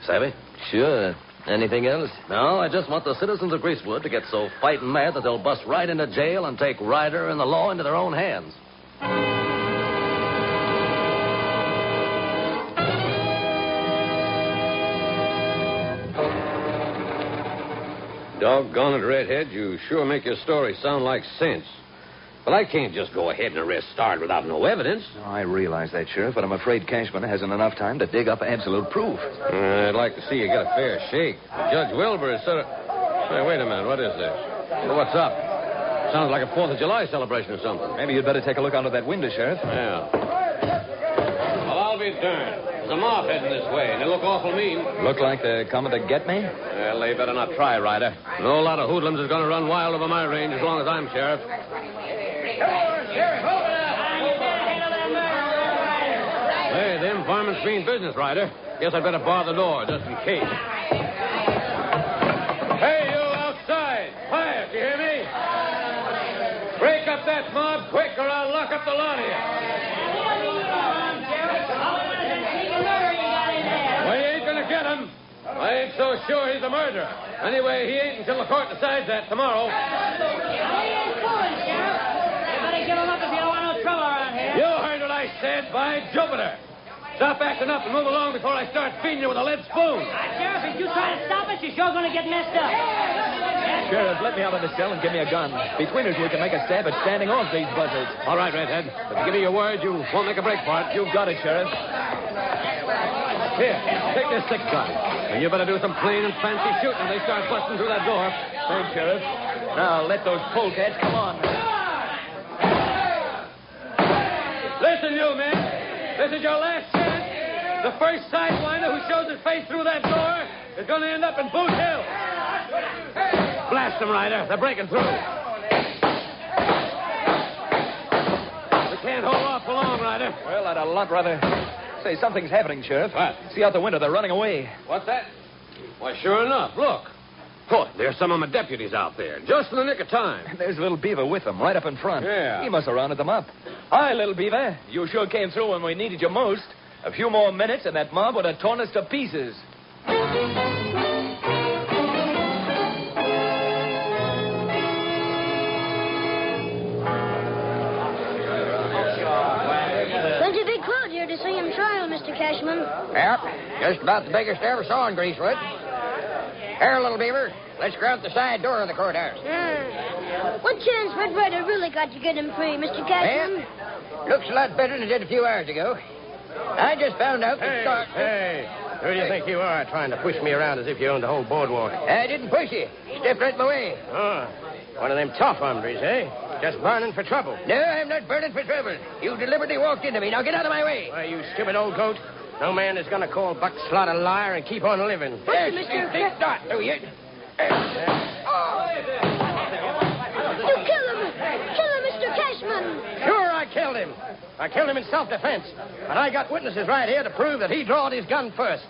Savvy? Sure. Anything else? No, I just want the citizens of Greasewood to get so fighting mad that they'll bust right into jail and take Ryder and the law into their own hands. Doggone it, Redhead. You sure make your story sound like sense. But I can't just go ahead and arrest Stard without no evidence. I realize that, Sheriff, but I'm afraid Cashman hasn't enough time to dig up absolute proof. I'd like to see you get a fair shake. Judge Wilbur is sort of... Hey, wait a minute. What is this? Well, what's up? Sounds like a 4th of July celebration or something. Maybe you'd better take a look under that window, Sheriff. Yeah. Well, I'll be darned. There's a mob heading this way, and they look awful mean. Look like they're coming to get me? Well, they better not try, Ryder. No lot of hoodlums is going to run wild over my range as long as I'm sheriff. Hey, them varmints mean business, Ryder. Guess I'd better bar the door, just in case. Hey, you outside! Quiet, you hear me? Break up that mob quick, or I'll lock up the lot of you. Well, you ain't gonna get him. I ain't so sure he's a murderer. Anyway, he ain't until the court decides that tomorrow. Give him up if you don't want no trouble around here. You heard what I said, by Jupiter. Stop acting up and move along before I start feeding you with a lead spoon. Sheriff, if you try to stop us, you're sure going to get messed up. Sheriff, let me out of the cell and give me a gun. Between us, we can make a stab at standing off these buzzards. All right, Redhead. But give me your word, you won't make a break for it. You've got it, Sheriff. Here, take this 6 gun. And you better do some clean and fancy shooting if they start busting through that door. Thanks, Sheriff. Now, let those polecats come on. Listen, you men. This is your last chance. The first sidewinder who shows his face through that door is going to end up in Boot Hill. Blast them, Ryder. They're breaking through. We can't hold off for long, Ryder. Well, I'd a lot rather... Say, something's happening, Sheriff. What? See out the window. They're running away. What's that? Why, sure enough. Look. Boy, there's some of my deputies out there, just in the nick of time. There's Little Beaver with them, right up in front. Yeah. He must have rounded them up. Hi, Little Beaver. You sure came through when we needed you most. A few more minutes, and that mob would have torn us to pieces. Plenty big crowd here to see him trial, Mr. Cashman. Yep, just about the biggest I ever saw in Greasewood. Here, Little Beaver, let's go out the side door of the courthouse. What chance Red Ryder really got to get him free, Mr. Cashman? Well, looks a lot better than it did a few hours ago. I just found out that Hey, who do you think you are trying to push me around as if you owned the whole boardwalk? I didn't push you. Stepped right in my way. Oh, one of them tough hombres, eh? Just burning for trouble. No, I'm not burning for trouble. You deliberately walked into me. Now get out of my way. Why, you stupid old goat. No man is going to call Buck Slot a liar and keep on living. Yes, you think not, do you? You kill him! Kill him, Mr. Cashman! Sure, I killed him. I killed him in self-defense. But I got witnesses right here to prove that he drawed his gun first.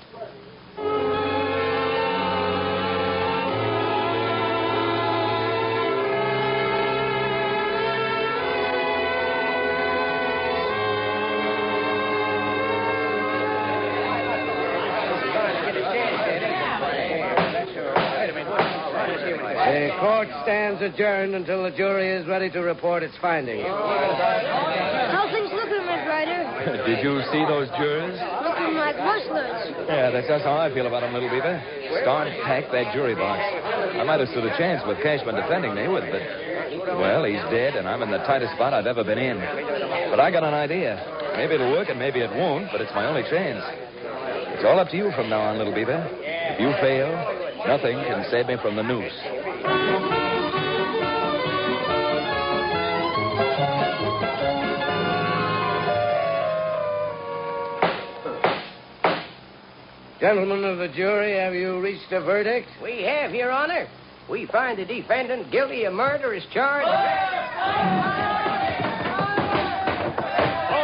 The court stands adjourned until the jury is ready to report its findings. How things looking, Red Ryder? Did you see those jurors? Looking like rustlers. Yeah, that's how I feel about them, Little Beaver. Start packed that jury box. I might have stood a chance with Cashman defending me with, but... Well, he's dead, and I'm in the tightest spot I've ever been in. But I got an idea. Maybe it'll work, and maybe it won't, but it's my only chance. It's all up to you from now on, Little Beaver. If you fail, nothing can save me from the noose. Gentlemen of the jury, have you reached a verdict? We have, Your Honor. We find the defendant guilty of murder as charged. All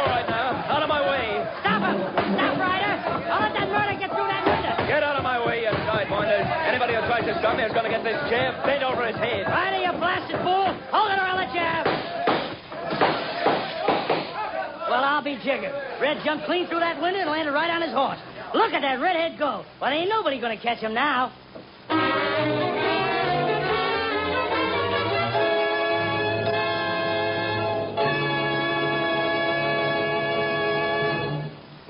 right, now. Out of my way. Stop him! Stop, Ryder! Don't let that murder get through that window! Get out of my way, you sidewinders. Anybody who tries to stop me is going to get this chair bent over his head. Ryder, you blasted fool! Hold it or I'll let you have. Well, I'll be jigger. Red jumped clean through that window and landed right on his horse. Look at that redhead go. Well, ain't nobody going to catch him now.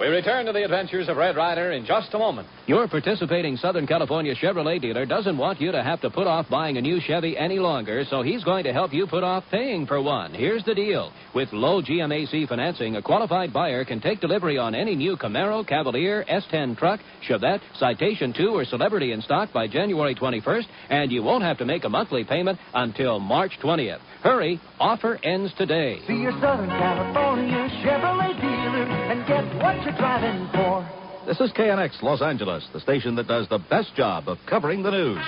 We return to the adventures of Red Ryder in just a moment. Your participating Southern California Chevrolet dealer doesn't want you to have to put off buying a new Chevy any longer, so he's going to help you put off paying for one. Here's the deal. With low GMAC financing, a qualified buyer can take delivery on any new Camaro, Cavalier, S10 truck, Chevette, Citation 2, or Celebrity in stock by January 21st, and you won't have to make a monthly payment until March 20th. Hurry, offer ends today. See your Southern California Chevrolet dealer and get what you're driving for. This is KNX Los Angeles, the station that does the best job of covering the news.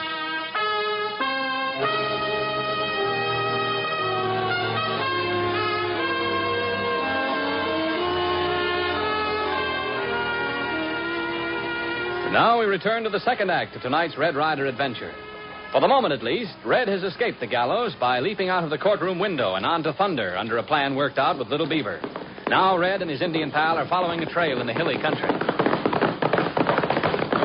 And now we return to the second act of tonight's Red Ryder adventure. For the moment, at least, Red has escaped the gallows by leaping out of the courtroom window and onto Thunder under a plan worked out with Little Beaver. Now Red and his Indian pal are following a trail in the hilly country.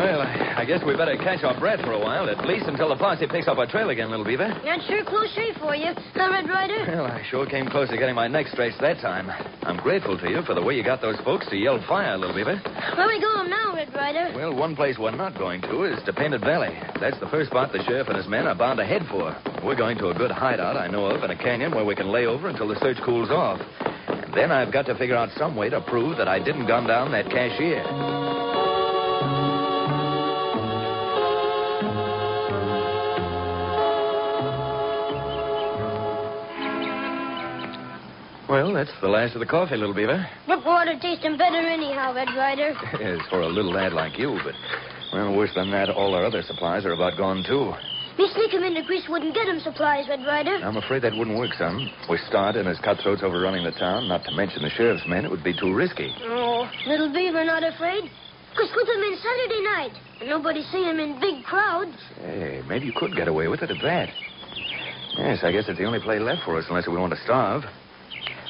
Well, I guess we better catch our breath for a while, at least until the posse picks up our trail again, Little Beaver. That's sure close shave for you, huh, Red Ryder? Well, I sure came close to getting my neck stretched that time. I'm grateful to you for the way you got those folks to yell fire, Little Beaver. Where we going now, Red Ryder? Well, one place we're not going to is to Painted Valley. That's the first spot the sheriff and his men are bound to head for. We're going to a good hideout I know of in a canyon where we can lay over until the search cools off. And then I've got to figure out some way to prove that I didn't gun down that cashier. Well, that's the last of the coffee, Little Beaver. Brook water tasting better anyhow, Red Ryder. Yes, for a little lad like you, but, well, worse than that, all our other supplies are about gone, too. Me sneak 'em into Grease wouldn't get 'em supplies, Red Ryder. I'm afraid that wouldn't work, son. We're starting as cutthroats overrunning the town, not to mention the sheriff's men. It would be too risky. Oh, Little Beaver not afraid? Could slip 'em in Saturday night, and nobody see 'em in big crowds. Hey, maybe you could get away with it at that. Yes, I guess it's the only play left for us unless we want to starve.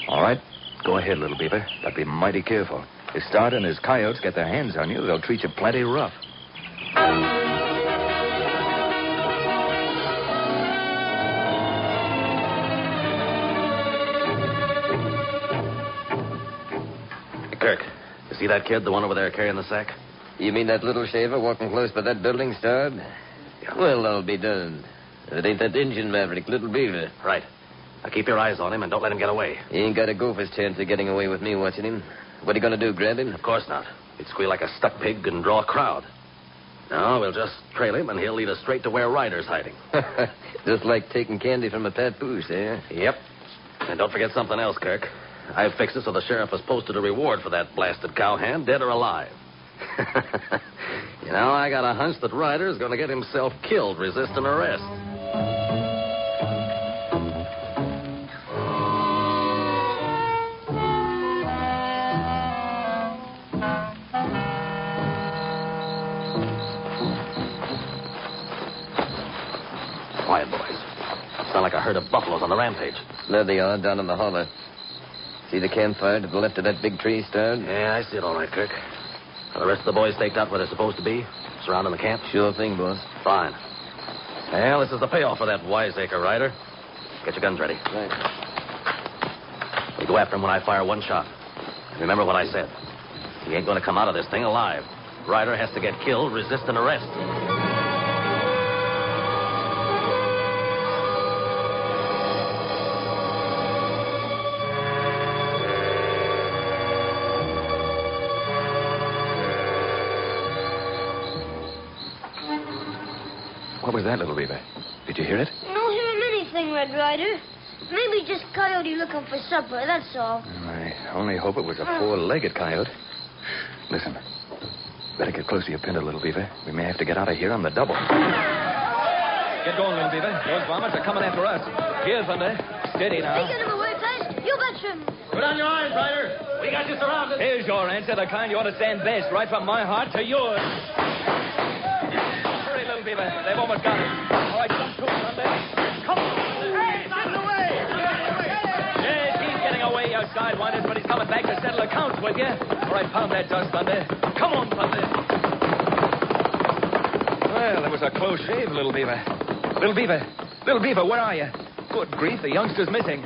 All right, go ahead, Little Beaver, but be mighty careful. If Start and his coyotes get their hands on you, they'll treat you plenty rough. Kirk, you see that kid, the one over there carrying the sack? You mean that little shaver walking close by that building, Stard? Yeah. Well, I'll be done. If it ain't that Injun maverick, Little Beaver. Right. Now keep your eyes on him and don't let him get away. He ain't got a gopher's chance of getting away with me watching him. What are you going to do, grab him? Of course not. He'd squeal like a stuck pig and draw a crowd. No, we'll just trail him and he'll lead us straight to where Ryder's hiding. Just like taking candy from a papoose, eh? Yep. And don't forget something else, Kirk. I've fixed it so the sheriff has posted a reward for that blasted cowhand, dead or alive. You know, I got a hunch that Ryder's going to get himself killed resisting arrest. Quiet, boys. Sound like a herd of buffaloes on the rampage. There they are, down in the hollow. See the campfire to the left of that big tree, Stard? Yeah, I see it all right, Kirk. Are the rest of the boys staked out where they're supposed to be? Surrounding the camp? Sure thing, boss. Fine. Well, this is the payoff for that wiseacre, Ryder. Get your guns ready. Right. We go after him when I fire one shot. And remember what I said. He ain't going to come out of this thing alive. Ryder has to get killed resisting arrest. What was that, Little Beaver? Did you hear it? No hearing anything, Red Ryder. Maybe just coyote looking for supper, that's all. I only hope it was a four-legged coyote. Listen. Better get close to your pinto, Little Beaver. We may have to get out of here on the double. Get going, Little Beaver. Those varmints are coming after us. Here, Thunder. Steady now. They get him away fast. You betcha him. Put on your eyes, Ryder. We got you surrounded. Here's your answer, the kind you understand best, right from my heart to yours. Hurry, Little Beaver. They've almost got him. All right, jump to him, Thunder. Come on. Hey, he's out of the way. Yes, he's getting away, you sidewinders, but he's coming back to settle accounts with you. All right, pound that dust, Thunder. Come on, Thunder. Well, that was a close shave, Little Beaver. Little Beaver, where are you? Good grief, the youngster's missing.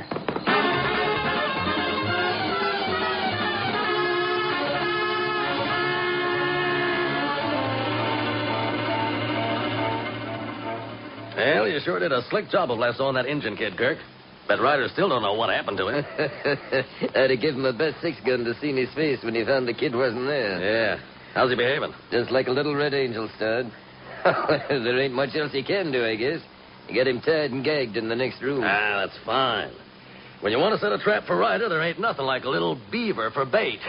Well, you sure did a slick job of lassoing that engine kid, Kirk. Bet Ryder still don't know what happened to him. I'd have given him a best 6-gun to see his face when he found the kid wasn't there. Yeah. How's he behaving? Just like a little red angel, Stud. There ain't much else he can do, I guess. You get him tied and gagged in the next room. Ah, that's fine. When you want to set a trap for Ryder, there ain't nothing like a little beaver for bait.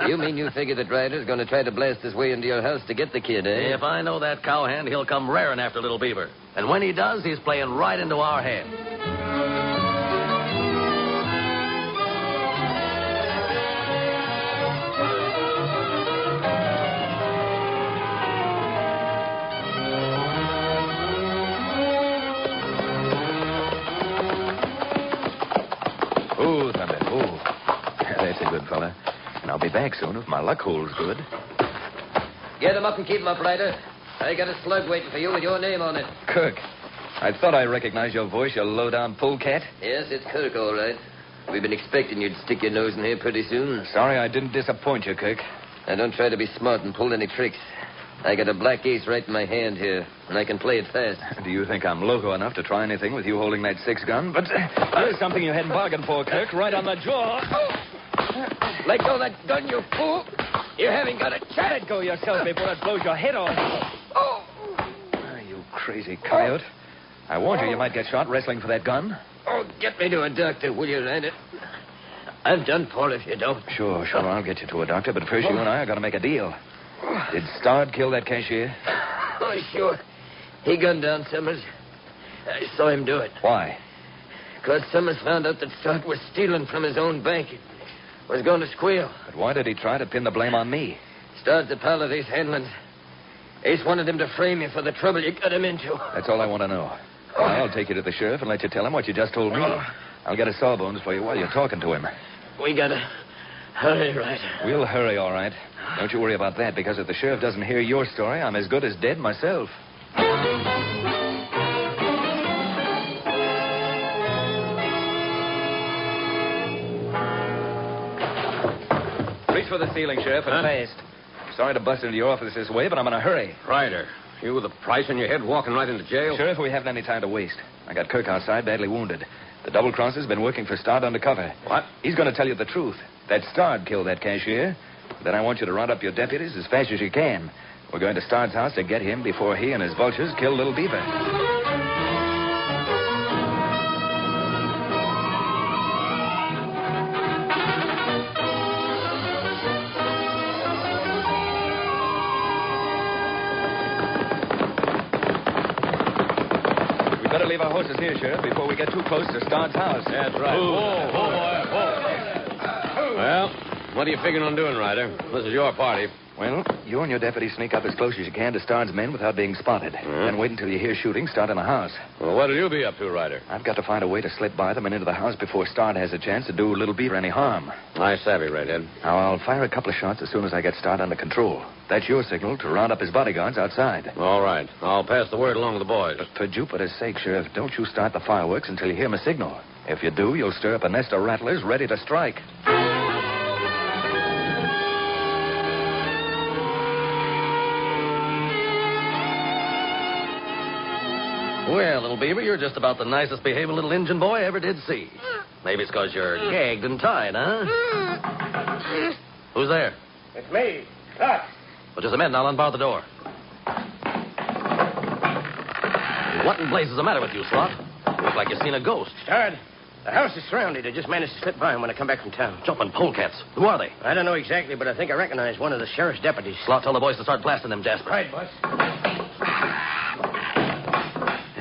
You mean you figure that Ryder's going to try to blast his way into your house to get the kid, eh? If I know that cowhand, he'll come raring after Little Beaver. And when he does, he's playing right into our hands. Ooh, Thunder, ooh. That's a good fella. And I'll be back soon if my luck holds good. Get him up and keep him up, Ryder. I got a slug waiting for you with your name on it. Kirk, I thought I recognized your voice, you low-down polecat. Yes, it's Kirk, all right. We've been expecting you to stick your nose in here pretty soon. Sorry I didn't disappoint you, Kirk. Now, don't try to be smart and pull any tricks. I got a black ace right in my hand here, and I can play it fast. Do you think I'm loco enough to try anything with you holding that 6-gun? But here's something you hadn't bargained for, Kirk, right on the jaw. Let go of that gun, you fool. You haven't got a chance. Let go yourself before it blows your head off. You crazy coyote. I warned you might get shot wrestling for that gun. Oh, get me to a doctor, will you, Ryder? I'm done for if you don't. Sure. I'll get you to a doctor, but first you and I are going to make a deal. Did Stard kill that cashier? Oh, sure. He gunned down Summers. I saw him do it. Why? Because Summers found out that Stard was stealing from his own bank. He was going to squeal. But why did he try to pin the blame on me? Stard's a pal of Ace Hanlon's. Ace wanted him to frame you for the trouble you got him into. That's all I want to know. I'll take you to the sheriff and let you tell him what you just told me. I'll get a sawbones for you while you're talking to him. We gotta hurry, Ryder. We'll hurry, all right. Don't you worry about that, because if the sheriff doesn't hear your story, I'm as good as dead myself. Reach for the ceiling, Sheriff, and fast. Sorry to bust into your office this way, but I'm in a hurry. Ryder, you with a price on your head walking right into jail? Sheriff, we haven't any time to waste. I got Kirk outside, badly wounded. The double-crosser's been working for Stard undercover. What? He's going to tell you the truth. That Stard killed that cashier. Then I want you to round up your deputies as fast as you can. We're going to Stard's house to get him before he and his vultures kill Little Beaver. We better leave our horses here, Sheriff, before we get too close to Stard's house. That's right. Whoa, boy, whoa. Well, what are you figuring on doing, Ryder? This is your party. Well, you and your deputy sneak up as close as you can to Stard's men without being spotted. Then wait until you hear shooting start in the house. Well, what'll you be up to, Ryder? I've got to find a way to slip by them and into the house before Stard has a chance to do Little Beaver any harm. I savvy, Redhead. Now, I'll fire a couple of shots as soon as I get Stard under control. That's your signal to round up his bodyguards outside. All right. I'll pass the word along to the boys. But for Jupiter's sake, Sheriff, don't you start the fireworks until you hear my signal. If you do, you'll stir up a nest of rattlers ready to strike. Well, Little Beaver, you're just about the nicest behaving little engine boy I ever did see. Maybe it's because you're gagged and tied, huh? Who's there? It's me, Doc. Well, just a minute, and I'll unbar the door. What in blazes is the matter with you, Slot? You look like you've seen a ghost. Stard, the house is surrounded. I just managed to slip by him when I come back from town. Jumping polecats. Who are they? I don't know exactly, but I think I recognize one of the sheriff's deputies. Slot, tell the boys to start blasting them, Jasper. Right, boss.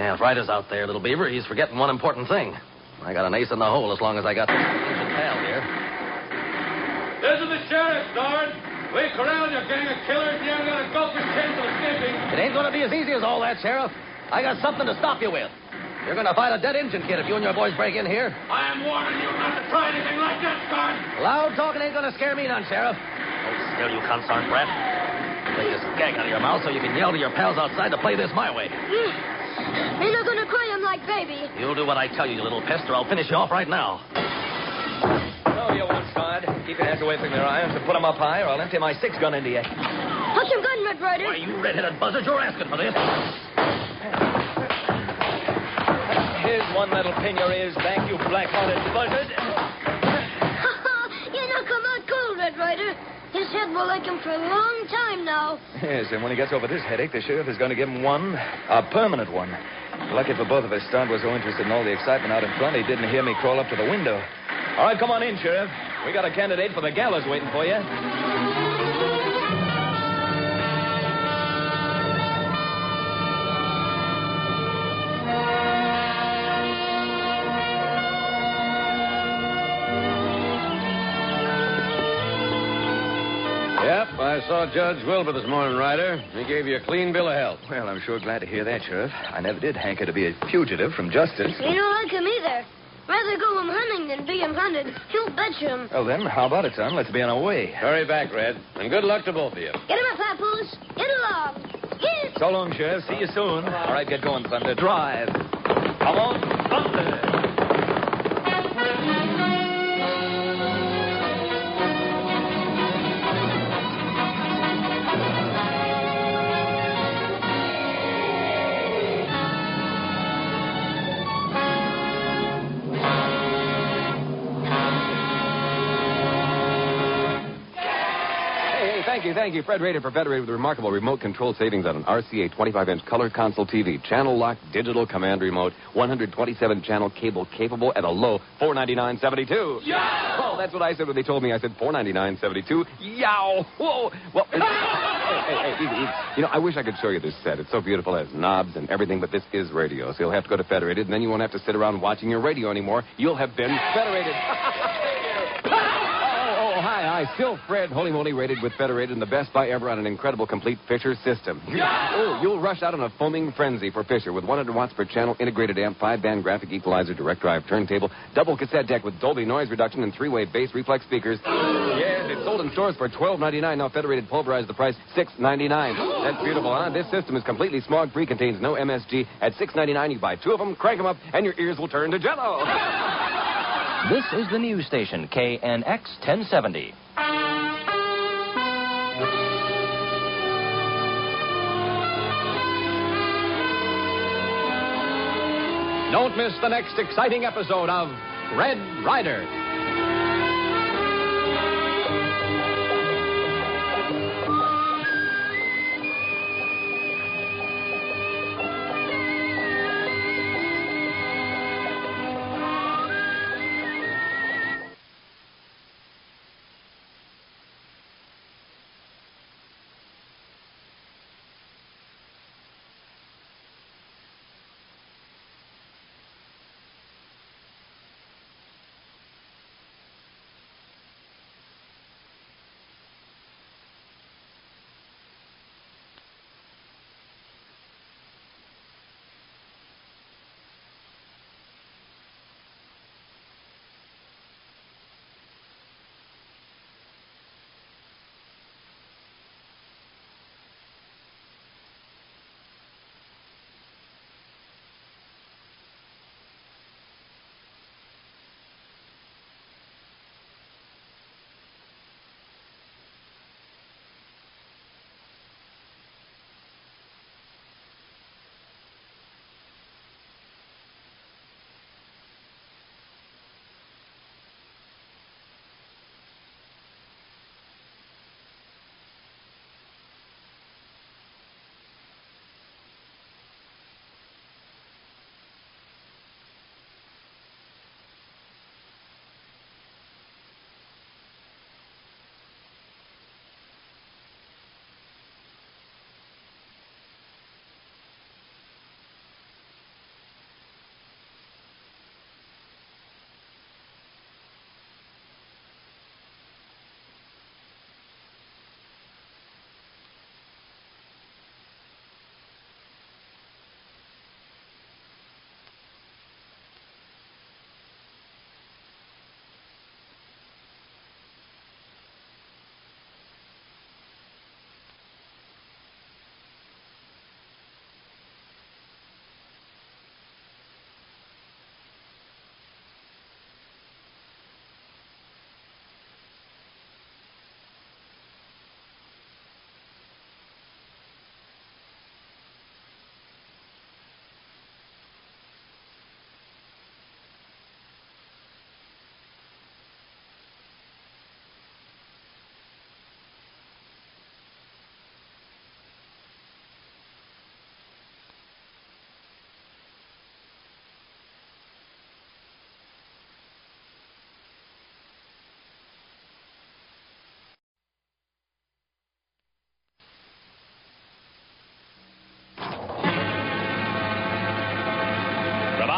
Yeah, if Ryder's out there, Little Beaver, he's forgetting one important thing. I got an ace in the hole as long as I got this engine pal here. This is the sheriff, Stard. We corralled your gang of killers, and you haven't got a gopher's chance of escaping. It ain't going to be as easy as all that, Sheriff. I got something to stop you with. You're going to fight a dead engine, kid, if you and your boys break in here. I am warning you not to try anything like that, Scott. Loud talking ain't going to scare me none, Sheriff. Hold still, you concerned brat. Take this gag out of your mouth so you can yell to your pals outside to play this my way. You're not going to cry him like baby. You'll do what I tell you, you little pest, or I'll finish you off right now. No, you won't, Scott. Keep your hands away from your irons and put them up high, or I'll empty my 6-gun into you. What's your gun, Red Ryder? Why, you red-headed buzzard, you're asking for this. Here's one that'll pin your ears back, you black-hearted buzzard. You knock him out cold, Red Ryder. His head will ache him for a long time now. Yes, and when he gets over this headache, the sheriff is going to give him one, a permanent one. Lucky for both of us, Stunt was so interested in all the excitement out in front, he didn't hear me crawl up to the window. All right, come on in, Sheriff. We got a candidate for the gallows waiting for you. Yep, I saw Judge Wilbur this morning, Ryder. He gave you a clean bill of health. Well, I'm sure glad to hear that, Sheriff. I never did hanker to be a fugitive from justice. You don't like him either. Rather go him hunting than be him hunted. You bet him. Well, then, how about it, son? Let's be on our way. Hurry back, Red. And good luck to both of you. Get him up, Papoose. Get along. Get. So long, Sheriff. See you soon. All right, get going, Thunder. Drive. Come on, Thunder. Thank you. Fred Ryder for Federated with remarkable remote control savings on an RCA 25-inch color console TV. Channel lock, digital command remote, 127-channel cable capable at a low $499.72. Yeah! Well, that's what I said when they told me. I said $499.72. Yow! Whoa! Well, hey, easy. You know, I wish I could show you this set. It's so beautiful. It has knobs and everything, but this is radio. So you'll have to go to Federated, and then you won't have to sit around watching your radio anymore. You'll have been Federated. Hi. Still Fred, holy moly, rated with Federated and the best buy ever on an incredible complete Fisher system. Oh, you'll rush out in a foaming frenzy for Fisher with 100 watts per channel, integrated amp, 5-band graphic equalizer, direct drive turntable, double cassette deck with Dolby noise reduction and 3-way bass reflex speakers. Yes, it's sold in stores for $12.99. Now Federated pulverized the price $6.99. That's beautiful, huh? This system is completely smog-free, contains no MSG. At $6.99, you buy 2 of them, crank them up, and your ears will turn to jello. This is the news station, KNX 1070. Don't miss the next exciting episode of Red Ryder.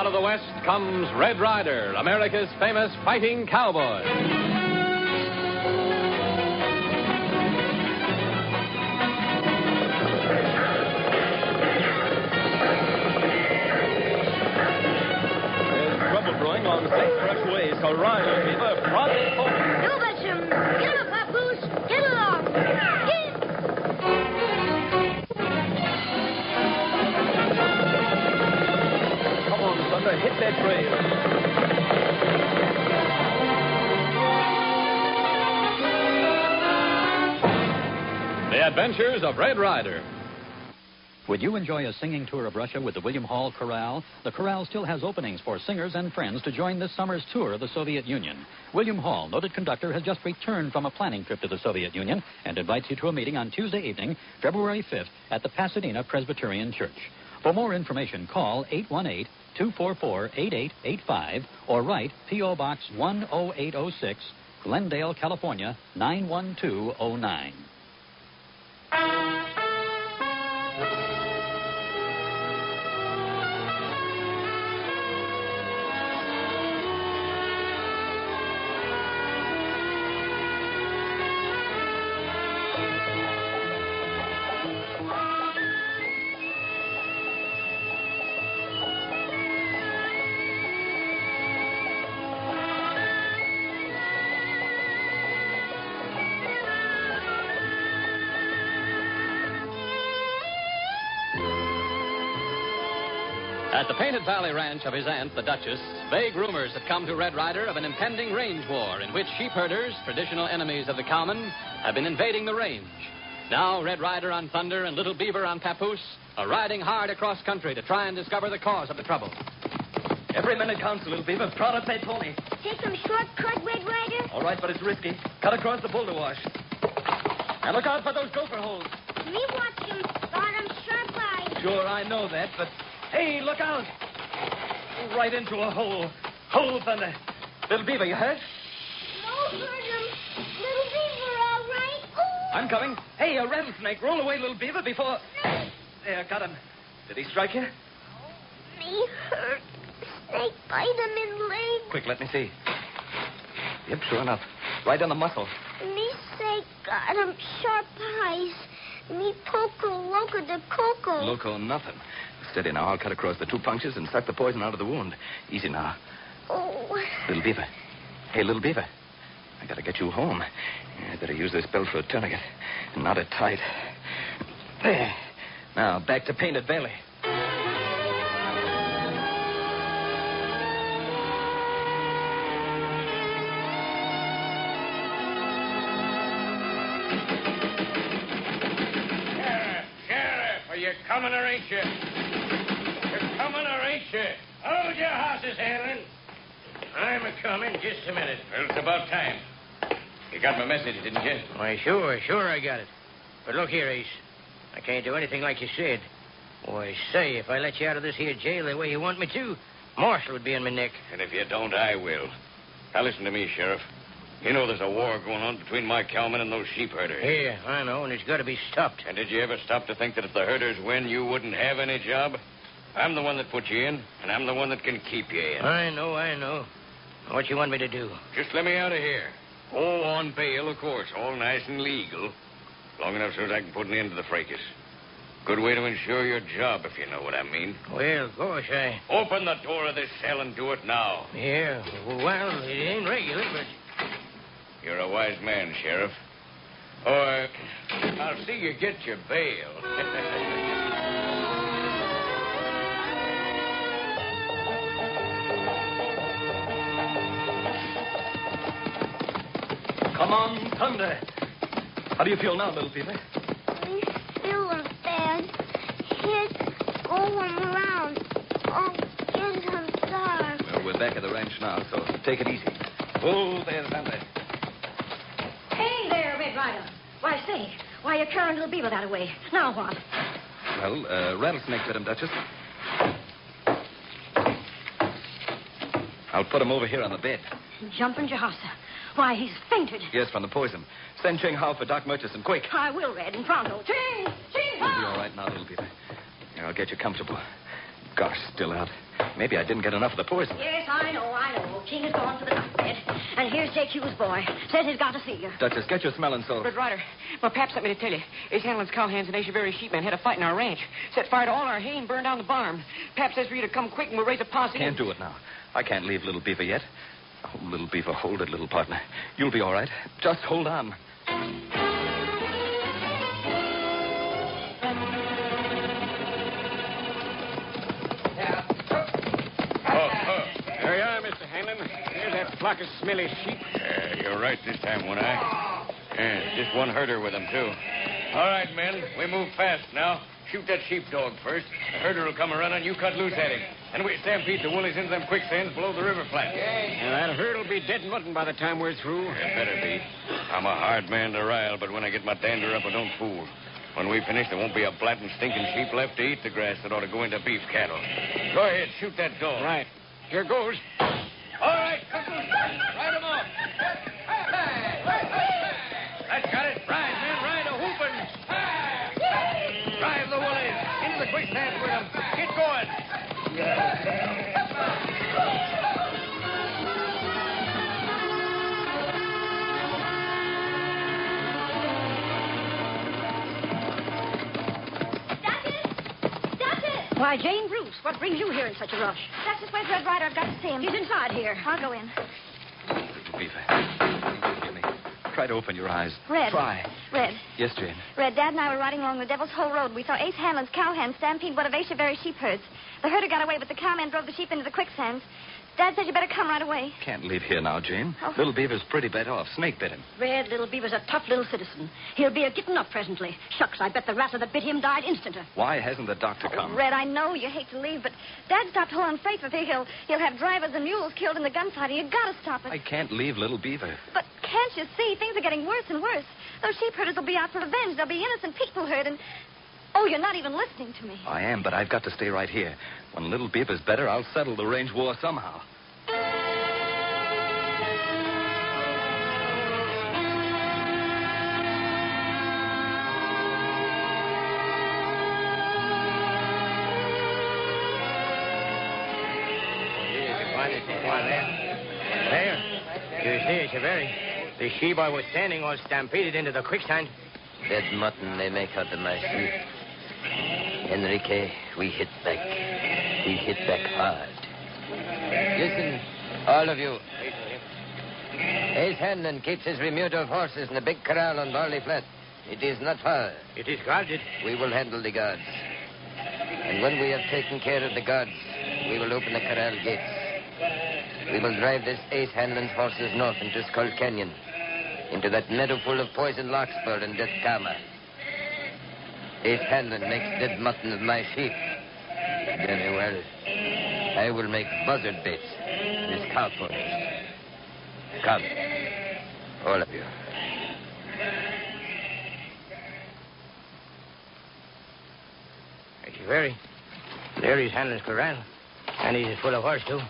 out of the West comes Red Ryder, America's famous fighting cowboy. There's trouble brewing on Sagebrush Way, so Ryder, Beaver, front forward. You betcha. Get up, Papoose. Get along. Come on, Thunder, hit that trail. The Adventures of Red Ryder. Would you enjoy a singing tour of Russia with the William Hall Chorale? The chorale still has openings for singers and friends to join this summer's tour of the Soviet Union. William Hall, noted conductor, has just returned from a planning trip to the Soviet Union and invites you to a meeting on Tuesday evening, February 5th, at the Pasadena Presbyterian Church. For more information, call 818-244-8885 or write P.O. Box 10806, Glendale, California, 91209. At the Painted Valley Ranch of his aunt, the Duchess, vague rumors have come to Red Ryder of an impending range war in which sheep herders, traditional enemies of the cowmen, have been invading the range. Now, Red Ryder on Thunder and Little Beaver on Papoose are riding hard across country to try and discover the cause of the trouble. Every minute counts, Little Beaver. Proud of that pony. Take some shortcut, Red Ryder? All right, but it's risky. Cut across the boulder wash. And look out for those gopher holes. Me watch him. Got him sharp eyes. Sure, I know that, but... Hey, look out! Right into a hole. Hole, Thunder. Little Beaver, you hurt? No, hurt him. Little Beaver, all right? Ooh. I'm coming. Hey, a rattlesnake. Roll away, Little Beaver, before... There, got him. Did he strike you? Me hurt. Snake bite him in leg. Quick, let me see. Yep, sure enough. Right on the muscle. Me say got him sharp eyes. Me poco loco de coco. Loco, nothing. Steady now. I'll cut across the two punctures and suck the poison out of the wound. Easy now. Oh. Little Beaver. Hey, Little Beaver. I gotta get you home. I better use this belt for a tourniquet. Knot it tight. There. Now, back to Painted Valley. Sheriff, are you coming or ain't you? You're coming or ain't you? Hold your horses, Hanlon. I'm a-coming. Just a minute. Well, it's about time. You got my message, didn't you? Why, sure I got it. But look here, Ace. I can't do anything like you said. Why, say, if I let you out of this here jail the way you want me to, Marshal would be on my neck. And if you don't, I will. Now, listen to me, Sheriff. You know there's a war going on between my cowmen and those sheep herders. Yeah, I know, and it's got to be stopped. And did you ever stop to think that if the herders win, you wouldn't have any job? I'm the one that put you in, and I'm the one that can keep you in. I know. What you want me to do? Just let me out of here. Oh, on bail, of course. All nice and legal. Long enough so that I can put an end to the fracas. Good way to ensure your job, if you know what I mean. Well, gosh, Open the door of this cell and do it now. Yeah, well, it ain't regular, but... You're a wise man, Sheriff. Oh, I'll see you get your bail. Come on, Thunder. How do you feel now, Little Beaver? I'm feeling bad. Head going around. Oh, getting dark. Well, we're back at the ranch now, so take it easy. Oh, there, Thunder. Hey there, Red Ryder. Why, say, why you carrying Little Beaver that way? Now what? Well, rattlesnake bit him, Duchess. I'll put him over here on the bed. Jumping Jahasa. Why, he's fainted. Yes, from the poison. Send Ching Hao for Doc Murchison, quick. I will, Red, in pronto. Ching! You'll be all right now, Little Beaver. Here, I'll get you comfortable. Gosh, still out. Maybe I didn't get enough of the poison. Yes, I know. King has gone for the night bed. And here's J.Q.'s boy. Says he's got to see you. Duchess, get your smelling salts. But, Ryder, well, Pap sent me to tell you. Ace Hanlon's cowhands and Asia sheepmen had a fight in our ranch. Set fire to all our hay and burned down the barn. Pap says for you to come quick and we'll raise a posse. Can't do it now. I can't leave Little Beaver yet. Oh, Little Beaver, hold it, little partner. You'll be all right. Just hold on. There you are, Mr. Hanlon. Here's that flock of smelly sheep. You're right this time, One Eye. Yeah, just one herder with them, too. All right, men. We move fast now. Shoot that sheepdog first. The herder will come around and you cut loose at him. And we stampede the woolies into them quicksands below the river flat. Yeah, that herd will be dead mutton by the time we're through. It better be. I'm a hard man to rile, but when I get my dander up, I don't fool. When we finish, there won't be a blatting, stinking sheep left to eat the grass that ought to go into beef cattle. Go ahead, shoot that dog. Right. Here goes. All right, cut loose. Ride him off. That's got it. Ride, men, ride a whooping. Drive the woolies into the quicksand with them. Get going. Why, Jane Bruce, what brings you here in such a rush? Duchess, where's Red Ryder? I've got to see him. He's inside here. I'll go in. Little Beaver, hear me. Try to open your eyes. Red. Try. Red. Yes, Jane. Red, Dad and I were riding along the Devil's Hole Road. We saw Ace Hanlon's cowhands stampede one of Asia sheep herds. The herder got away, but the cowman drove the sheep into the quicksands. Dad said you better come right away. Can't leave here now, Jane. Oh. Little Beaver's pretty bad off. Snake bit him. Red, Little Beaver's a tough little citizen. He'll be a-getting up presently. Shucks, I bet the rat that bit him died instanter. Why hasn't the doctor come? Red, I know you hate to leave, but Dad stopped hauling freight for fear he'll have drivers and mules killed in the gunfighting. You gotta stop it. I can't leave Little Beaver. But can't you see? Things are getting worse and worse. Those sheep herders will be out for revenge. There'll be innocent people hurt, and... Oh, you're not even listening to me. I am, but I've got to stay right here. When Little Beaver's better, I'll settle the range war somehow. There. You see, Chevere. The she-boy was standing all stampeded into the quicksand. Dead mutton they make out of my sheep. Enrique, we hit back. We hit back hard. Listen, all of you. Ace Hanlon keeps his remuda of horses in a big corral on Barley Flat. It is not far. It is guarded. We will handle the guards. And when we have taken care of the guards, we will open the corral gates. We will drive this Ace Hanlon's horses north into Skull Canyon, into that meadow full of poison larkspur and death karma. Ace Hanlon makes dead mutton of my sheep. Very well. I will make buzzard baits, this cow forest. Come, all of you. Chevere. There is Hanlon's corral. And he's full of horse, too.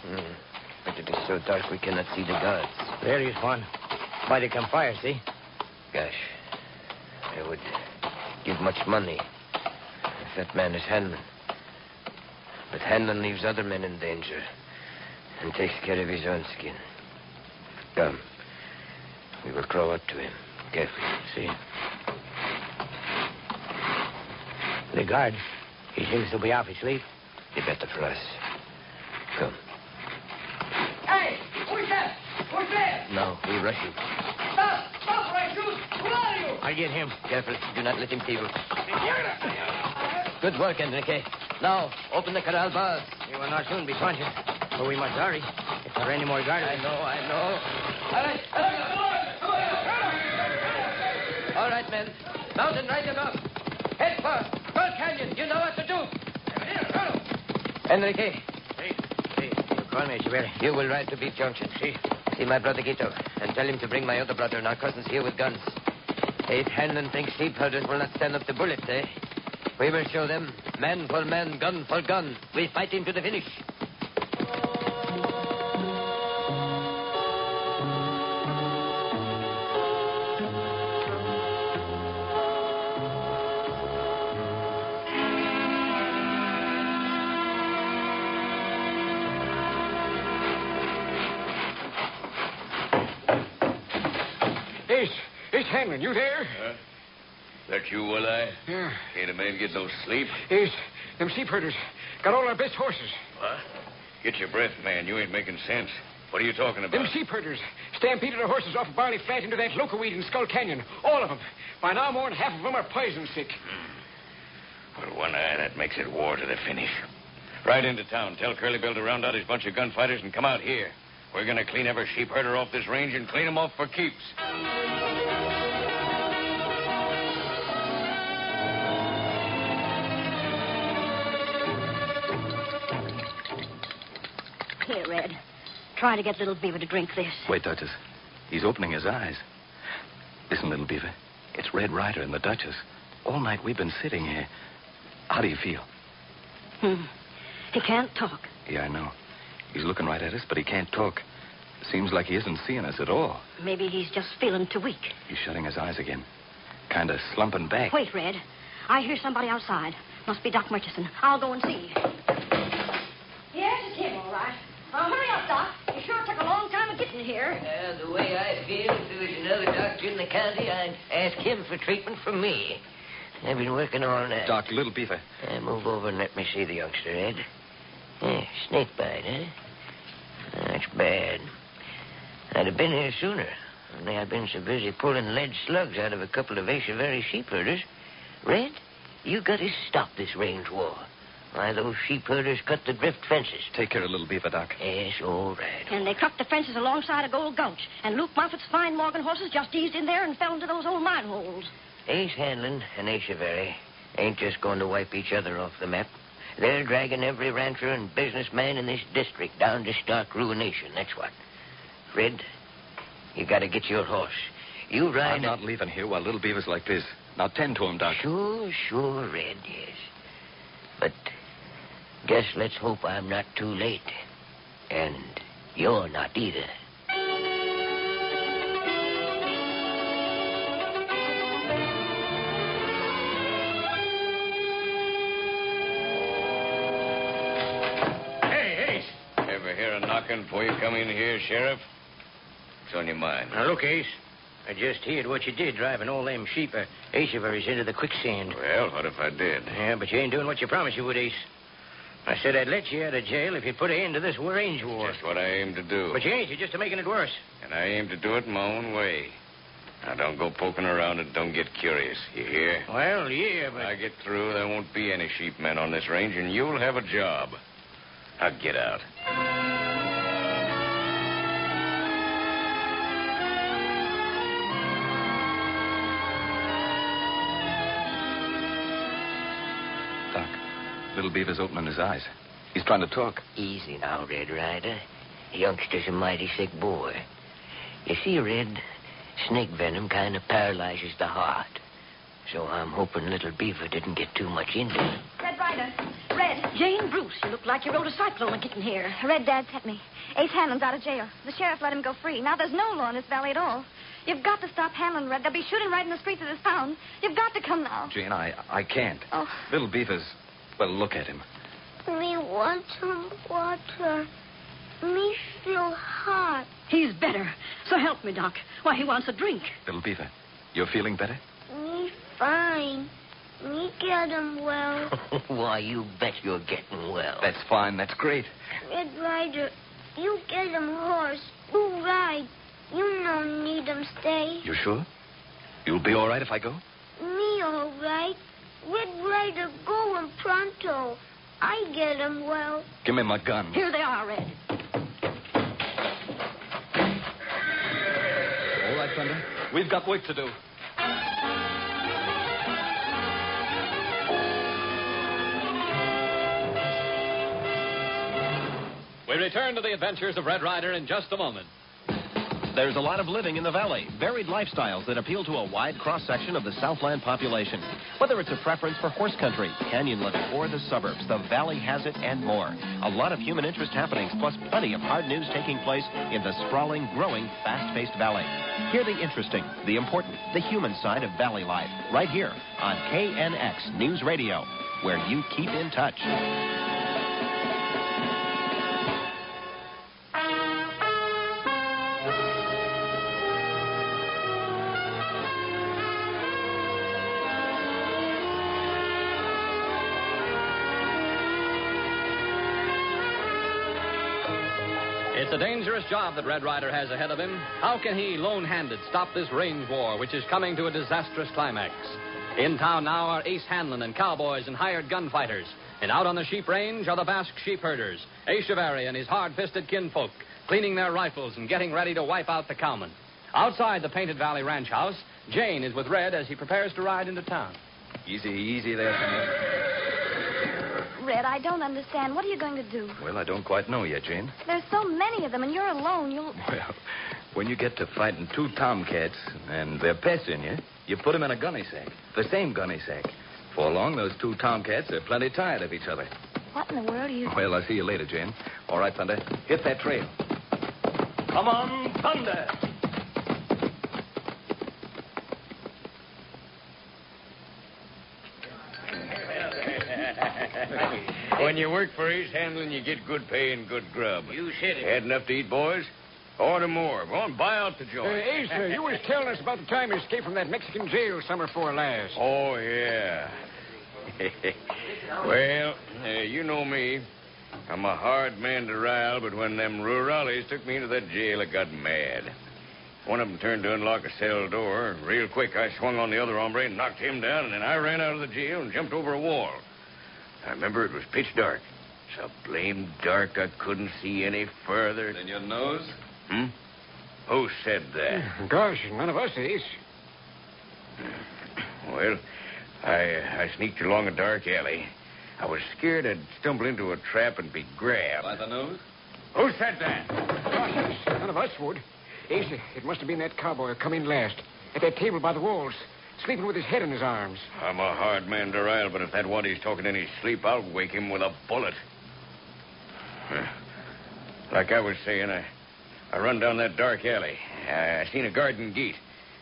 But it is so dark we cannot see the guards. There is one. By the campfire, see? Gosh, I would give much money if that man is Hanlon. But Hanlon leaves other men in danger and takes care of his own skin. Come. We will crawl up to him. Carefully. See? The guard. He seems to be off his sleep. The better for us. Come. Hey! Who's that? Who's there? Now, we rush him. Stop! Stop, right, shoot! Who are you? I get him. Careful. Do not let him see you. Good work, Enrique. Now, open the corral bars. He will not soon be conscious. But we must hurry. If there are any more guards... I know. All right. All right, men. Mount and ride them up. Head for Skull Canyon. You know what to do. Enrique. See. You call me, Chevere. You will ride to Beef Junction. See my brother Guito. And tell him to bring my other brother and our cousins here with guns. Ace Hanlon thinks sheep herders will not stand up to bullets, eh? We will show them, man for man, gun for gun. We fight him to the finish. Hanlon, you there? That you, Will I? Yeah. Can't a man get no sleep? Is them sheep herders got all our best horses. What? Get your breath, man. You ain't making sense. What are you talking about? Them sheep herders stampeded our horses off of Barley Flat into that loca weed in Skull Canyon. All of them. By now, more than half of them are poison sick. Well, One Eye, that makes it war to the finish. Ride into town. Tell Curly Bill to round out his bunch of gunfighters and come out here. We're going to clean every sheep herder off this range and clean them off for keeps. Here, Red. Try to get Little Beaver to drink this. Wait, Duchess. He's opening his eyes. Listen, Little Beaver. It's Red Ryder and the Duchess. All night we've been sitting here. How do you feel? He can't talk. Yeah, I know. He's looking right at us, but he can't talk. Seems like he isn't seeing us at all. Maybe he's just feeling too weak. He's shutting his eyes again. Kind of slumping back. Wait, Red. I hear somebody outside. Must be Doc Murchison. I'll go and see. Yes, it's him, all right. Hurry up, Doc. You sure took a long time of getting here. The way I feel, if there was another doctor in the county, I'd ask him for treatment from me. I've been working all night. Doc, Little Beaver. Move over and let me see the youngster, Ed. Snake bite, eh? That's bad. I'd have been here sooner. Only I've been so busy pulling lead slugs out of a couple of Asavari sheep herders. Red, you got to stop this range war. Why, those sheep herders cut the drift fences. Take care of Little Beaver, Doc. Yes, all right. And they cut the fences alongside of Gold Gulch. And Luke Moffat's fine Morgan horses just eased in there and fell into those old mine holes. Ace Hanlon and Asavari ain't just going to wipe each other off the map. They're dragging every rancher and businessman in this district down to stark ruination, that's what. Fred, you got to get your horse. You ride... I'm not leaving here while Little Beaver's like this. Now tend to him, Doc. Sure, Red, yes. But just let's hope I'm not too late. And you're not either. Ever hear a knocking before you come in here, Sheriff? What's on your mind? Now, look, Ace. I just heard what you did driving all them sheep Asavarys into the quicksand. Well, what if I did? Yeah, but you ain't doing what you promised you would, Ace. I said I'd let you out of jail if you'd put an end to this range war. Just what I aim to do. But you ain't. You're just making it worse. And I aim to do it my own way. Now, don't go poking around and don't get curious. You hear? Well, yeah, but... When I get through, there won't be any sheepmen on this range, and you'll have a job. Now, get out. Doc, Little Beaver's opening his eyes. He's trying to talk. Easy now, Red Ryder. The youngster's a mighty sick boy. You see, Red, snake venom kind of paralyzes the heart. So I'm hoping Little Beaver didn't get too much into it. Red Ryder. Red. Jane Bruce, you look like you rode a cyclone getting here. Red Dad sent me. Ace Hanlon's out of jail. The sheriff let him go free. Now there's no law in this valley at all. You've got to stop Hanlon, Red. They'll be shooting right in the streets of this town. You've got to come now. Jane, I can't. Oh. Little Beaver's... Well, look at him. Me want some water. Me feel hot. He's better. So help me, Doc. Why, he wants a drink. Little Beaver, you're feeling better? Me fine. Me get him well. Why, you bet you're getting well. That's fine. That's great. Red Ryder, you get him horse. You ride. You no need him stay. You sure? You'll be all right if I go? Me all right. Red Ryder go him pronto. I get him well. Give me my gun. Here they are, Red. All right, Thunder. We've got work to do. We return to the adventures of Red Ryder in just a moment. There's a lot of living in the valley, varied lifestyles that appeal to a wide cross-section of the Southland population. Whether it's a preference for horse country, canyon living, or the suburbs, the valley has it and more. A lot of human interest happenings, plus plenty of hard news taking place in the sprawling, growing, fast-paced valley. Hear the interesting, the important, the human side of valley life, right here on KNX News Radio, where you keep in touch. It's a dangerous job that Red Ryder has ahead of him. How can he, lone-handed, stop this range war, which is coming to a disastrous climax? In town now are Ace Hanlon and cowboys and hired gunfighters. And out on the sheep range are the Basque sheep herders, Echeverry and his hard-fisted kinfolk, cleaning their rifles and getting ready to wipe out the cowmen. Outside the Painted Valley ranch house, Jane is with Red as he prepares to ride into town. Easy there, Senor. Red, I don't understand. What are you going to do? Well, I don't quite know yet, Jane. There's so many of them, and you're alone. You'll... Well, when you get to fighting two tomcats and they're pestering you, you put them in a gunny sack, the same gunny sack. Before long, those two tomcats are plenty tired of each other. What in the world are you... Well, I'll see you later, Jane. All right, Thunder. Hit that trail. Come on, Thunder. When you work for Ace Handling, you get good pay and good grub. You said it. Had enough to eat, boys? Order more. Go on, buy out the joint. Ace, you was telling us about the time you escaped from that Mexican jail summer before last. Oh, yeah. Well, you know me. I'm a hard man to rile, but when them rurales took me into that jail, I got mad. One of them turned to unlock a cell door. Real quick, I swung on the other hombre and knocked him down, and then I ran out of the jail and jumped over a wall. I remember it was pitch dark. So blame dark I couldn't see any further. Than your nose? Who said that? Gosh, none of us, Ace. Well, I sneaked along a dark alley. I was scared I'd stumble into a trap and be grabbed. By the nose? Who said that? Gosh, Ace, none of us would. Ace, it must have been that cowboy who come in last. At that table by the walls, sleeping with his head in his arms. I'm a hard man to rile, but if that one he's talking in his sleep, I'll wake him with a bullet. Like I was saying, I run down that dark alley. I seen a garden gate.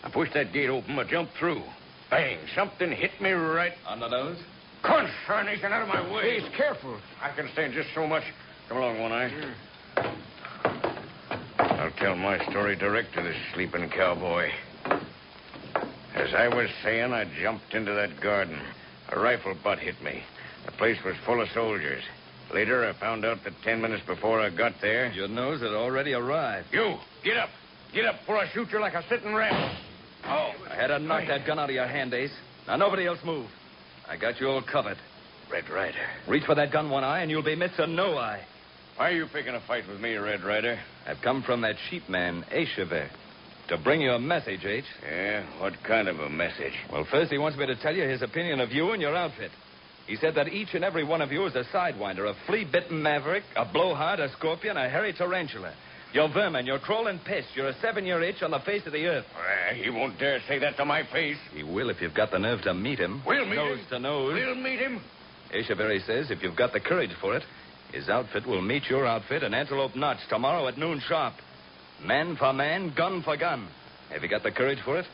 I pushed that gate open. I jumped through. Bang! Something hit me right on the nose. Consternation, out of my way. Ace, careful. I can stand just so much. Come along, One Eye. I'll tell my story direct to this sleeping cowboy. As I was saying, I jumped into that garden. A rifle butt hit me. The place was full of soldiers. Later, I found out that 10 minutes before I got there... Your nose had already arrived. You, get up. Get up before I shoot you like a sitting rat. Oh. I had to knock that gun out of your hand, Ace. Now, nobody else move. I got you all covered. Red Ryder. Reach for that gun, One Eye, and you'll be Mr. No Eye. Why are you picking a fight with me, Red Ryder? I've come from that sheep man, Echeverry, to bring you a message, H. Yeah? What kind of a message? Well, first he wants me to tell you his opinion of you and your outfit. He said that each and every one of you is a sidewinder, a flea-bitten maverick, a blowhard, a scorpion, a hairy tarantula. You're vermin, you're trolling pest, you're a 7-year itch on the face of the earth. He won't dare say that to my face. He will if you've got the nerve to meet him. We'll meet nose him. to nose. We'll meet him. Echeverry says if you've got the courage for it, his outfit will meet your outfit in Antelope Notch tomorrow at noon sharp. Man for man, gun for gun. Have you got the courage for it?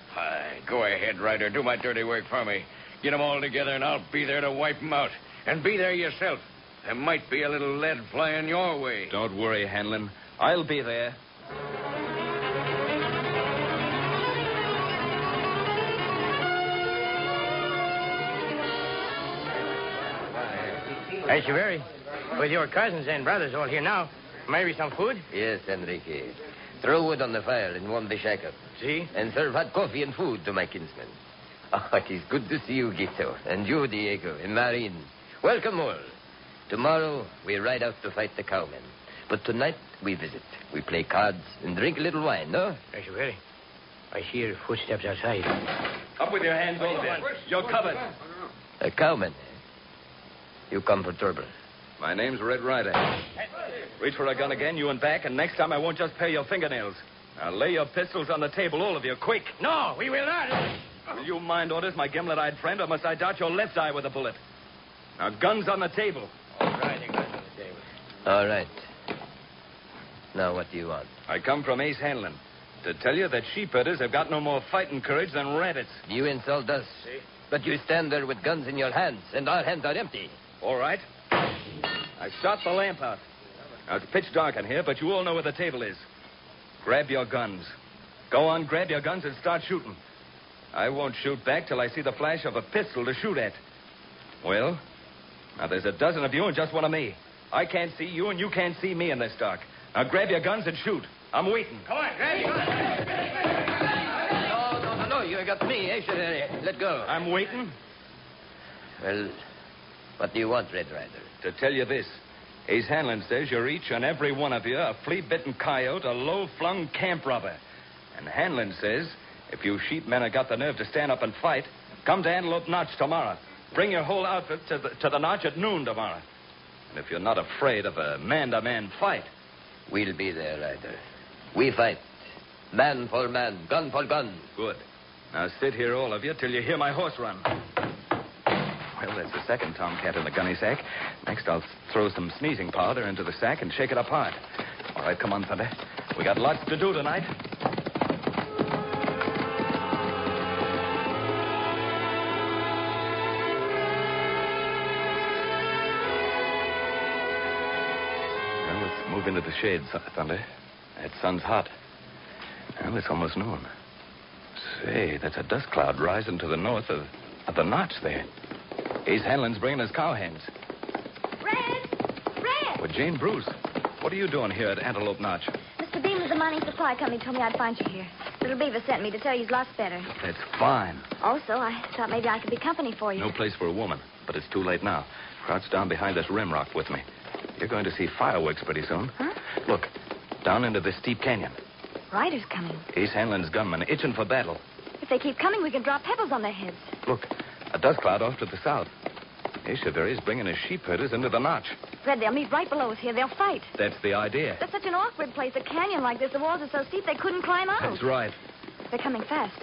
Go ahead, Ryder. Do my dirty work for me. Get them all together, and I'll be there to wipe them out. And be there yourself. There might be a little lead flying your way. Don't worry, Hanlon. I'll be there. Echeverry, with your cousins and brothers all here now, maybe some food? Yes, Enrique. Throw wood on the fire and warm the shack up. See? And serve hot coffee and food to my kinsmen. Oh, it is good to see you, Guito, and you, Diego, and Marin. Welcome all. Tomorrow, we ride out to fight the cowmen. But tonight, we visit. We play cards and drink a little wine, no? Echeverry, I hear footsteps outside. Up with your hands, all of you. You're covered. A cowman, eh? You come for trouble. My name's Red Ryder. Reach for a gun again, you and back, and next time I won't just pare your fingernails. Now lay your pistols on the table, all of you, quick. No, we will not. Will you mind orders, my gimlet-eyed friend, or must I dart your left eye with a bullet? Now, guns on the table. All right, the guns on the table. All right. Now, what do you want? I come from Ace Hanlon to tell you that sheep herders have got no more fighting courage than rabbits. You insult us. See? But you stand there with guns in your hands, and our hands are empty. All right. I shot the lamp out. Now, it's pitch dark in here, but you all know where the table is. Grab your guns. Go on, grab your guns and start shooting. I won't shoot back till I see the flash of a pistol to shoot at. Well, now there's a dozen of you and just one of me. I can't see you, and you can't see me in this dark. Now grab your guns and shoot. I'm waiting. Come on, grab your gun. No, you got me, eh, Sheriff? Let go. I'm waiting. Well, what do you want, Red Ryder? To tell you this, Ace Hanlon says you're each and every one of you a flea-bitten coyote, a low-flung camp robber. And Hanlon says if you sheepmen have got the nerve to stand up and fight, come to Antelope Notch tomorrow. Bring your whole outfit to the Notch at noon tomorrow. And if you're not afraid of a man-to-man fight... We'll be there, Ryder. We fight. Man for man, gun for gun. Good. Now sit here, all of you, till you hear my horse run. Well, that's the second tomcat in the gunny sack. Next, I'll throw some sneezing powder into the sack and shake it apart. All right, come on, Thunder. We got lots to do tonight. Well, let's move into the shade, Thunder. That sun's hot. Well, it's almost noon. Say, that's a dust cloud rising to the north of the Notch there. Ace Hanlon's bringing his cowhands. Red! Well, Jane Bruce, what are you doing here at Antelope Notch? Mr. Beam of the mining supply company told me I'd find you here. Little Beaver sent me to tell you he's lots better. That's fine. Also, I thought maybe I could be company for you. No place for a woman, but it's too late now. Crouch down behind this rim rock with me. You're going to see fireworks pretty soon. Huh? Look, down into this steep canyon. Ryder's coming. Ace Hanlon's gunmen itching for battle. If they keep coming, we can drop pebbles on their heads. Look, a dust cloud off to the south. Echeverry's bringing his sheep herders into the Notch. Red, they'll meet right below us here. They'll fight. That's the idea. That's such an awkward place, a canyon like this. The walls are so steep they couldn't climb out. That's right. They're coming fast.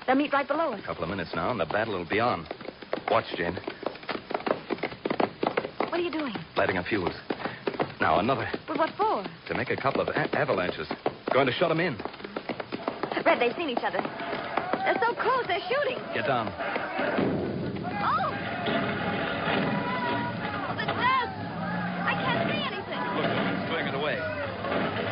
They'll meet right below us. A couple of minutes now, and the battle will be on. Watch, Jane. What are you doing? Lighting a fuse. Now, another. But what for? To make a couple of avalanches. Going to shut them in. Red, they've seen each other. They're so close, they're shooting. Get down. Oh! The dust! I can't see anything. Look, it's clearing it away.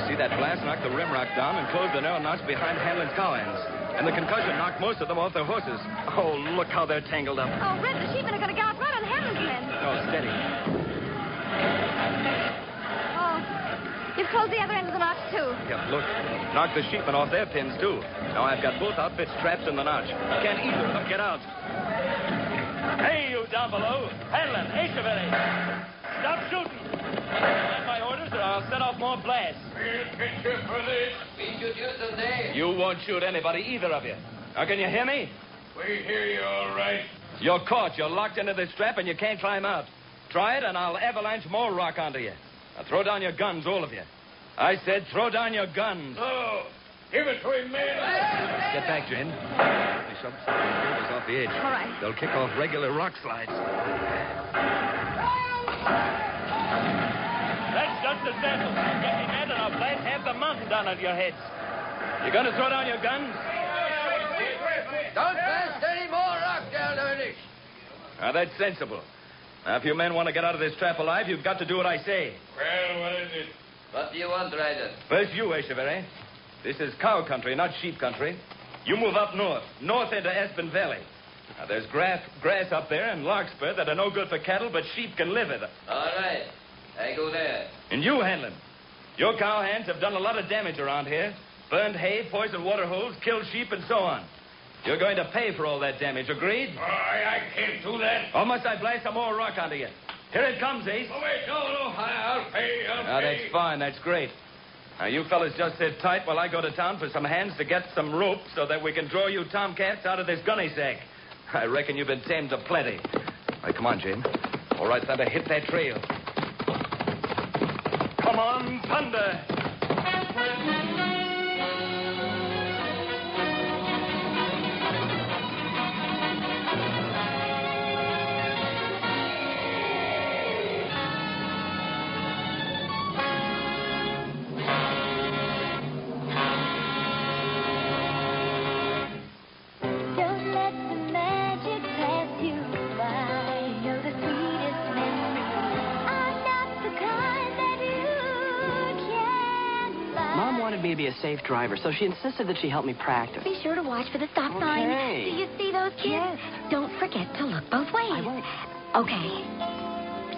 See that blast knock the rim rock down and close the narrow notch behind Hanlon's cowhands. And the concussion knocked most of them off their horses. Oh, look how they're tangled up. Oh, Red, the sheepmen are going to gallop right on Hanlon's men. Oh, steady. Oh, you've closed the other end of the notch, too. Yeah, look. Knocked the sheepmen off their pins, too. Now I've got both outfits trapped in the notch. Can't either of them get out. Hey, you down below. Hanlon, Echeverry. Stop shooting. Stand my orders or I'll set off more blasts. We'll pitch you for this. We should use them there. You won't shoot anybody, either of you. Now, can you hear me? We hear you all right. You're caught. You're locked into this trap and you can't climb out. Try it and I'll avalanche more rock onto you. Now, throw down your guns, all of you. I said throw down your guns. Oh, give it to him, man. Get back, Jane. They shoved some boulders off the edge. All right. They'll kick off regular rock slides. That's just a sample. Get me mad and I'll blast half the mountain down on your heads. You going to throw down your guns? Don't blast any more rock down, Ernest. Now, that's sensible. Now, if you men want to get out of this trap alive, you've got to do what I say. Well, what is it? What do you want, Ryder? First you, Echeverry. This is cow country, not sheep country. You move up north into Aspen Valley. Now, there's grass up there and larkspur that are no good for cattle, but sheep can live in it. All right. I go there. And you, Hanlon, your cowhands have done a lot of damage around here. Burned hay, poisoned water holes, killed sheep, and so on. You're going to pay for all that damage, agreed? I can't do that. Or must I blast some more rock onto you? Here it comes, Ace. Oh, wait, no, I'll pay, Now, that's fine. That's great. Now, you fellas just sit tight while I go to town for some hands to get some rope so that we can draw you tomcats out of this gunny sack. I reckon you've been tamed to plenty. All right, come on, Jane. All right, Thunder, hit that trail. Come on, Thunder. Don't let the magic pass you by. Know the sweetest memories are not the kind that you can buy. Mom wanted me to be a safe driver, so she insisted that she help me practice. Be sure to watch for the stop sign. Okay. Do you see those kids? Yes. Don't forget to look both ways. I won't. Okay.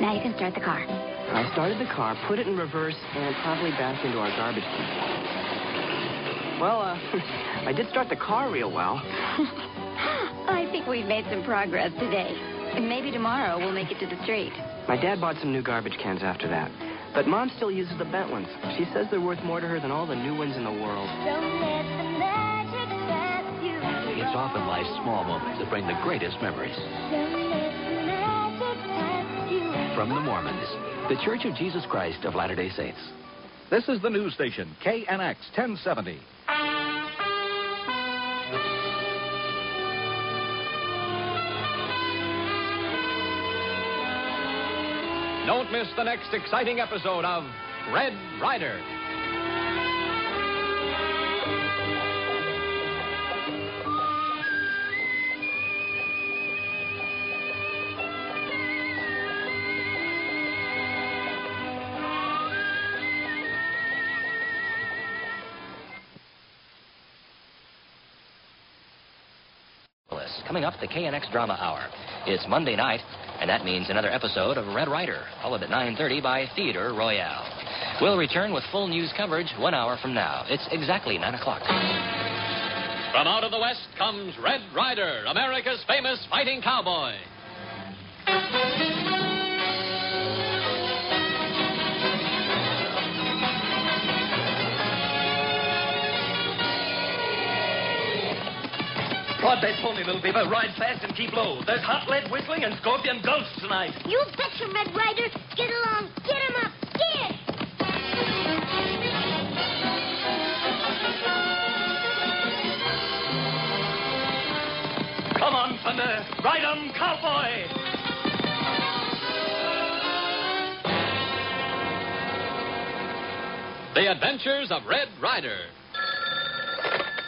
Now you can start the car. I started the car, put it in reverse, and probably backed into our garbage can. Well, I did start the car real well. I think we've made some progress today. And maybe tomorrow we'll make it to the street. My dad bought some new garbage cans after that. But Mom still uses the bent ones. She says they're worth more to her than all the new ones in the world. It's often life's small moments that bring the greatest memories. From the Mormons, the Church of Jesus Christ of Latter-day Saints. This is the news station, KNX 1070. Don't miss the next exciting episode of Red Ryder. Coming up, the KNX Drama Hour. It's Monday night, and that means another episode of Red Ryder, followed at 9:30 by Theater Royale. We'll return with full news coverage 1 hour from now. It's exactly 9 o'clock. From out of the West comes Red Ryder, America's famous fighting cowboy. Rod that pony, little beaver. Ride fast and keep low. There's hot lead whistling and scorpion gulch tonight. You betcha, Red Ryder. Get along. Get him up. Get! Come on, Thunder. Ride 'em, cowboy. The Adventures of Red Ryder.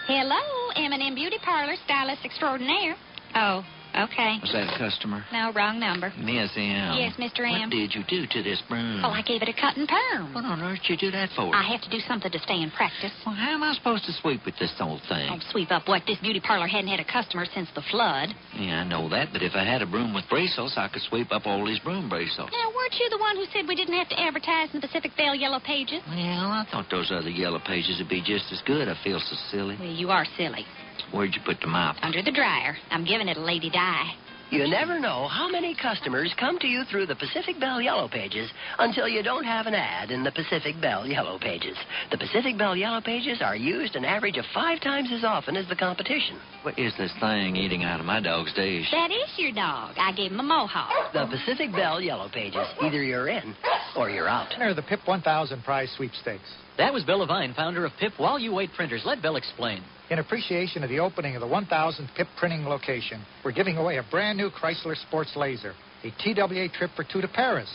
Hello, M&M Beauty Parlor, stylist extraordinaire. Oh, okay. Was that a customer? No, wrong number. Miss M. Yes, Mr. M. What did you do to this broom? Oh, I gave it a cut and perm. What on earth did you do that for? I have to do something to stay in practice. Well, how am I supposed to sweep with this old thing? Oh, sweep up what? This beauty parlor hadn't had a customer since the flood. Yeah, I know that, but if I had a broom with bristles, I could sweep up all these broom bristles. Now, weren't you the one who said we didn't have to advertise in the Pacific Bell Yellow Pages? Well, I thought those other yellow pages would be just as good. I feel so silly. Well, you are silly. Where'd you put the mop? Under the dryer. I'm giving it a lady dye. You never know how many customers come to you through the Pacific Bell Yellow Pages until you don't have an ad in the Pacific Bell Yellow Pages. The Pacific Bell Yellow Pages are used an average of 5 times as often as the competition. What is this thing eating out of my dog's dish? That is your dog. I gave him a mohawk. The Pacific Bell Yellow Pages. Either you're in or you're out. Winner the PIP 1000 prize sweepstakes. That was Bill Levine, founder of PIP While You Wait Printers. Let Bill explain. In appreciation of the opening of the 1000th PIP printing location, we're giving away a brand new Chrysler Sports Laser, a TWA trip for 2 to Paris,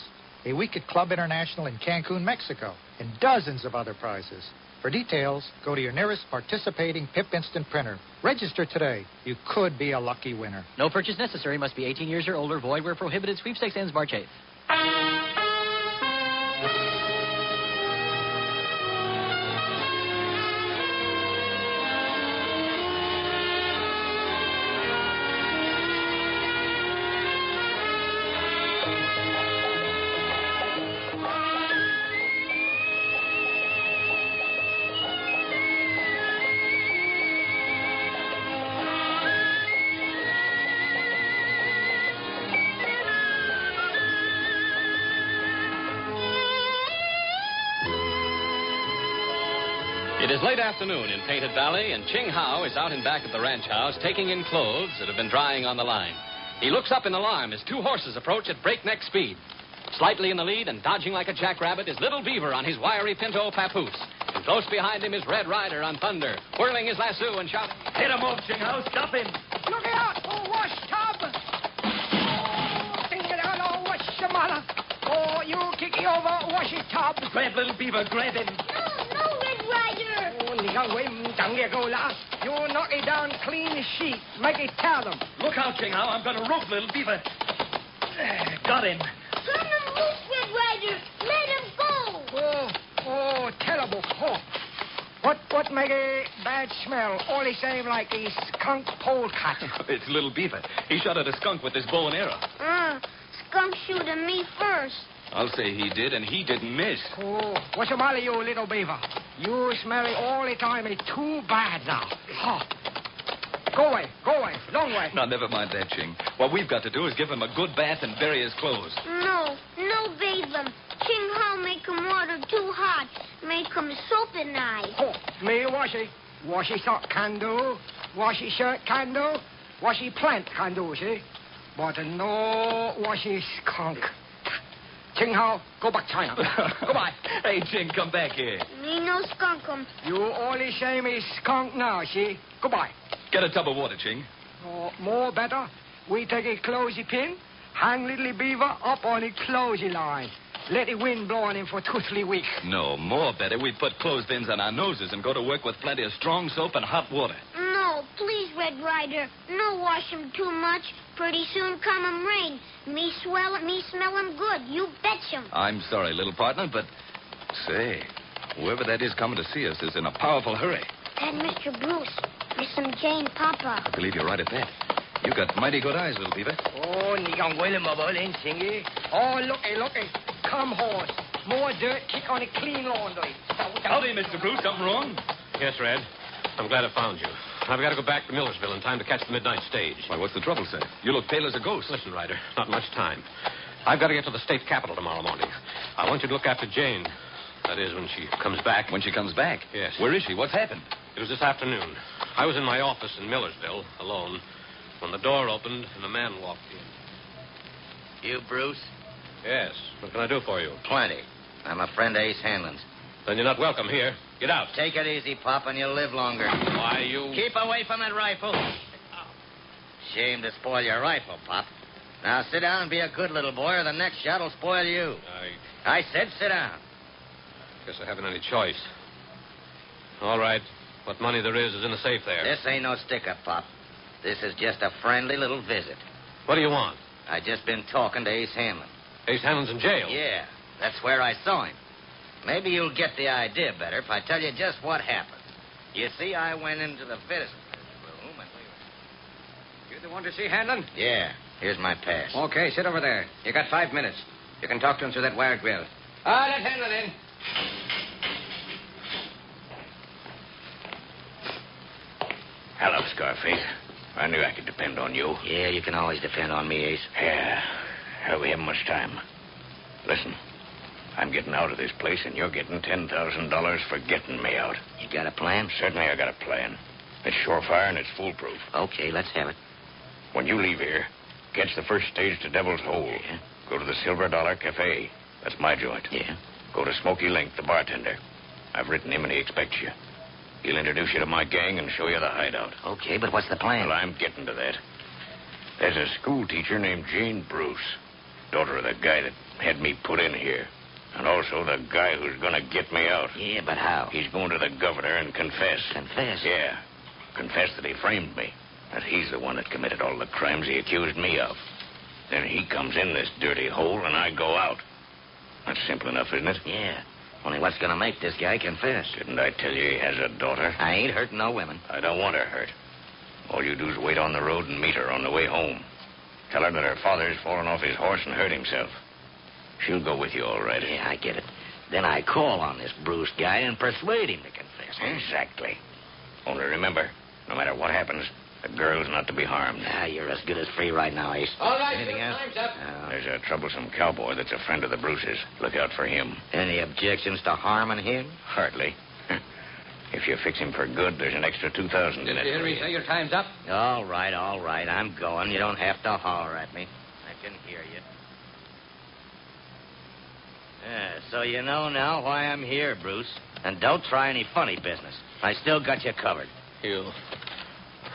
a week at Club International in Cancun, Mexico, and dozens of other prizes. For details, go to your nearest participating PIP instant printer. Register today. You could be a lucky winner. No purchase necessary. Must be 18 years or older. Void where prohibited. Sweepstakes ends March 8th. It is late afternoon in Painted Valley, and Ching Hao is out and back at the ranch house taking in clothes that have been drying on the line. He looks up in alarm as 2 horses approach at breakneck speed. Slightly in the lead and dodging like a jackrabbit is Little Beaver on his wiry pinto papoose. And close behind him is Red Ryder on Thunder, whirling his lasso and shouting, Hit him off, Ching Hao. Stop him. Look out! Oh, wash tub! Oh, ding it out, oh, wash the mother. Oh, you kicky over, wash it tub. Grab Little Beaver, grab him. No, Red Ryder! Oh, you knock it down clean sheet. Make it tell them. Look out, Ching Hao. I'm going to rope Little Beaver. Got him. Turn him loose, Red Ryder. Let him go. Oh, terrible cough. What make a bad smell? All the same like a skunk polecat. It's Little Beaver. He shot at a skunk with his bow and arrow. Skunk shoot at me first. I'll say he did, and he didn't miss. Oh, what's the matter, you little beaver? You smelly all the time. It's too bad now. Oh. Go away, long way. Now, never mind that, Ching. What we've got to do is give him a good bath and bury his clothes. No bathe them. Ching Hao make 'em water too hot. Make 'em soapy nice. Oh, me washy. Washy sock can do. Washy shirt can do. Washy plant can do, see? But no washy skunk. Ching Hao, go back China. Goodbye. Hey, Ching, come back here. Me no skunk 'em. You only say me skunk now, see? Goodbye. Get a tub of water, Ching. Oh, more better. We take a closey pin, hang little beaver up on a closey line. Let the wind blow on him for 2-3 weeks. No, more better. We put clothespins on our noses and go to work with plenty of strong soap and hot water. No, please, Red Ryder. No wash 'em too much. Pretty soon come 'em rain. Me smell 'em good. You betch 'em. I'm sorry, little partner, but say, whoever that is coming to see us is in a powerful hurry. That Mr. Bruce. Miss Jane, Papa. I believe you're right at that. You got mighty good eyes, little beaver. Oh, looky. Come, horse. More dirt, kick on a clean laundry. Howdy, Mr. Bruce. Something wrong? Yes, Red. I'm glad I found you. I've got to go back to Millersville in time to catch the midnight stage. Why, what's the trouble, sir? You look pale as a ghost. Listen, Ryder, not much time. I've got to get to the state capitol tomorrow morning. I want you to look after Jane. That is, when she comes back. When she comes back? Yes. Where is she? What's happened? It was this afternoon. I was in my office in Millersville, alone, when the door opened and a man walked in. You, Bruce? Yes. What can I do for you? Plenty. I'm a friend of Ace Hanlon's. Then you're not welcome here. Get out. Take it easy, Pop, and you'll live longer. Why, you... Keep away from that rifle. Shame to spoil your rifle, Pop. Now sit down and be a good little boy, or the next shot will spoil you. I said sit down. Guess I haven't any choice. All right. What money there is in the safe there. This ain't no stick-up, Pop. This is just a friendly little visit. What do you want? I just been talking to Ace Hanlon. Ace Hanlon's in jail? Yeah, that's where I saw him. Maybe you'll get the idea better if I tell you just what happened. You see, I went into the visitor's room and we You the one to see Hanlon? Yeah, here's my pass. Okay, sit over there. You got 5 minutes. You can talk to him through that wire grill. Let Hanlon in. Hello, Scarface. I knew I could depend on you. Yeah, you can always depend on me, Ace. Yeah. We haven't much time. Listen, I'm getting out of this place, and you're getting $10,000 for getting me out. You got a plan? Certainly I got a plan. It's surefire and it's foolproof. Okay, let's have it. When you leave here, catch the first stage to Devil's Hole. Yeah. Go to the Silver Dollar Cafe. That's my joint. Yeah. Go to Smoky Link, the bartender. I've written him and he expects you. He'll introduce you to my gang and show you the hideout. Okay, but what's the plan? Well, I'm getting to that. There's a school teacher named Jane Bruce, daughter of the guy that had me put in here, and also the guy who's going to get me out. Yeah, but how? He's going to the governor and confess. Confess? Yeah. Confess that he framed me, that he's the one that committed all the crimes he accused me of. Then he comes in this dirty hole and I go out. That's simple enough, isn't it? Yeah. Only what's going to make this guy confess? Didn't I tell you he has a daughter? I ain't hurting no women. I don't want her hurt. All you do is wait on the road and meet her on the way home. Tell her that her father's fallen off his horse and hurt himself. She'll go with you, all right. Yeah, I get it. Then I call on this Bruce guy and persuade him to confess. Exactly. Only remember, no matter what happens, the girl's not to be harmed. Ah, you're as good as free right now, Ace. All right, Anything else? time's up. There's a troublesome cowboy that's a friend of the Bruces. Look out for him. Any objections to harming him? Hardly. If you fix him for good, there's an extra $2,000 in it. Mr. Henry, say your time's up. All right. I'm going. You don't have to holler at me. I can hear you. Yeah, so you know now why I'm here, Bruce. And don't try any funny business. I still got you covered.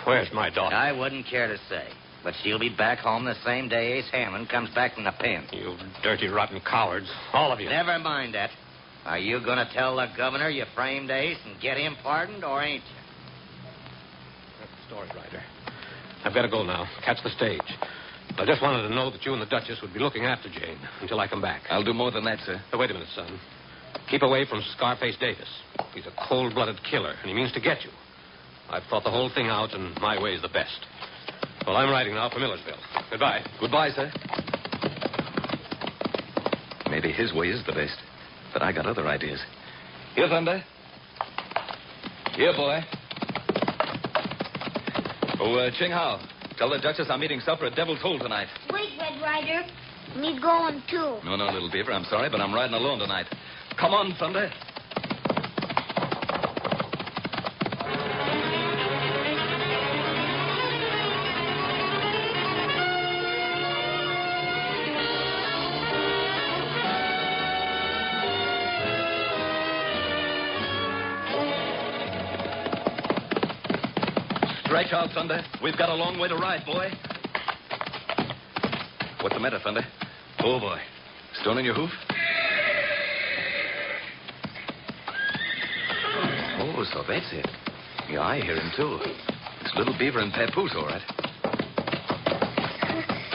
Where's my daughter? I wouldn't care to say. But she'll be back home the same day Ace Hammond comes back from the pen. You dirty, rotten cowards. All of you. Never mind that. Are you going to tell the governor you framed Ace and get him pardoned, or ain't you? That's the story, Ryder. I've got to go now. Catch the stage. I just wanted to know that you and the Duchess would be looking after Jane until I come back. I'll do more than that, sir. Now, wait a minute, son. Keep away from Scarface Davis. He's a cold-blooded killer, and he means to get you. I've thought the whole thing out, and my way is the best. Well, I'm riding now for Millersville. Goodbye. Goodbye, sir. Maybe his way is the best. But I got other ideas. Here, Thunder. Here, boy. Oh, Ching Hao, tell the Duchess I'm eating supper at Devil's Hole tonight. Wait, Red Ryder. Me going, too. No, little beaver. I'm sorry, but I'm riding alone tonight. Come on, Thunder. Stretch out, Thunder. We've got a long way to ride, boy. What's the matter, Thunder? Oh, boy. Stone in your hoof? Oh, so that's it. Yeah, I hear him, too. It's Little Beaver and Papoose, all right.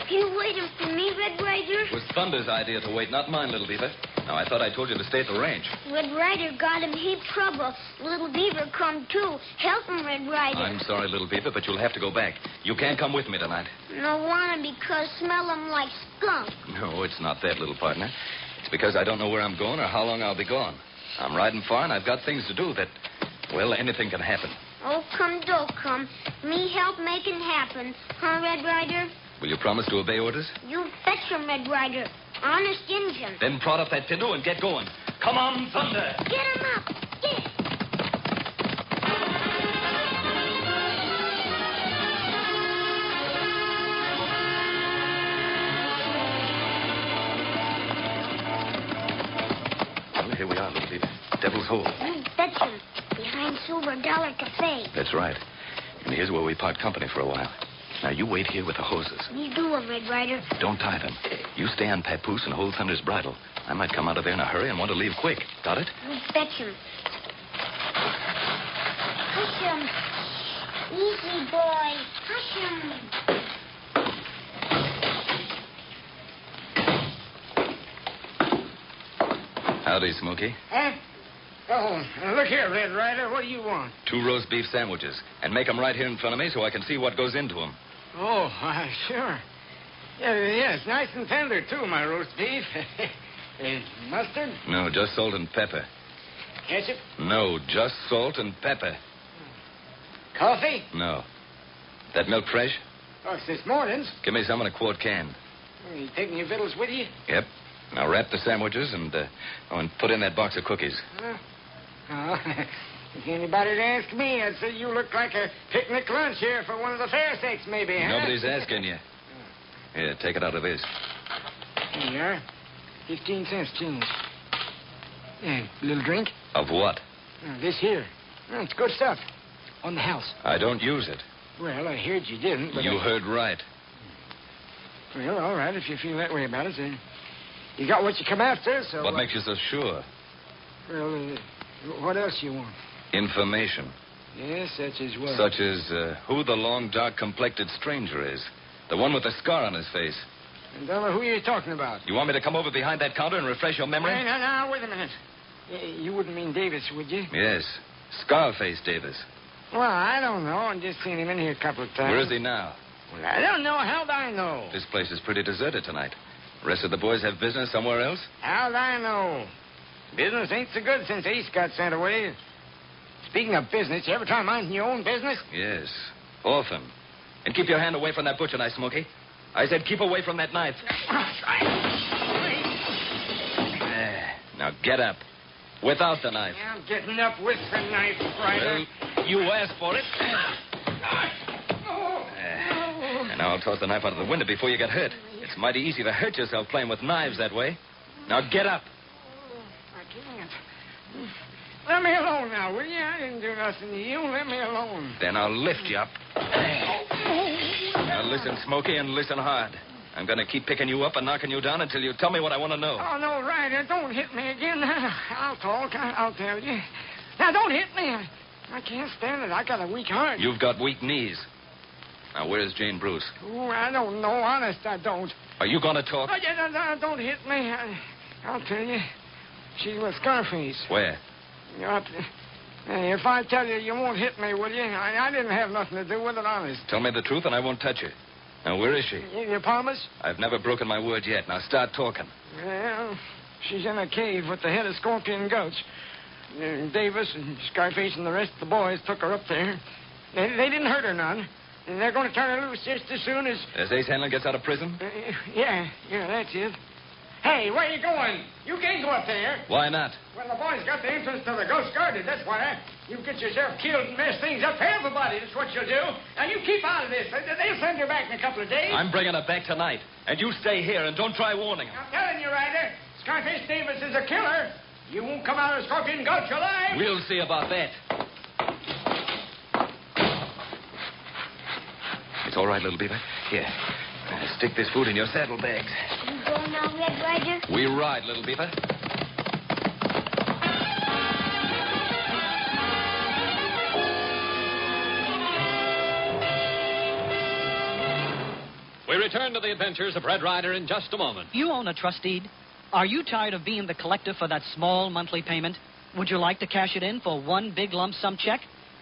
You waiting for me, Red Ryder? It was Thunder's idea to wait, not mine, Little Beaver. Now, I thought I told you to stay at the range. Red Ryder got him heap trouble. Little Beaver come, too. Help him, Red Ryder. I'm sorry, Little Beaver, but you'll have to go back. You can't come with me tonight. No wanna because smell him like skunk. No, it's not that, little partner. It's because I don't know where I'm going or how long I'll be gone. I'm riding far, and I've got things to do that, well, anything can happen. Oh, come, don't come. Me help making happen. Huh, Red Ryder? Will you promise to obey orders? You fetch him, Red Ryder. Honest Injun. Then prod up that Pinto and get going. Come on, Thunder. Get him up. Get. Well, here we are, Little Beaver. Devil's Hole. You fetch him. Behind Silver Dollar Cafe. That's right. And here's where we part company for a while. Now, you wait here with the hoses. Me do him, Red Ryder. Don't tie them. You stay on Papoose and hold Thunder's bridle. I might come out of there in a hurry and want to leave quick. Got it? You fetch him. Hush him. Easy, boy. Hush him. Howdy, Smoky. Huh? Oh, look here, Red Ryder. What do you want? 2 roast beef sandwiches. And make them right here in front of me so I can see what goes into them. Oh, sure. Yes, nice and tender, too, my roast beef. Mustard? No, just salt and pepper. Ketchup? No, just salt and pepper. Coffee? No. That milk fresh? Oh, it's this morning's. Give me some in a quart can. You taking your victuals with you? Yep. Now wrap the sandwiches and put in that box of cookies. Oh, if anybody'd ask me, I'd say you look like a picnic lunch here for one of the fair sex, maybe, huh? Nobody's asking you. Here, take it out of this. Here you are. 15 cents change. Yeah, a little drink? Of what? This here. It's good stuff. On the house. I don't use it. Well, I heard you didn't, but... You heard right. Well, all right, if you feel that way about it, then... You got what you come after, so... What makes you so sure? Well, what else you want? Information. Yes, such as what? Such as who the long, dark-complected stranger is. The one with the scar on his face. I don't know who you're talking about. You want me to come over behind that counter and refresh your memory? Hey, now, wait a minute. You wouldn't mean Davis, would you? Yes. Scarface Davis. Well, I don't know. I've just seen him in here a couple of times. Where is he now? Well, I don't know. How'd I know? This place is pretty deserted tonight. The rest of the boys have business somewhere else? How'd I know? Business ain't so good since Ace got sent away. Speaking of business, you ever try minding your own business? Yes, often. And keep your hand away from that butcher knife, Smoky. I said keep away from that knife. Now get up. Without the knife. I'm getting up with the knife, Ryder. Well, you asked for it. And now I'll toss the knife out of the window before you get hurt. It's mighty easy to hurt yourself playing with knives that way. Now get up. I can't. Let me alone now, will you? I didn't do nothing to you. Let me alone. Then I'll lift you up. Now listen, Smoky, and listen hard. I'm going to keep picking you up and knocking you down until you tell me what I want to know. Oh, no, Ryder, don't hit me again. I'll talk. I'll tell you. Now, don't hit me. I can't stand it. I got a weak heart. You've got weak knees. Now, where's Jane Bruce? Oh, I don't know. Honest, I don't. Are you going to talk? Oh, yeah, no, don't hit me. I'll tell you. She was Scarface. Where? If I tell you, you won't hit me, will you? I didn't have nothing to do with it, honest. Tell me the truth, and I won't touch you. Now, where is she? You promise? I've never broken my word yet. Now, start talking. Well, She's in a cave with the head of Scorpion Gulch. Davis and Scarface and the rest of the boys took her up there. They didn't hurt her none. And they're going to turn her loose just as soon as... As Ace Hanlon gets out of prison? Yeah, that's it. Hey, where you going? You can't go up there. Why not? Well, the boys got the entrance to the ghost guarded, that's why. You get yourself killed and mess things up for everybody, that's what you'll do. And you keep out of this. They'll send you back in a couple of days. I'm bringing her back tonight. And you stay here and don't try warning her. I'm telling you, Ryder, Scarface Davis is a killer. You won't come out of Scorpion Gulch alive. We'll see about that. It's all right, little beaver. Here. Stick this food in your saddlebags. You going now, Red Ryder? We ride, little beaver. We return to the adventures of Red Ryder in just a moment. You own a trust deed. Are you tired of being the collector for that small monthly payment? Would you like to cash it in for one big lump sum check?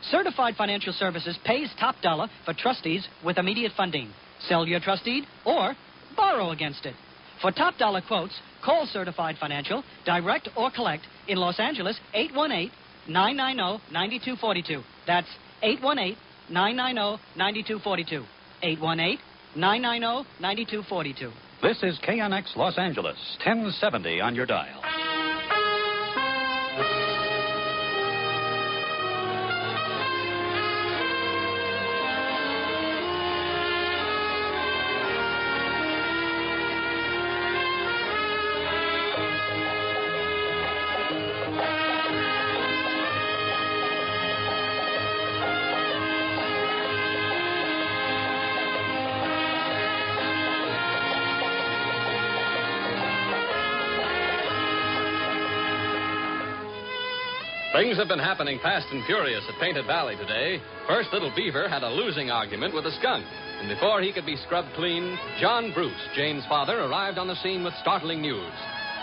Certified Financial Services pays top dollar for trustees with immediate funding. Sell your trust deed or borrow against it. For top dollar quotes, call Certified Financial, direct or collect, in Los Angeles, 818-990-9242. That's 818-990-9242. 818-990-9242. This is KNX Los Angeles, 1070 on your dial. Things have been happening fast and furious at Painted Valley today. First, Little Beaver had a losing argument with a skunk. And before he could be scrubbed clean, John Bruce, Jane's father, arrived on the scene with startling news.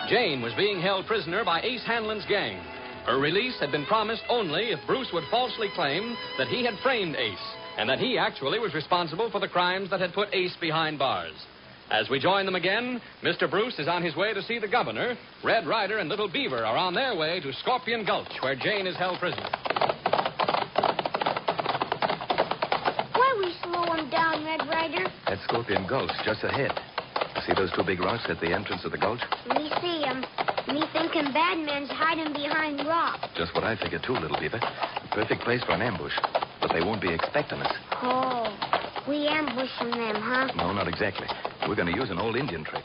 Jane was being held prisoner by Ace Hanlon's gang. Her release had been promised only if Bruce would falsely claim that he had framed Ace, and that he actually was responsible for the crimes that had put Ace behind bars. As we join them again, Mr. Bruce is on his way to see the governor. Red Ryder and Little Beaver are on their way to Scorpion Gulch, where Jane is held prisoner. Why we slow him down, Red Ryder? That's Scorpion Gulch, just ahead. See those two big rocks at the entrance of the gulch? Me see him. Me thinking bad men's hiding behind rocks. Just what I figured, too, little beaver. A perfect place for an ambush. But they won't be expecting us. Oh, we ambushing them, huh? No, not exactly. We're going to use an old Indian trick.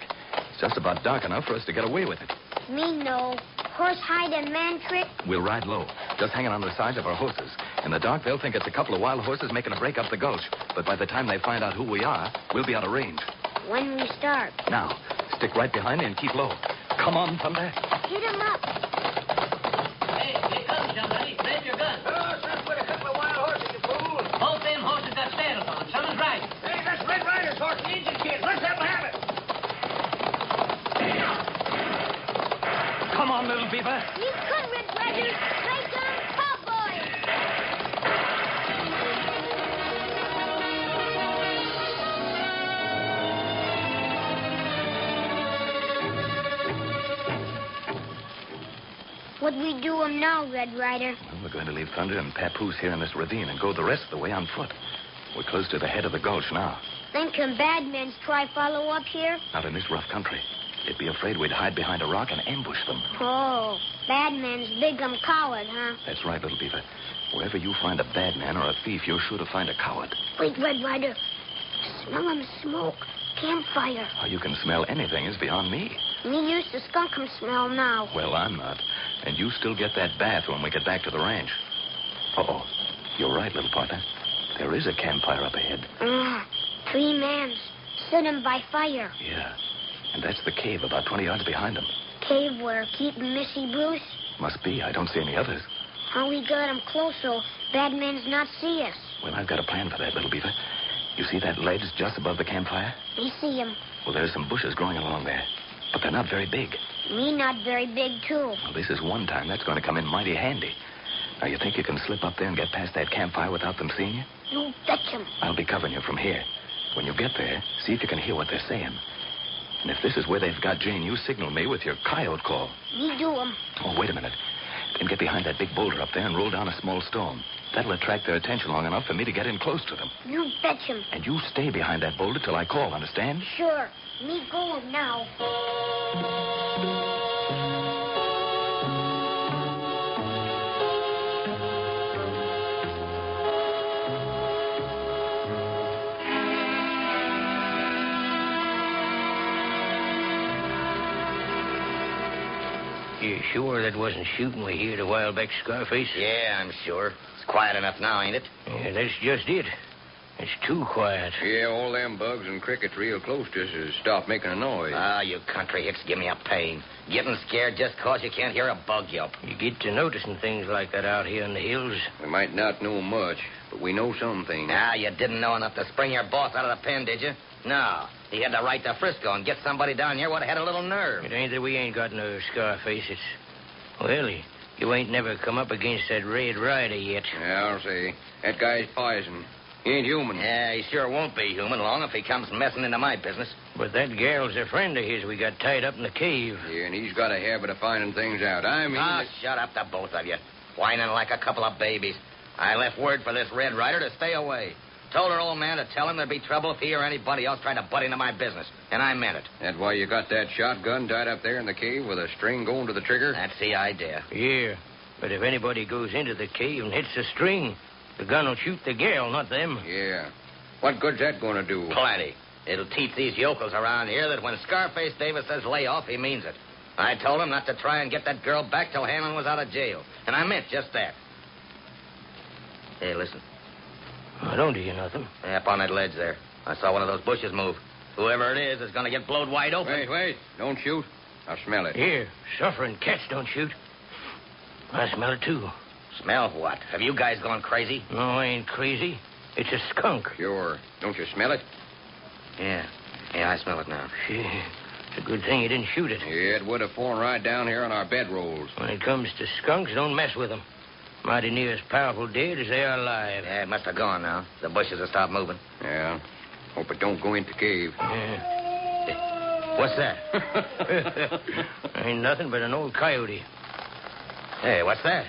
It's just about dark enough for us to get away with it. Me no. Horse hide and man trick? We'll ride low, just hanging on the sides of our horses. In the dark, they'll think it's a couple of wild horses making a break up the gulch. But by the time they find out who we are, we'll be out of range. When we start? Now, stick right behind me and keep low. Come on, Thunder. Hit him up. Hey, here comes somebody. Spread your gun. Oh, son, put a couple of wild horses, you fool. Both them horses got saddles on. Something's right. Hey, that's Red Ryder's horse, the Indian kid. Let's have him have it. Come on, Little Beaver. You good, Red Ryder. Right on, cowboy. What we do him now, Red Ryder? Well, we're going to leave Thunder and Papoose here in this ravine and go the rest of the way on foot. We're close to the head of the gulch now. Thinking bad men's try follow up here? Not in this rough country. They'd be afraid we'd hide behind a rock and ambush them. Oh, bad men's big coward, huh? That's right, Little Beaver. Wherever you find a bad man or a thief, you're sure to find a coward. Wait, Red Ryder. Smell him smoke. Campfire. How you can smell anything is beyond me. Me used to skunk him smell now. Well, I'm not. And you still get that bath when we get back to the ranch. Uh-oh. You're right, little partner. There is a campfire up ahead. 3 mans sitting by fire. Yeah. And that's the cave about 20 yards behind them. Cave where keeping Missy Bruce? Must be. I don't see any others. How we got him close so bad men's not see us? Well, I've got a plan for that, Little Beaver. You see that ledge just above the campfire? Me see him. Well, there's some bushes growing along there. But they're not very big. Me not very big, too. Well, this is one time that's going to come in mighty handy. Now, you think you can slip up there and get past that campfire without them seeing you? You betcha. I'll be covering you from here. When you get there, see if you can hear what they're saying. And if this is where they've got Jane, you signal me with your coyote call. Me do 'em. Oh, wait a minute. Then get behind that big boulder up there and roll down a small stone. That'll attract their attention long enough for me to get in close to them. You betch 'em. And you stay behind that boulder till I call, understand? Sure. Me go now. You sure that wasn't shooting we heard a while back, Scarface? Yeah, I'm sure. It's quiet enough now, ain't it? Yeah, that's just it. It's too quiet. Yeah, all them bugs and crickets real close to us has stopped making a noise. Ah, you country hicks give me a pain. Getting scared just 'cause you can't hear a bug yelp. You get to noticing things like that out here in the hills. We might not know much, but we know some things. Ah, you didn't know enough to spring your boss out of the pen, did you? No. He had to write to Frisco and get somebody down here would have had a little nerve. It ain't that we ain't got no Scarface. It's... Well, you ain't never come up against that Red Ryder yet. Yeah, I'll say. That guy's poison. He ain't human. Yeah, he sure won't be human long if he comes messing into my business. But that gal's a friend of his we got tied up in the cave. Yeah, and he's got a habit of finding things out. I mean... Ah, shut up, the both of you. Whining like a couple of babies. I left word for this Red Ryder to stay away. Told her old man to tell him there'd be trouble if he or anybody else tried to butt into my business. And I meant it. That's why you got that shotgun tied up there in the cave with a string going to the trigger? That's the idea. Yeah, but if anybody goes into the cave and hits the string, the gun will shoot the gal, not them. Yeah. What good's that going to do? Plenty. It'll teach these yokels around here that when Scarface Davis says lay off, he means it. I told him not to try and get that girl back till Hanlon was out of jail. And I meant just that. Hey, listen. I don't hear nothing. Up on that ledge there. I saw one of those bushes move. Whoever it is going to get blowed wide open. Wait. Don't shoot. I'll smell it. Here, suffering cats don't shoot. I smell it, too. Smell what? Have you guys gone crazy? No, I ain't crazy. It's a skunk. Sure. Don't you smell it? Yeah, I smell it now. It's a good thing you didn't shoot it. Yeah, it would have fallen right down here on our bedrolls. When it comes to skunks, don't mess with them. Mighty near as powerful dead as they are alive. Yeah, it must have gone now. The bushes have stopped moving. Yeah. Hope it don't go into the cave. Yeah. What's that? Ain't nothing but an old coyote. Hey, what's that?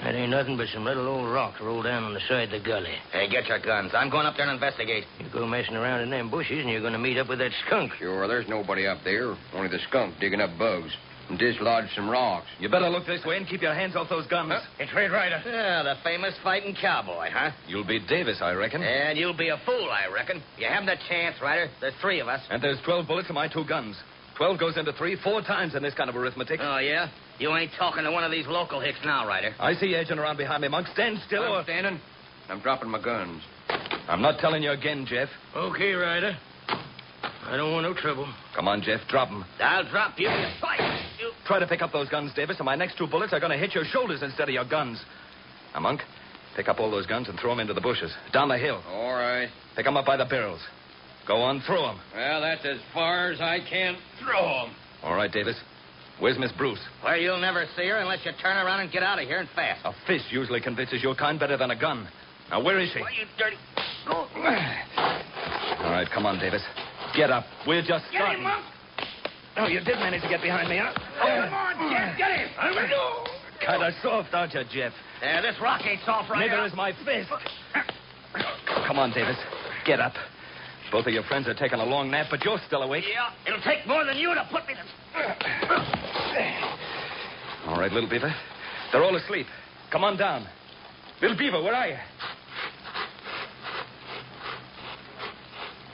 That ain't nothing but some little old rocks rolled down on the side of the gully. Hey, get your guns. I'm going up there and investigate. You go messing around in them bushes and you're going to meet up with that skunk. Sure, there's nobody up there. Only the skunk digging up bugs. And dislodged some rocks. You better look this way and keep your hands off those guns. It's Red Ryder. Yeah, the famous fighting cowboy, huh? You'll be Davis, I reckon. And you'll be a fool, I reckon. You haven't a chance, Ryder. There's 3 of us. And there's 12 bullets in my 2 guns. 12 goes into 3 4 times in this kind of arithmetic. Oh, yeah? You ain't talking to one of these local hicks now, Ryder. I see you edging around behind me, Monk. Stand still I'm or... standing. I'm dropping my guns. I'm not telling you again, Jeff. Okay, Ryder. I don't want no trouble. Come on, Jeff. Drop them. I'll drop you. You try to pick up those guns, Davis, and my next 2 bullets are going to hit your shoulders instead of your guns. Now, Monk, pick up all those guns and throw them into the bushes. Down the hill. All right. Pick them up by the barrels. Go on, throw them. Well, that's as far as I can throw them. All right, Davis. Where's Miss Bruce? Well, you'll never see her unless you turn around and get out of here and fast. A fist usually convinces your kind better than a gun. Now, where is she? Why, you dirty... Go. All right, come on, Davis. Get up. We're just Get starting. him, Monk. Oh, you did manage to get behind me, huh? Come on, Jeff, get him. Kind of soft, aren't you, Jeff? This rock ain't soft, right? Neither is my fist. Come on, Davis. Get up. Both of your friends are taking a long nap, but you're still awake. Yeah, it'll take more than you to put me to... All right, Little Beaver. They're all asleep. Come on down. Little Beaver, where are you?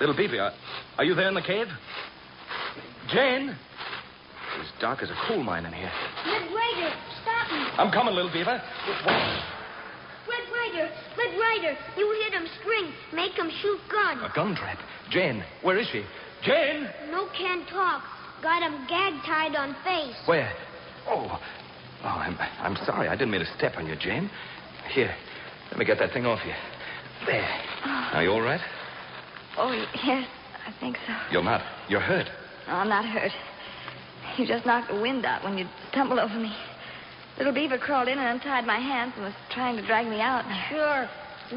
Little Beaver, are you there in the cave? Jane? It's dark as a coal mine in here. Red Ryder, stop me. I'm coming, Little Beaver. Red Ryder, you hit him string. Make him shoot gun. A gun trap. Jane, where is she? Jane? No can talk. Got him gag tied on face. Where? Oh, I'm sorry. I didn't mean to step on you, Jane. Here, let me get that thing off you. There. Are you all right? Oh, yes, I think so. You're not. You're hurt. No, I'm not hurt. You just knocked the wind out when you stumbled over me. Little Beaver crawled in and untied my hands and was trying to drag me out. Sure.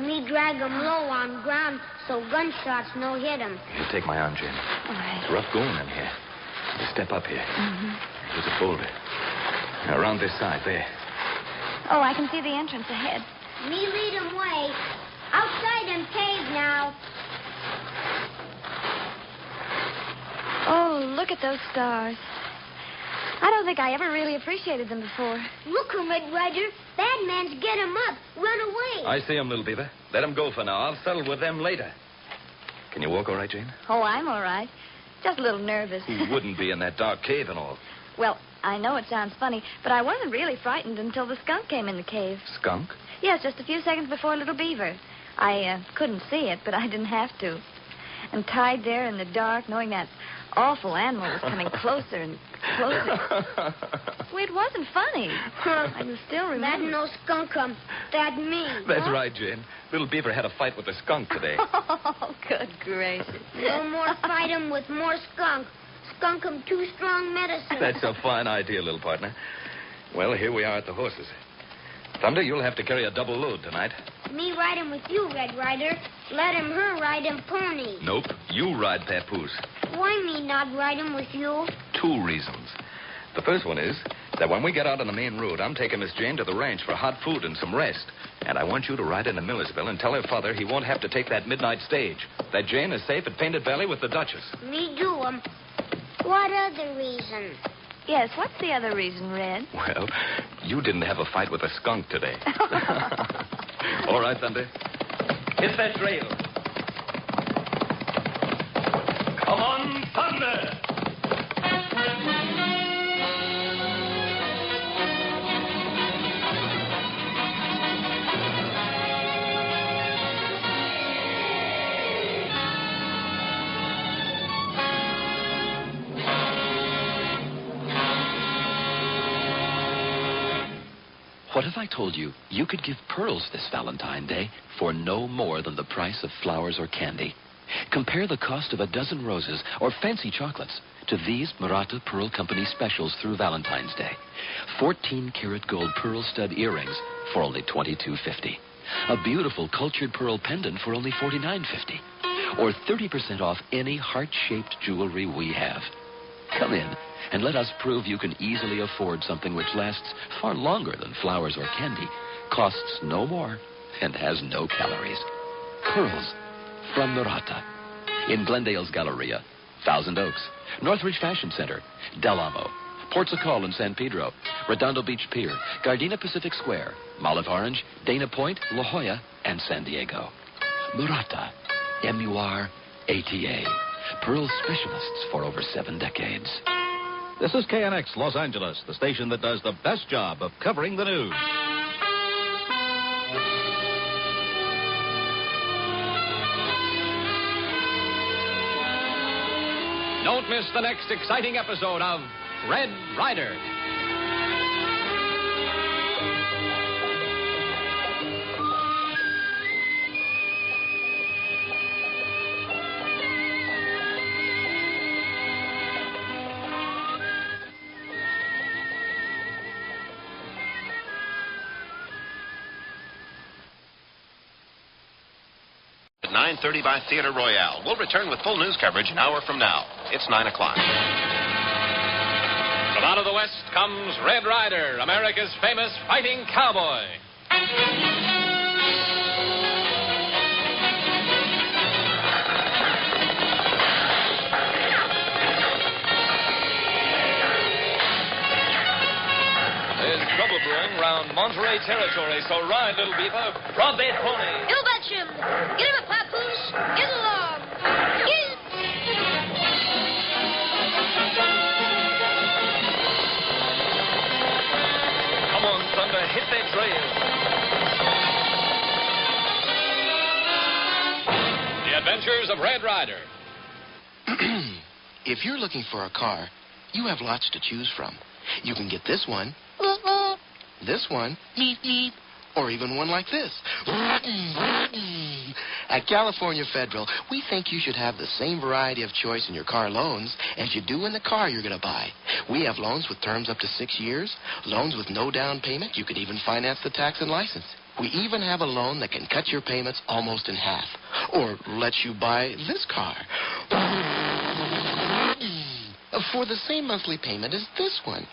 Me drag him low on ground so gunshots no hit him. You take my arm, Jane. All right. It's rough going in here. Step up here. Mm-hmm. There's a boulder. Now, around this side, there. Oh, I can see the entrance ahead. Me lead 'em way. Outside them cave now. Oh, look at those stars. I don't think I ever really appreciated them before. Look, Red Ryder. Bad man's get 'em up. Run away. I see him, little beaver. Let him go for now. I'll settle with them later. Can you walk all right, Jane? Oh, I'm all right. Just a little nervous. Who wouldn't be in that dark cave and all? Well, I know it sounds funny, but I wasn't really frightened until the skunk came in the cave. Skunk? Yes, just a few seconds before Little Beaver. I couldn't see it, but I didn't have to. And tied there in the dark, knowing that awful animal was coming closer and closer. Well, it wasn't funny. I can still remember. That no skunk that me. That's huh? right, Jane. Little Beaver had a fight with a skunk today. Oh, good gracious. No more fight 'em with more skunk. Skunk 'em too strong medicine. That's a fine idea, little partner. Well, here we are at the horses. Thunder, you'll have to carry a double load tonight. Me ride 'em with you, Red Ryder. Let her ride 'em pony. Nope. You ride Papoose. Why me not ride 'em with you? 2 reasons. The first one is that when we get out on the main road, I'm taking Miss Jane to the ranch for hot food and some rest. And I want you to ride into Millersville and tell her father he won't have to take that midnight stage. That Jane is safe at Painted Valley with the Duchess. Me do 'em. What other reason? Yes, what's the other reason, Red? Well, you didn't have a fight with a skunk today. All right, Thunder. Hit that trail. Come on, Thunder! What if I told you you could give pearls this Valentine's Day for no more than the price of flowers or candy? Compare the cost of a dozen roses or fancy chocolates to these Murata Pearl Company specials through Valentine's Day. 14-karat gold pearl stud earrings for only $22.50. A beautiful cultured pearl pendant for only $49.50. Or 30% off any heart-shaped jewelry we have. Come in and let us prove you can easily afford something which lasts far longer than flowers or candy, costs no more, and has no calories. Pearls from Murata. In Glendale's Galleria, Thousand Oaks, Northridge Fashion Center, Del Amo, Ports O' Call in San Pedro, Redondo Beach Pier, Gardena Pacific Square, Olive Orange, Dana Point, La Jolla, and San Diego. Murata. M-U-R-A-T-A. Pearl specialists for over 7 decades. This is KNX Los Angeles, the station that does the best job of covering the news. Don't miss the next exciting episode of Red Ryder. At 9:30 by Theater Royale. We'll return with full news coverage an hour from now. It's 9 o'clock. From out of the West comes Red Ryder, America's famous fighting cowboy. There's trouble brewing round Monterey territory, so ride, little beaver. Prod that pony. You betcha him. Get him a papoose. Get along. Get it. Come on, Thunder, hit that trail. The Adventures of Red Ryder. If you're looking for a car, you have lots to choose from. You can get this one, this one, or even one like this. At California Federal, we think you should have the same variety of choice in your car loans as you do in the car you're going to buy. We have loans with terms up to 6 years, loans with no down payment. You can even finance the tax and license. We even have a loan that can cut your payments almost in half, or let you buy this car. for the same monthly payment as this one.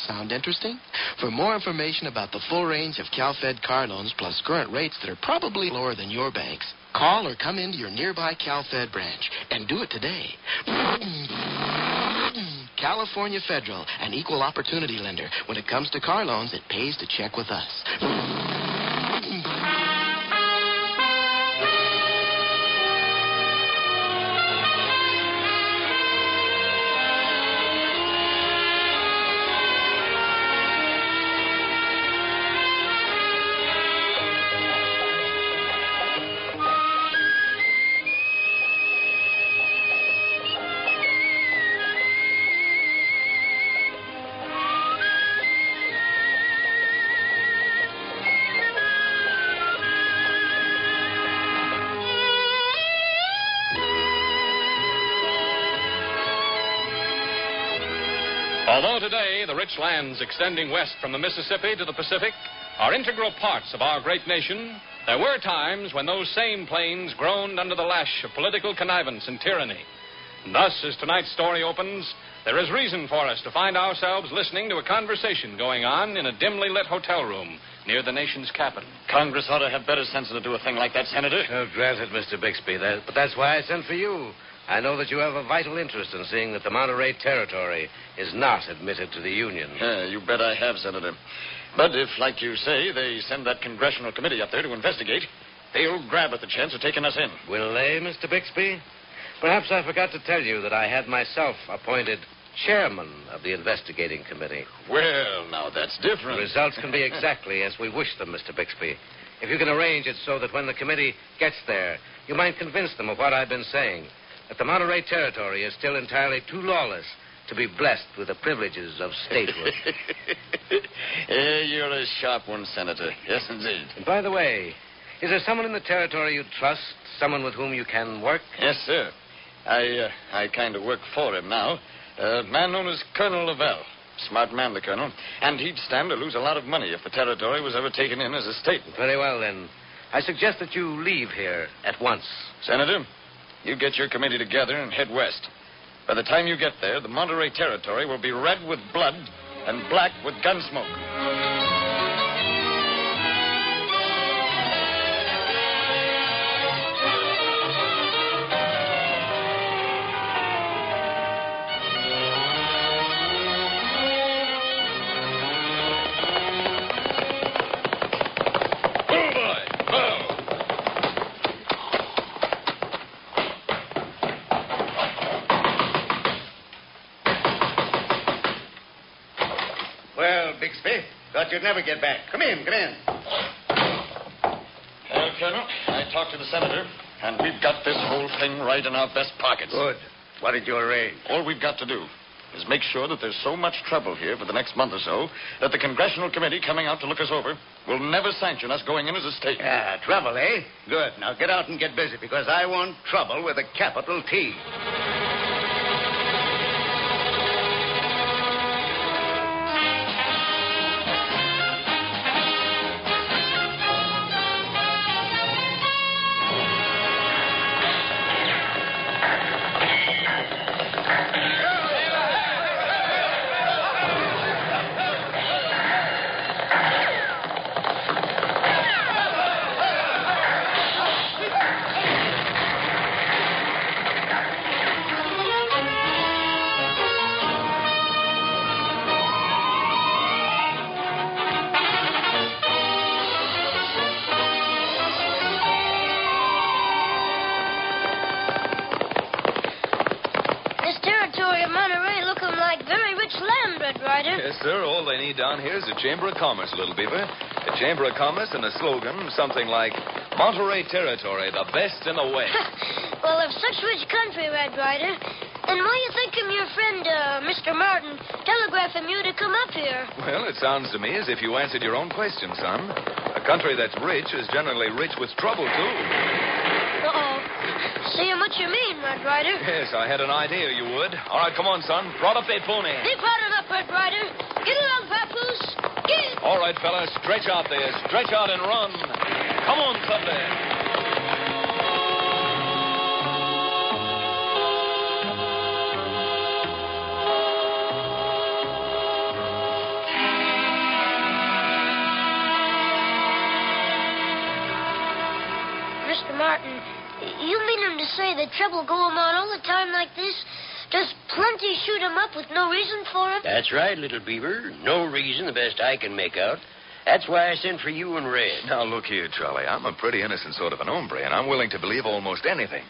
Sound interesting? For more information about the full range of CalFed car loans plus current rates that are probably lower than your bank's, call or come into your nearby CalFed branch and do it today. California Federal, an equal opportunity lender. When it comes to car loans, it pays to check with us. Although today the rich lands extending west from the Mississippi to the Pacific are integral parts of our great nation, there were times when those same plains groaned under the lash of political connivance and tyranny. And thus, as tonight's story opens, there is reason for us to find ourselves listening to a conversation going on in a dimly lit hotel room near the nation's capital. Congress ought to have better sense than to do a thing like that, Senator. Oh, granted, Mr. Bixby. But that's why I sent for you. I know that you have a vital interest in seeing that the Monterey Territory is not admitted to the Union. You bet I have, Senator. But if, like you say, they send that congressional committee up there to investigate, they'll grab at the chance of taking us in. Will they, Mr. Bixby? Perhaps I forgot to tell you that I had myself appointed chairman of the investigating committee. Well, now, that's different. The results can be exactly as we wish them, Mr. Bixby. If you can arrange it so that when the committee gets there, you might convince them of what I've been saying, that the Monterey Territory is still entirely too lawless to be blessed with the privileges of statehood. You're a sharp one, Senator. Yes, indeed. And by the way, is there someone in the territory you trust, someone with whom you can work? Yes, sir. I kind of work for him now. A man known as Colonel Lavelle. Smart man, the Colonel. And he'd stand to lose a lot of money if the territory was ever taken in as a state. Very well, then. I suggest that you leave here at once. Senator, you get your committee together and head west. By the time you get there, the Monterey Territory will be red with blood and black with gun smoke. Bixby. Thought you'd never get back. Come in, come in. Well, Colonel, I talked to the senator, and we've got this whole thing right in our best pockets. Good. What did you arrange? All we've got to do is make sure that there's so much trouble here for the next month or so that the congressional committee coming out to look us over will never sanction us going in as a state. Ah, trouble, eh? Good. Now get out and get busy, because I want trouble with a capital T. Ryder. Yes, sir. All they need down here is a Chamber of Commerce, Little Beaver. A Chamber of Commerce and a slogan, something like Monterey Territory, the best in the West. Well, if such rich country, Red Ryder, then why you think him your friend, Mr. Martin, telegraphing you to come up here? Well, it sounds to me as if you answered your own question, son. A country that's rich is generally rich with trouble, too. Uh-oh. See what you mean, Red Ryder. Yes, I had an idea you would. All right, come on, son. Prod up that pony. They brought it up, Red Ryder. Get along, Papoose. Get it. All right, fellas. Stretch out there. Stretch out and run. Come on, Sunday. Master Martin, you mean him to say that trouble go him on all the time like this? Does plenty shoot him up with no reason for it? That's right, little beaver. No reason, the best I can make out. That's why I sent for you and Red. Now, look here, Charlie. I'm a pretty innocent sort of an hombre, and I'm willing to believe almost anything.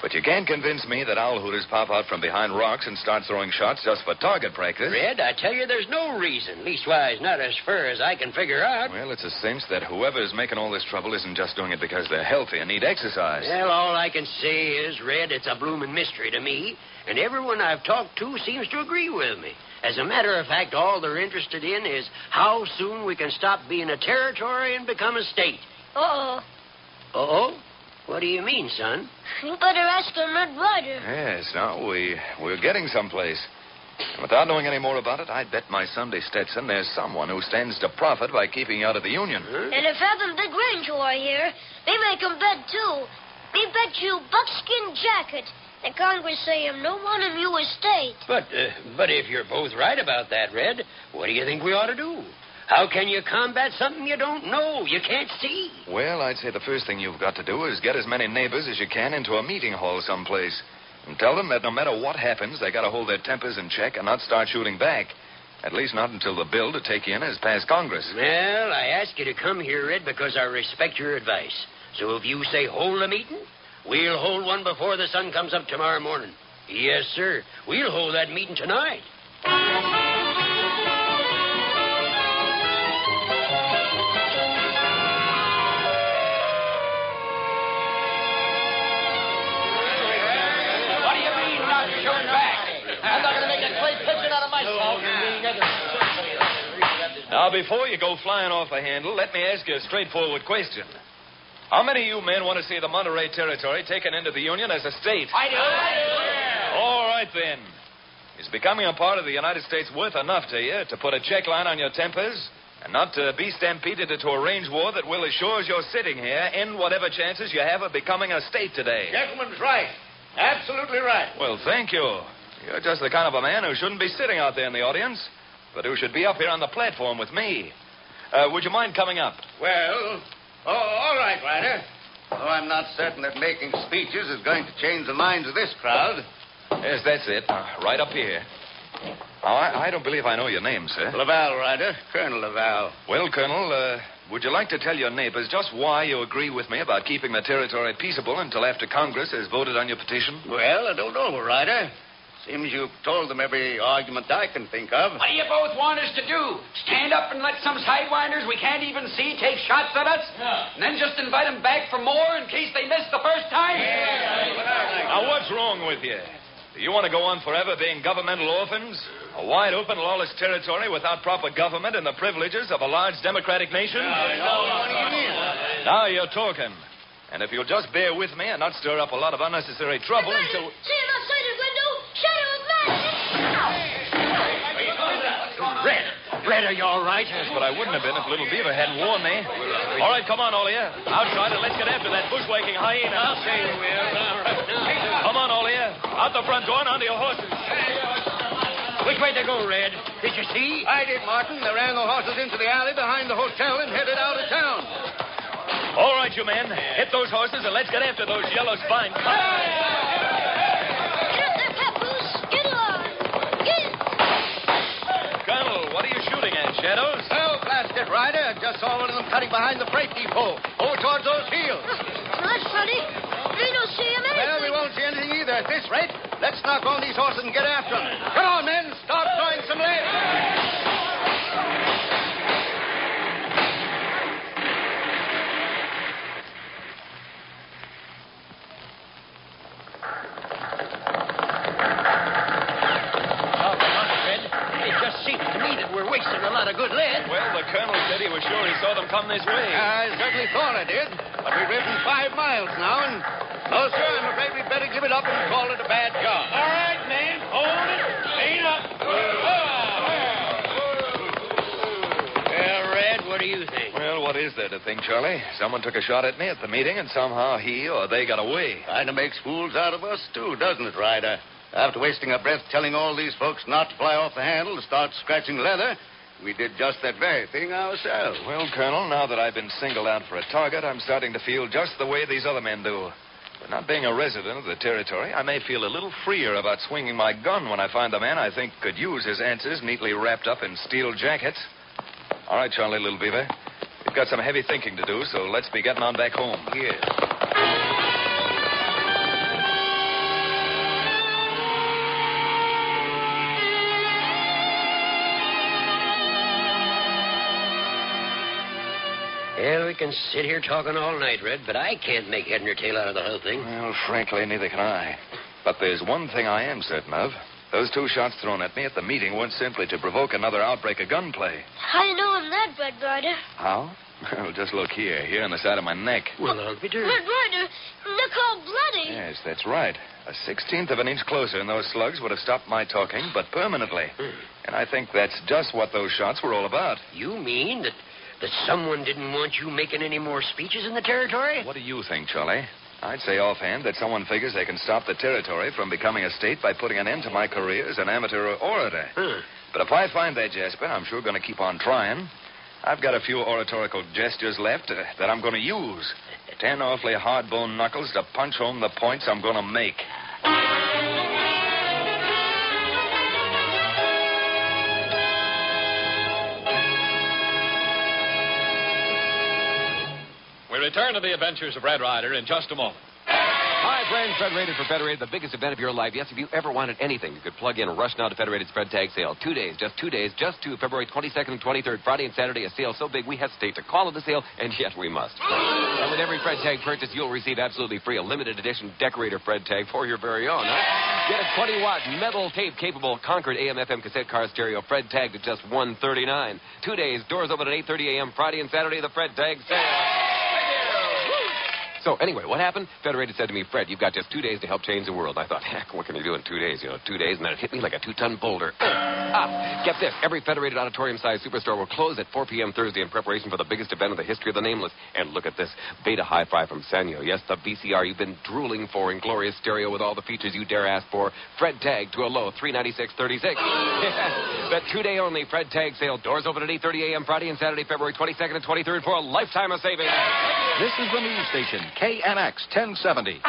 But you can't convince me that owl hooters pop out from behind rocks and start throwing shots just for target practice. Red, I tell you, there's no reason. Leastwise, not as far as I can figure out. Well, it's a cinch that whoever's making all this trouble isn't just doing it because they're healthy and need exercise. Well, all I can say is, Red, it's a bloomin' mystery to me, and everyone I've talked to seems to agree with me. As a matter of fact, all they're interested in is how soon we can stop being a territory and become a state. Uh-oh. Uh-oh? What do you mean, son? You better ask him, Red Ryder. Yes, now, we're getting someplace. Without knowing any more about it, I'd bet my Sunday Stetson there's someone who stands to profit by keeping you out of the Union. And if having Big Ranger are here, they make 'em bet, too. They bet you buckskin jacket. The Congress say him no want him you a state. But if you're both right about that, Red, what do you think we ought to do? How can you combat something you don't know, you can't see? Well, I'd say the first thing you've got to do is get as many neighbors as you can into a meeting hall someplace. And tell them that no matter what happens, they got to hold their tempers in check and not start shooting back. At least not until the bill to take you in has passed Congress. Well, I ask you to come here, Red, because I respect your advice. So if you say hold a meeting, we'll hold one before the sun comes up tomorrow morning. Yes, sir. We'll hold that meeting tonight. What do you mean, not showing back? I'm not going to make a clay pigeon out of myself. Now, before you go flying off the handle, let me ask you a straightforward question. How many of you men want to see the Monterey Territory taken into the Union as a state? I do. All right, then. Is becoming a part of the United States worth enough to you to put a check line on your tempers and not to be stampeded into a range war that will assure as you're sitting here end whatever chances you have of becoming a state today? Gentleman's right. Absolutely right. Well, thank you. You're just the kind of a man who shouldn't be sitting out there in the audience, but who should be up here on the platform with me. Would you mind coming up? Well, all right, Ryder. Though I'm not certain that making speeches is going to change the minds of this crowd. Yes, that's it. Right up here. Now, I don't believe I know your name, sir. Laval, Ryder. Colonel Laval. Well, Colonel, would you like to tell your neighbors just why you agree with me about keeping the territory peaceable until after Congress has voted on your petition? Well, I don't know, Ryder. Seems you've told them every argument I can think of. What do you both want us to do? Stand up and let some sidewinders we can't even see take shots at us? And then just invite them back for more in case they missed the first time? Now, what's wrong with you? Do you want to go on forever being governmental orphans? A wide open, lawless territory without proper government and the privileges of a large democratic nation? Now you're talking. And if you'll just bear with me and not stir up a lot of unnecessary trouble until... See him outside the window? Shadow of man! Red, are you all right? Yes, but I wouldn't have been if Little Beaver hadn't warned me. All right, come on, all of you. Outside and let's get after that bushwhacking hyena. I'll say you will. Come on, all of you. Out the front door and onto your horses. Which way they go, Red? Did you see? I did, Martin. They ran the horses into the alley behind the hotel and headed out of town. All right, you men. Hit those horses and let's get after those yellow spines. Get up there, Papoose. Get along. Get it. Colonel, what are you shooting at, Shadows? Oh, blast it, Ryder. Just saw one of them cutting behind the freight depot. Over towards those hills. Well, that's funny. We don't see him anything. Well, we won't see anything either at this rate. Let's knock on these horses and get after them. Come on, men. Start throwing some lead. Seems to me that we're wasting a lot of good lead. Well, the colonel said he was sure he saw them come this way. I certainly thought I did. But we've ridden 5 miles now, and... No, sir, I'm afraid we'd better give it up and call it a bad job. All right, man. Hold it. Clean up. Well, Red, what do you think? Well, what is there to think, Charlie? Someone took a shot at me at the meeting, and somehow he or they got away. Kind of makes fools out of us, too, doesn't it, Ryder? After wasting our breath telling all these folks not to fly off the handle to start scratching leather, We did just that very thing ourselves. Well, Colonel, now that I've been singled out for a target, I'm starting to feel just the way these other men do. But not being a resident of the territory, I may feel a little freer about swinging my gun when I find the man I think could use his answers neatly wrapped up in steel jackets. All right, Charlie, little beaver. We've got some heavy thinking to do, so let's be getting on back home. Yeah. Well, we can sit here talking all night, Red, but I can't make head nor tail out of the whole thing. Well, frankly, neither can I. But there's one thing I am certain of. Those 2 shots thrown at me at the meeting weren't simply to provoke another outbreak of gunplay. How you know I'm that, Red Ryder? How? Well, just look here on the side of my neck. Well, I'll be darned. Red Ryder, look all bloody. Yes, that's right. A 1/16 of an inch closer, and those slugs would have stopped my talking, but permanently. And I think that's just what those shots were all about. You mean that someone didn't want you making any more speeches in the territory? What do you think, Charlie? I'd say offhand that someone figures they can stop the territory from becoming a state by putting an end to my career as an amateur orator. But if I find that, Jasper, I'm sure going to keep on trying. I've got a few oratorical gestures left that I'm going to use. 10 awfully hard-bone knuckles to punch home the points I'm going to make. We return to the adventures of Red Ryder in just a moment. Hi, friends. Fred Rated for Federated, the biggest event of your life. Yes, if you ever wanted anything, you could plug in and rush now to Federated's Fred Tag Sale. 2 days, just 2 days, just 2, February 22nd and 23rd, Friday and Saturday. A sale so big we hesitate to call it a sale, and yet we must. And with every Fred Tag purchase, you'll receive absolutely free a limited edition decorator Fred Tag for your very own. Huh? Get a 20-watt metal tape-capable Concord AM/FM cassette car stereo Fred Tag at just $139. 2 days, doors open at 8:30 a.m. Friday and Saturday, the Fred Tag Sale. So, anyway, what happened? Federated said to me, Fred, you've got just 2 days to help change the world. I thought, heck, what can you do in 2 days? 2 days, and then it hit me like a 2-ton boulder. Get this. Every Federated auditorium-sized superstore will close at 4 p.m. Thursday in preparation for the biggest event in the history of the nameless. And look at this. Beta Hi-Fi from Sanyo. Yes, the VCR you've been drooling for in glorious stereo with all the features you dare ask for. Fred Tag to a low $396.36. That 2-day only Fred Tag sale. Doors open at 8:30 a.m. Friday and Saturday, February 22nd and 23rd for a lifetime of savings. This is the news station, KNX 1070.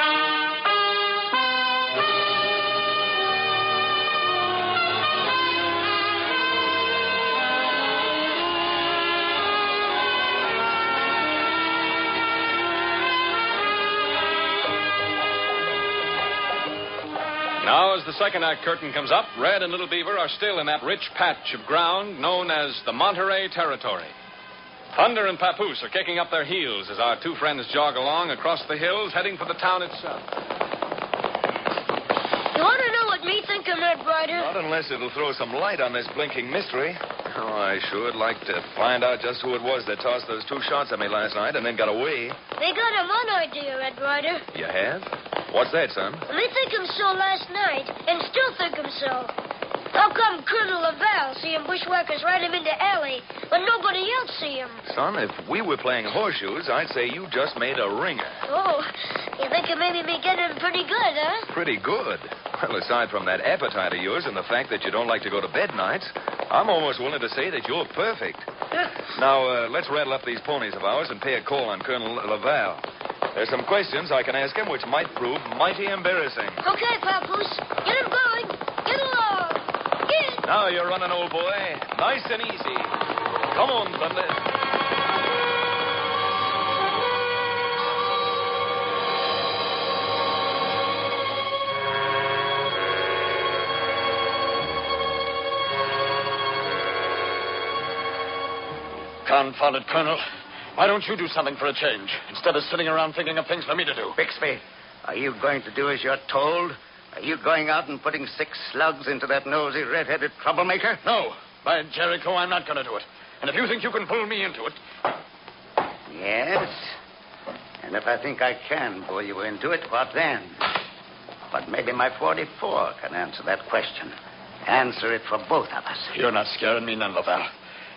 Now, as the second act curtain comes up, Red and Little Beaver are still in that rich patch of ground known as the Monterey Territory. Thunder and Papoose are kicking up their heels as our 2 friends jog along across the hills, heading for the town itself. You want to know what me thinking, Red Ryder? Not unless it'll throw some light on this blinking mystery. Oh, I sure would like to find out just who it was that tossed those 2 shots at me last night and then got away. They got him one idea, Red Ryder. You have? What's that, son? Me think him so last night, and still think him so. How come Colonel Lavelle see him bushwhackers ride him into alley, but nobody else see him? Son, if we were playing horseshoes, I'd say you just made a ringer. Oh, you think it maybe be getting pretty good, huh? Pretty good. Well, aside from that appetite of yours and the fact that you don't like to go to bed nights, I'm almost willing to say that you're perfect. Now, let's rattle up these ponies of ours and pay a call on Colonel Lavelle. There's some questions I can ask him which might prove mighty embarrassing. Okay, Papoose. Get him going. Get along. Get. Now you're running, old boy. Nice and easy. Come on, Thunder. Confounded Colonel. Why don't you do something for a change, instead of sitting around thinking of things for me to do? Bixby, are you going to do as you're told? Are you going out and putting 6 slugs into that nosy, red-headed troublemaker? No. By Jericho, I'm not going to do it. And if you think you can pull me into it... Yes. And if I think I can pull you into it, what then? But maybe my 44 can answer that question. Answer it for both of us. You're not scaring me none, Lavelle.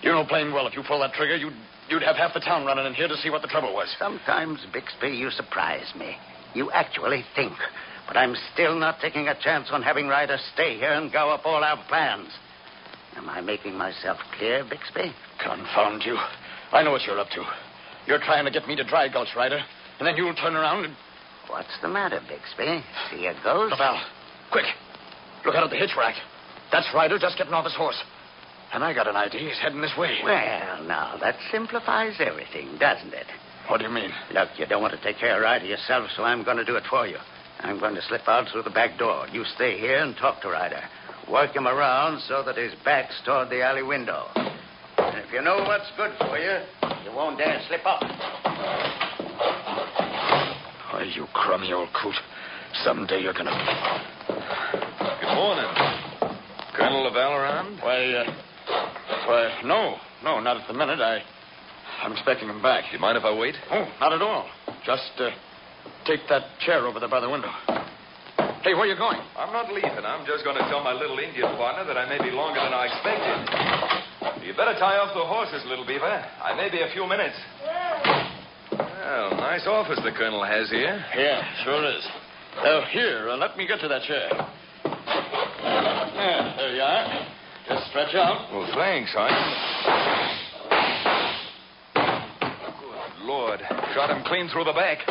You know plain well if you pull that trigger, you'd have half the town running in here to see what the trouble was. Sometimes, Bixby, you surprise me. You actually think. But I'm still not taking a chance on having Ryder stay here and go up all our plans. Am I making myself clear, Bixby? Confound you. I know what you're up to. You're trying to get me to Dry Gulch, Ryder, and then you'll turn around and... What's the matter, Bixby? See a ghost? Lavelle, quick. Look out at the hitch rack. That's Ryder just getting off his horse. And I got an idea. He's heading this way. Well, now, that simplifies everything, doesn't it? What do you mean? Look, you don't want to take care of Ryder yourself, so I'm going to do it for you. I'm going to slip out through the back door. You stay here and talk to Ryder. Work him around so that his back's toward the alley window. And if you know what's good for you, you won't dare slip up. Oh, you crummy old coot. Someday you're going to... Good morning. Colonel Lavelle around? Why, no, not at the minute. I'm expecting him back. Do you mind if I wait? Oh, not at all. Just take that chair over there by the window. Hey, where are you going? I'm not leaving. I'm just going to tell my little Indian partner that I may be longer than I expected. You better tie off the horses, little beaver. I may be a few minutes. Well, nice office the colonel has here. Yeah, sure is. Here, let me get to that chair. Yeah, there you are. Just stretch out. Well, thanks, hon. Good Lord. Shot him clean through the back.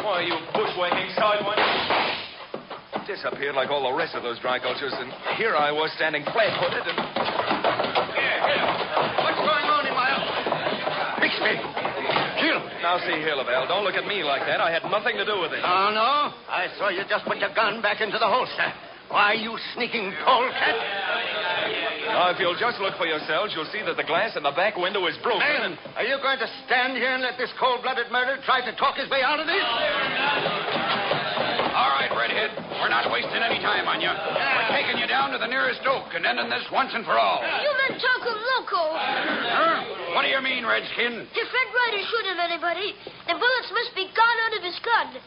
Why, you bushwhacking sidewinder. Disappeared like all the rest of those dry gulchers, and here I was standing flat-footed and... Here. What's going on in my office? Bixby. Jill. Now, see here, Lavelle. Don't look at me like that. I had nothing to do with it. Oh, no? I saw you just put your gun back into the holster. Why, you sneaking polecat? Now, if you'll just look for yourselves, you'll see that the glass in the back window is broken. Man, are you going to stand here and let this cold-blooded murderer try to talk his way out of this? All right, Redhead. We're not wasting any time on you. We're taking you down to the nearest oak and ending this once and for all. You men talk of loco. Huh? What do you mean, Redskin? If Red Ryder shoot him anybody, the bullets must be gone out of his gun.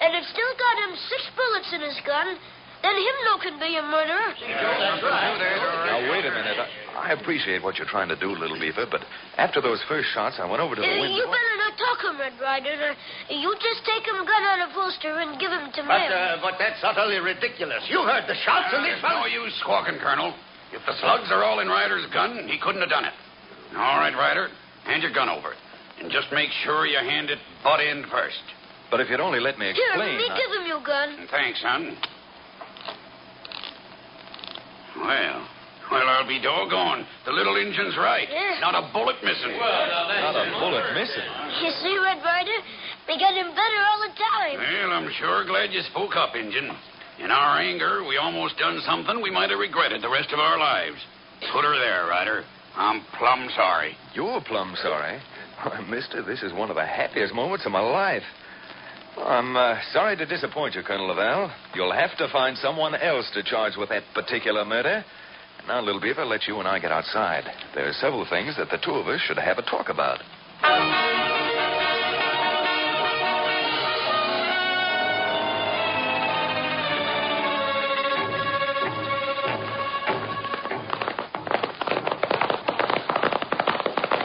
And if still got him 6 bullets in his gun, then him no can be a murderer. Now, wait a minute. I appreciate what you're trying to do, little beaver, but after those first shots, I went over to the window. You better not talk him, Red Ryder. You just take him gun out of holster and give him to me. But that's utterly ridiculous. You heard the shots and this No use squawking, Colonel. If the slugs are all in Ryder's gun, he couldn't have done it. All right, Ryder, hand your gun over. And just make sure you hand it butt end first. But if you'd only let me explain... Here, give him your gun. Thanks, son. Well, I'll be doggone. The little Injun's right. Yeah. Not a bullet missing. Not a bullet missing. You see, Red Ryder? We get him better all the time. Well, I'm sure glad you spoke up, Injun. In our anger, we almost done something we might have regretted the rest of our lives. Put her there, Ryder. I'm plumb sorry. You're plumb sorry? Why, mister, this is one of the happiest moments of my life. Well, I'm sorry to disappoint you, Colonel Lavelle. You'll have to find someone else to charge with that particular murder. Now, little beaver, let you and I get outside. There are several things that the two of us should have a talk about.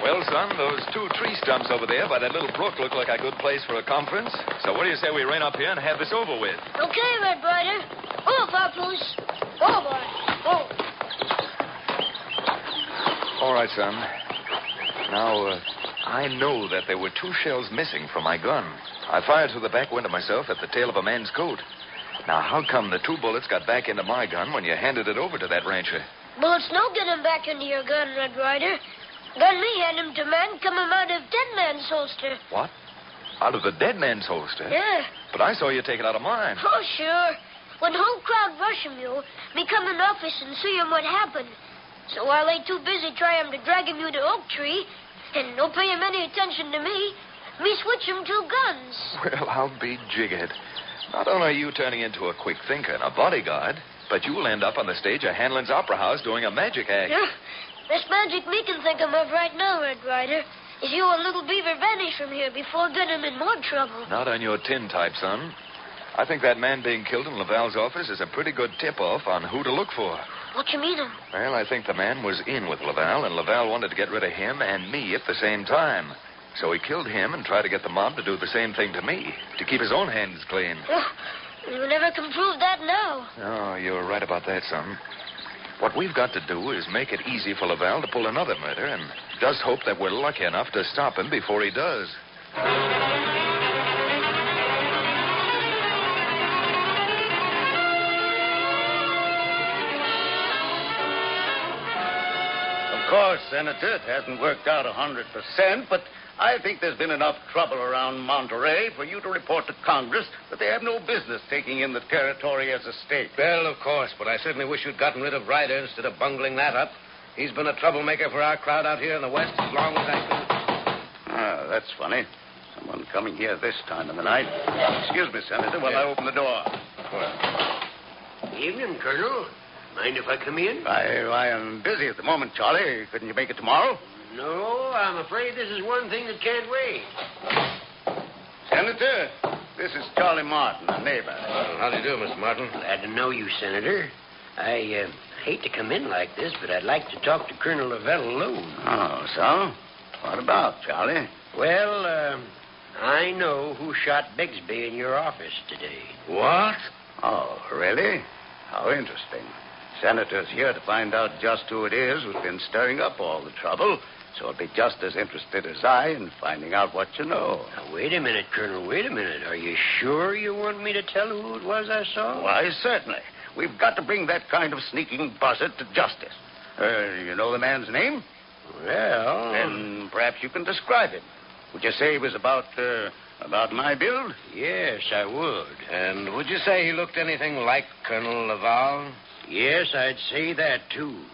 Well, son, those 2 tree stumps over there by that little brook look like a good place for a conference. So what do you say we rein up here and have this over with? Okay, Red Ryder. Oh, Papoose. Oh, boy. Oh. All right, son. Now, I know that there were 2 shells missing from my gun. I fired through the back window myself at the tail of a man's coat. Now, how come the 2 bullets got back into my gun when you handed it over to that rancher? Bullets no get him back into your gun, Red Ryder. Gun me hand him to man come him out of dead man's holster. What? Out of the dead man's holster? Yeah. But I saw you take it out of mine. Oh, sure. When the whole crowd rush him, you, me come in office and see him what happened. So while they too busy trying to drag him to the oak tree, and no pay him any attention to me switch him 2 guns. Well, I'll be jiggered. Not only are you turning into a quick thinker and a bodyguard, but you'll end up on the stage of Hanlon's Opera House doing a magic act. Yeah. Best magic me can think of right now, Red Ryder, is you and Little Beaver vanish from here before getting him in more trouble. Not on your tin type, son. I think that man being killed in Lavalle's office is a pretty good tip-off on who to look for. What you mean? Well, I think the man was in with Lavelle, and Lavelle wanted to get rid of him and me at the same time. So he killed him and tried to get the mob to do the same thing to me, to keep his own hands clean. You never can prove that now. Oh, you're right about that, son. What we've got to do is make it easy for Lavelle to pull another murder and just hope that we're lucky enough to stop him before he does. Of course, Senator, it hasn't worked out 100%, but I think there's been enough trouble around Monterey for you to report to Congress that they have no business taking in the territory as a state. Well, of course, but I certainly wish you'd gotten rid of Ryder instead of bungling that up. He's been a troublemaker for our crowd out here in the West as long as I can. Ah, that's funny. Someone coming here this time of the night. Excuse me, Senator, while I open the door. Evening, Colonel. Mind if I come in? I am busy at the moment, Charlie. Couldn't you make it tomorrow? No, I'm afraid this is one thing that can't wait. Senator, this is Charlie Martin, a neighbor. Well, how do you do, Mr. Martin? Glad to know you, Senator. I hate to come in like this, but I'd like to talk to Colonel Lavelle alone. Oh, so? What about, Charlie? Well, I know who shot Bixby in your office today. What? Oh, really? How interesting. Senator's here to find out just who it is who's been stirring up all the trouble, so he'll be just as interested as I in finding out what you know. Now, wait a minute, Colonel, wait a minute. Are you sure you want me to tell who it was I saw? Why, certainly. We've got to bring that kind of sneaking buzzard to justice. You know the man's name? Well... Then perhaps you can describe him. Would you say he was about my build? Yes, I would. And would you say he looked anything like Colonel Lavelle? Yes, I'd say that, too.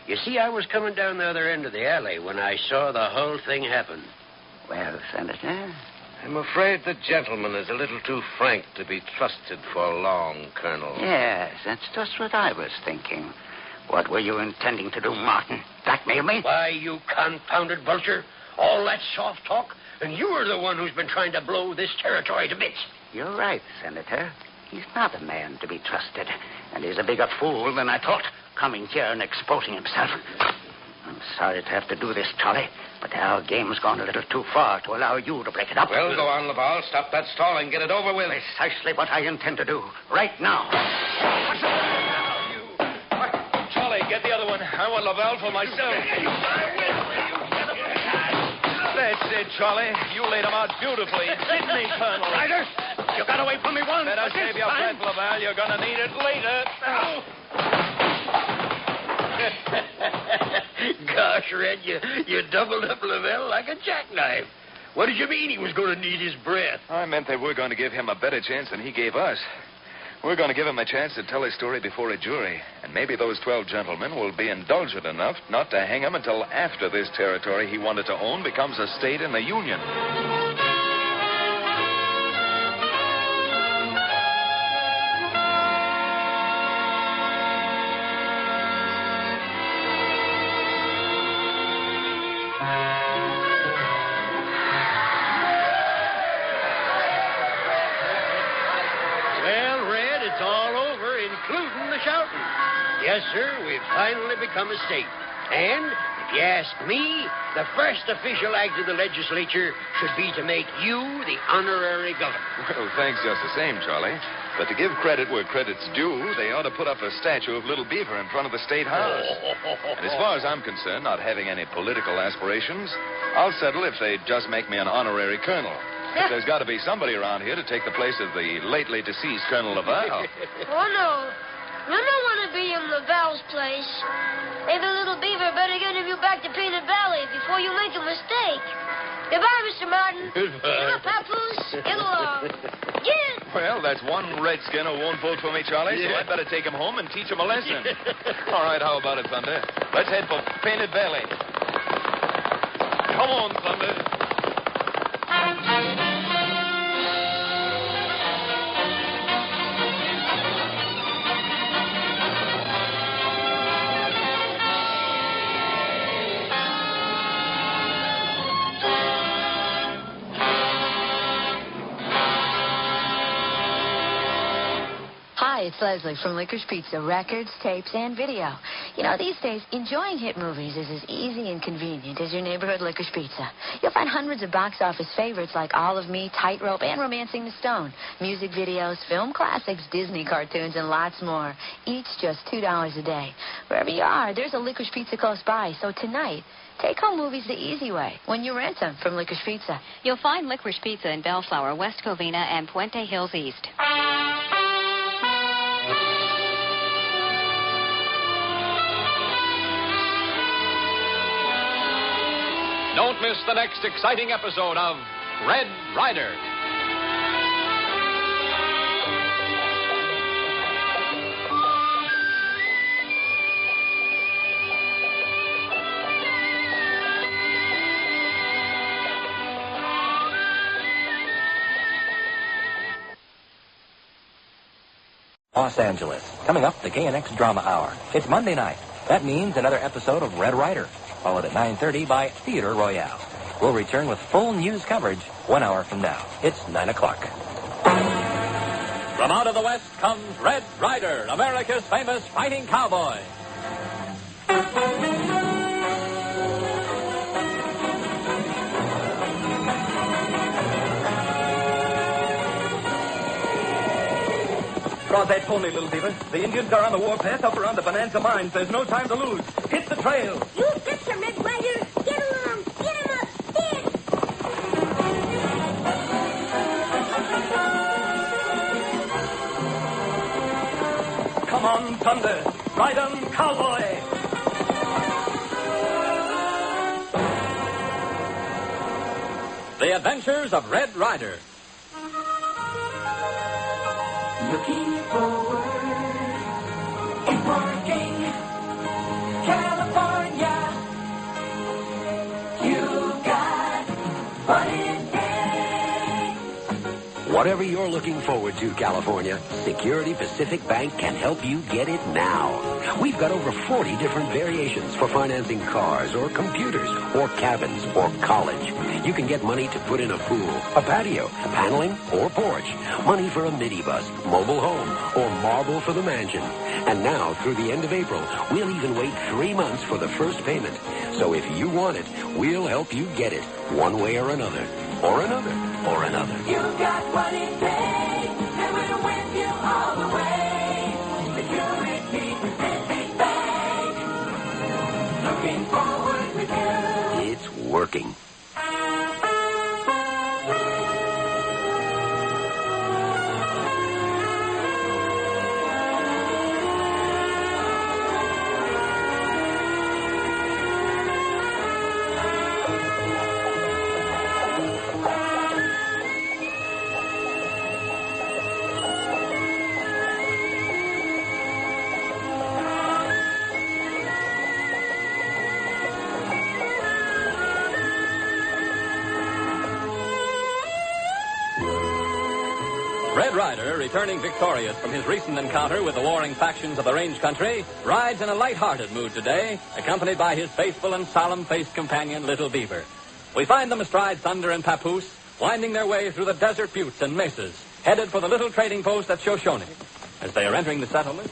You see, I was coming down the other end of the alley when I saw the whole thing happen. Well, Senator? I'm afraid the gentleman is a little too frank to be trusted for long, Colonel. Yes, that's just what I was thinking. What were you intending to do, Martin? Blackmail me? Why, you confounded vulture. All that soft talk, and you're the one who's been trying to blow this territory to bits. You're right, Senator. He's not a man to be trusted, and he's a bigger fool than I thought, coming here and exposing himself. I'm sorry to have to do this, Charlie, but our game's gone a little too far to allow you to break it up. Well, go on, Lavelle. Stop that stalling. Get it over with. Precisely what I intend to do, right now. Charlie, get the other one. I want Lavelle for myself. That's it, Charlie. You laid him out beautifully. Didn't he, Colonel? Ryder, you got away from me once. Better save your breath, Lavelle. You're going to need it later. Gosh, Red, you doubled up Lavelle like a jackknife. What did you mean he was going to need his breath? I meant that we're going to give him a better chance than he gave us. We're going to give him a chance to tell his story before a jury. And maybe those 12 gentlemen will be indulgent enough not to hang him until after this territory he wanted to own becomes a state in the Union. Yes, sir, we've finally become a state. And, if you ask me, the first official act of the legislature should be to make you the honorary governor. Well, thanks just the same, Charlie. But to give credit where credit's due, they ought to put up a statue of Little Beaver in front of the State House. And as far as I'm concerned, not having any political aspirations, I'll settle if they just make me an honorary colonel. But there's got to be somebody around here to take the place of the lately deceased Colonel Lavelle. Oh, no. You don't want to be in Lavalle's place. Maybe Little Beaver better get you back to Peanut Valley before you make a mistake. Goodbye, Mr. Martin. Goodbye. Get up, Papoose. Get along. Get! Well, that's one redskin who won't vote for me, Charlie, so I'd better take him home and teach him a lesson. All right, how about it, Thunder? Let's head for Painted Valley. Come on, Thunder. it's Leslie from Licorice Pizza, records, tapes, and video. You know, these days, enjoying hit movies is as easy and convenient as your neighborhood Licorice Pizza. You'll find hundreds of box office favorites like All of Me, Tightrope, and Romancing the Stone. Music videos, film classics, Disney cartoons, and lots more. Each just $2 a day. Wherever you are, there's a Licorice Pizza close by. So tonight, take home movies the easy way when you rent them from Licorice Pizza. You'll find Licorice Pizza in Bellflower, West Covina, and Puente Hills East. Don't miss the next exciting episode of Red Ryder. Los Angeles. Coming up, the KNX Drama Hour. It's Monday night. That means another episode of Red Ryder, followed at 9:30 by Theater Royale. We'll return with full news coverage 1 hour from now. It's 9 o'clock. From out of the West comes Red Ryder, America's famous fighting cowboy. Draw that pony, little beaver. The Indians are on the warpath up around the Bonanza mines. There's no time to lose. Hit the trail. You get some, Red Ryder. Get along. Get him up. Hit. Come on, Thunder. Ride on, cowboy. The Adventures of Red Ryder. Looking forward and working, California, you got what it takes. Whatever you're looking forward to, California, Security Pacific Bank can help you get it now. We've got over 40 different variations for financing cars or computers or cabins or college. You can get money to put in a pool, a patio, paneling, or porch. Money for a minibus, mobile home, or marble for the mansion. And now, through the end of April, we'll even wait 3 months for the first payment. So if you want it, we'll help you get it, one way or another. Or another. Or another. You got what it takes, and we're with you all the way. Security Pacific Bank, looking forward with you. It's working. Red Ryder, returning victorious from his recent encounter with the warring factions of the range country, rides in a light-hearted mood today, accompanied by his faithful and solemn-faced companion, Little Beaver. We find them astride Thunder and Papoose, winding their way through the desert buttes and mesas, headed for the little trading post at Shoshone. As they are entering the settlement...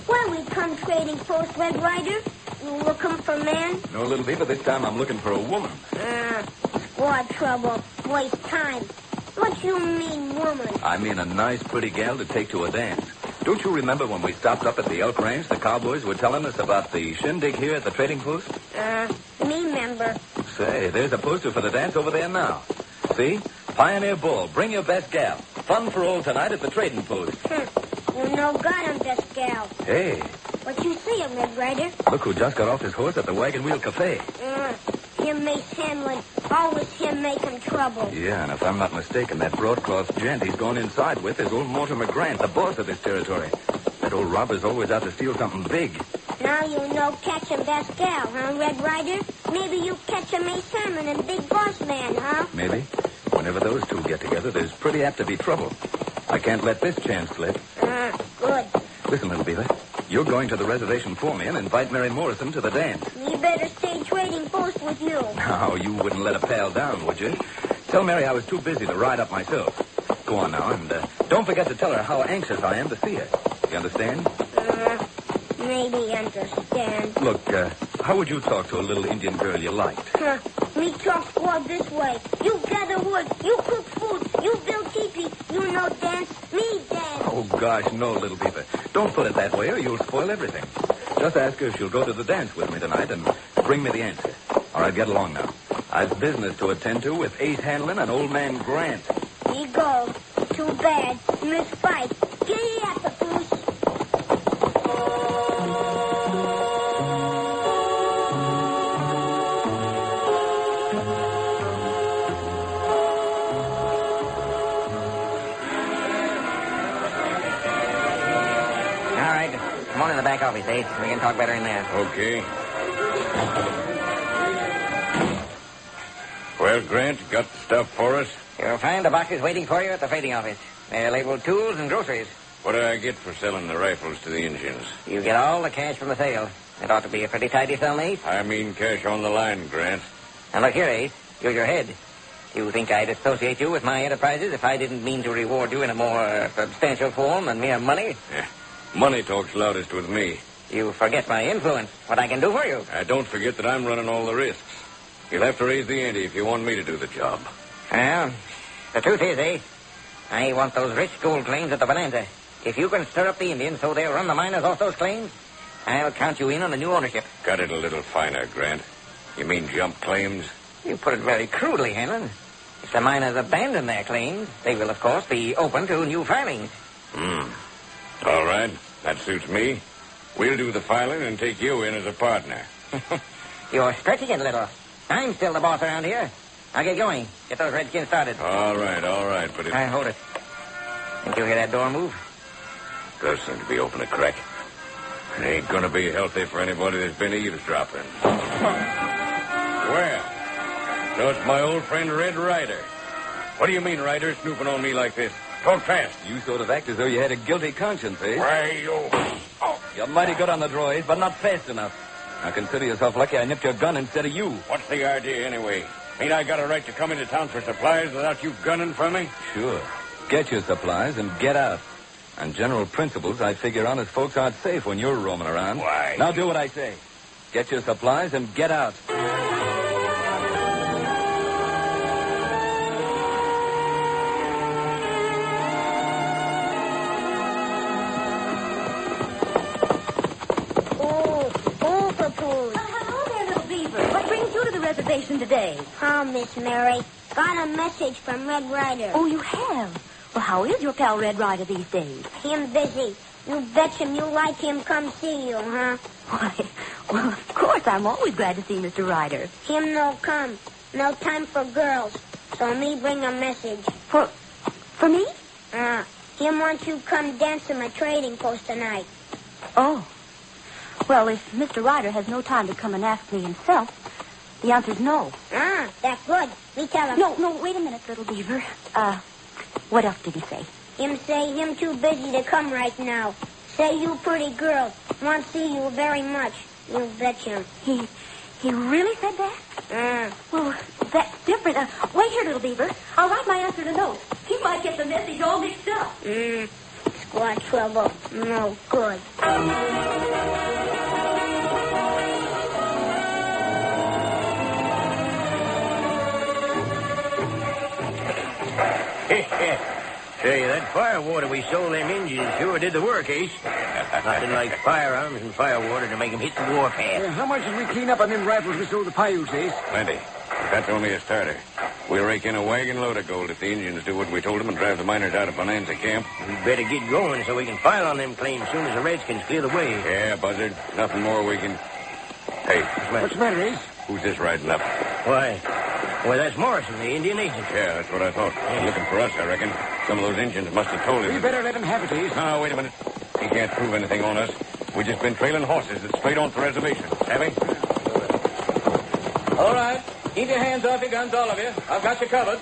Where we come trading post, Red Ryder? You looking for men? No, Little Beaver, this time I'm looking for a woman. What trouble? Waste time. What you mean, woman? I mean a nice, pretty gal to take to a dance. Don't you remember when we stopped up at the Elk Ranch, the cowboys were telling us about the shindig here at the trading post? Me member. Say, there's a poster for the dance over there now. See? Pioneer Bull, bring your best gal. Fun for all tonight at the trading post. You know God I'm best gal. Hey, What you see, Red Ryder? look who just got off his horse at the Wagon Wheel Cafe. Him Mace Hamlin. Always him making trouble. Yeah, and if I'm not mistaken, that broadcloth gent he's gone inside with is old Mortimer Grant, the boss of this territory. That old robber's always out to steal something big. Now you know catching best gal, huh, Red Ryder? Maybe you catch a Mace Hamlin and Big Boss Man, huh? Maybe. Whenever those two get together, there's pretty apt to be trouble. I can't let this chance slip. Good. Listen, Little Beaver. You're going to the reservation for me and invite Mary Morrison to the dance. Me better stay trading post with you. Now, you wouldn't let a pal down, would you? Tell Mary I was too busy to ride up myself. Go on now, and don't forget to tell her how anxious I am to see her. You understand? Maybe understand. Look, how would you talk to a little Indian girl you liked? Me talk all this way. You gather wood. You cook food. You build teepee. You know dance. Me dance. Oh, gosh, no, little beaver. Don't put it that way or you'll spoil everything. Just ask her if she'll go to the dance with me tonight and bring me the answer. All right, get along now. I've business to attend to with Ace Hanlon and Old Man Grant. He goes. Too bad. Miss fight. Giddy up, Papoose. All right. Come on in the back office, Ace. We can talk better in there. Okay. Well, Grant, got the stuff for us? You'll find the boxes waiting for you at the freighting office. They're labeled tools and groceries. What do I get for selling the rifles to the Indians? You get all the cash from the sale. It ought to be a pretty tidy sum, Ace. I mean cash on the line, Grant. Now, look here, Ace. You're your head. You think I'd associate you with my enterprises if I didn't mean to reward you in a more substantial form than mere money? Yeah. Money talks loudest with me. You forget my influence, what I can do for you. I don't forget that I'm running all the risks. You'll have to raise the ante if you want me to do the job. Well, the truth is, Ace, I want those rich gold claims at the Bonanza. If you can stir up the Indians so they'll run the miners off those claims, I'll count you in on the new ownership. Got it a little finer, Grant. You mean jump claims? You put it very crudely, Hanlon. If the miners abandon their claims, they will, of course, be open to new filings. All right. That suits me. We'll do the filing and take you in as a partner. You're stretching it a little. I'm still the boss around here. I'll get going. Get those redskins started. All right. But Hold it. Think you hear that door move? Does seem to be open a crack. It ain't gonna be healthy for anybody that's been eavesdropping. Well, so it's my old friend Red Ryder. What do you mean, Ryder, snooping on me like this? Talk fast. You sort of act as though you had a guilty conscience, eh? Why, You're mighty good on the droids, but not fast enough. Now consider yourself lucky I nipped your gun instead of you. What's the idea, anyway? Ain't I got a right to come into town for supplies without you gunning for me? Sure. Get your supplies and get out. On general principles, I figure honest folks aren't safe when you're roaming around. Why? Now do what I say. Get your supplies and get out. Reservation today. Oh, Miss Mary. Got a message from Red Ryder. Oh, you have? Well, how is your pal Red Ryder these days? Him busy. You bet him you like him come see you, huh? Why, well, of course, I'm always glad to see Mr. Ryder. Him no come. No time for girls. So me bring a message. For me? Him want you come dance in my trading post tonight. Oh. Well, if Mr. Ryder has no time to come and ask me himself, the answer's no. That's good. Me tell him. No, wait a minute, little beaver. What else did he say? Him say him too busy to come right now. Say you pretty girl. Want to see you very much. You bet him. He really said that? Well, that's different. Wait here, little beaver. I'll write my answer in a note. He might get the message all mixed up. Squad trouble. No good. Say, that firewater we sold them Indians sure did the work, Ace. Nothing like firearms and firewater to make them hit the warpath. How much did we clean up on them rifles we sold the Paiutes, Ace? Plenty. But that's only a starter. We'll rake in a wagon load of gold if the Indians do what we told them and drive the miners out of Bonanza Camp. We better get going so we can file on them claims as soon as the Redskins clear the way. Yeah, Buzzard. Nothing more we can... Hey. What's the matter, Ace? Who's this riding up? Why, that's Morrison, the Indian agent. Yeah, that's what I thought. He's looking for us, I reckon. Some of those Indians must have told him. We better let him have it, Ace. No, wait a minute. He can't prove anything on us. We've just been trailing horses that's straight on for reservation. Have we? All right. Keep your hands off your guns, all of you. I've got you covered.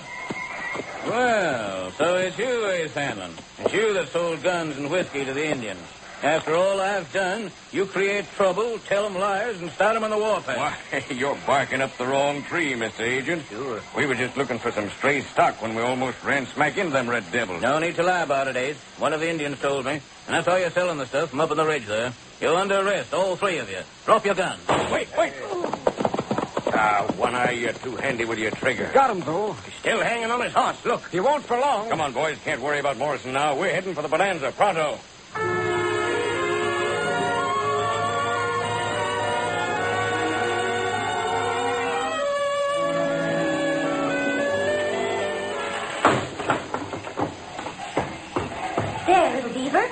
Well, so it's you, Ace Hanlon. It's you that sold guns and whiskey to the Indians. After all I've done, you create trouble, tell them liars, and start them on the warpath. Why, you're barking up the wrong tree, Mr. Agent. Sure. We were just looking for some stray stock when we almost ran smack into them red devils. No need to lie about it, Ace. One of the Indians told me. And I saw you selling the stuff from up on the ridge there. You're under arrest, all three of you. Drop your guns. Wait. Ah, One Eye, you're too handy with your trigger. Got him, though. He's still hanging on his horse. Look. He won't for long. Come on, boys. Can't worry about Morrison now. We're heading for the Bonanza. Pronto. There, little beaver.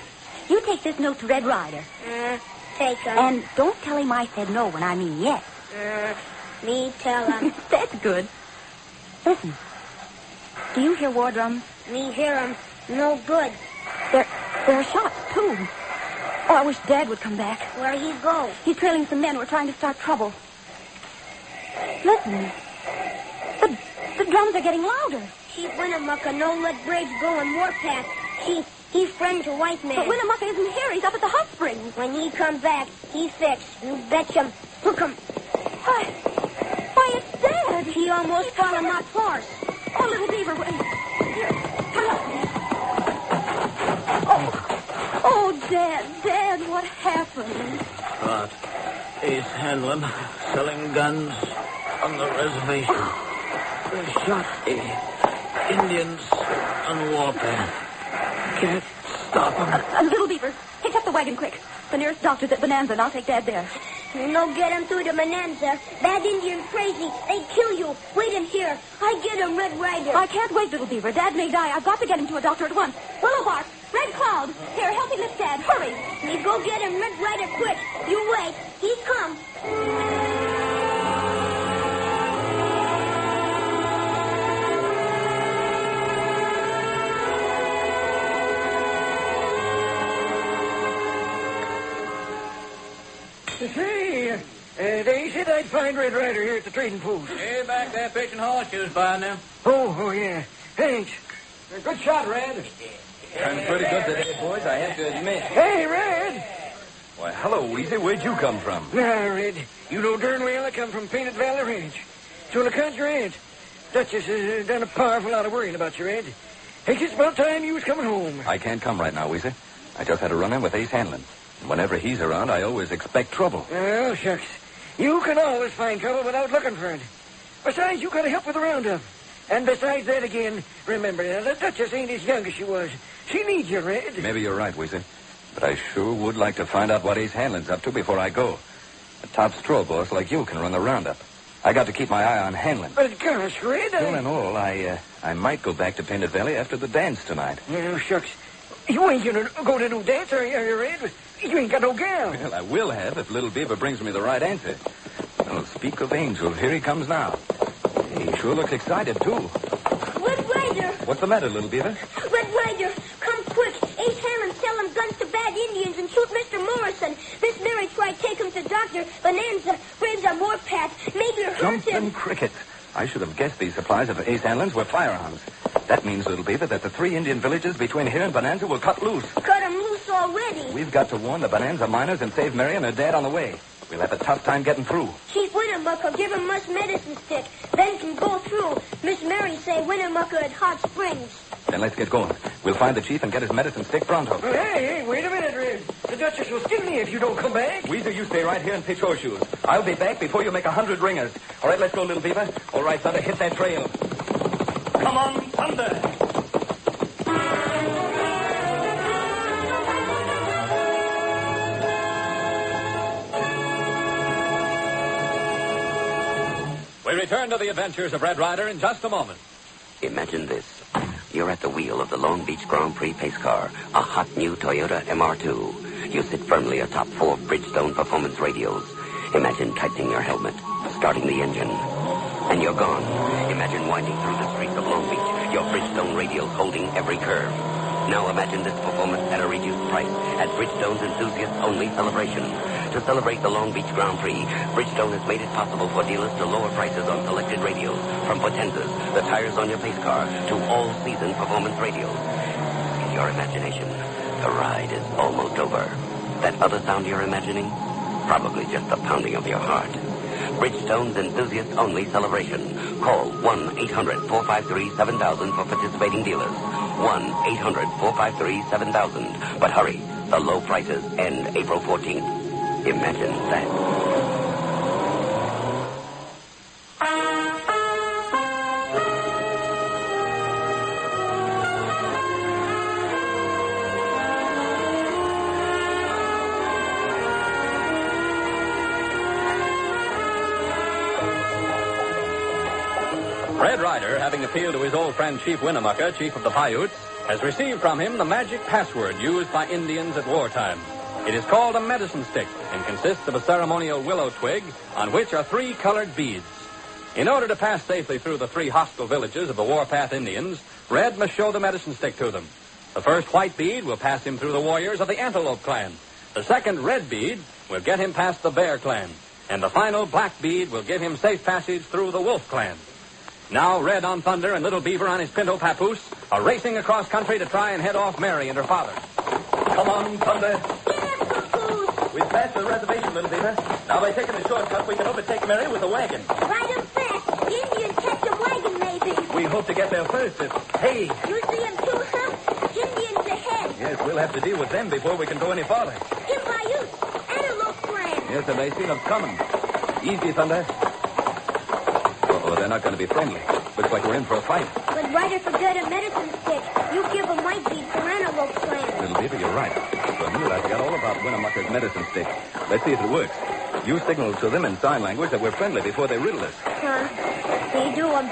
You take this note to Red Ryder. Take him. And don't tell him I said no when I mean yes. Me tell him. That's good. Listen. Do you hear war drums? Me hear him. No good. There are shots, too. Oh, I wish Dad would come back. Where he go? He's trailing some men who are trying to start trouble. Listen. The drums are getting louder. Chief Winnemucca no let Braves go on warpath. He's friend to white man. But Winnemucca isn't here. He's up at the hot springs. When he come back, he fix. You betcha. Hook him. Why, it's Dad. He almost fell on my horse. Oh, little beaver, wait. Here, come on. Oh, Dad, what happened? But Ace Hanlon selling guns on the reservation. They shot the Indians on warpath. Can't stop them. Little beaver, hitch up the wagon quick. The nearest doctor's at Bonanza, and I'll take Dad there. You no get him through the Bonanza. Bad Indian crazy. They kill you. Wait him here. I get him, Red Ryder. I can't wait, little beaver. Dad may die. I've got to get him to a doctor at once. Willowbark, Red Cloud. Here, help me lift Dad. Hurry. You go get him, Red Ryder, quick. You wait. He's come. Say, they said I'd find Red Ryder here at the trading post. Hey, back there pitching horseshoes by now. Oh, yeah. Thanks. Good shot, Red. I'm pretty good today, boys, I have to admit. Hey, Red. Why, hello, Weezy. Where'd you come from? Now, Red, you know darn well I come from Painted Valley Ranch. It's on account of your aunt. Duchess has done a powerful lot of worrying about you, Red. It's just about time you was coming home. I can't come right now, Weezy. I just had a run-in with Ace Hanlon. And whenever he's around, I always expect trouble. Oh, shucks. You can always find trouble without looking for it. Besides, you got to help with the roundup. And besides that again, remember, now, the Duchess ain't as young as she was. She needs you, Red. Maybe you're right, Weezy. But I sure would like to find out what Ace Hanlon's up to before I go. A top straw boss like you can run the roundup. I got to keep my eye on Hanlon. But gosh, Red, All in all, I might go back to Painted Valley after the dance tonight. Oh, shucks. You ain't going to go to no dance, are you, Red? You ain't got no gal. Well, I will have if Little Beaver brings me the right answer. Well, speak of angels, here he comes now. He sure looks excited, too. Red Ryder. What's the matter, Little Beaver? Red Ryder, come quick. Ace Hanlon selling guns to bad Indians and shoot Mr. Morrison. Miss Mary tried to take him to Dr. Bonanza. Braves on warpath. Maybe it hurt him. Jumping crickets. I should have guessed these supplies of Ace Hanlon's were firearms. That means, Little Beaver, that the 3 Indian villages between here and Bonanza will cut loose. Cut him loose already. We've got to warn the Bonanza miners and save Mary and her dad on the way. We'll have a tough time getting through. Chief Winnemucca give him much medicine stick. Then can go through. Miss Mary say Winnemucca at Hot Springs. Then let's get going. We'll find the chief and get his medicine stick pronto. Hey, wait a minute, Red. The Duchess will skin me if you don't come back. Weezer, you stay right here and pitch horseshoes. I'll be back before you make 100 ringers. All right, let's go, Little Beaver. All right, Thunder, hit that trail. Come on, Thunder. We return to the adventures of Red Ryder in just a moment. Imagine this. You're at the wheel of the Long Beach Grand Prix pace car, a hot new Toyota MR2. You sit firmly atop 4 Bridgestone performance radios. Imagine tightening your helmet, starting the engine, and you're gone. Imagine winding through the streets of Long Beach, your Bridgestone radios holding every curve. Now imagine this performance at a reduced price at Bridgestone's enthusiast-only celebration. To celebrate the Long Beach Grand Prix, Bridgestone has made it possible for dealers to lower prices on selected radios, from Potenzas, the tires on your pace car, to all-season performance radios. In your imagination, the ride is almost over. That other sound you're imagining? Probably just the pounding of your heart. Bridgestone's enthusiast only celebration. Call 1-800-453-7000 for participating dealers. 1-800-453-7000. But hurry, the low prices end April 14th. Imagine that. Red Ryder, having appealed to his old friend Chief Winnemucca, chief of the Paiutes, has received from him the magic password used by Indians at wartime. It is called a medicine stick and consists of a ceremonial willow twig on which are 3 colored beads. In order to pass safely through the 3 hostile villages of the Warpath Indians, Red must show the medicine stick to them. The first white bead will pass him through the warriors of the Antelope clan. The second red bead will get him past the Bear clan. And the final black bead will give him safe passage through the Wolf clan. Now Red on Thunder and Little Beaver on his pinto papoose are racing across country to try and head off Mary and her father. Come on, Thunder. We've passed the reservation, Little Beaver. Now, by taking the shortcut, we can overtake Mary with a wagon. Ride him fast. Indians catch a wagon, maybe. We hope to get there first. Hey. You see him too, sir? Indians ahead. Yes, we'll have to deal with them before we can go any farther. In Paiute. Antelope clan. Yes, and they seen us coming. Easy, Thunder. Uh-oh, they're not going to be friendly. Looks like we're in for a fight. But Ryder forgot a medicine stick. You give him white bead for Antelope clan. Little Beaver, you're right. For a minute, I forgot all about Winnemucca's medicine stick. Let's see if it works. You signal to them in sign language that we're friendly before they riddle us. They do 'em.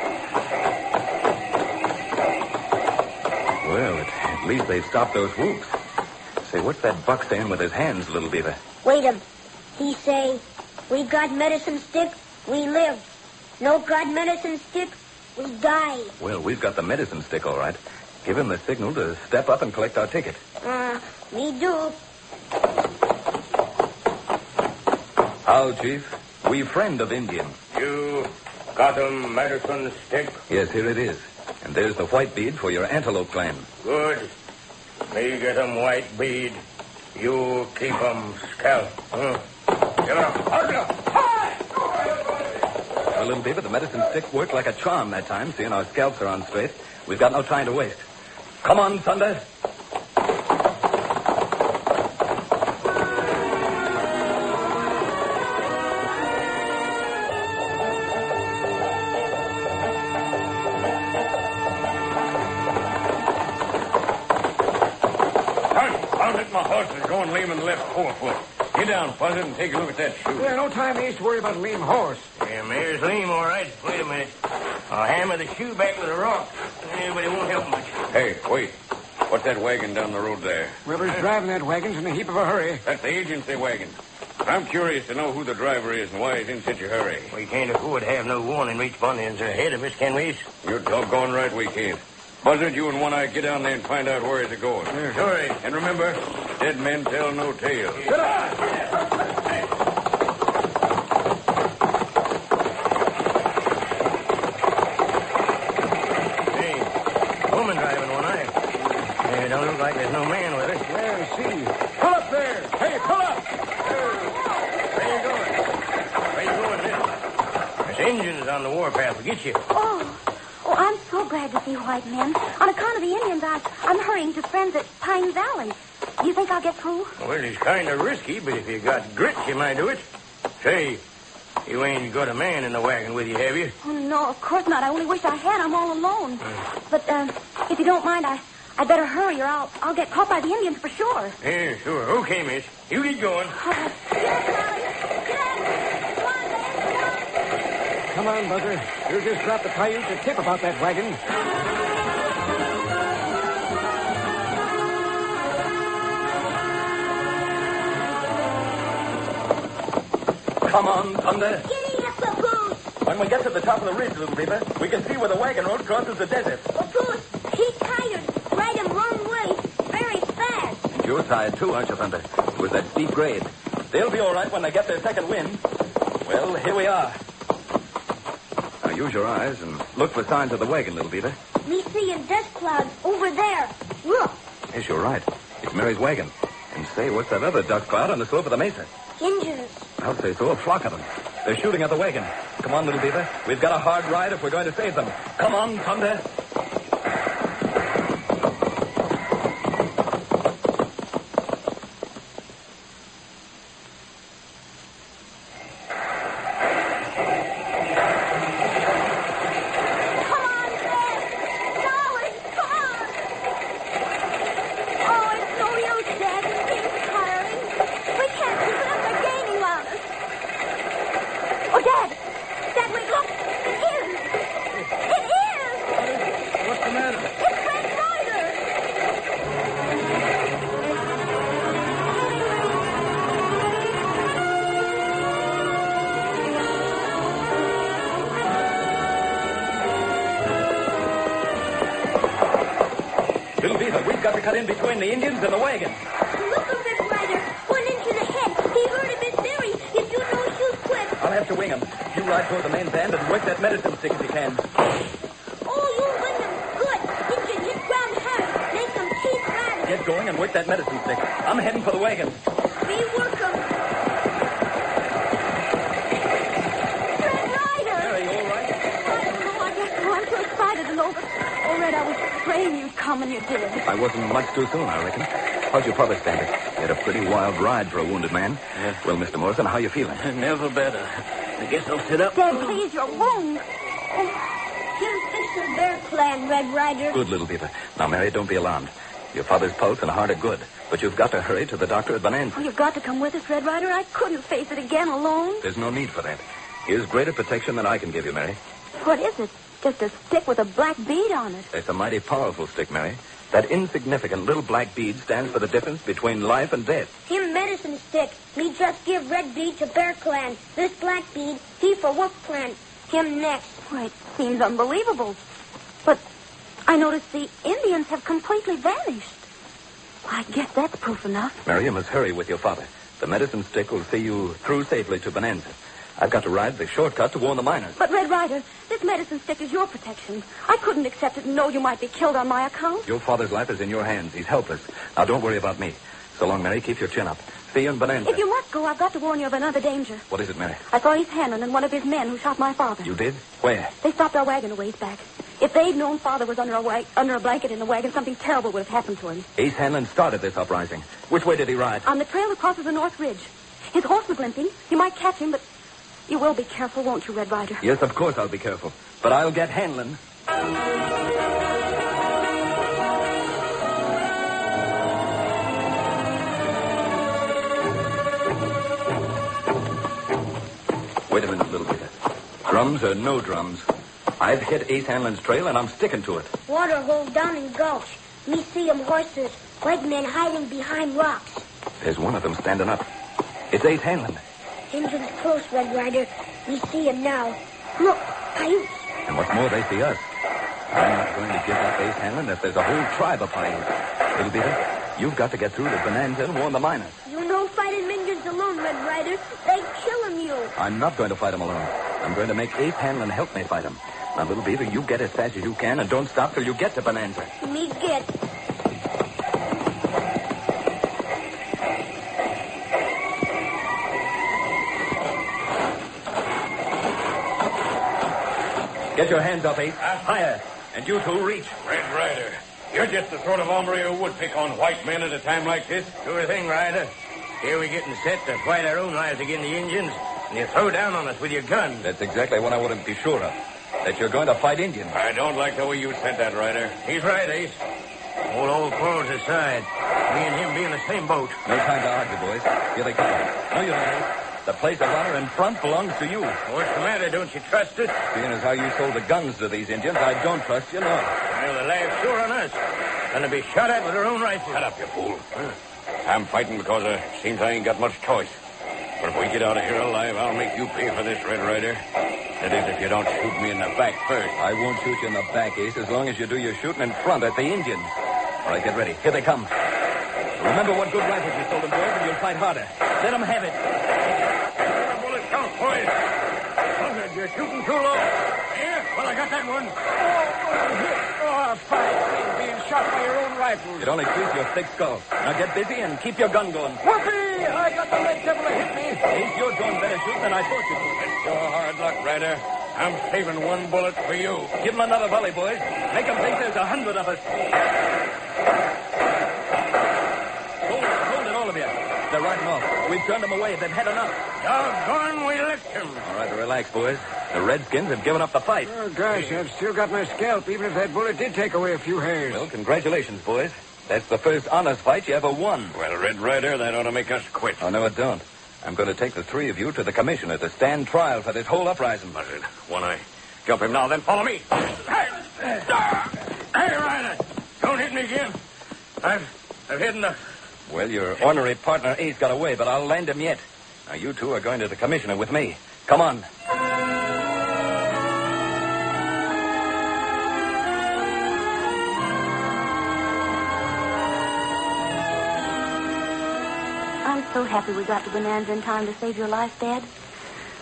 Well, at least they've stopped those whoops. Say, what's that buck saying with his hands, Little Beaver? Wait 'em. He say, we got medicine stick, we live. No got medicine stick, we die. Well, we've got the medicine stick, all right. Give him the signal to step up and collect our ticket. Me do. How, Chief? We friend of Indian. You got a medicine stick? Yes, here it is. And there's the white bead for your Antelope clan. Good. Me get 'em white bead. You keep 'em scalp. Get up. Hurry up. Well, Little Beaver, the medicine stick worked like a charm that time, seeing our scalps are on straight. We've got no time to waste. Come on, Thunder. My horse is going lame in the left forefoot. Get down, Fuzzard, and take a look at that shoe. Yeah, no time to worry about a lame horse. Yeah, mare's lame, all right. Wait a minute. I'll hammer the shoe back with a rock. But it won't help much. Hey, wait. What's that wagon down the road there? Whoever's driving that wagon's in a heap of a hurry. That's the agency wagon. I'm curious to know who the driver is and why he's in such a hurry. We can't afford to have no warning reach Bunyan's ahead of us, can we? You're doggone right we can't. Buzzard, you and One-Eye get down there and find out where he's going. Yes, all right. And remember, dead men tell no tales. Sit down. Hey, woman driving One-Eye. It don't look like there's no man with her. Yeah, see. Pull up there. Hey, pull up. Where you going? Where you going, miss? There's Indians on the warpath to get you. Oh, I'm so glad to see white men. On account of the Indians, I'm hurrying to friends at Pine Valley. Do you think I'll get through? Well, it's kind of risky, but if you got grit, you might do it. Say, you ain't got a man in the wagon with you, have you? Oh, no, of course not. I only wish I had. I'm all alone. But if you don't mind, I'd better hurry or I'll get caught by the Indians for sure. Yeah, sure. Okay, miss. You get going. Come on, Buzzer. You just dropped the Paiutes a tip about that wagon. Come on, Thunder. Giddy up, Papoose. When we get to the top of the ridge, Little Beaver, we can see where the wagon road crosses the desert. Papoose, he's tired. Ride him long way. Very fast. And you're tired, too, aren't you, Thunder? It was that steep grade. They'll be all right when they get their second wind. Well, here we are. Now, use your eyes and look for signs of the wagon, Little Beaver. Me seeing dust clouds over there. Look. Yes, you're right. It's Mary's wagon. And Say, what's that other dust cloud on the slope of the mesa? Indians. I'll say so. A flock of them. They're shooting at the wagon. Come on, little beaver. We've got a hard ride if we're going to save them. Come on, Thunder. We've got to cut in between the Indians and the wagon. Look at Red Ryder. One inch in the head. He hurt a bit very. If you don't shoot quick. I'll have to wing him. You ride toward the main band and work that medicine stick if you can. Oh, you wing him. Good. Indian, hit ground hard. Make them teeth rattle. Get going and work that medicine stick. I'm heading for the wagon. We work him. Red Ryder. Mary, you all right? I don't know. I'm so excited and over. Oh, Red, I was praying you'd come and you did. I wasn't much too soon, I reckon. How's your father standing? He had a pretty wild ride for a wounded man. Yes. Well, Mr. Morrison, how you feeling? Never better. I guess I'll sit up. Dad, please, your wound. He'll fix the bear clan, Red Ryder. Good, little beaver. Now, Mary, don't be alarmed. Your father's pulse and heart are good, but you've got to hurry to the doctor at Bonanza. Oh, you've got to come with us, Red Ryder. I couldn't face it again alone. There's no need for that. Here's greater protection than I can give you, Mary. What is it? Just a stick with a black bead on it. It's a mighty powerful stick, Mary. That insignificant little black bead stands for the difference between life and death. Him medicine stick. Me just give red bead to bear clan. This black bead, he for wolf clan. Him next. Why, it seems unbelievable. But I noticed the Indians have completely vanished. I guess that's proof enough. Mary, you must hurry with your father. The medicine stick will see you through safely to Bonanza. I've got to ride the shortcut to warn the miners. But, Red Ryder, this medicine stick is your protection. I couldn't accept it and know you might be killed on my account. Your father's life is in your hands. He's helpless. Now, don't worry about me. So long, Mary. Keep your chin up. See you in Bonanza. If you must go, I've got to warn you of another danger. What is it, Mary? I saw Ace Hanlon and one of his men who shot my father. You did? Where? They stopped our wagon a ways back. If they'd known Father was under a blanket in the wagon, something terrible would have happened to him. Ace Hanlon started this uprising. Which way did he ride? On the trail that crosses the North Ridge. His horse was limping. You might catch him, but you will be careful, won't you, Red Ryder? Yes, of course I'll be careful. But I'll get Hanlon. Wait a minute, little bit. Drums or no drums, I've hit Ace Hanlon's trail, and I'm sticking to it. Water hole down in gulch. Me see 'em horses. White men hiding behind rocks. There's one of them standing up. It's Ace Hanlon. Indians close, Red Ryder. We see him now. Look, coyotes. And what's more, they see us. I'm not going to give up Ace Hanlon if there's a whole tribe of coyotes. Little Peter, you've got to get through to Bonanza and warn the miners. You know fighting Indians alone, Red Ryder. They killing you. I'm not going to fight him alone. I'm going to make Ace Hanlon help me fight him. Now, little Beaver, you get as fast as you can and don't stop till you get to Bonanza. Me get. Get your hands up, Ace. Higher. And you two, reach. Red Ryder, you're just the sort of hombre who would pick on white men at a time like this. Sure thing, Ryder. Here we getting set to fight our own lives against the Indians, and you throw down on us with your gun. That's exactly what I want to be sure of. That you're going to fight Indians. I don't like the way you said that, Ryder. He's right, Ace. Hold old quarrels aside. Me and him be in the same boat. No time to argue, boys. Here they come. No, you don't, Ace. The place of honor in front belongs to you. What's the matter? Don't you trust it? Seeing as how you sold the guns to these Indians, I don't trust you, no. Well, the laugh sure on us. Gonna be shot at with their own rifles. Shut up, you fool. I'm fighting because it seems I ain't got much choice. But if we get out of here alive, I'll make you pay for this, Red Ryder. That is, if you don't shoot me in the back first. I won't shoot you in the back, Ace, as long as you do your shooting in front at the Indians. All right, get ready. Here they come. Remember what good rifles you sold them, boys, and you'll fight harder. Let them have it. The bullets count, boys. You're shooting too low. Yeah, well, I got that one. Oh, fine. Being shot by your own rifle. It only creased your thick skull. Now get busy and keep your gun going. Whoopee! I got the red devil to hit me. Ain't you doing better shooting than I thought you would. It's your hard luck, Ryder. I'm saving one bullet for you. Give him another volley, boys. Make him think there's 100 of us. Hold it, all of you. They're riding off. We've turned them away. They've had enough. Doggone, we licked him. All right, relax, boys. The Redskins have given up the fight. Oh, gosh, I've still got my scalp, even if that bullet did take away a few hairs. Well, congratulations, boys. That's the first honest fight you ever won. Well, Red Ryder, that ought to make us quit. Oh, no, it don't. I'm going to take the three of you to the commissioner to stand trial for this whole uprising. Buzzard, one eye. Jump him now, then follow me. Hey, Ryder, don't hit me again. I've hit enough. Well, your ornery partner Ace got away, but I'll land him yet. Now, you two are going to the commissioner with me. Come on. I'm so happy we got to Bonanza in time to save your life, Dad.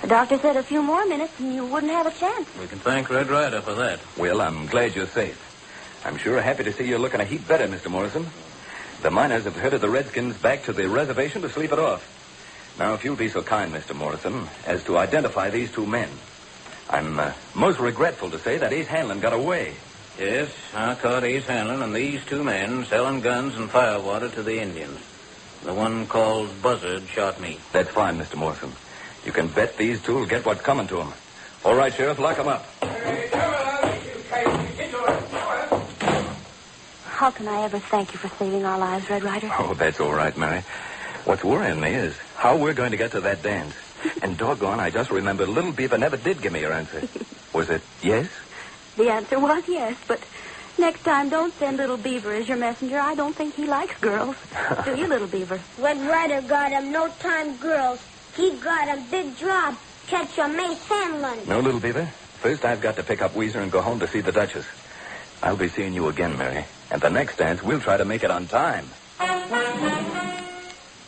The doctor said a few more minutes and you wouldn't have a chance. We can thank Red Ryder for that. Well, I'm glad you're safe. I'm sure happy to see you looking a heap better, Mr. Morrison. The miners have herded the Redskins back to the reservation to sleep it off. Now, if you'll be so kind, Mr. Morrison, as to identify these two men. I'm most regretful to say that Ace Hanlon got away. Yes, I caught Ace Hanlon and these two men selling guns and firewater to the Indians. The one called Buzzard shot me. That's fine, Mr. Morrison. You can bet these two will get what's coming to them. All right, Sheriff, lock them up. How can I ever thank you for saving our lives, Red Ryder? Oh, that's all right, Mary. What's worrying me is how we're going to get to that dance. And doggone, I just remembered Little Beaver never did give me your answer. Was it yes? The answer was yes, but next time don't send Little Beaver as your messenger. I don't think he likes girls. Do you, Little Beaver? Red Ryder got him no time girls. He got him big job. Catch your Ace Hanlon. No, Little Beaver. First, I've got to pick up Weezer and go home to see the Duchess. I'll be seeing you again, Mary. And the next dance, we'll try to make it on time.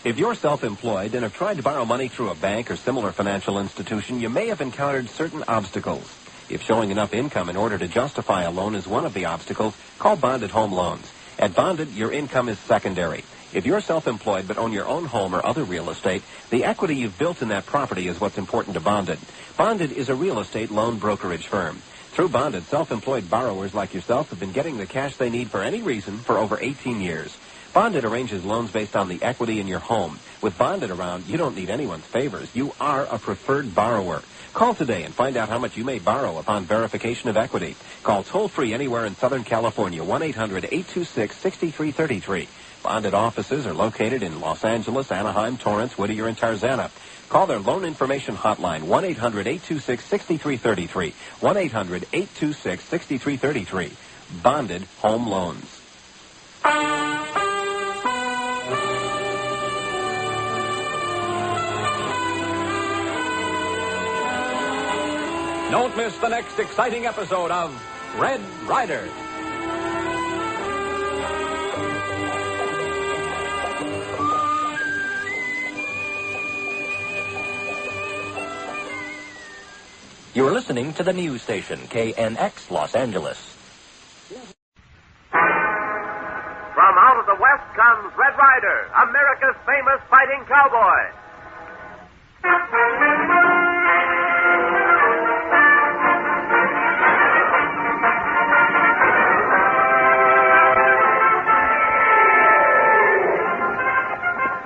If you're self-employed and have tried to borrow money through a bank or similar financial institution, you may have encountered certain obstacles. If showing enough income in order to justify a loan is one of the obstacles, call Bonded Home Loans. At Bonded, your income is secondary. If you're self-employed but own your own home or other real estate, the equity you've built in that property is what's important to Bonded. Bonded is a real estate loan brokerage firm. Through Bonded, self-employed borrowers like yourself have been getting the cash they need for any reason for over 18 years. Bonded arranges loans based on the equity in your home. With Bonded around, you don't need anyone's favors. You are a preferred borrower. Call today and find out how much you may borrow upon verification of equity. Call toll-free anywhere in Southern California, 1-800-826-6333. Bonded offices are located in Los Angeles, Anaheim, Torrance, Whittier, and Tarzana. Call their loan information hotline, 1-800-826-6333. 1-800-826-6333. Bonded Home Loans. Don't miss the next exciting episode of Red Ryder. You're listening to the news station, KNX Los Angeles. From out of the West comes Red Ryder, America's famous fighting cowboy.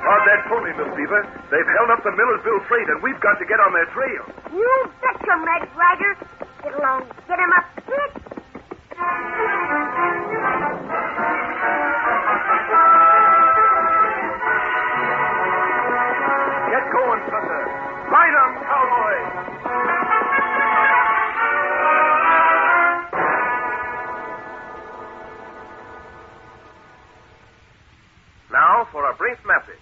On that pony, Miss Beaver. They've held up the Millersville freight, and we've got to get on their trail. You betcha, Red Ryder. Get along. Get him up quick. Get going, Thunder. Ride 'em, cowboy. Now for a brief message.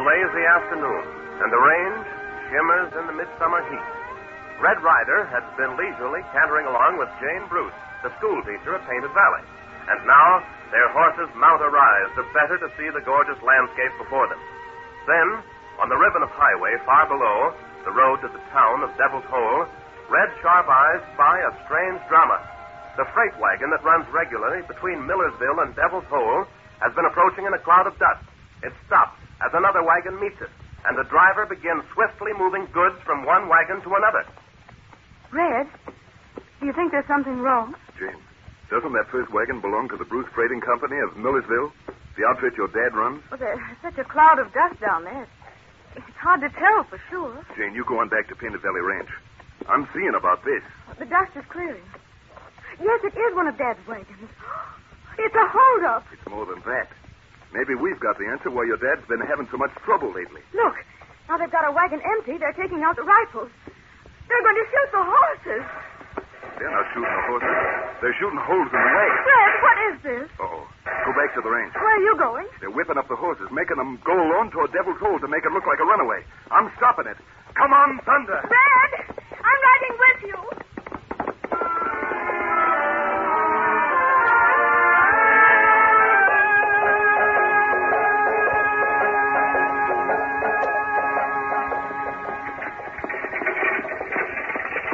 a lazy afternoon, and the range shimmers in the midsummer heat. Red Ryder had been leisurely cantering along with Jane Bruce, the school teacher at Painted Valley. And now their horses mount a rise, the better to see the gorgeous landscape before them. Then, on the ribbon of highway far below, the road to the town of Devil's Hole, Red's sharp eyes spy a strange drama. The freight wagon that runs regularly between Millersville and Devil's Hole has been approaching in a cloud of dust. It stops as another wagon meets it, and the driver begins swiftly moving goods from one wagon to another. Red, do you think there's something wrong? Jane, doesn't that first wagon belong to the Bruce Freighting Company of Millersville? The outfit your dad runs? Well, there's such a cloud of dust down there. It's hard to tell for sure. Jane, you go on back to Painted Valley Ranch. I'm seeing about this. The dust is clearing. Yes, it is one of Dad's wagons. It's a holdup. It's more than that. Maybe we've got the answer why your dad's been having so much trouble lately. Look, now they've got a wagon empty. They're taking out the rifles. They're going to shoot the horses. They're not shooting the horses. They're shooting holes in the wagon. Red, what is this? Uh-oh. Go back to the range. Where are you going? They're whipping up the horses, making them go along toward Devil's Hole to make it look like a runaway. I'm stopping it. Come on, Thunder. Red, I'm riding with you.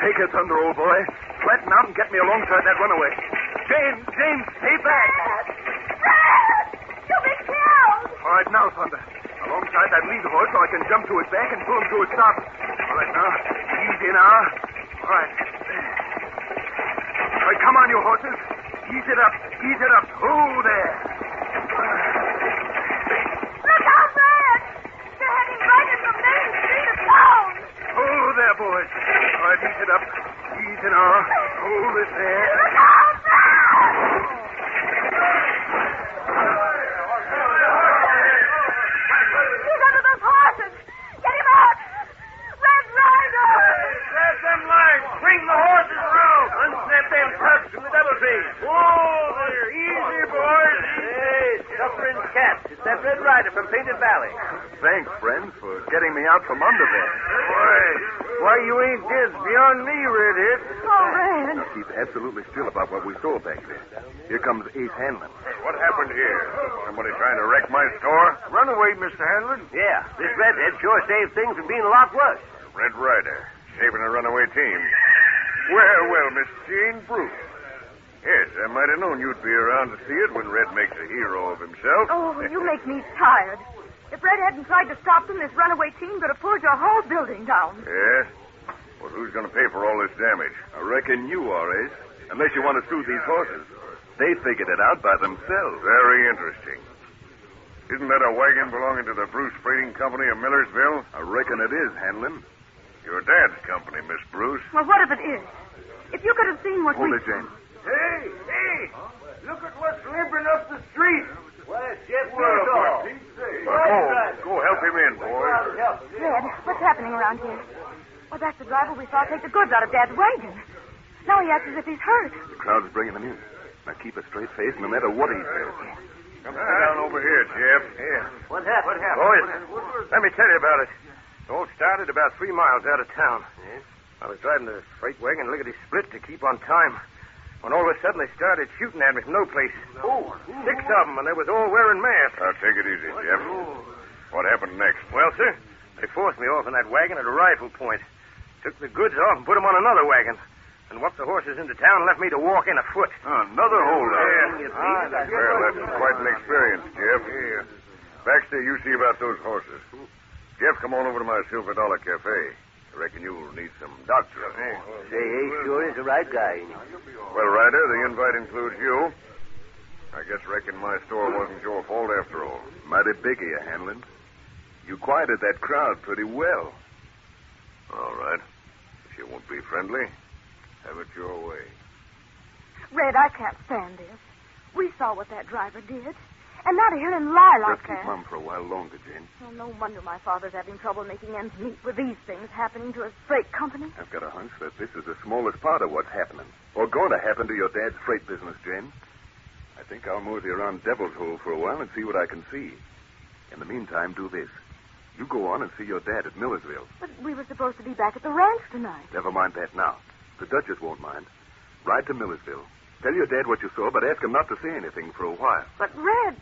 Take it, Thunder, old boy. Flatten out and get me alongside that runaway. Jane, stay back. Red! You'll be killed! All right, now, Thunder. Alongside that lead horse so I can jump to his back and pull him to a stop. All right, now. Easy now. All right. All right, come on, you horses. Ease it up. Ease it up. Oh, there. Look out, Red! They're heading right into the main street of town. Oh, there, boys. All right, ease it up. Easy now. Hold it there. Look out, Red! He's under those horses. Get him out. Red Ryder. There's them lines. Bring the horses around. Unsnap them tugs from the double tree. Whoa there. Easy, boys. Hey, suffering cats. It's that Red Ryder from Painted Valley. Thanks, friends, for getting me out from under there. Why, you ain't dead beyond me, Redhead. Oh, Red. Now keep absolutely still about what we saw back there. Here comes Ace Hanlon. What happened here? Somebody trying to wreck my store? Runaway, Mr. Hanlon. Yeah, this Redhead sure saved things from being a lot worse. Red Ryder, saving a runaway team. Well, Miss Jane Bruce. Yes, I might have known you'd be around to see it when Red makes a hero of himself. Oh, you make me tired. If Red hadn't tried to stop them, this runaway team could have pulled your whole building down. Yes? Well, who's going to pay for all this damage? I reckon you are, Ace. Unless you want to sue these horses. They figured it out by themselves. Very interesting. Isn't that a wagon belonging to the Bruce Freighting Company of Millersville? I reckon it is, Hanlon. Your dad's company, Miss Bruce. Well, what if it is? If you could have seen what Hold it, Jane. Hey! Look at what's limping up the street. Why, it's Jeff Go help him in, boys. Red, what's happening around here? Well, that's the driver we saw take the goods out of Dad's wagon. Now he acts as if he's hurt. The crowd's bringing him in. Now keep a straight face no matter what he says. Come sit down over here, Jeff. Yeah. What happened? Boys, let me tell you about it. It all started about 3 miles out of town. Yes? I was driving the freight wagon lickety split to keep on time. When all of a sudden they started shooting at me from no place. Oh. 6 of them, and they was all wearing masks. Now, take it easy, Jeff. What happened next? Well, sir, they forced me off in that wagon at a rifle point. Took the goods off and put them on another wagon. And whooped the horses into town and left me to walk in afoot. Another holdup. Yeah. Well, that's quite an experience, Jeff. Yeah. Baxter, you see about those horses. Jeff, come on over to my $Silver Cafe. I reckon you'll need some doctor. Say, Ace sure is the right guy. Well, Ryder, the invite includes you. I guess reckon my store wasn't your fault after all. Mighty big of you, Hanlon. You quieted that crowd pretty well. All right. If you won't be friendly, have it your way. Red, I can't stand this. We saw what that driver did. And now to hear him lie like Just that. keep mum for a while longer, Jane. Well, no wonder my father's having trouble making ends meet with these things happening to a freight company. I've got a hunch that this is the smallest part of what's happening. Or going to happen to your dad's freight business, Jane. I think I'll mosey around Devil's Hole for a while and see what I can see. In the meantime, do this. You go on and see your dad at Millersville. But we were supposed to be back at the ranch tonight. Never mind that now. The Duchess won't mind. Ride to Millersville. Tell your dad what you saw, but ask him not to say anything for a while. But, Red,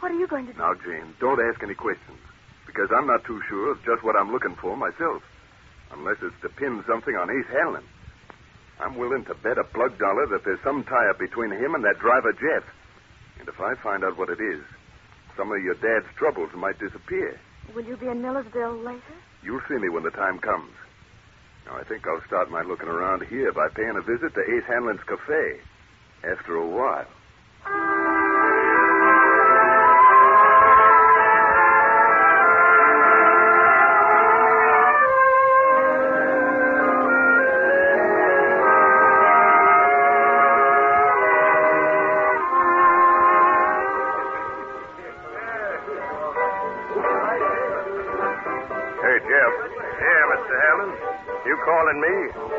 what are you going to do? Now, Jane, don't ask any questions. Because I'm not too sure of just what I'm looking for myself. Unless it's to pin something on Ace Hanlon. I'm willing to bet a plug dollar that there's some tie-up between him and that driver, Jeff. And if I find out what it is, some of your dad's troubles might disappear. Will you be in Millersville later? You'll see me when the time comes. Now, I think I'll start my looking around here by paying a visit to Ace Hanlon's cafe. After a while. Hey, Jeff. Yeah, Mr. Hammond. You calling me?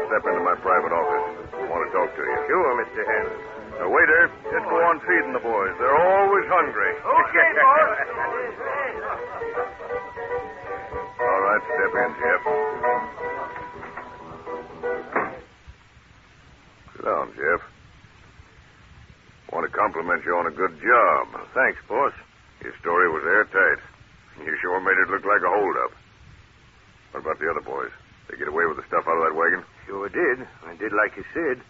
Step into my private office. I want to talk to you. Sure, Mr. Hammond. Now, waiter, just go on feeding the boys. They're always hungry. Okay, boss. All right, step in, Jeff. Sit down, Jeff. Want to compliment you on a good job. Thanks, boss. Your story was airtight. You sure made it look like a holdup. What about the other boys? They get away with the stuff out of that wagon? Sure did. I did like you said.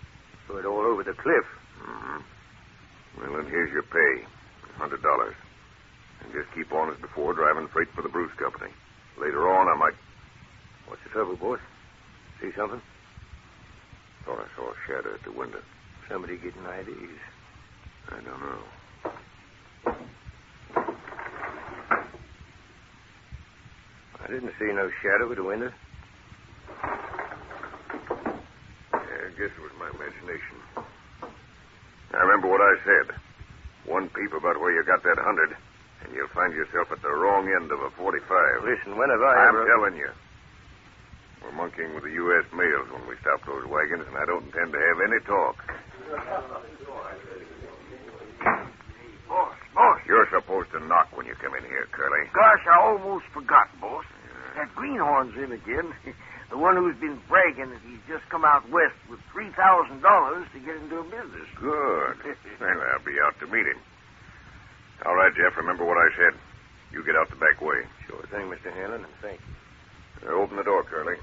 Threw it all over the cliff. Mm-hmm. Well, then here's your pay. $100. And just keep on as before, driving freight for the Bruce Company. Later on, I might... What's the trouble, boss? See something? Thought I saw a shadow at the window. Somebody getting IDs. I don't know. I didn't see no shadow at the window. Yeah, I guess it was my imagination. Now, remember what I said. One peep about where you got that 100, and you'll find yourself at the wrong end of a 45. Listen, when have I ever... I'm telling you. We're monkeying with the U.S. mails when we stop those wagons, and I don't intend to have any talk. Boss. You're supposed to knock when you come in here, Curly. Gosh, I almost forgot, boss. That greenhorn's in again. The one who's been bragging that he's just come out west with $3,000 to get into a business. Good. Well, I'll be out to meet him. All right, Jeff, remember what I said. You get out the back way. Sure thing, Mr. Hanlon, and thank you. Open the door, Curly.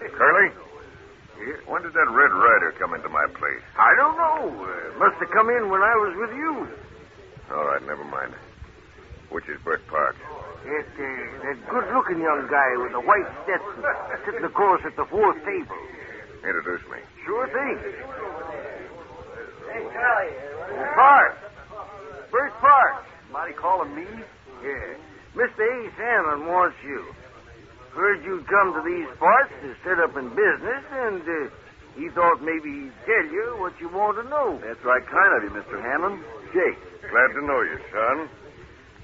Curly? When did that Red Ryder come into my place? I don't know. Must have come in when I was with you. All right, never mind. Which is Brett Park? That good-looking young guy with the white Stetson sitting, of course, at the fourth table. Introduce me. Sure thing. Hey, Charlie. Park. Bert Park. Somebody calling me? Yeah. Mr. Ace Hanlon wants you. Heard you'd come to these parts to set up in business, and he thought maybe he'd tell you what you want to know. That's right kind of you, Mr. Hanlon. Jake. Glad to know you, son.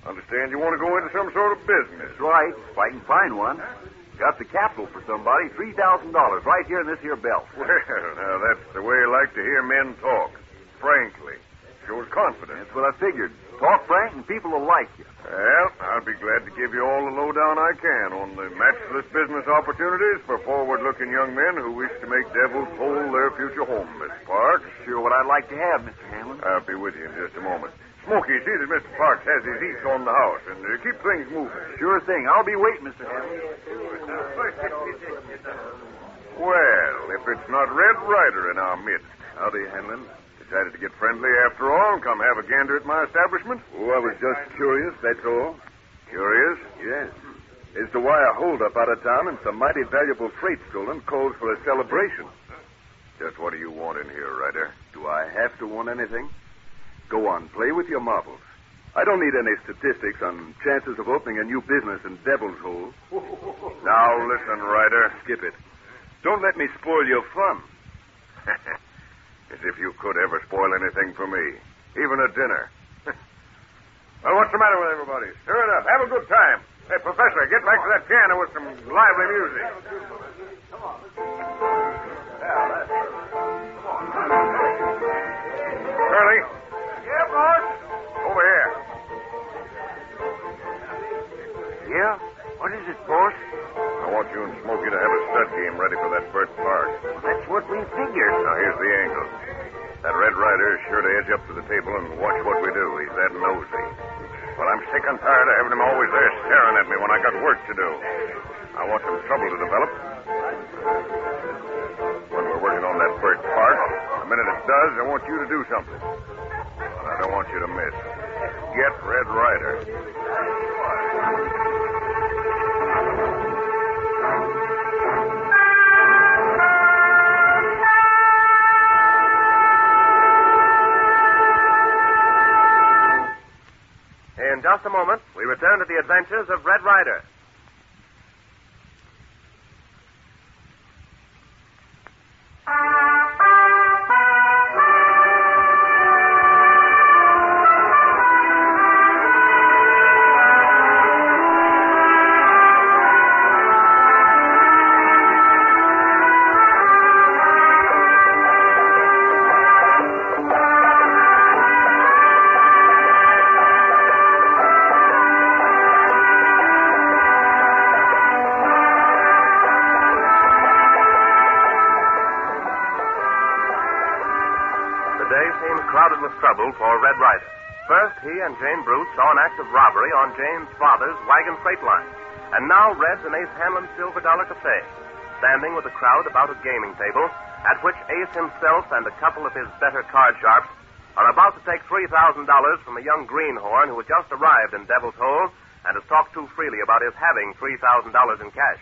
Understand you want to go into some sort of business. That's right. If I can find one. Got the capital for somebody, $3,000 right here in this here belt. Well, now that's the way I like to hear men talk. Frankly. Shows confidence. That's what I figured. Talk frank and people will like you. Well, I'll be glad to give you all the lowdown I can on the matchless business opportunities for forward-looking young men who wish to make Devil's Hole their future home, Miss Parks. Sure what I'd like to have, Mr. Hanlon. I'll be with you in just a moment. Smokey, see that Mr. Parks has his eats on the house, and keep things moving. Sure thing. I'll be waiting, Mr. Hanlon. Well, if it's not Red Ryder in our midst. Howdy, Hanlon. Decided to get friendly after all and come have a gander at my establishment? Oh, I was just curious, that's all. Curious? Yes. As to why a holdup out of town and some mighty valuable freight stolen calls for a celebration. Just what do you want in here, Ryder? Do I have to want anything? Go on, play with your marbles. I don't need any statistics on chances of opening a new business in Devil's Hole. Now listen, Ryder. Skip it. Don't let me spoil your fun. As if you could ever spoil anything for me. Even a dinner. Well, what's the matter with everybody? Stir it up. Have a good time. Hey, Professor, get back to that piano with some lively music. Come on. Curly. Yeah, boss? Go and Smokey to have a stud game ready for that Burt Park. That's what we figured. Now, here's the angle. That Red Ryder is sure to edge up to the table and watch what we do. He's that nosy. But I'm sick and tired of having him always there staring at me when I got work to do. I want some trouble to develop. When we're working on that Burt Park, the minute it does, I want you to do something. And I don't want you to miss. Get Red Ryder. In just a moment, we return to the adventures of Red Ryder. Crowded with trouble for Red Ryder. First, he and Jane Bruce saw an act of robbery on Jane's father's wagon freight line. And now Red's in Ace Hanlon's Silver Dollar Cafe, standing with a crowd about a gaming table at which Ace himself and a couple of his better card sharps are about to take $3,000 from a young greenhorn who has just arrived in Devil's Hole and has talked too freely about his having $3,000 in cash.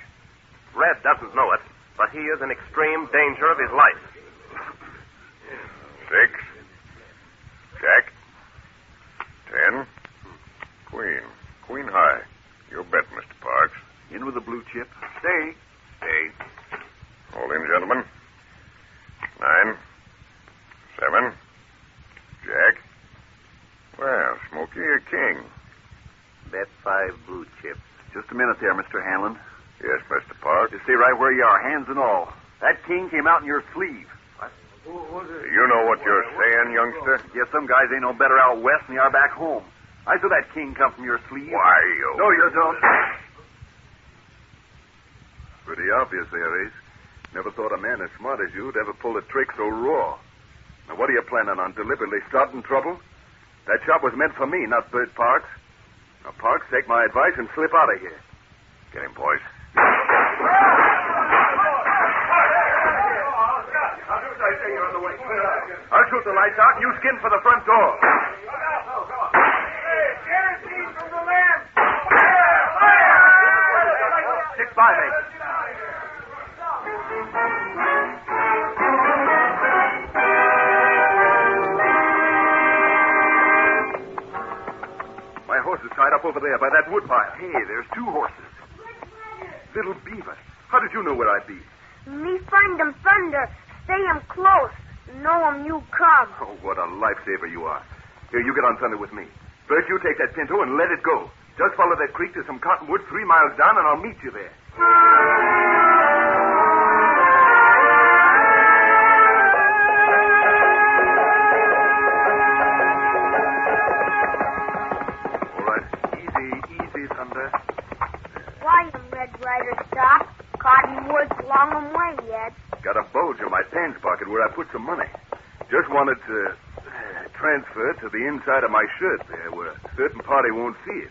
Red doesn't know it, but he is in extreme danger of his life. 6. Jack. 10. Queen. Queen high. You bet, Mr. Parks. In with the blue chip. Stay. Stay. Hold in, gentlemen. 9. 7. Jack. Well, Smokey, a king. Bet 5 blue chips. Just a minute there, Mr. Hanlon. Yes, Mr. Parks. You stay right where you are, hands and all. That king came out in your sleeve. Do you know what you're saying, youngster? Yes, some guys ain't no better out west than they are back home. I saw that king come from your sleeve. Why, you... No, you don't. Pretty obvious there, Ace. Never thought a man as smart as you'd ever pull a trick so raw. Now, what are you planning on? Deliberately starting trouble? That shop was meant for me, not Burt Parks. Now, Parks, take my advice and slip out of here. Get him, boys. I'll shoot the lights out and you skin for the front door. Stick by me. My horse is tied up over there by that wood pile. Hey, there's 2 horses. Little Beaver, how did you know where I'd be? Me find them thunder. Stay 'em close. Know 'em you come. Oh, what a lifesaver you are. Here, you get on thunder with me. First, you take that pinto and let it go. Just follow that creek to some cottonwood 3 miles down, and I'll meet you there. All right. Easy, Thunder. Why them Red Ryder stop? Cottonwood's long 'em way yet. Got a bulge in my pants pocket where I put some money. Just wanted to transfer it to the inside of my shirt there where a certain party won't see it.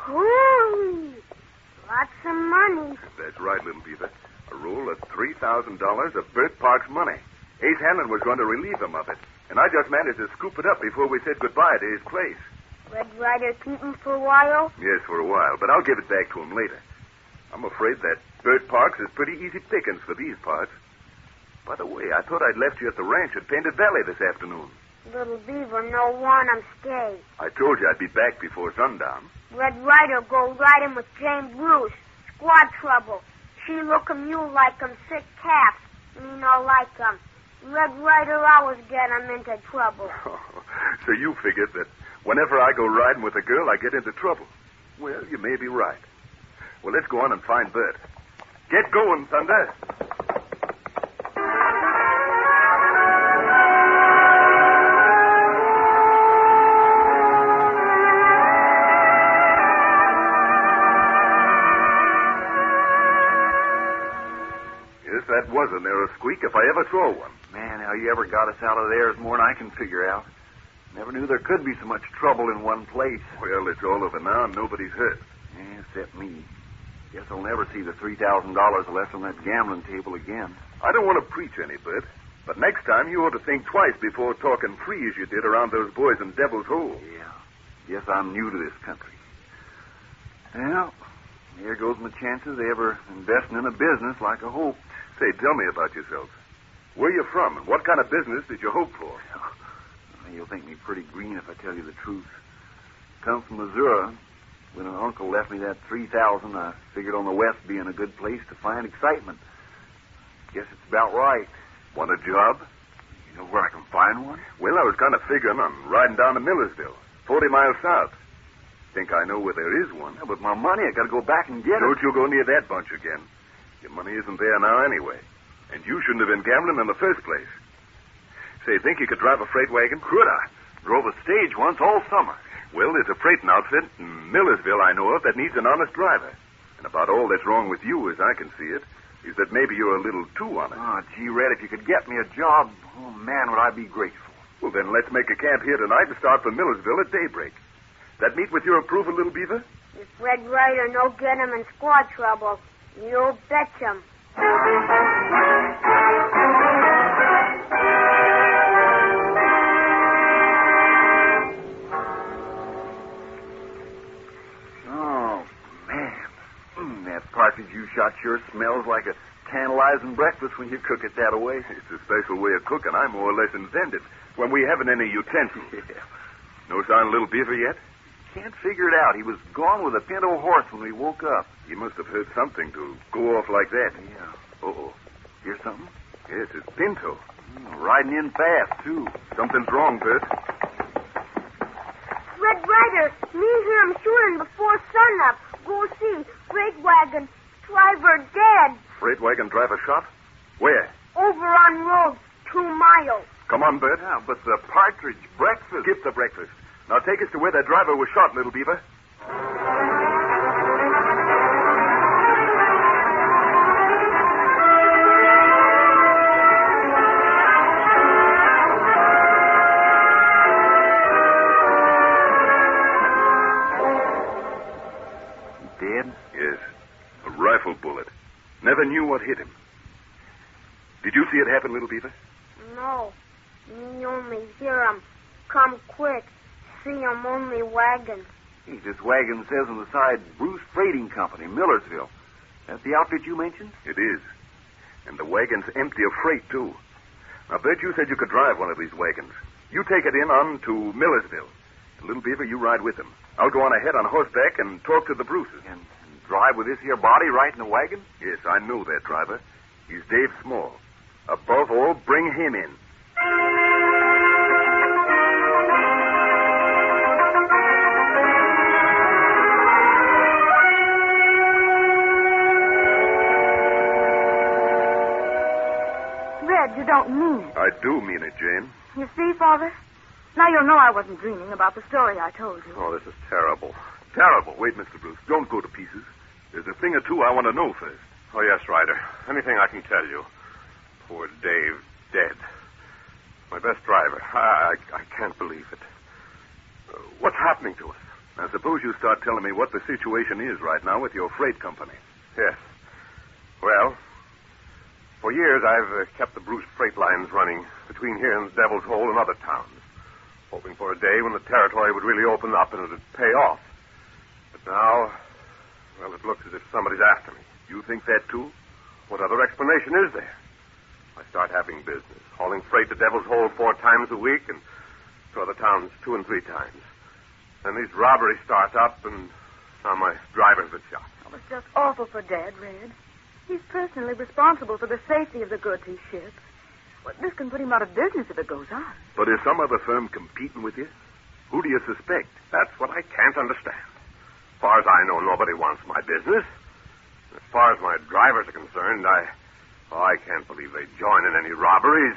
Ooh, lots of money. That's right, little Beaver. A roll of $3,000 of Burt Parks' money. Ace Hanlon was going to relieve him of it, and I just managed to scoop it up before we said goodbye to his place. Red Ryder keep him for a while? Yes, for a while, but I'll give it back to him later. I'm afraid that Burt Parks is pretty easy pickings for these parts. By the way, I thought I'd left you at the ranch at Painted Valley this afternoon. Little Beaver no want 'em stay. I told you I'd be back before sundown. Red Ryder go riding with Jane Bruce. Squad trouble. She look 'em you like 'em sick calves. Me no like 'em. Red Ryder always get 'em into trouble. So you figured that whenever I go riding with a girl, I get into trouble. Well, you may be right. Well, let's go on and find Bert. Get going, Thunder. squeak if I ever saw one. Man, how you ever got us out of there is more than I can figure out. Never knew there could be so much trouble in one place. Well, it's all over now and nobody's hurt. Yeah, except me. Guess I'll never see the $3,000 left on that gambling table again. I don't want to preach any, Bert, but next time you ought to think twice before talking free as you did around those boys in Devil's Hole. Yeah. Guess I'm new to this country. Well, here goes my chances of ever investing in a business like I hoped. Say, tell me about yourself. Where you from and what kind of business did you hope for? You'll think me pretty green if I tell you the truth. Come from Missouri. When an uncle left me that $3,000, I figured on the West being a good place to find excitement. Guess it's about right. Want a job? You know where I can find one? Well, I was kind of figuring on riding down to Millersville, 40 miles south. Think I know where there is one. Yeah, but my money, I got to go back and get it. Don't you go near that bunch again. Your money isn't there now anyway. And you shouldn't have been gambling in the first place. Say, think you could drive a freight wagon? Could I? Drove a stage once all summer. Well, there's a freighting outfit in Millersville I know of that needs an honest driver. And about all that's wrong with you, as I can see it, is that maybe you're a little too honest. Oh, gee, Red, if you could get me a job, oh, man, would I be grateful. Well, then let's make a camp here tonight and start for Millersville at daybreak. That meet with your approval, little beaver? If Red Ryder no get him in squad trouble, you betcha. Oh, man. That partridge you shot sure smells like a tantalizing breakfast when you cook it that way. It's a special way of cooking I more or less invented when we haven't any utensils. Yeah. No sign of little beaver yet? Can't figure it out. He was gone with a pinto horse when we woke up. He must have heard something to go off like that. Yeah. Uh-oh. Hear something? Yes, it's Pinto. Riding in fast, too. Something's wrong, Bert. Red Ryder, me hear him shooting before sunup. Go see. Freight wagon. Driver dead. Freight wagon driver shot? Where? Over on road. 2 miles. Come on, Bert. Yeah, but the partridge breakfast. Skip the breakfast. Now take us to where that driver was shot, little beaver. Dead? Yes. A rifle bullet. Never knew what hit him. Did you see it happen, little beaver? No. Me only hear him. Come quick. See him only wagon. Hey, this wagon says on the side, Bruce Freighting Company, Millersville. That's the outfit you mentioned? It is. And the wagon's empty of freight, too. Now, Bert, you said you could drive one of these wagons. You take it in on to Millersville. And little beaver, you ride with him. I'll go on ahead on horseback and talk to the Bruces. And drive with this here body right in the wagon? Yes, I know that driver. He's Dave Small. Above all, bring him in. Red, you don't mean it. I do mean it, Jane. You see, Father? Now you'll know I wasn't dreaming about the story I told you. Oh, this is terrible. Terrible. Wait, Mr. Bruce. Don't go to pieces. There's a thing or two I want to know first. Oh, yes, Ryder. Anything I can tell you. Poor Dave, dead. My best driver. I can't believe it. What's happening to us? Now, suppose you start telling me what the situation is right now with your freight company. Yes. Well, for years I've kept the Bruce freight lines running between here and the Devil's Hole and other towns, hoping for a day when the territory would really open up and it would pay off. But now, well, it looks as if somebody's after me. You think that, too? What other explanation is there? I start having business, hauling freight to Devil's Hole 4 times a week and to other towns 2 and 3 times. Then these robberies start up, and now my driver's been shot. Oh, it's just awful for Dad, Red. He's personally responsible for the safety of the goods he ships. Well, this can put him out of business if it goes on. But is some other firm competing with you? Who do you suspect? That's what I can't understand. As far as I know, nobody wants my business. As far as my drivers are concerned, I can't believe they join in any robberies.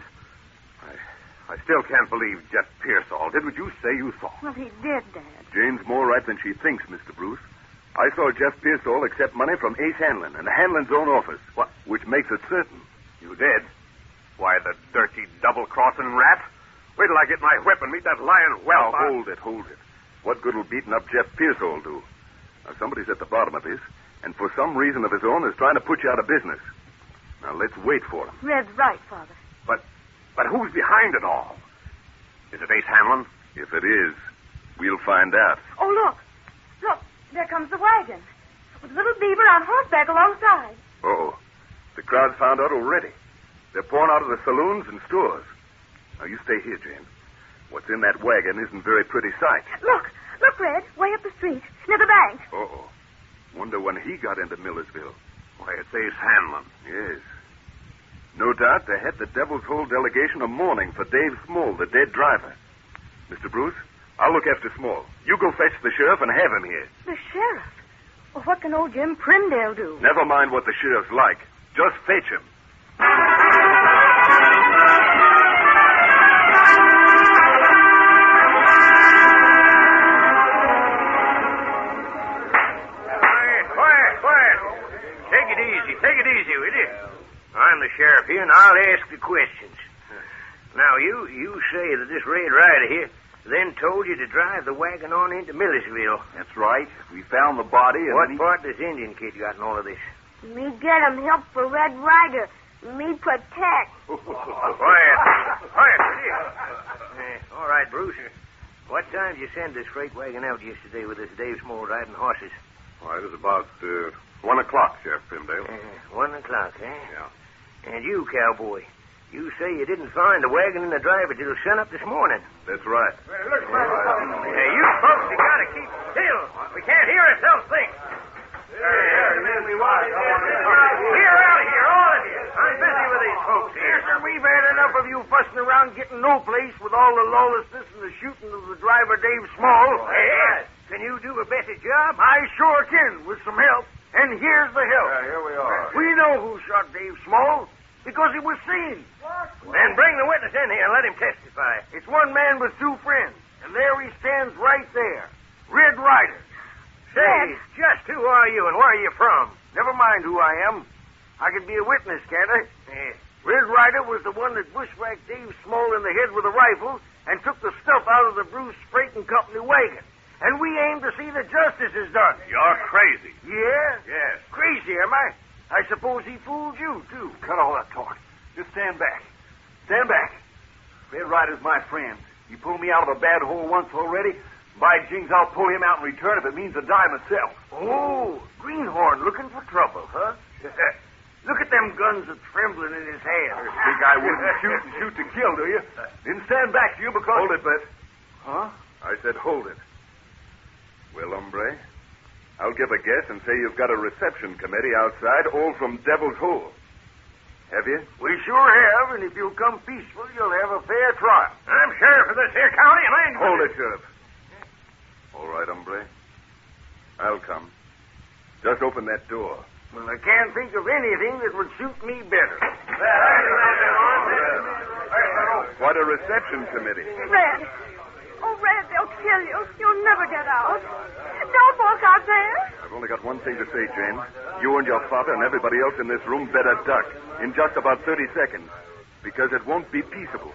I still can't believe Jeff Pearsall did what you say you saw. Well, he did, Dad. Jane's more right than she thinks, Mr. Bruce. I saw Jeff Pearsall accept money from Ace Hanlon in Hanlon's own office. What? Which makes it certain. You did? Why, the dirty, double-crossing rat. Wait till I get my whip and meet that lying whelp. Now, hold it. What good will beating up Jeff Pearsall do? Now, somebody's at the bottom of this, and for some reason of his own is trying to put you out of business. Now, let's wait for him. Red's right, Father. But who's behind it all? Is it Ace Hanlon? If it is, we'll find out. Oh, look. Look, there comes the wagon. With little Beaver on horseback alongside. Uh-oh. The crowd's found out already. They're pouring out of the saloons and stores. Now, you stay here, Jane. What's in that wagon isn't a very pretty sight. Look, Red, way up the street, near the bank. Uh-oh. Wonder when he got into Millersville. Why, it's Ace Hanlon. Yes. No doubt they had the Devil's Hole delegation of mourning for Dave Small, the dead driver. Mr. Bruce, I'll look after Small. You go fetch the sheriff and have him here. The sheriff? Well, what can old Jim Primdale do? Never mind what the sheriff's like. Just fetch him. Quiet. Take it easy, will you? I'm the sheriff here, and I'll ask the questions. Now, you say that this Red Ryder here then told you to drive the wagon on into Millersville. That's right. We found the body and What part does Indian Kid got in all of this? Me get him help for Red Ryder. Me protect. Quiet, will you? All right, Bruce. What time did you send this freight wagon out yesterday with this Dave Small riding horses? Why, it was about 1 o'clock, Sheriff Primdale. 1 o'clock, eh? Yeah. And you, cowboy, you say you didn't find the wagon and the driver till sun up this morning. That's right. Hey, you folks, you gotta keep still. We can't hear ourselves think. Clear out of here, all of you. I'm busy with these folks here. Yes, sir, we've had enough of you fussing around getting no place with all the lawlessness and the shooting of the driver, Dave Small. Hey, can you do a better job? I sure can, with some help. And here's the help. Here we are. We know who shot Dave Small because it was seen. Then bring the witness in here and let him testify. It's one man with two friends, and there he stands right there, Red Ryder. Say, just who are you and where are you from? Never mind who I am. I can be a witness, can't I? Yeah. Red Ryder was the one that bushwhacked Dave Small in the head with a rifle and took the stuff out of the Bruce Freight and Company wagon. And we aim to see that justice is done. You're crazy. Yeah? Yes. Crazy, am I? I suppose he fooled you, too. Cut all that talk. Just stand back. Stand back. Red Ryder's my friend. He pulled me out of a bad hole once already. By jings, I'll pull him out in return if it means to die myself. Oh, Greenhorn looking for trouble, huh? Look at them guns that's trembling in his hand. Think I wouldn't shoot and shoot to kill, do you? Didn't stand back to you because... Hold it, Bet. Huh? I said hold it. Well, hombre, I'll give a guess and say you've got a reception committee outside, all from Devil's Hole. Have you? We sure have, and if you'll come peaceful, you'll have a fair trial. I'm sheriff of this here county, and I ain't... Hold it, Sheriff. All right, hombre. I'll come. Just open that door. Well, I can't think of anything that would suit me better. What a reception committee. Red. Oh, Red, they'll kill you. You'll never get out. Don't walk out there. I've only got one thing to say, Jane. You and your father and everybody else in this room better duck in just about 30 seconds, because it won't be peaceable.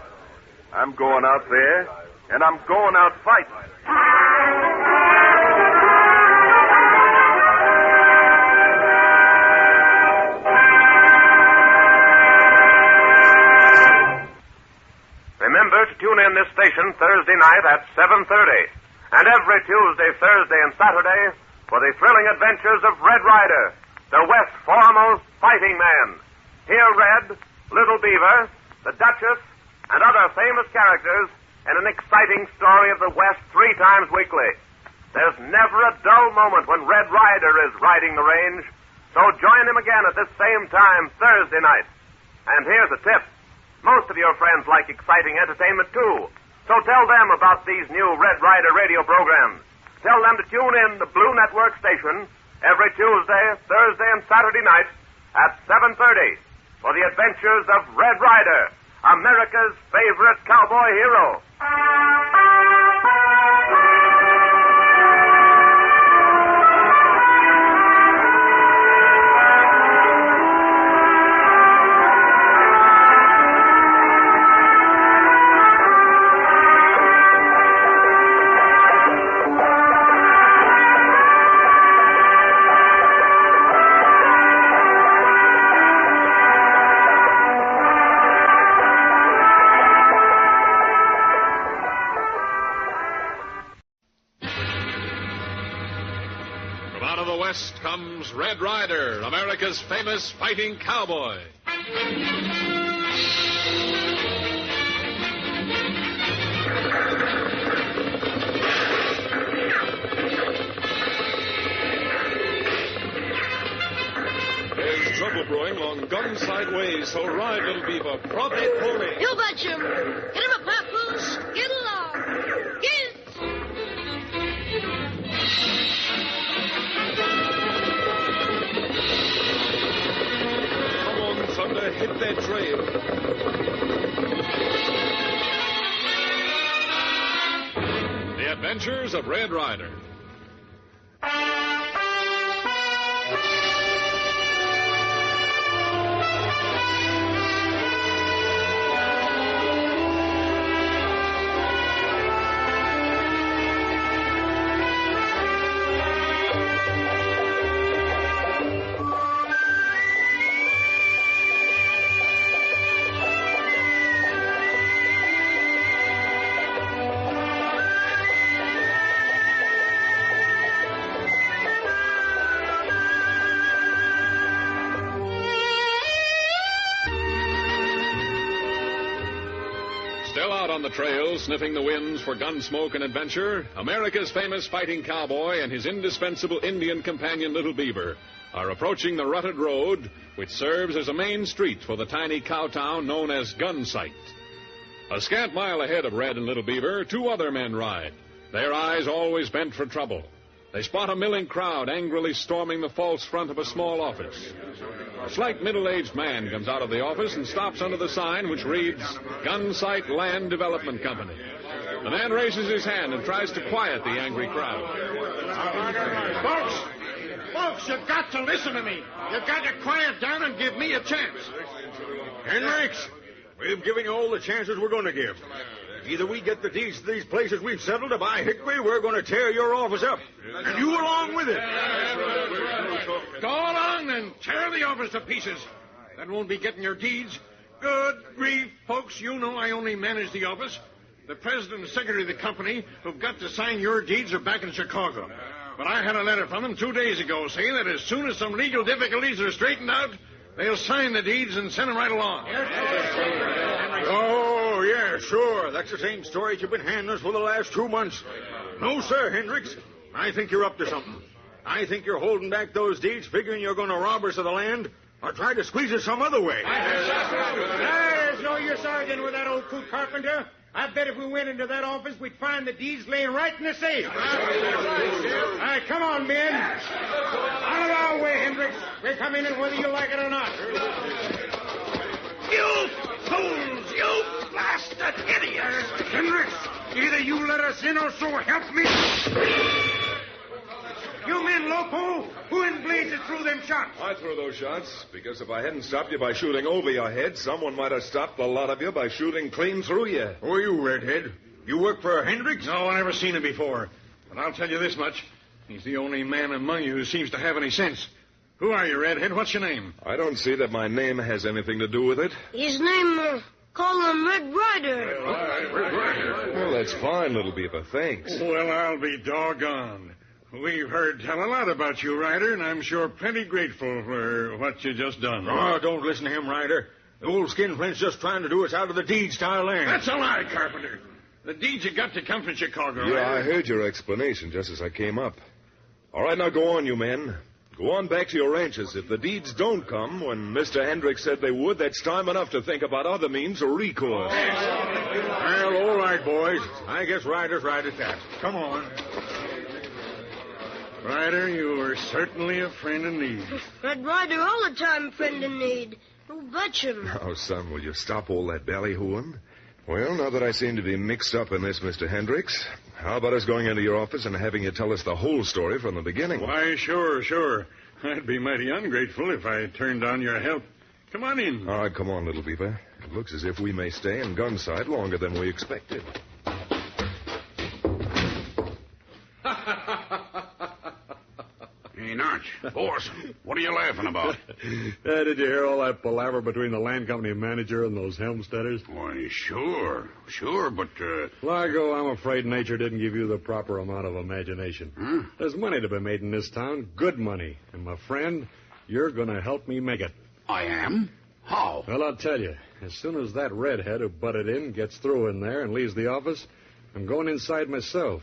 I'm going out there, and I'm going out fighting. Remember to tune in this station Thursday night at 7:30, and every Tuesday, Thursday, and Saturday for the thrilling adventures of Red Ryder, the West's foremost fighting man. Hear Red, Little Beaver, the Duchess, and other famous characters in an exciting story of the West 3 times weekly. There's never a dull moment when Red Ryder is riding the range, so join him again at this same time Thursday night. And here's a tip. Most of your friends like exciting entertainment, too. So tell them about these new Red Ryder radio programs. Tell them to tune in the Blue Network station every Tuesday, Thursday, and Saturday night at 7:30 for the adventures of Red Ryder, America's favorite cowboy hero. West comes Red Ryder, America's famous fighting cowboy. There's trouble brewing along Gunsight Way, so ride, little beaver. Prod that pony. You betcha. Get him a papoose. Get along. Get. Come on, Thunder, hit that trail. The Adventures of Red Ryder. Still out on the trail, sniffing the winds for gun smoke and adventure, America's famous fighting cowboy and his indispensable Indian companion, Little Beaver, are approaching the rutted road which serves as a main street for the tiny cow town known as Gunsight. A scant mile ahead of Red and Little Beaver, two other men ride, their eyes always bent for trouble. They spot a milling crowd angrily storming the false front of a small office. A slight middle-aged man comes out of the office and stops under the sign which reads, Gunsight Land Development Company. The man raises his hand and tries to quiet the angry crowd. Folks, you've got to listen to me. You've got to quiet down and give me a chance. Hendricks, we've given you all the chances we're going to give. Either we get the deeds to these places we've settled, or by Hickory, we're going to tear your office up. And you along with it. Go along then. Tear the office to pieces. That won't be getting your deeds. Good grief, folks. You know I only manage the office. The president and secretary of the company who've got to sign your deeds are back in Chicago. But I had a letter from them 2 days ago saying that as soon as some legal difficulties are straightened out, they'll sign the deeds and send them right along. Oh, yeah, sure. That's the same story you've been handing us for the last 2 months. No, sir, Hendricks. I think you're up to something. I think you're holding back those deeds, figuring you're going to rob us of the land, or try to squeeze it some other way. There's no use arguing with that old coot carpenter. I bet if we went into that office, we'd find the deeds laying right in the safe. All right, come on, men. Out of our way, Hendricks. We're coming in whether you like it or not. You fools! You blasted idiots! Hendricks, either you let us in or so help me. You men, loco, who in blazes threw them shots? I threw those shots because if I hadn't stopped you by shooting over your head, someone might have stopped the lot of you by shooting clean through you. Who are you, Redhead? You work for Hendricks? No, I never seen him before. But I'll tell you this much. He's the only man among you who seems to have any sense. Who are you, Redhead? What's your name? I don't see that my name has anything to do with it. His name, call him Red Ryder. Well, that's fine, Little Beaver. Thanks. Well, I'll be doggone. We've heard tell a lot about you, Ryder, and I'm sure plenty grateful for what you just done. Oh, don't listen to him, Ryder. The old skinflint's just trying to do us out of the deeds to our land. That's a lie, Carpenter. The deeds you got to come from Chicago, Yeah, Ryder. I heard your explanation just as I came up. All right, now go on, you men. Go on back to your ranches. If the deeds don't come when Mr. Hendricks said they would, that's time enough to think about other means of recourse. Well, all right, boys. I guess Ryder's right at that. Come on. Ryder, you were certainly a friend in need. Red Ryder all the time, friend in need. You betcha. Now, son, will you stop all that ballyhooing? Well, now that I seem to be mixed up in this, Mr. Hendricks, how about us going into your office and having you tell us the whole story from the beginning? Why, sure. I'd be mighty ungrateful if I turned down your help. Come on in. All right, come on, Little Beaver. It looks as if we may stay in Gunsight longer than we expected. Hey, Notch, boss, what are you laughing about? Did you hear all that palaver between the land company manager and those Helmsteaders? Why, sure, but, Largo, I'm afraid nature didn't give you the proper amount of imagination. Huh? There's money to be made in this town, good money. And, my friend, you're going to help me make it. I am? How? Well, I'll tell you. As soon as that redhead who butted in gets through in there and leaves the office, I'm going inside myself.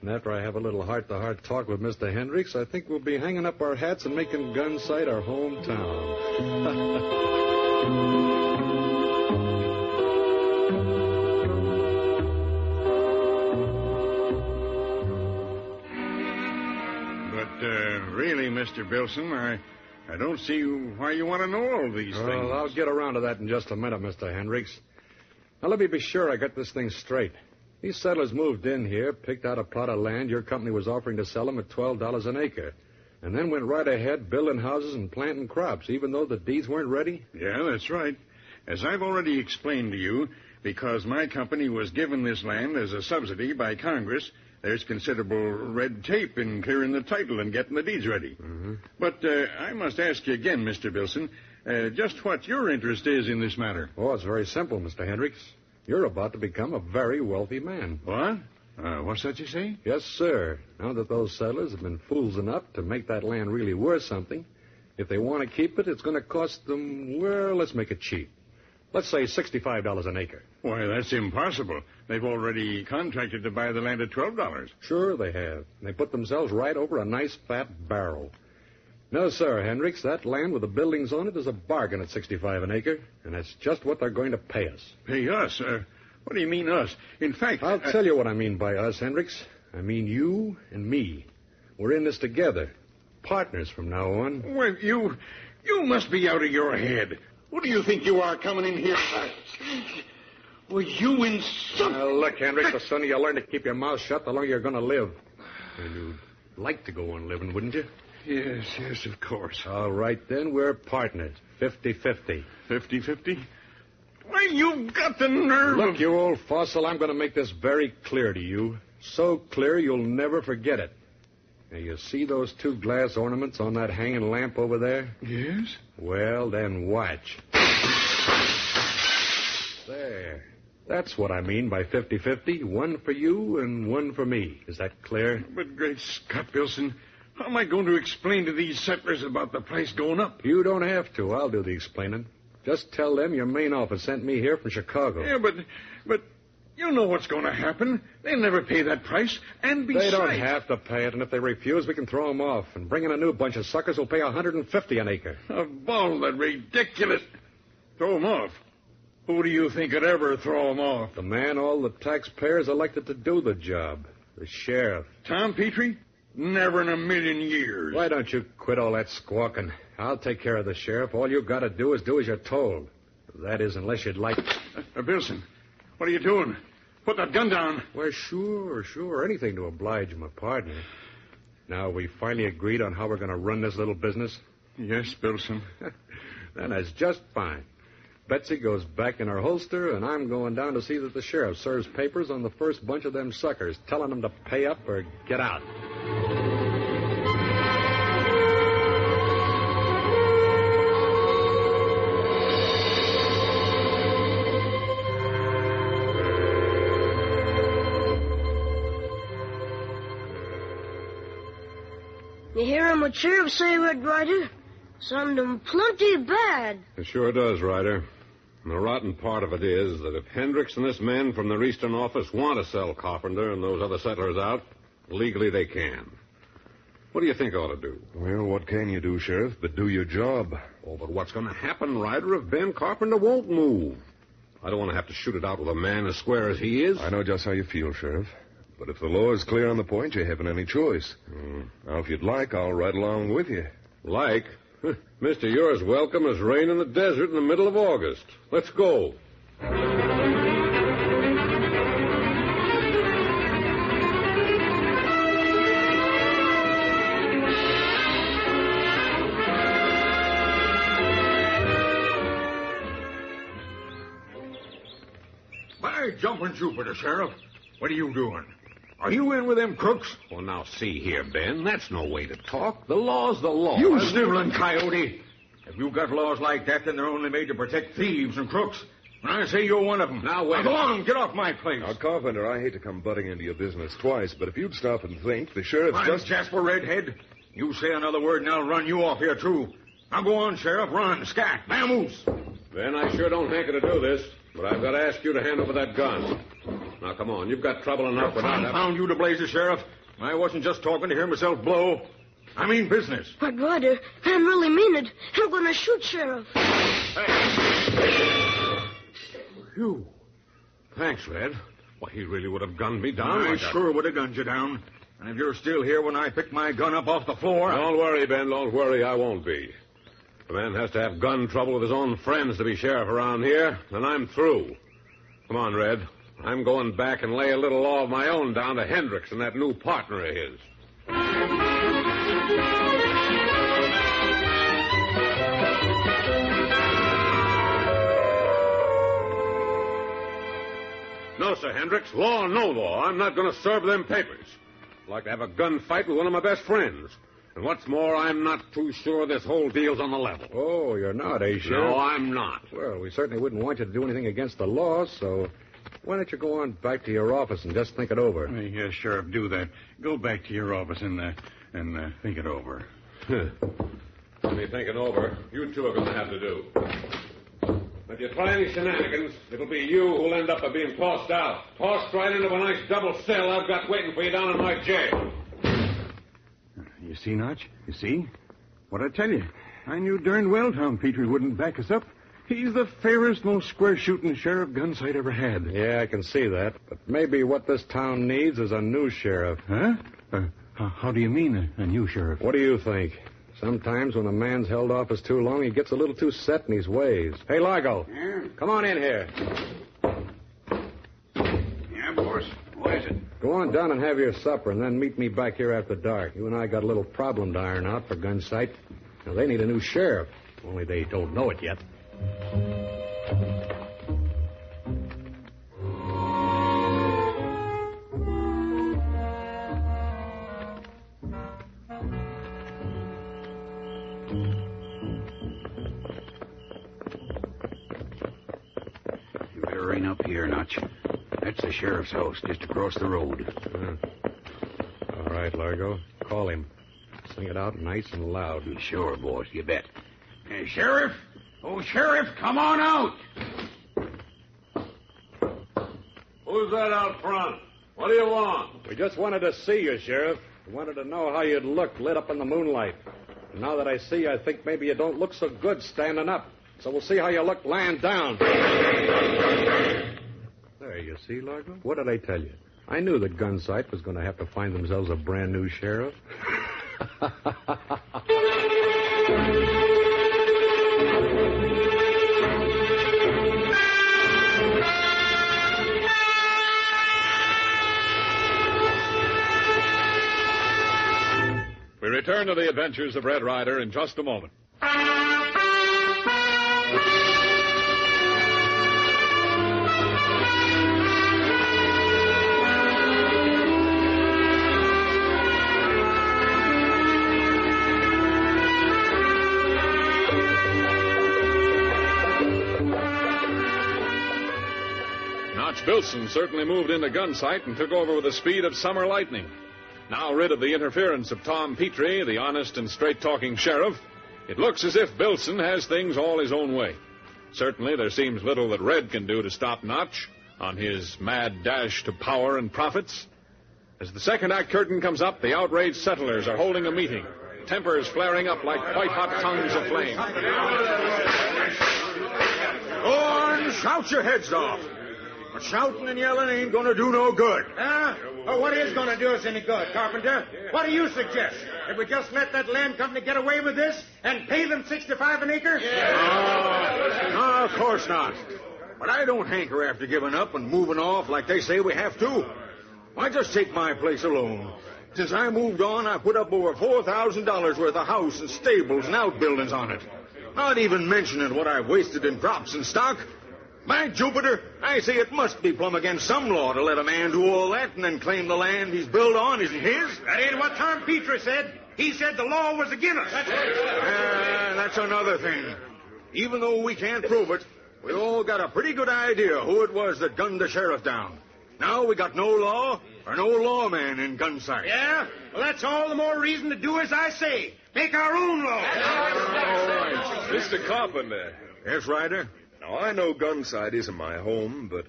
And after I have a little heart-to-heart talk with Mr. Hendricks, I think we'll be hanging up our hats and making Gunsight our hometown. But, really, Mr. Bilson, I don't see why you want to know all these things. Well, I'll get around to that in just a minute, Mr. Hendricks. Now, let me be sure I got this thing straight. These settlers moved in here, picked out a plot of land your company was offering to sell them at $12 an acre, and then went right ahead building houses and planting crops, even though the deeds weren't ready? Yeah, that's right. As I've already explained to you, because my company was given this land as a subsidy by Congress, there's considerable red tape in clearing the title and getting the deeds ready. Mm-hmm. But I must ask you again, Mr. Bilson, just what your interest is in this matter. Oh, it's very simple, Mr. Hendricks. You're about to become a very wealthy man. What? What's that you say? Yes, sir. Now that those settlers have been fools enough to make that land really worth something, if they want to keep it, it's going to cost them, well, let's make it cheap. Let's say $65 an acre. Why, that's impossible. They've already contracted to buy the land at $12. Sure they have. They put themselves right over a nice fat barrel. No, sir, Hendricks, that land with the buildings on it is a bargain at $65 an acre, and that's just what they're going to pay us. Pay us? What do you mean us? In fact... I'll tell you what I mean by us, Hendricks. I mean you and me. We're in this together. Partners from now on. Well, you must be out of your head. What do you think you are coming in here? Well, you insult... Look, Hendricks, the sooner you learn to keep your mouth shut, the longer you're going to live. And you'd like to go on living, wouldn't you? Yes, of course. All right, then, we're partners. 50-50. 50-50? Why, you've got the nerve... Look, you old fossil, I'm going to make this very clear to you. So clear you'll never forget it. Now, you see those two glass ornaments on that hanging lamp over there? Yes? Well, then watch. There. That's what I mean by 50-50. One for you and one for me. Is that clear? But, great Scott, Bilson, how am I going to explain to these settlers about the price going up? You don't have to. I'll do the explaining. Just tell them your main office sent me here from Chicago. Yeah, but you know what's going to happen. They'll never pay that price. And besides... They don't have to pay it, and if they refuse, we can throw them off. And bring in a new bunch of suckers who'll pay $150 an acre. Of all the ridiculous... Throw them off? Who do you think could ever throw them off? The man all the taxpayers elected to do the job. The sheriff. Tom Petrie? Never in a million years. Why don't you quit all that squawking? I'll take care of the sheriff. All you've got to do is do as you're told. That is, unless you'd like... Bilson, what are you doing? Put that gun down. Well, sure. Anything to oblige my partner. Now, we finally agreed on how we're going to run this little business? Yes, Bilson. Then that's just fine. Betsy goes back in her holster, and I'm going down to see that the sheriff serves papers on the first bunch of them suckers, telling them to pay up or get out. You hear what sheriff say, Red Ryder? Sounding plenty bad. It sure does, Ryder. And the rotten part of it is that if Hendricks and this man from their eastern office want to sell Carpenter and those other settlers out, legally they can. What do you think I ought to do? Well, what can you do, Sheriff, but do your job? Oh, but what's going to happen, Ryder, if Ben Carpenter won't move? I don't want to have to shoot it out with a man as square as he is. I know just how you feel, Sheriff. But if the law is clear on the point, you haven't any choice. Now, if you'd like, I'll ride along with you. Like? Mister, you're as welcome as rain in the desert in the middle of August. Let's go. By jumping Jupiter, Sheriff. What are you doing? Are you in with them crooks? Well, now, see here, Ben. That's no way to talk. The law's the law. You sniveling coyote. If you got laws like that, then they're only made to protect thieves and crooks. And I say you're one of them. Now, wait. Go on, get off my place. Now, Carpenter, I hate to come butting into your business twice, but if you'd stop and think, the sheriff's I'm just... Jasper Redhead. You say another word and I'll run you off here, too. Now go on, Sheriff. Run. Scat. Vamoose. Ben, I sure don't hanker to do this, but I've got to ask you to hand over that gun. Now, come on. You've got trouble enough without... Found you to blazes, Sheriff. I wasn't just talking to hear myself blow. I mean business. But, Ryder, I really mean it. I'm going to shoot Sheriff. Phew. Thanks, Red. Why, he really would have gunned me down. I sure would have gunned you down. And if you're still here when I pick my gun up off the floor... Don't worry, Ben. Don't worry. I won't be. A man has to have gun trouble with his own friends to be sheriff around here, and I'm through. Come on, Red. I'm going back and lay a little law of my own down to Hendricks and that new partner of his. No, Sir Hendricks. Law or no law, I'm not going to serve them papers. I'd like to have a gunfight with one of my best friends. And what's more, I'm not too sure this whole deal's on the level. Oh, you're not, eh, Sheriff? No, I'm not. Well, we certainly wouldn't want you to do anything against the law, so why don't you go on back to your office and just think it over? Yes, Sheriff, do that. Go back to your office and think it over. Let me think it over. You two are going to have to do. If you try any shenanigans, it'll be you who'll end up by being tossed out. Tossed right into a nice double cell I've got waiting for you down in my jail. You see, Notch? You see? What'd I tell you? I knew darn well Tom Petrie wouldn't back us up. He's the fairest, most square-shooting sheriff Gunsight ever had. Yeah, I can see that. But maybe what this town needs is a new sheriff. Huh? How do you mean, a new sheriff? What do you think? Sometimes when a man's held office too long, he gets a little too set in his ways. Hey, Largo. Yeah? Come on in here. Yeah, boss. What is it? Go on down and have your supper, and then meet me back here after dark. You and I got a little problem to iron out for Gunsight. Now, they need a new sheriff. Only they don't know it yet. You better rein up here, Notch. That's the sheriff's house, just across the road. All right, Largo. Call him. Sing it out nice and loud. Sure, boss, you bet. Sheriff? Oh, Sheriff, come on out. Who's that out front? What do you want? We just wanted to see you, Sheriff. We wanted to know how you'd look lit up in the moonlight. And now that I see you, I think maybe you don't look so good standing up. So we'll see how you look lying down. There, you see, Largo? What did I tell you? I knew that Gunsight was going to have to find themselves a brand new sheriff. We return to the adventures of Red Ryder in just a moment. Notch Billson certainly moved into Gunsight and took over with the speed of summer lightning. Now rid of the interference of Tom Petrie, the honest and straight-talking sheriff, it looks as if Billson has things all his own way. Certainly, there seems little that Red can do to stop Notch on his mad dash to power and profits. As the second act curtain comes up, the outraged settlers are holding a meeting, tempers flaring up like white-hot tongues of flame. Go on, shout your heads off. But shouting and yelling ain't going to do no good. What is going to do us any good, Carpenter? What do you suggest? If we just let that land company get away with this and pay them $65 an acre? No, of course not. But I don't hanker after giving up and moving off like they say we have to. I just take my place alone. Since I moved on, I put up over $4,000 worth of house and stables and outbuildings on it. Not even mentioning what I've wasted in crops and stock. By Jupiter, I say it must be plumb against some law to let a man do all that and then claim the land he's built on isn't his. That ain't what Tom Petrie said. He said the law was against us. That's another thing. Even though we can't prove it, we all got a pretty good idea who it was that gunned the sheriff down. Now we got no law or no lawman in Gunsight. Yeah? Well, that's all the more reason to do as I say. Make our own law. Mr. Carpenter. Yes, Ryder? Now, I know Gunsight isn't my home, but,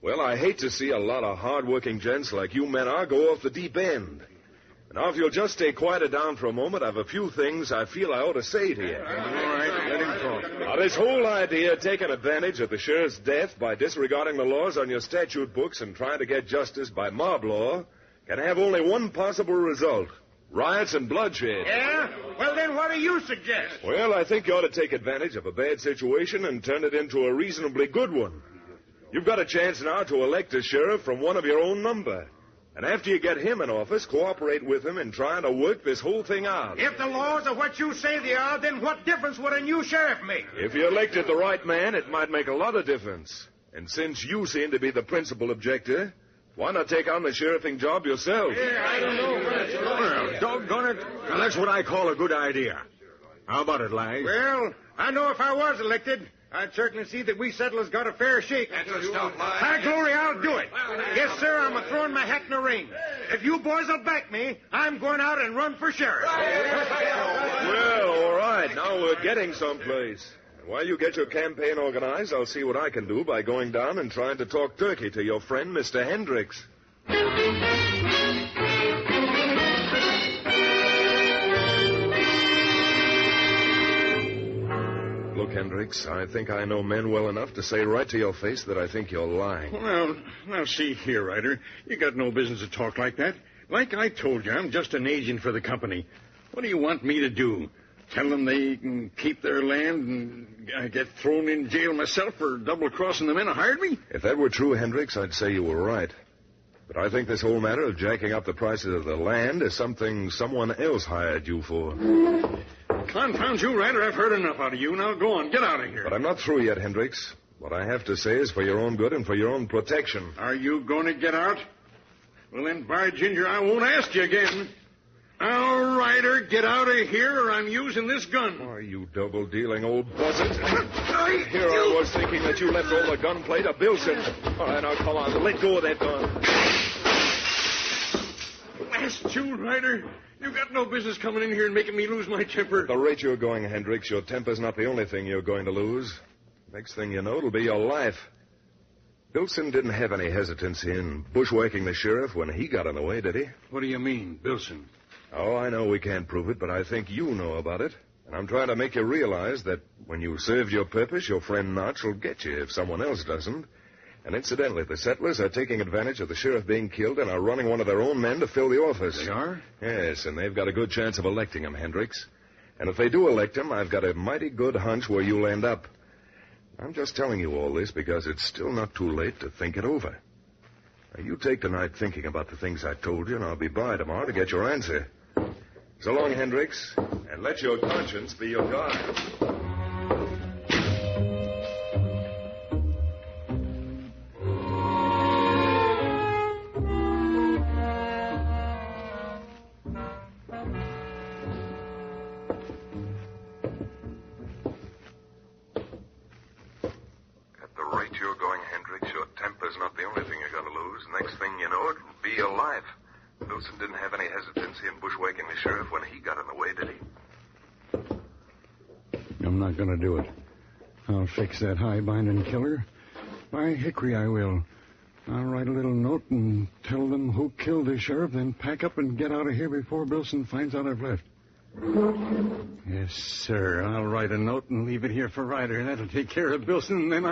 well, I hate to see a lot of hard-working gents like you men are go off the deep end. Now, if you'll just stay quieted down for a moment, I've a few things I feel I ought to say to you. All right, let him talk. Now, this whole idea of taking advantage of the sheriff's death by disregarding the laws on your statute books and trying to get justice by mob law can have only one possible result: riots and bloodshed. Yeah? Well, then what do you suggest? Well, I think you ought to take advantage of a bad situation and turn it into a reasonably good one. You've got a chance now to elect a sheriff from one of your own number. And after you get him in office, cooperate with him in trying to work this whole thing out. If the laws are what you say they are, then what difference would a new sheriff make? If you elected the right man, it might make a lot of difference. And since you seem to be the principal objector, why not take on the sheriffing job yourself? Yeah, I don't know. Well, doggone it. Now, that's what I call a good idea. How about it, Lige? Well, I know if I was elected, I'd certainly see that we settlers got a fair shake. That's a stuff, Lige. By glory, I'll do it. Yes, sir, I'm throwing my hat in the ring. If you boys will back me, I'm going out and run for sheriff. Well, all right. Now we're getting someplace. While you get your campaign organized, I'll see what I can do by going down and trying to talk turkey to your friend, Mr. Hendricks. Look, Hendricks, I think I know men well enough to say right to your face that I think you're lying. Well, now see here, Ryder. You got no business to talk like that. Like I told you, I'm just an agent for the company. What do you want me to do? Tell them they can keep their land and I get thrown in jail myself for double-crossing the men who hired me? If that were true, Hendricks, I'd say you were right. But I think this whole matter of jacking up the prices of the land is something someone else hired you for. Confound you, Ryder. I've heard enough out of you. Now go on. Get out of here. But I'm not through yet, Hendricks. What I have to say is for your own good and for your own protection. Are you going to get out? Well, then, by ginger, I won't ask you again. Now, Ryder, get out of here or I'm using this gun. Why, you double-dealing old buzzard. Here I was thinking that you left all the gunplay to Bilson. All right, now, come on. Let go of that gun. Blast you, Ryder. You got no business coming in here and making me lose my temper. At the rate you're going, Hendricks, your temper's not the only thing you're going to lose. Next thing you know, it'll be your life. Bilson didn't have any hesitancy in bushwhacking the sheriff when he got in the way, did he? What do you mean, Bilson? Oh, I know we can't prove it, but I think you know about it. And I'm trying to make you realize that when you serve your purpose, your friend Notch will get you if someone else doesn't. And incidentally, the settlers are taking advantage of the sheriff being killed and are running one of their own men to fill the office. They are? Yes, and they've got a good chance of electing him, Hendricks. And if they do elect him, I've got a mighty good hunch where you'll end up. I'm just telling you all this because it's still not too late to think it over. Now, you take tonight thinking about the things I told you, and I'll be by tomorrow to get your answer. So long, Hendricks, and let your conscience be your guide. Next thing you know, it'll be your life. Wilson didn't have any hesitancy in bushwhacking the sheriff when he got in the way, did he? I'm not going to do it. I'll fix that high-binding killer. By hickory, I will. I'll write a little note and tell them who killed the sheriff, then pack up and get out of here before Bilson finds out I've left. Yes, sir. I'll write a note and leave it here for Ryder. That'll take care of Bilson, and then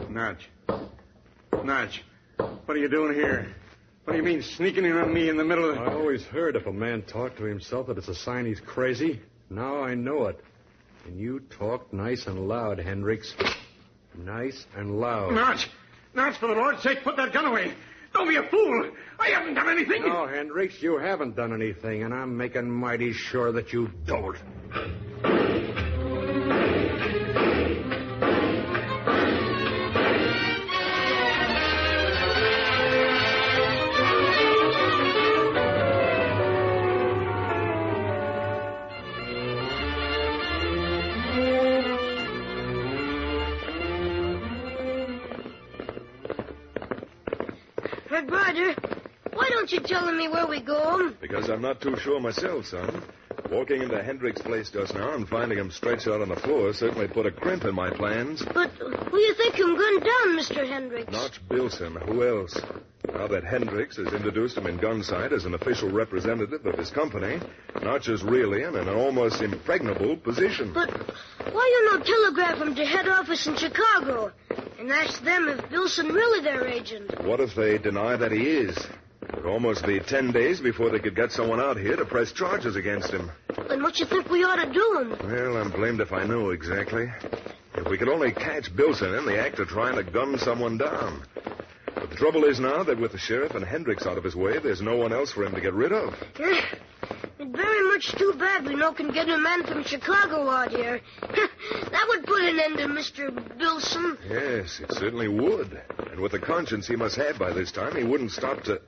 Notch. Notch, what are you doing here? What do you mean, sneaking in on me in the middle of... I always heard if a man talked to himself that it's a sign he's crazy. Now I know it. And you talked nice and loud, Hendricks. Nice and loud. Notch! Notch, for the Lord's sake, put that gun away. Don't be a fool. I haven't done anything. No, Hendricks, you haven't done anything, and I'm making mighty sure that you don't. Red Ryder, why don't you tell me where we go? Because I'm not too sure myself, son. Walking into Hendricks' place just now and finding him stretched out on the floor certainly put a crimp in my plans. But who you think him gunned down, Mr. Hendricks? Notch Bilson. Who else? Now that Hendricks has introduced him in Gunsight as an official representative of his company, Notch is really in an almost impregnable position. But why you no telegraph him to head office in Chicago and ask them if Bilson really their agent? What if they deny that he is? It would almost be 10 days before they could get someone out here to press charges against him. Then what you think we ought to do? Well, I'm blamed if I knew exactly. If we could only catch Bilson in the act of trying to gun someone down. But the trouble is now that with the sheriff and Hendricks out of his way, there's no one else for him to get rid of. It's very much too bad we no can get a man from Chicago out here. That would put an end to Mr. Bilson. Yes, it certainly would. And with the conscience he must have by this time, he wouldn't stop to...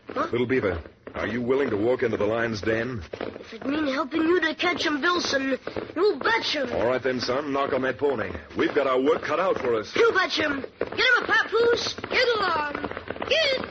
Huh? Little Beaver, are you willing to walk into the lion's den? If it means helping you to catch him, Bilson, you betcha. All right then, son, knock on that pony. We've got our work cut out for us. You betcha him. Get him a papoose. Get along. Get!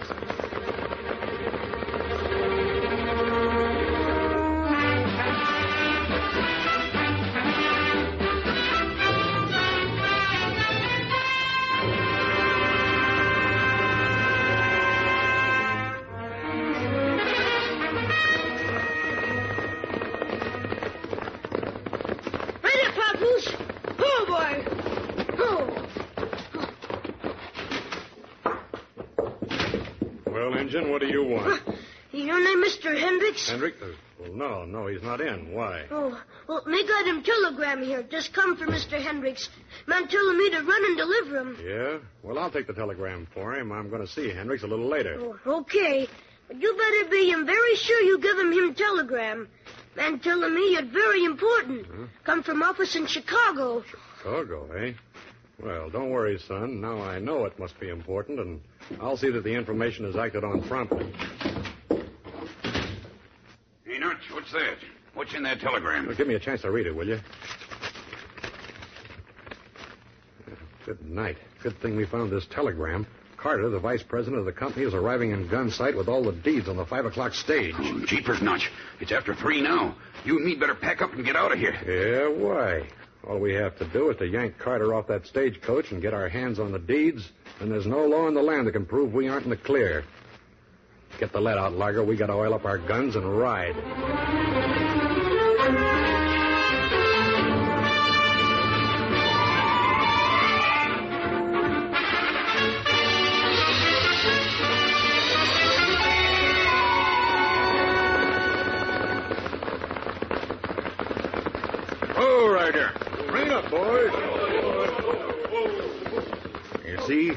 What do you want? Your name Mr. Hendricks? Hendricks? Well, no, he's not in. Why? Oh, well, me got him telegram here. Just come for Mr. Hendricks. Man telling me to run and deliver him. Yeah? Well, I'll take the telegram for him. I'm going to see Hendricks a little later. Oh, okay. But you better be very sure you give him telegram. Man telling me it's very important. Huh? Come from office in Chicago. Chicago, eh? Well, don't worry, son. Now I know it must be important, and I'll see that the information is acted on promptly. Hey, Notch, what's that? What's in that telegram? Well, give me a chance to read it, will you? Good night. Good thing we found this telegram. Carter, the vice president of the company, is arriving in Gunsight with all the deeds on the 5 o'clock stage. Oh, jeepers, Notch. It's after 3 now. You and me better pack up and get out of here. Yeah, why? All we have to do is to yank Carter off that stagecoach and get our hands on the deeds, and there's no law in the land that can prove we aren't in the clear. Get the lead out, Largo. We got to oil up our guns and ride. Oh, Ryder. Bring up, boys. You see?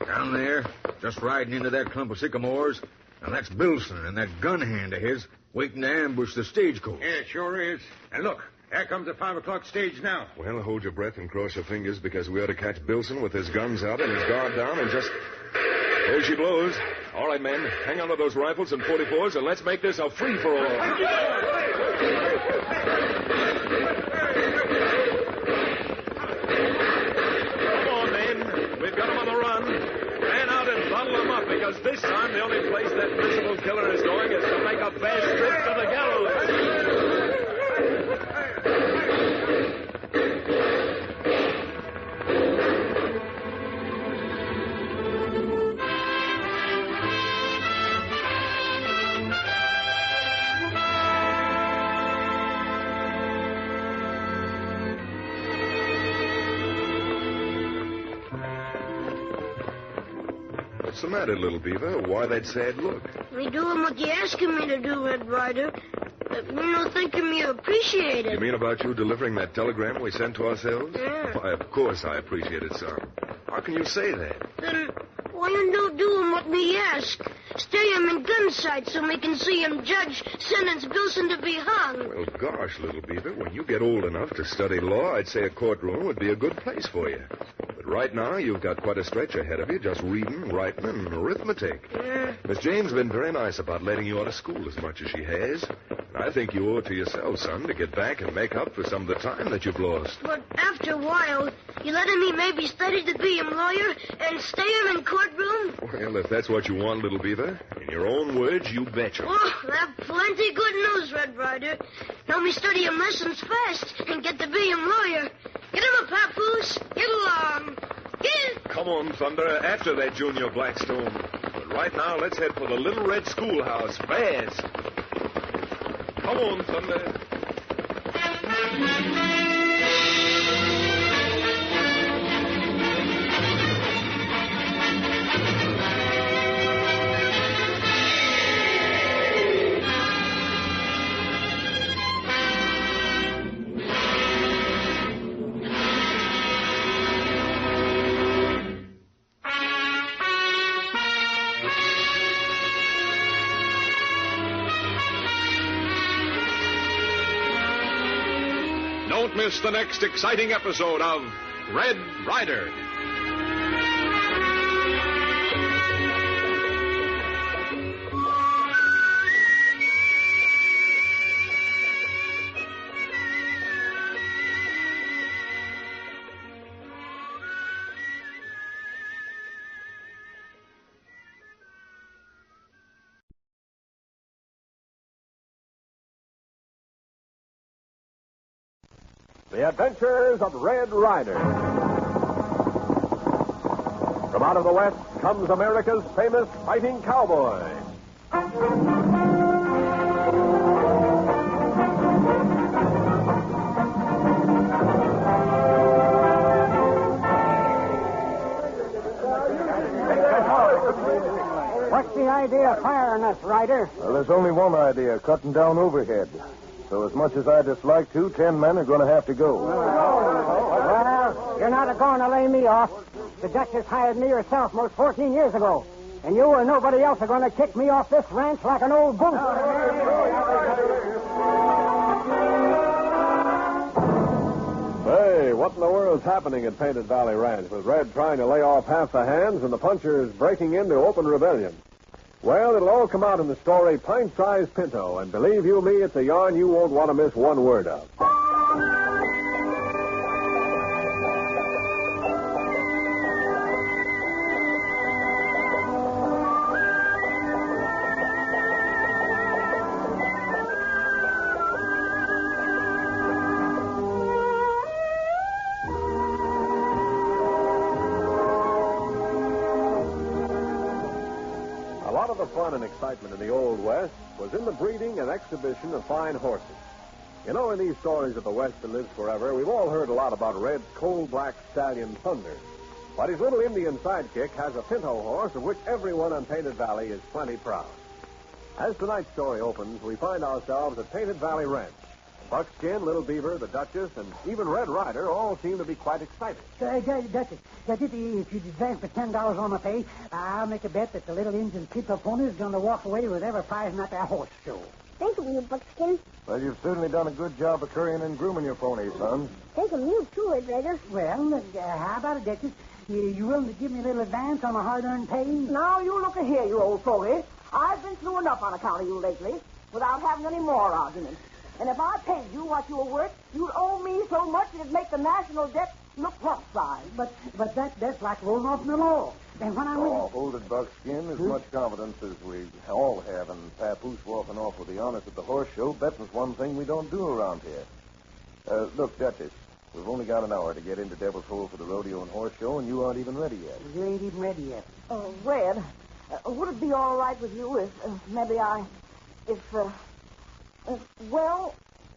Down there, just riding into that clump of sycamores. Now, that's Bilson and that gun hand of his waiting to ambush the stagecoach. Yeah, it sure is. And look, here comes the 5 o'clock stage now. Well, hold your breath and cross your fingers because we ought to catch Bilson with his guns out and his guard down and just... There she blows. All right, men, hang on to those rifles and 44s and let's make this a free-for-all. We've got him on the run. Man out and bottle him up, because this time the only place that merciful killer is going is to make a fast trip to the gallows. What's the matter, little Beaver? Why that sad look? Me doing what you asking me to do, Red Ryder. But me no thinking me appreciate it. You mean about you delivering that telegram we sent to ourselves? Yeah. Why, of course I appreciate it, son. How can you say that? Then why you no doing what me ask? Stay him in Gunsight so we can see him judge, sentence Bilson to be hung. Well, gosh, little Beaver, when you get old enough to study law, I'd say a courtroom would be a good place for you. But right now, you've got quite a stretch ahead of you, just reading, writing, and arithmetic. Yeah. Miss Jane's been very nice about letting you out of school as much as she has. And I think you owe it to yourself, son, to get back and make up for some of the time that you've lost. But after a while, you letting me maybe study to be a lawyer and stay him in courtroom? Well, if that's what you want, little beaver, in your own words, you betcha. Oh, I have plenty good news, Red Ryder. Now me study him lessons fast and get to be him lawyer. Get him a papoose. Get along. Get. Come on, Thunder, after that Junior Blackstone. But right now, let's head for the Little Red Schoolhouse, fast. Come on, Thunder. Don't miss the next exciting episode of Red Ryder. The Adventures of Red Ryder. From out of the West comes America's famous fighting cowboy. What's the idea of firing us, Ryder? Well, there's only one idea, cutting down overhead. So as much as I dislike to, 10 men are going to have to go. Well, you're not going to lay me off. The Duchess hired me herself most 14 years ago. And you or nobody else are going to kick me off this ranch like an old goose. Hey, what in the world's happening at Painted Valley Ranch with Red trying to lay off half the hands and the punchers breaking into open rebellion? Well, it'll all come out in the story Pint-Sized Pinto, and believe you me, it's a yarn you won't want to miss one word of. A lot of the fun and excitement in the Old West was in the breeding and exhibition of fine horses. You know, in these stories of the West that lives forever, we've all heard a lot about Red's coal-black stallion Thunder. But his little Indian sidekick has a pinto horse of which everyone on Painted Valley is plenty proud. As tonight's story opens, we find ourselves at Painted Valley Ranch. Buckskin, Little Beaver, the Duchess, and even Red Ryder all seem to be quite excited. Duchess, if you'd advance the $10 on my pay, I'll make a bet that the little Indian pinto pony is going to walk away with every prize at that horse show. Thank you, Buckskin. Well, you've certainly done a good job of currying and grooming your pony, son. Thank you, too, Red Ryder. Well, how about it, Duchess? You willing to give me a little advance on my hard-earned pay? Now, you look here, you old fogey. I've been through enough on account of you lately without having any more arguments. And if I paid you what you were worth, you'd owe me so much it'd make the national debt look rough-sized. But that's like rolling off in the law. And when I went... Oh, hold it, Buckskin. As much confidence as we all have in Papoose walking off with the honors at the horse show, betting's one thing we don't do around here. Look, Duchess, we've only got an hour to get into Devil's Hole for the rodeo and horse show, and you aren't even ready yet. You ain't even ready yet. Red, would it be all right with you if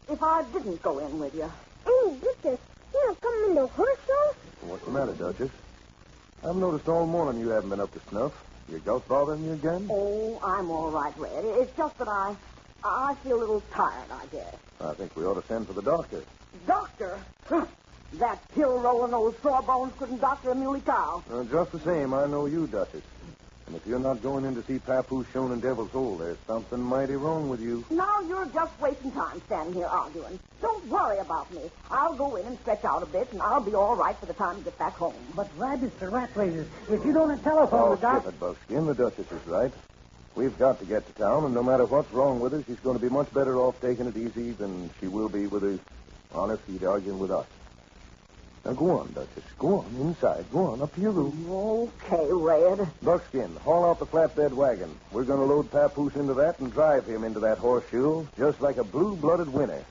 if I didn't go in with you? Oh, Duchess, you're not coming in the horse show? What's the matter, Duchess? I've noticed all morning you haven't been up to snuff. Your gout bothering you again? Oh, I'm all right, Red. It's just that I feel a little tired, I guess. I think we ought to send for the doctor. Doctor? That pill-rolling old sawbones couldn't doctor a muley cow. Just the same, I know you, Duchess. And if you're not going in to see Papoose shown in Devil's Hole, there's something mighty wrong with you. Now you're just wasting time standing here arguing. Don't worry about me. I'll go in and stretch out a bit, and I'll be all right for the time to get back home. But, Rabbits the rat raisers, if you don't telephone the doctor... Skip it, Buckskin. The Duchess is right. We've got to get to town, and no matter what's wrong with her, she's going to be much better off taking it easy than she will be with her on her feet arguing with us. Now, go on, Duchess. Go on, inside. Go on, up to your room. Okay, Red. Buckskin, haul out the flatbed wagon. We're going to load Papoose into that and drive him into that horseshoe just like a blue-blooded winner.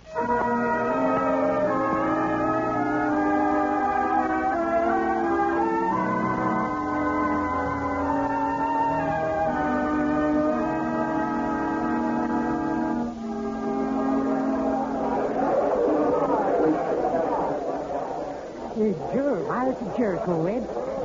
Jericho, Red.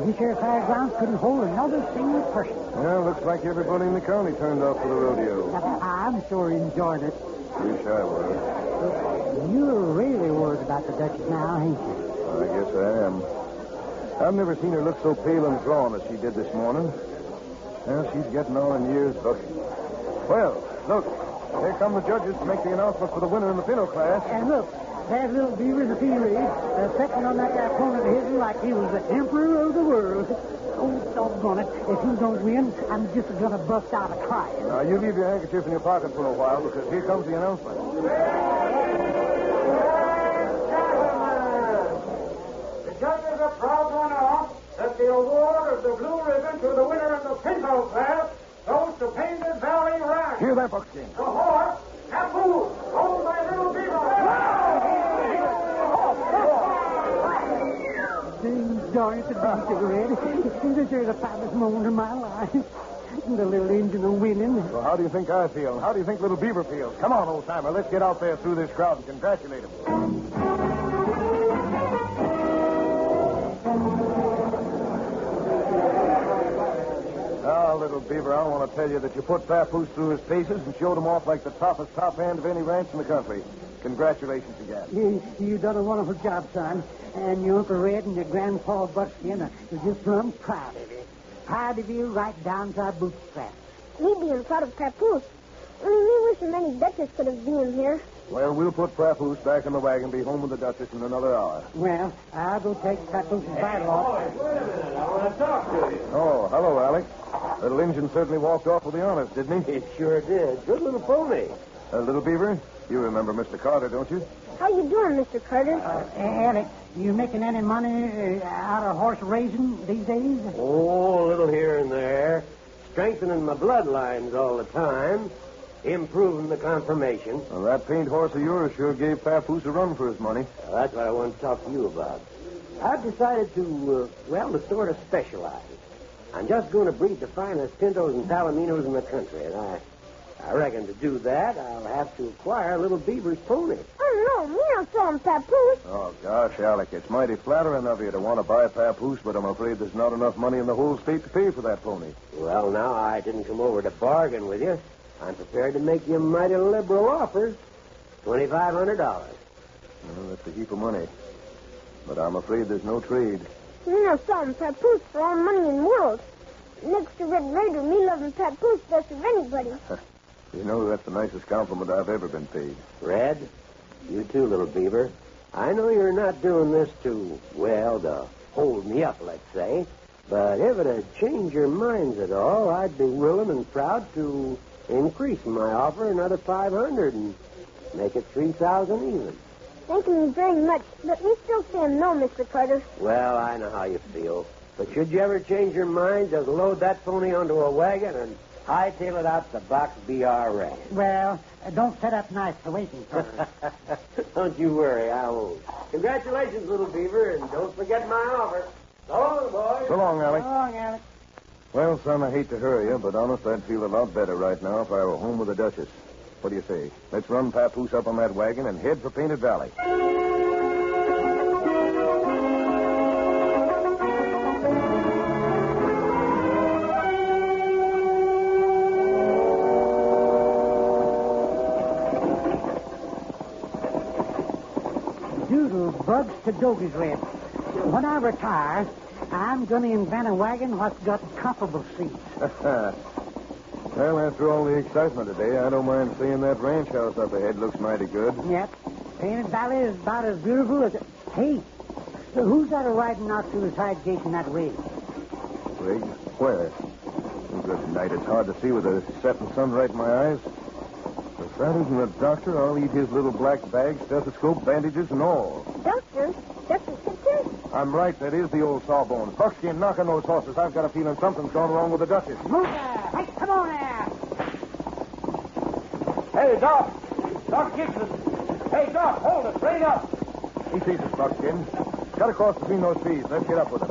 These here fairgrounds couldn't hold another single person. Well, looks like everybody in the county turned out for the rodeo. I'm sure enjoying it. Wish I were. You're really worried about the Duchess now, ain't you? I guess I am. I've never seen her look so pale and drawn as she did this morning. Well, she's getting on in years, Buck. Well, look. Here come the judges to make the announcement for the winner in the pinto class. And look. That little beaver's a theory. Second on that opponent of his like he was the emperor of the world. Oh, doggone it. If you don't win, I'm just going to bust out a crying. Now, you leave your handkerchief in your pocket for a while, because here comes the announcement. The judges are proud to announce that the award of the blue ribbon to the winner in the pinto class goes to Painted Valley Ryder. Hear that, Buckskin. The horse, Taboo, owned by Little Beaver. Darn it, the beast Red. This is the finest moment of my life. The little engine are winning. Well, how do you think I feel? How do you think Little Beaver feels? Come on, old-timer. Let's get out there through this crowd and congratulate him. Now, Little Beaver, I want to tell you that you put Papoose through his paces and showed him off like the toughest top hand of any ranch in the country. Congratulations again. You done a wonderful job, son. And your Uncle Red and your Grandpa Buckskin are just plumb proud of you. Proud of you right down to our bootstraps. Me being proud of Papoose. Only me wishing many Duchess could have been here. Well, we'll put Papoose back in the wagon and be home with the Duchess in another hour. Well, I'll go take Papoose's bridle off. Wait a minute. I want to talk to you. Oh, hello, Alec. Little Injun certainly walked off with the honors, didn't he? He sure did. Good little pony. Little Beaver, you remember Mr. Carter, don't you? How you doing, Mr. Carter? Alec, you making any money out of horse raising these days? Oh, a little here and there. Strengthening my bloodlines all the time. Improving the conformation. Well, that paint horse of yours sure gave Papoose a run for his money. That's what I want to talk to you about. I've decided to sort of specialize. I'm just going to breed the finest pintos and palominos in the country, and I reckon to do that, I'll have to acquire Little Beaver's pony. Oh, no, me not selling Papoose. Oh, gosh, Alec, it's mighty flattering of you to want to buy Papoose, but I'm afraid there's not enough money in the whole state to pay for that pony. Well, now, I didn't come over to bargain with you. I'm prepared to make you a mighty liberal offer. $2,500. Well, that's a heap of money. But I'm afraid there's no trade. Me not selling Papoose for all money in the world. Next to Red Ryder, me loving Papoose best of anybody. You know, that's the nicest compliment I've ever been paid. Red, you too, Little Beaver. I know you're not doing this to hold me up, let's say. But if it'd change your minds at all, I'd be willing and proud to increase my offer another $500 and make it $3,000 even. Thank you very much, but me still saying no, Mr. Carter. Well, I know how you feel. But should you ever change your mind, just load that pony onto a wagon and hightail it out the box BRA. Well, don't set up nice for waiting for us. Don't you worry, I won't. Congratulations, Little Beaver, and don't forget my offer. So long, boys. So long, Alec. So long, Alec. Well, son, I hate to hurry you, but honest, I'd feel a lot better right now if I were home with the Duchess. What do you say? Let's run Papoose up on that wagon and head for Painted Valley. Doodle bugs to Doby's Red. When I retire, I'm going to invent a wagon what's got comfortable seats. Well, after all the excitement today, I don't mind seeing that ranch house up ahead looks mighty good. Yep. Painted Valley is about as beautiful as... Hey, who's that riding out through the side gate in that rig? Rig? Where? Oh, good night. It's hard to see with the setting sun right in my eyes. The that isn't a doctor, I'll eat his little black bag, stethoscope, bandages, and all. Doctor? Dr. Simpson? I'm right. That is the old sawbones. Buckskin, knock on those horses. I've got a feeling something's gone wrong with the Duchess. Move there. Hey, come on there. Hey, Doc. Doc Gibson. Hey, Doc, hold it. Bring it up. He sees us, Buckskin. Cut across between those trees. Let's get up with him.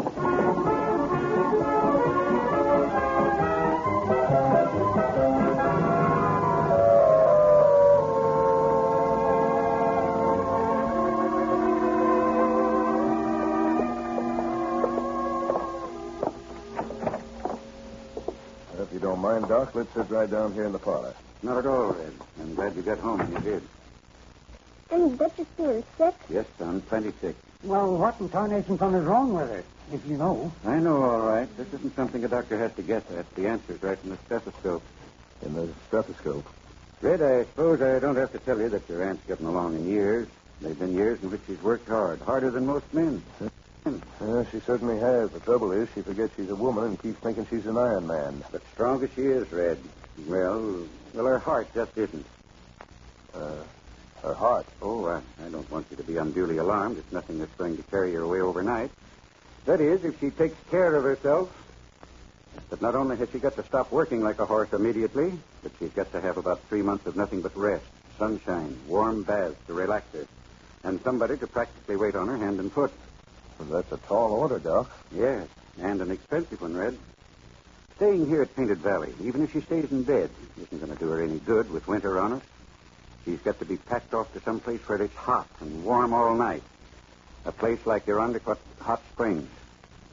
If you don't mind, Doc, let's sit right down here in the parlor. Not at all, Red. I'm glad you got home when you did. And Duchess feeling sick? Yes, son, plenty sick. Well, what in tarnation fun is wrong with her, if you know? I know, all right. This isn't something a doctor has to guess at. The answer's right in the stethoscope. In the stethoscope? Red, I suppose I don't have to tell you that your aunt's getting along in years. They've been years in which she's worked hard, harder than most men. She certainly has. The trouble is she forgets she's a woman and keeps thinking she's an Iron Man. But strong as she is, Red, well, her heart just isn't. Her heart? Oh, I don't want you to be unduly alarmed. It's nothing that's going to carry her away overnight. That is, if she takes care of herself. But not only has she got to stop working like a horse immediately, but she's got to have about 3 months of nothing but rest, sunshine, warm baths to relax her, and somebody to practically wait on her hand and foot. Well, that's a tall order, Doc. Yes, and an expensive one, Red. Staying here at Painted Valley, even if she stays in bed, isn't going to do her any good with winter on us. She's got to be packed off to some place where it's hot and warm all night. A place like your Undercut Hot Springs,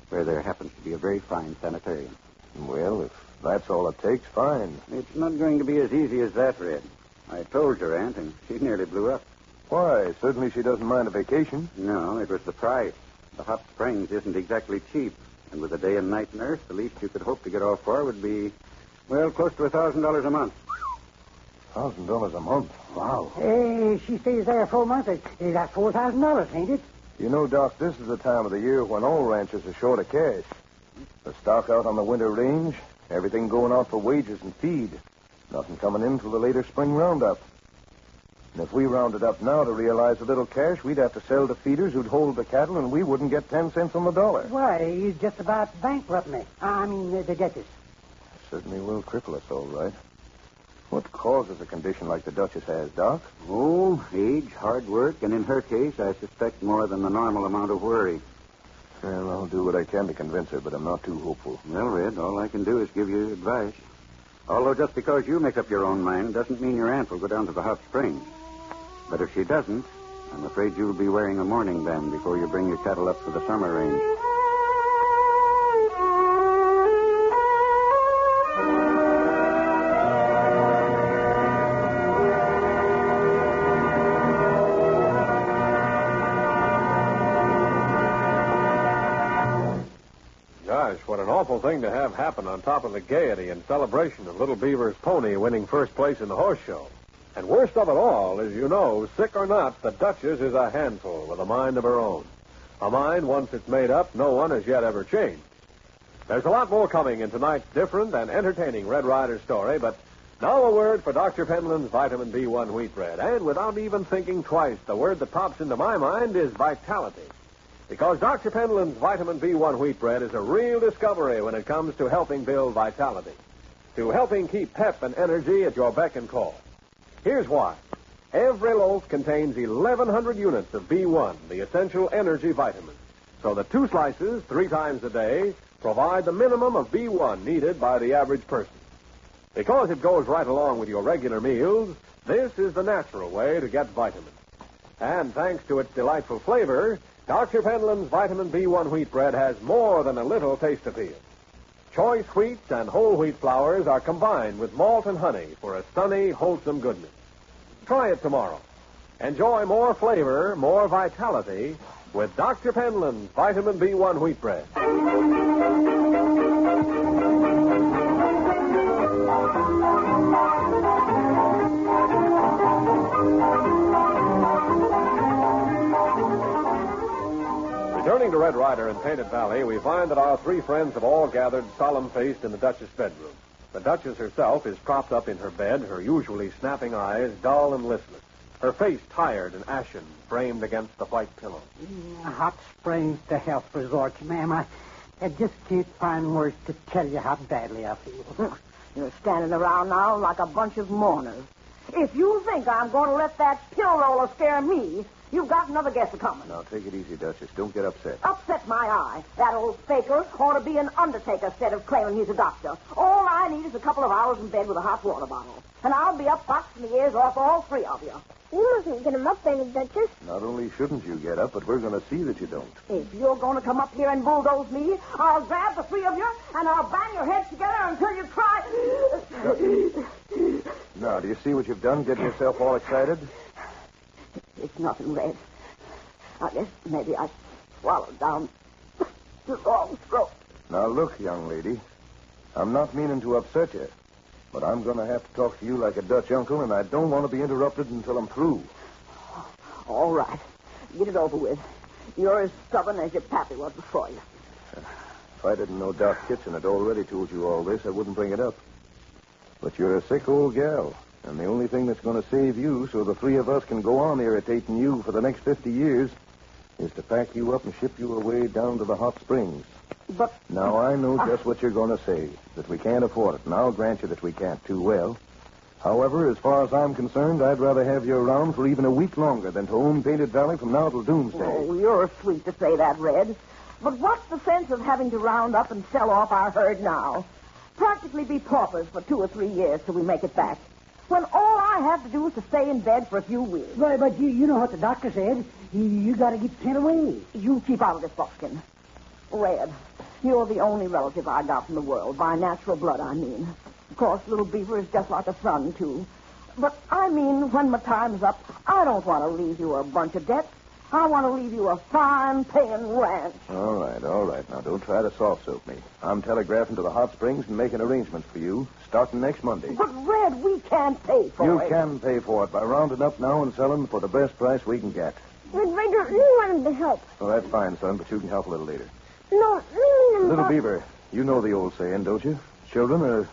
where there happens to be a very fine sanitarium. Well, if that's all it takes, fine. It's not going to be as easy as that, Red. I told your aunt, and she nearly blew up. Why? Certainly she doesn't mind a vacation. No, it was the price. The hot springs isn't exactly cheap. And with a day and night nurse, the least you could hope to get off for would be, well, close to $1,000 a month. $1,000 a month? Wow. Hey, she stays there 4 months. That's $4,000, ain't it? You know, Doc, this is the time of the year when all ranchers are short of cash. The stock out on the winter range, everything going out for wages and feed. Nothing coming in till the later spring roundup. And if we rounded up now to realize a little cash, we'd have to sell to feeders who'd hold the cattle, and we wouldn't get 10 cents on the dollar. Why, you just about bankrupt me. I mean, the Duchess. Certainly will cripple us, all right. What causes a condition like the Duchess has, Doc? Oh, age, hard work, and in her case, I suspect more than the normal amount of worry. Well, I'll do what I can to convince her, but I'm not too hopeful. Well, Red, all I can do is give you advice. Although just because you make up your own mind doesn't mean your aunt will go down to the hot springs. But if she doesn't, I'm afraid you'll be wearing a mourning band before you bring your cattle up to the summer range. Gosh, what an awful thing to have happen on top of the gaiety and celebration of Little Beaver's pony winning first place in the horse show. And worst of it all, as you know, sick or not, the Duchess is a handful with a mind of her own. A mind, once it's made up, no one has yet ever changed. There's a lot more coming in tonight's different and entertaining Red Ryder story, but now a word for Dr. Penland's Vitamin B1 wheat bread. And without even thinking twice, the word that pops into my mind is vitality. Because Dr. Penland's Vitamin B1 wheat bread is a real discovery when it comes to helping build vitality, to helping keep pep and energy at your beck and call. Here's why. Every loaf contains 1,100 units of B1, the essential energy vitamin. So the 2 slices, 3 times a day, provide the minimum of B1 needed by the average person. Because it goes right along with your regular meals, this is the natural way to get vitamins. And thanks to its delightful flavor, Dr. Penland's Vitamin B1 wheat bread has more than a little taste appeal. Choice wheats and whole wheat flours are combined with malt and honey for a sunny, wholesome goodness. Try it tomorrow. Enjoy more flavor, more vitality with Dr. Penland's Vitamin B1 wheat bread. Returning to Red Ryder in Painted Valley, we find that our 3 friends have all gathered solemn-faced in the Duchess' bedroom. The Duchess herself is propped up in her bed, her usually snapping eyes dull and listless, her face tired and ashen, framed against the white pillow. Hot Springs to health resorts, ma'am. I just can't find words to tell you how badly I feel. You're standing around now like a bunch of mourners. If you think I'm going to let that pill roller scare me, you've got another guess coming. Now, take it easy, Duchess. Don't get upset. Upset my eye. That old faker ought to be an undertaker instead of claiming he's a doctor. All I need is a couple of hours in bed with a hot water bottle. And I'll be up boxing the ears off all three of you. You mustn't get him up any, Duchess. Not only shouldn't you get up, but we're going to see that you don't. If you're going to come up here and bulldoze me, I'll grab the three of you and I'll bang your heads together until you cry. Now, do you see what you've done, getting yourself all excited? It's nothing, Red. I guess maybe I swallowed down the wrong throat. Now, look, young lady, I'm not meaning to upset you, but I'm going to have to talk to you like a Dutch uncle, and I don't want to be interrupted until I'm through. All right. Get it over with. You're as stubborn as your pappy was before you. If I didn't know Doc Kitchen had already told you all this, I wouldn't bring it up. But you're a sick old gal, and the only thing that's going to save you so the three of us can go on irritating you for the next 50 years is to pack you up and ship you away down to the hot springs. But... Now, I know just what you're going to say, that we can't afford it, and I'll grant you that we can't too well. However, as far as I'm concerned, I'd rather have you around for even a week longer than to own Painted Valley from now till doomsday. Oh, you're sweet to say that, Red. But what's the sense of having to round up and sell off our herd now? Practically be paupers for 2 or 3 years till we make it back. When all I have to do is to stay in bed for a few weeks. But you know what the doctor said. You got to get sent away. You keep out of this, Buckskin. Red, you're the only relative I got in the world, by natural blood, I mean. Of course, little Beaver is just like a son, too. But I mean, when my time's up, I don't want to leave you a bunch of debts. I want to leave you a fine paying ranch. All right. Now, don't try to soft soap me. I'm telegraphing to the hot springs and making arrangements for you, starting next Monday. But, Red, we can't pay for it. You can pay for it by rounding up now and selling for the best price we can get. But Ryder, you want him to help. Well, that's fine, son, but you can help a little later. No, Little Beaver, you know the old saying, don't you? Children are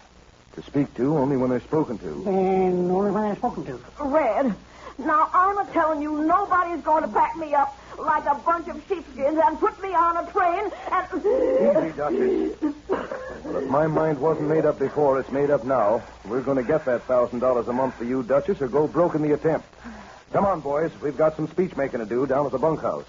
to speak to only when they're spoken to. And only when they're spoken to. Red, now I'm a-telling you nobody's going to pack me up like a bunch of sheepskins and put me on a train and... Easy, Duchess. Well, if my mind wasn't made up before, it's made up now. We're going to get that $1,000 a month for you, Duchess, or go broke in the attempt. Come on, boys. We've got some speech-making to do down at the bunkhouse.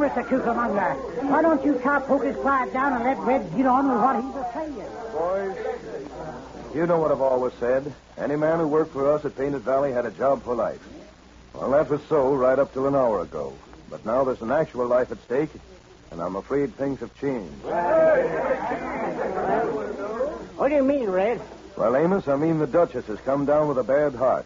Mr. Cucamonga, why don't you cowpoke his quiet down and let Red get on with what he was saying? Boys, you know what I've always said. Any man who worked for us at Painted Valley had a job for life. Well, that was so right up till an hour ago. But now there's an actual life at stake, and I'm afraid things have changed. What do you mean, Red? Well, Amos, I mean the Duchess has come down with a bad heart.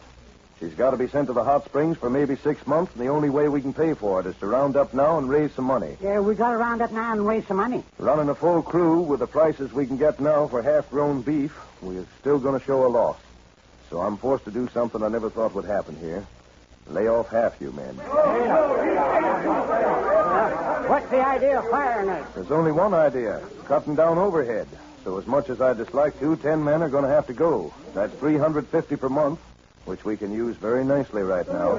She's got to be sent to the hot springs for maybe 6 months, and the only way we can pay for it is to round up now and raise some money. Yeah, we got to round up now and raise some money. Running a full crew with the prices we can get now for half-grown beef, we're still going to show a loss. So I'm forced to do something I never thought would happen here. Lay off half you men. What's the idea of firing us? There's only one idea, cutting down overhead. So as much as I'd dislike to, 10 men are going to have to go. That's $350 per month, which we can use very nicely right now.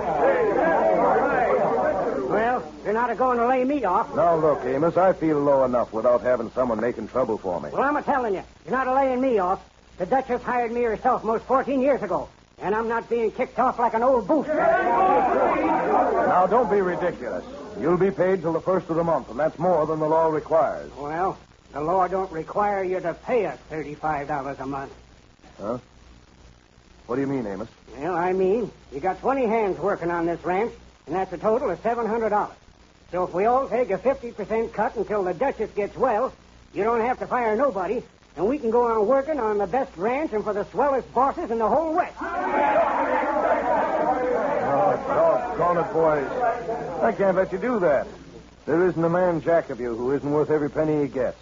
Well, you're not going to lay me off. Now, look, Amos, I feel low enough without having someone making trouble for me. Well, I'm telling you, you're not laying me off. The Duchess hired me herself most 14 years ago, and I'm not being kicked off like an old booster. Now, don't be ridiculous. You'll be paid till the first of the month, and that's more than the law requires. Well, the law don't require you to pay us $35 a month. Huh? What do you mean, Amos? Well, I mean, you got 20 hands working on this ranch, and that's a total of $700. So if we all take a 50% cut until the Duchess gets well, you don't have to fire nobody, and we can go on working on the best ranch and for the swellest bosses in the whole West. Oh, doggone it, boys. I can't let you do that. There isn't a man jack of you who isn't worth every penny he gets.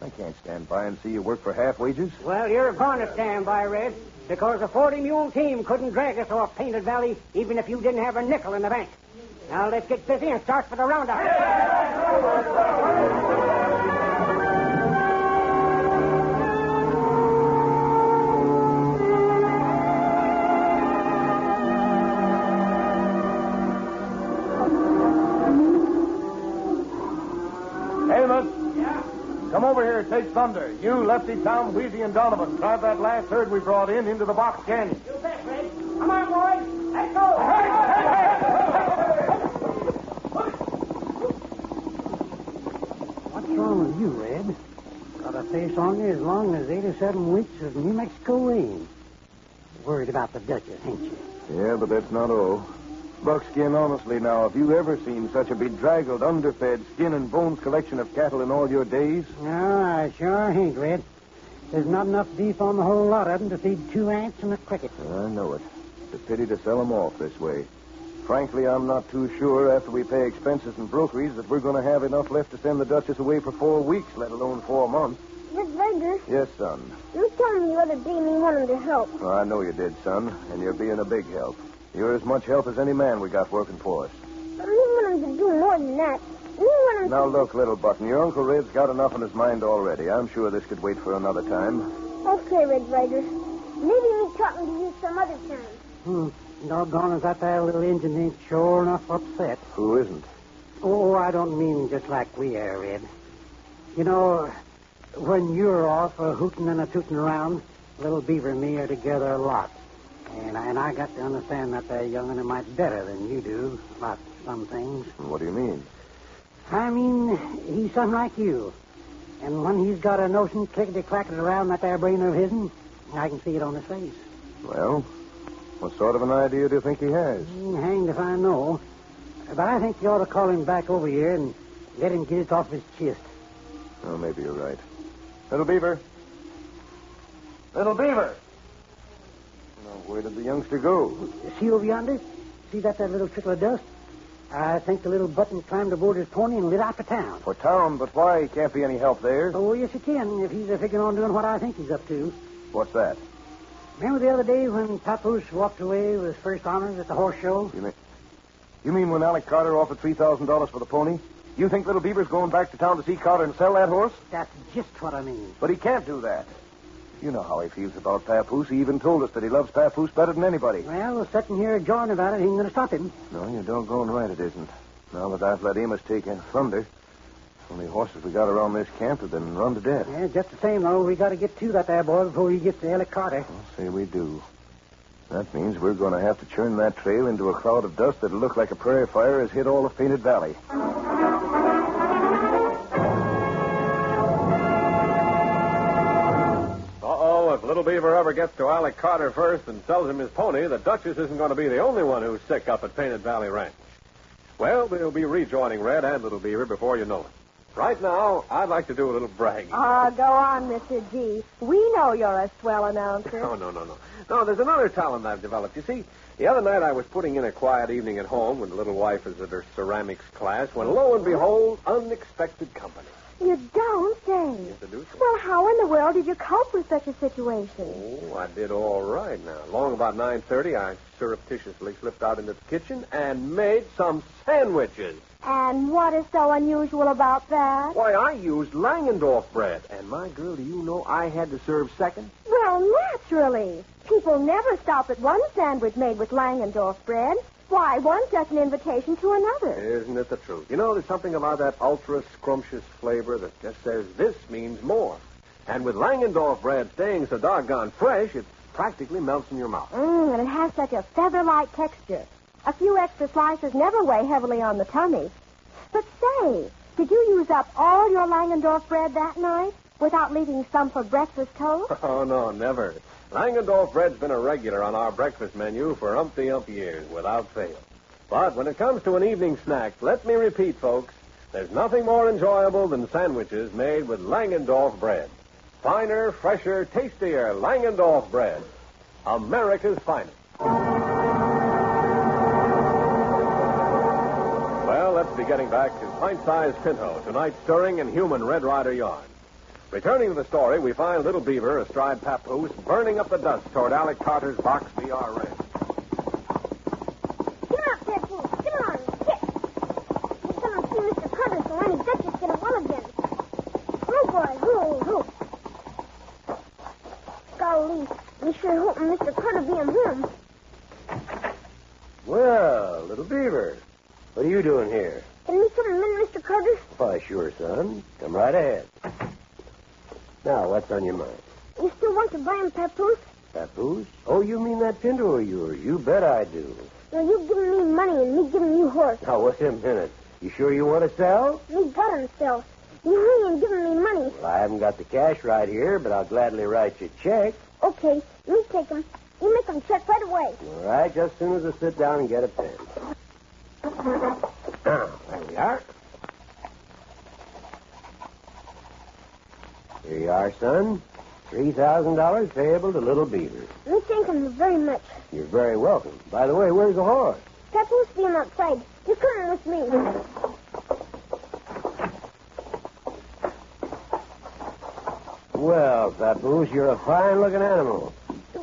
I can't stand by and see you work for half wages. Well, you're going to stand by, Red, because a 40-mule team couldn't drag us off Painted Valley even if you didn't have a nickel in the bank. Now, let's get busy and start for the roundup. Come over here, take thunder. You, Lefty, Tom, Wheezy, and Donovan. Drive that last herd we brought in into the box canyon. You bet, Red. Come on, boys. Let's go. What's wrong with you, Red? Got a face on you as long as 8 or 7 weeks of New Mexico rain. Worried about the Duchess, ain't you? Yeah, but that's not all. Buckskin, honestly now, have you ever seen such a bedraggled, underfed, skin and bones collection of cattle in all your days? No, I sure ain't, Red. There's not enough beef on the whole lot of them to feed 2 ants and a cricket. I know it. It's a pity to sell them off this way. Frankly, I'm not too sure after we pay expenses and brokeries that we're going to have enough left to send the Duchess away for 4 weeks, let alone 4 months. Miss Ryder. Yes, son. You was telling me the other day me wanted to help. Oh, I know you did, son, and you're being a big help. You're as much help as any man we got working for us. But we want him to do more than that. We want him Now, look, little button, your Uncle Red's got enough on his mind already. I'm sure this could wait for another time. Okay, Red Ryder. Maybe me talking to you some other time. Doggone it, that there little engine ain't sure enough upset. Who isn't? Oh, I don't mean just like we are, Red. You know, when you're off hooting and a-tooting around, Little Beaver and me are together a lot. And I got to understand that there young'un a mite better than you do about some things. What do you mean? I mean, he's something like you. And when he's got a notion clickety-clacking around that there brain of his'n, I can see it on his face. Well, what sort of an idea do you think he has? Hanged if I know. But I think you ought to call him back over here and let him get it off his chest. Oh, maybe you're right. Little Beaver. Little Beaver! Now, where did the youngster go? See over yonder? See that little trickle of dust? I think the little button climbed aboard his pony and lit out for town. For town, but why? He can't be any help there. Oh, yes, he can, if he's figuring on doing what I think he's up to. What's that? Remember the other day when Papoose walked away with his first honors at the horse show? You mean when Alec Carter offered $3,000 for the pony? You think Little Beaver's going back to town to see Carter and sell that horse? That's just what I mean. But he can't do that. You know how he feels about Papoose. He even told us that he loves Papoose better than anybody. Well, we're sitting here jawing about it. He ain't going to stop him. No, you're doggone right it isn't. Now that I've let Amos take in Thunder, only horses we got around this camp have been run to death. Yeah, just the same, though. We got to get to that there boy before he gets to Alec Carter. I'll say we do. That means we're going to have to churn that trail into a cloud of dust that'll look like a prairie fire has hit all of Painted Valley. If Little Beaver ever gets to Alec Carter first and sells him his pony, the Duchess isn't going to be the only one who's sick up at Painted Valley Ranch. Well, they'll be rejoining Red and Little Beaver before you know it. Right now, I'd like to do a little bragging. Oh, go on, Mr. G. We know you're a swell announcer. Oh, no. No, there's another talent I've developed. You see, the other night I was putting in a quiet evening at home when the little wife is at her ceramics class, when lo and behold, unexpected company. You don't say. Yes, I do. Well, how in the world did you cope with such a situation? Oh, I did all right now. Along about 9:30, I surreptitiously slipped out into the kitchen and made some sandwiches. And what is so unusual about that? Why, I used Langendorf bread. And, my girl, do you know I had to serve second? Well, naturally. People never stop at one sandwich made with Langendorf bread. Why, one's just an invitation to another. Isn't it the truth? You know, there's something about that ultra-scrumptious flavor that just says this means more. And with Langendorf bread staying so doggone fresh, it practically melts in your mouth. And it has such a feather-like texture. A few extra slices never weigh heavily on the tummy. But say, did you use up all your Langendorf bread that night without leaving some for breakfast toast? Oh, no, never. Langendorf bread's been a regular on our breakfast menu for umpty-ump years, without fail. But when it comes to an evening snack, let me repeat, folks, there's nothing more enjoyable than sandwiches made with Langendorf bread. Finer, fresher, tastier Langendorf bread. America's finest. Well, let's be getting back to pint-sized pinto, tonight's stirring and human Red Ryder yarn. Returning to the story, we find Little Beaver astride Papoose, burning up the dust toward Alec Carter's box VR Red. Come on, Papoose. Come on. Hit. We're going to see Mr. Carter so any Duchess get a well again. Oh, boy. Oh. Golly. We sure hoping Mr. Carter be home. Well, Little Beaver, what are you doing here? Can we come a minute, Mr. Carter? Why, sure, son. Come right ahead. Now, what's on your mind? You still want to buy him, Papoose? Papoose? Oh, you mean that Pinto of yours? You bet I do. Well, you giving me money and me giving you horse. Now, wait a minute. You sure you want to sell? Me got him still. You ain't giving me money. Well, I haven't got the cash right here, but I'll gladly write you a check. Okay, me take him. You make him check right away. All right, just as soon as I sit down and get a pen. Now, there we are. Here you are, son. $3,000 payable to Little Beaver. Me thank him very much. You're very welcome. By the way, where's the horse? Papoose be him outside. You're coming with me. Well, Papoose, you're a fine-looking animal.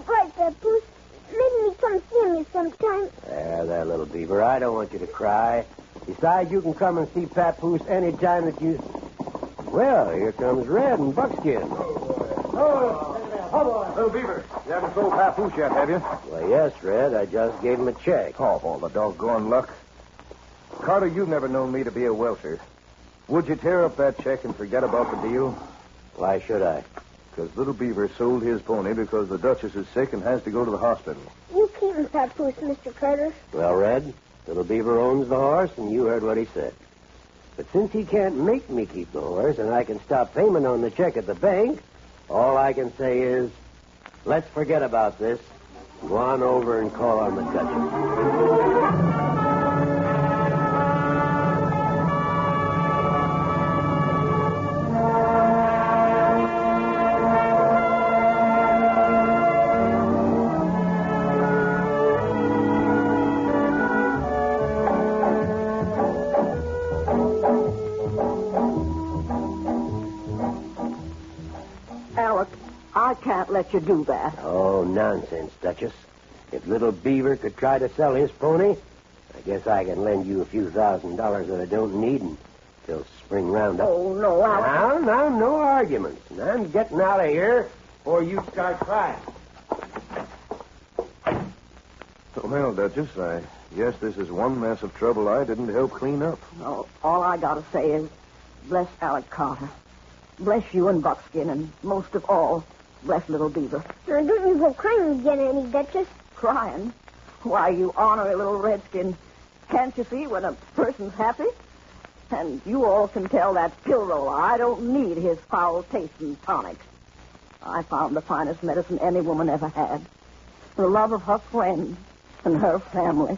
Right, Papoose. Maybe me come see him sometime. There, Little Beaver. I don't want you to cry. Besides, you can come and see Papoose any time that you... Well, here comes Red and Buckskin. Oh, Little Beaver, you haven't sold Papoose yet, have you? Well, yes, Red. I just gave him a check. Oh, all the doggone luck. Carter, you've never known me to be a welcher. Would you tear up that check and forget about the deal? Why should I? Because Little Beaver sold his pony because the Duchess is sick and has to go to the hospital. You keep him, Papoose, Mr. Carter. Well, Red, Little Beaver owns the horse, and you heard what he said. But since he can't make me keep the horse, and I can stop payment on the check at the bank, all I can say is, let's forget about this. Go on over and call on the Duchess. I can't let you do that. Oh, nonsense, Duchess. If Little Beaver could try to sell his pony, I guess I can lend you a few $1,000s that I don't need until spring roundup. Oh, no, Alec. Now, no arguments. Now, I'm getting out of here before you start crying. Well, Duchess, I guess this is one mess of trouble I didn't help clean up. No, all I got to say is, bless Alec Carter. Bless you and Buckskin, and most of all, bless Little Beaver. Now, don't you go crying again, Annie Duchess. Crying? Why, you ornery little redskin. Can't you see when a person's happy? And you all can tell that pill roller I don't need his foul taste and tonics. I found the finest medicine any woman ever had. The love of her friends and her family.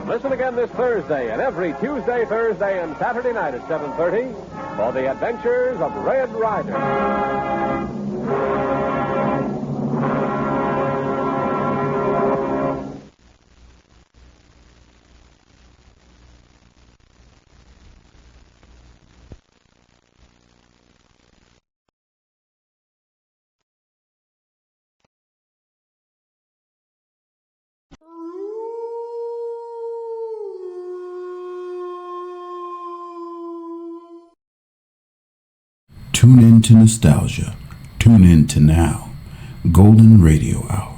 Listen again this Thursday and every Tuesday, Thursday, and Saturday night at 7:30 for the adventures of Red Ryder. Tune in to nostalgia. Tune in to now. Golden Radio Hour.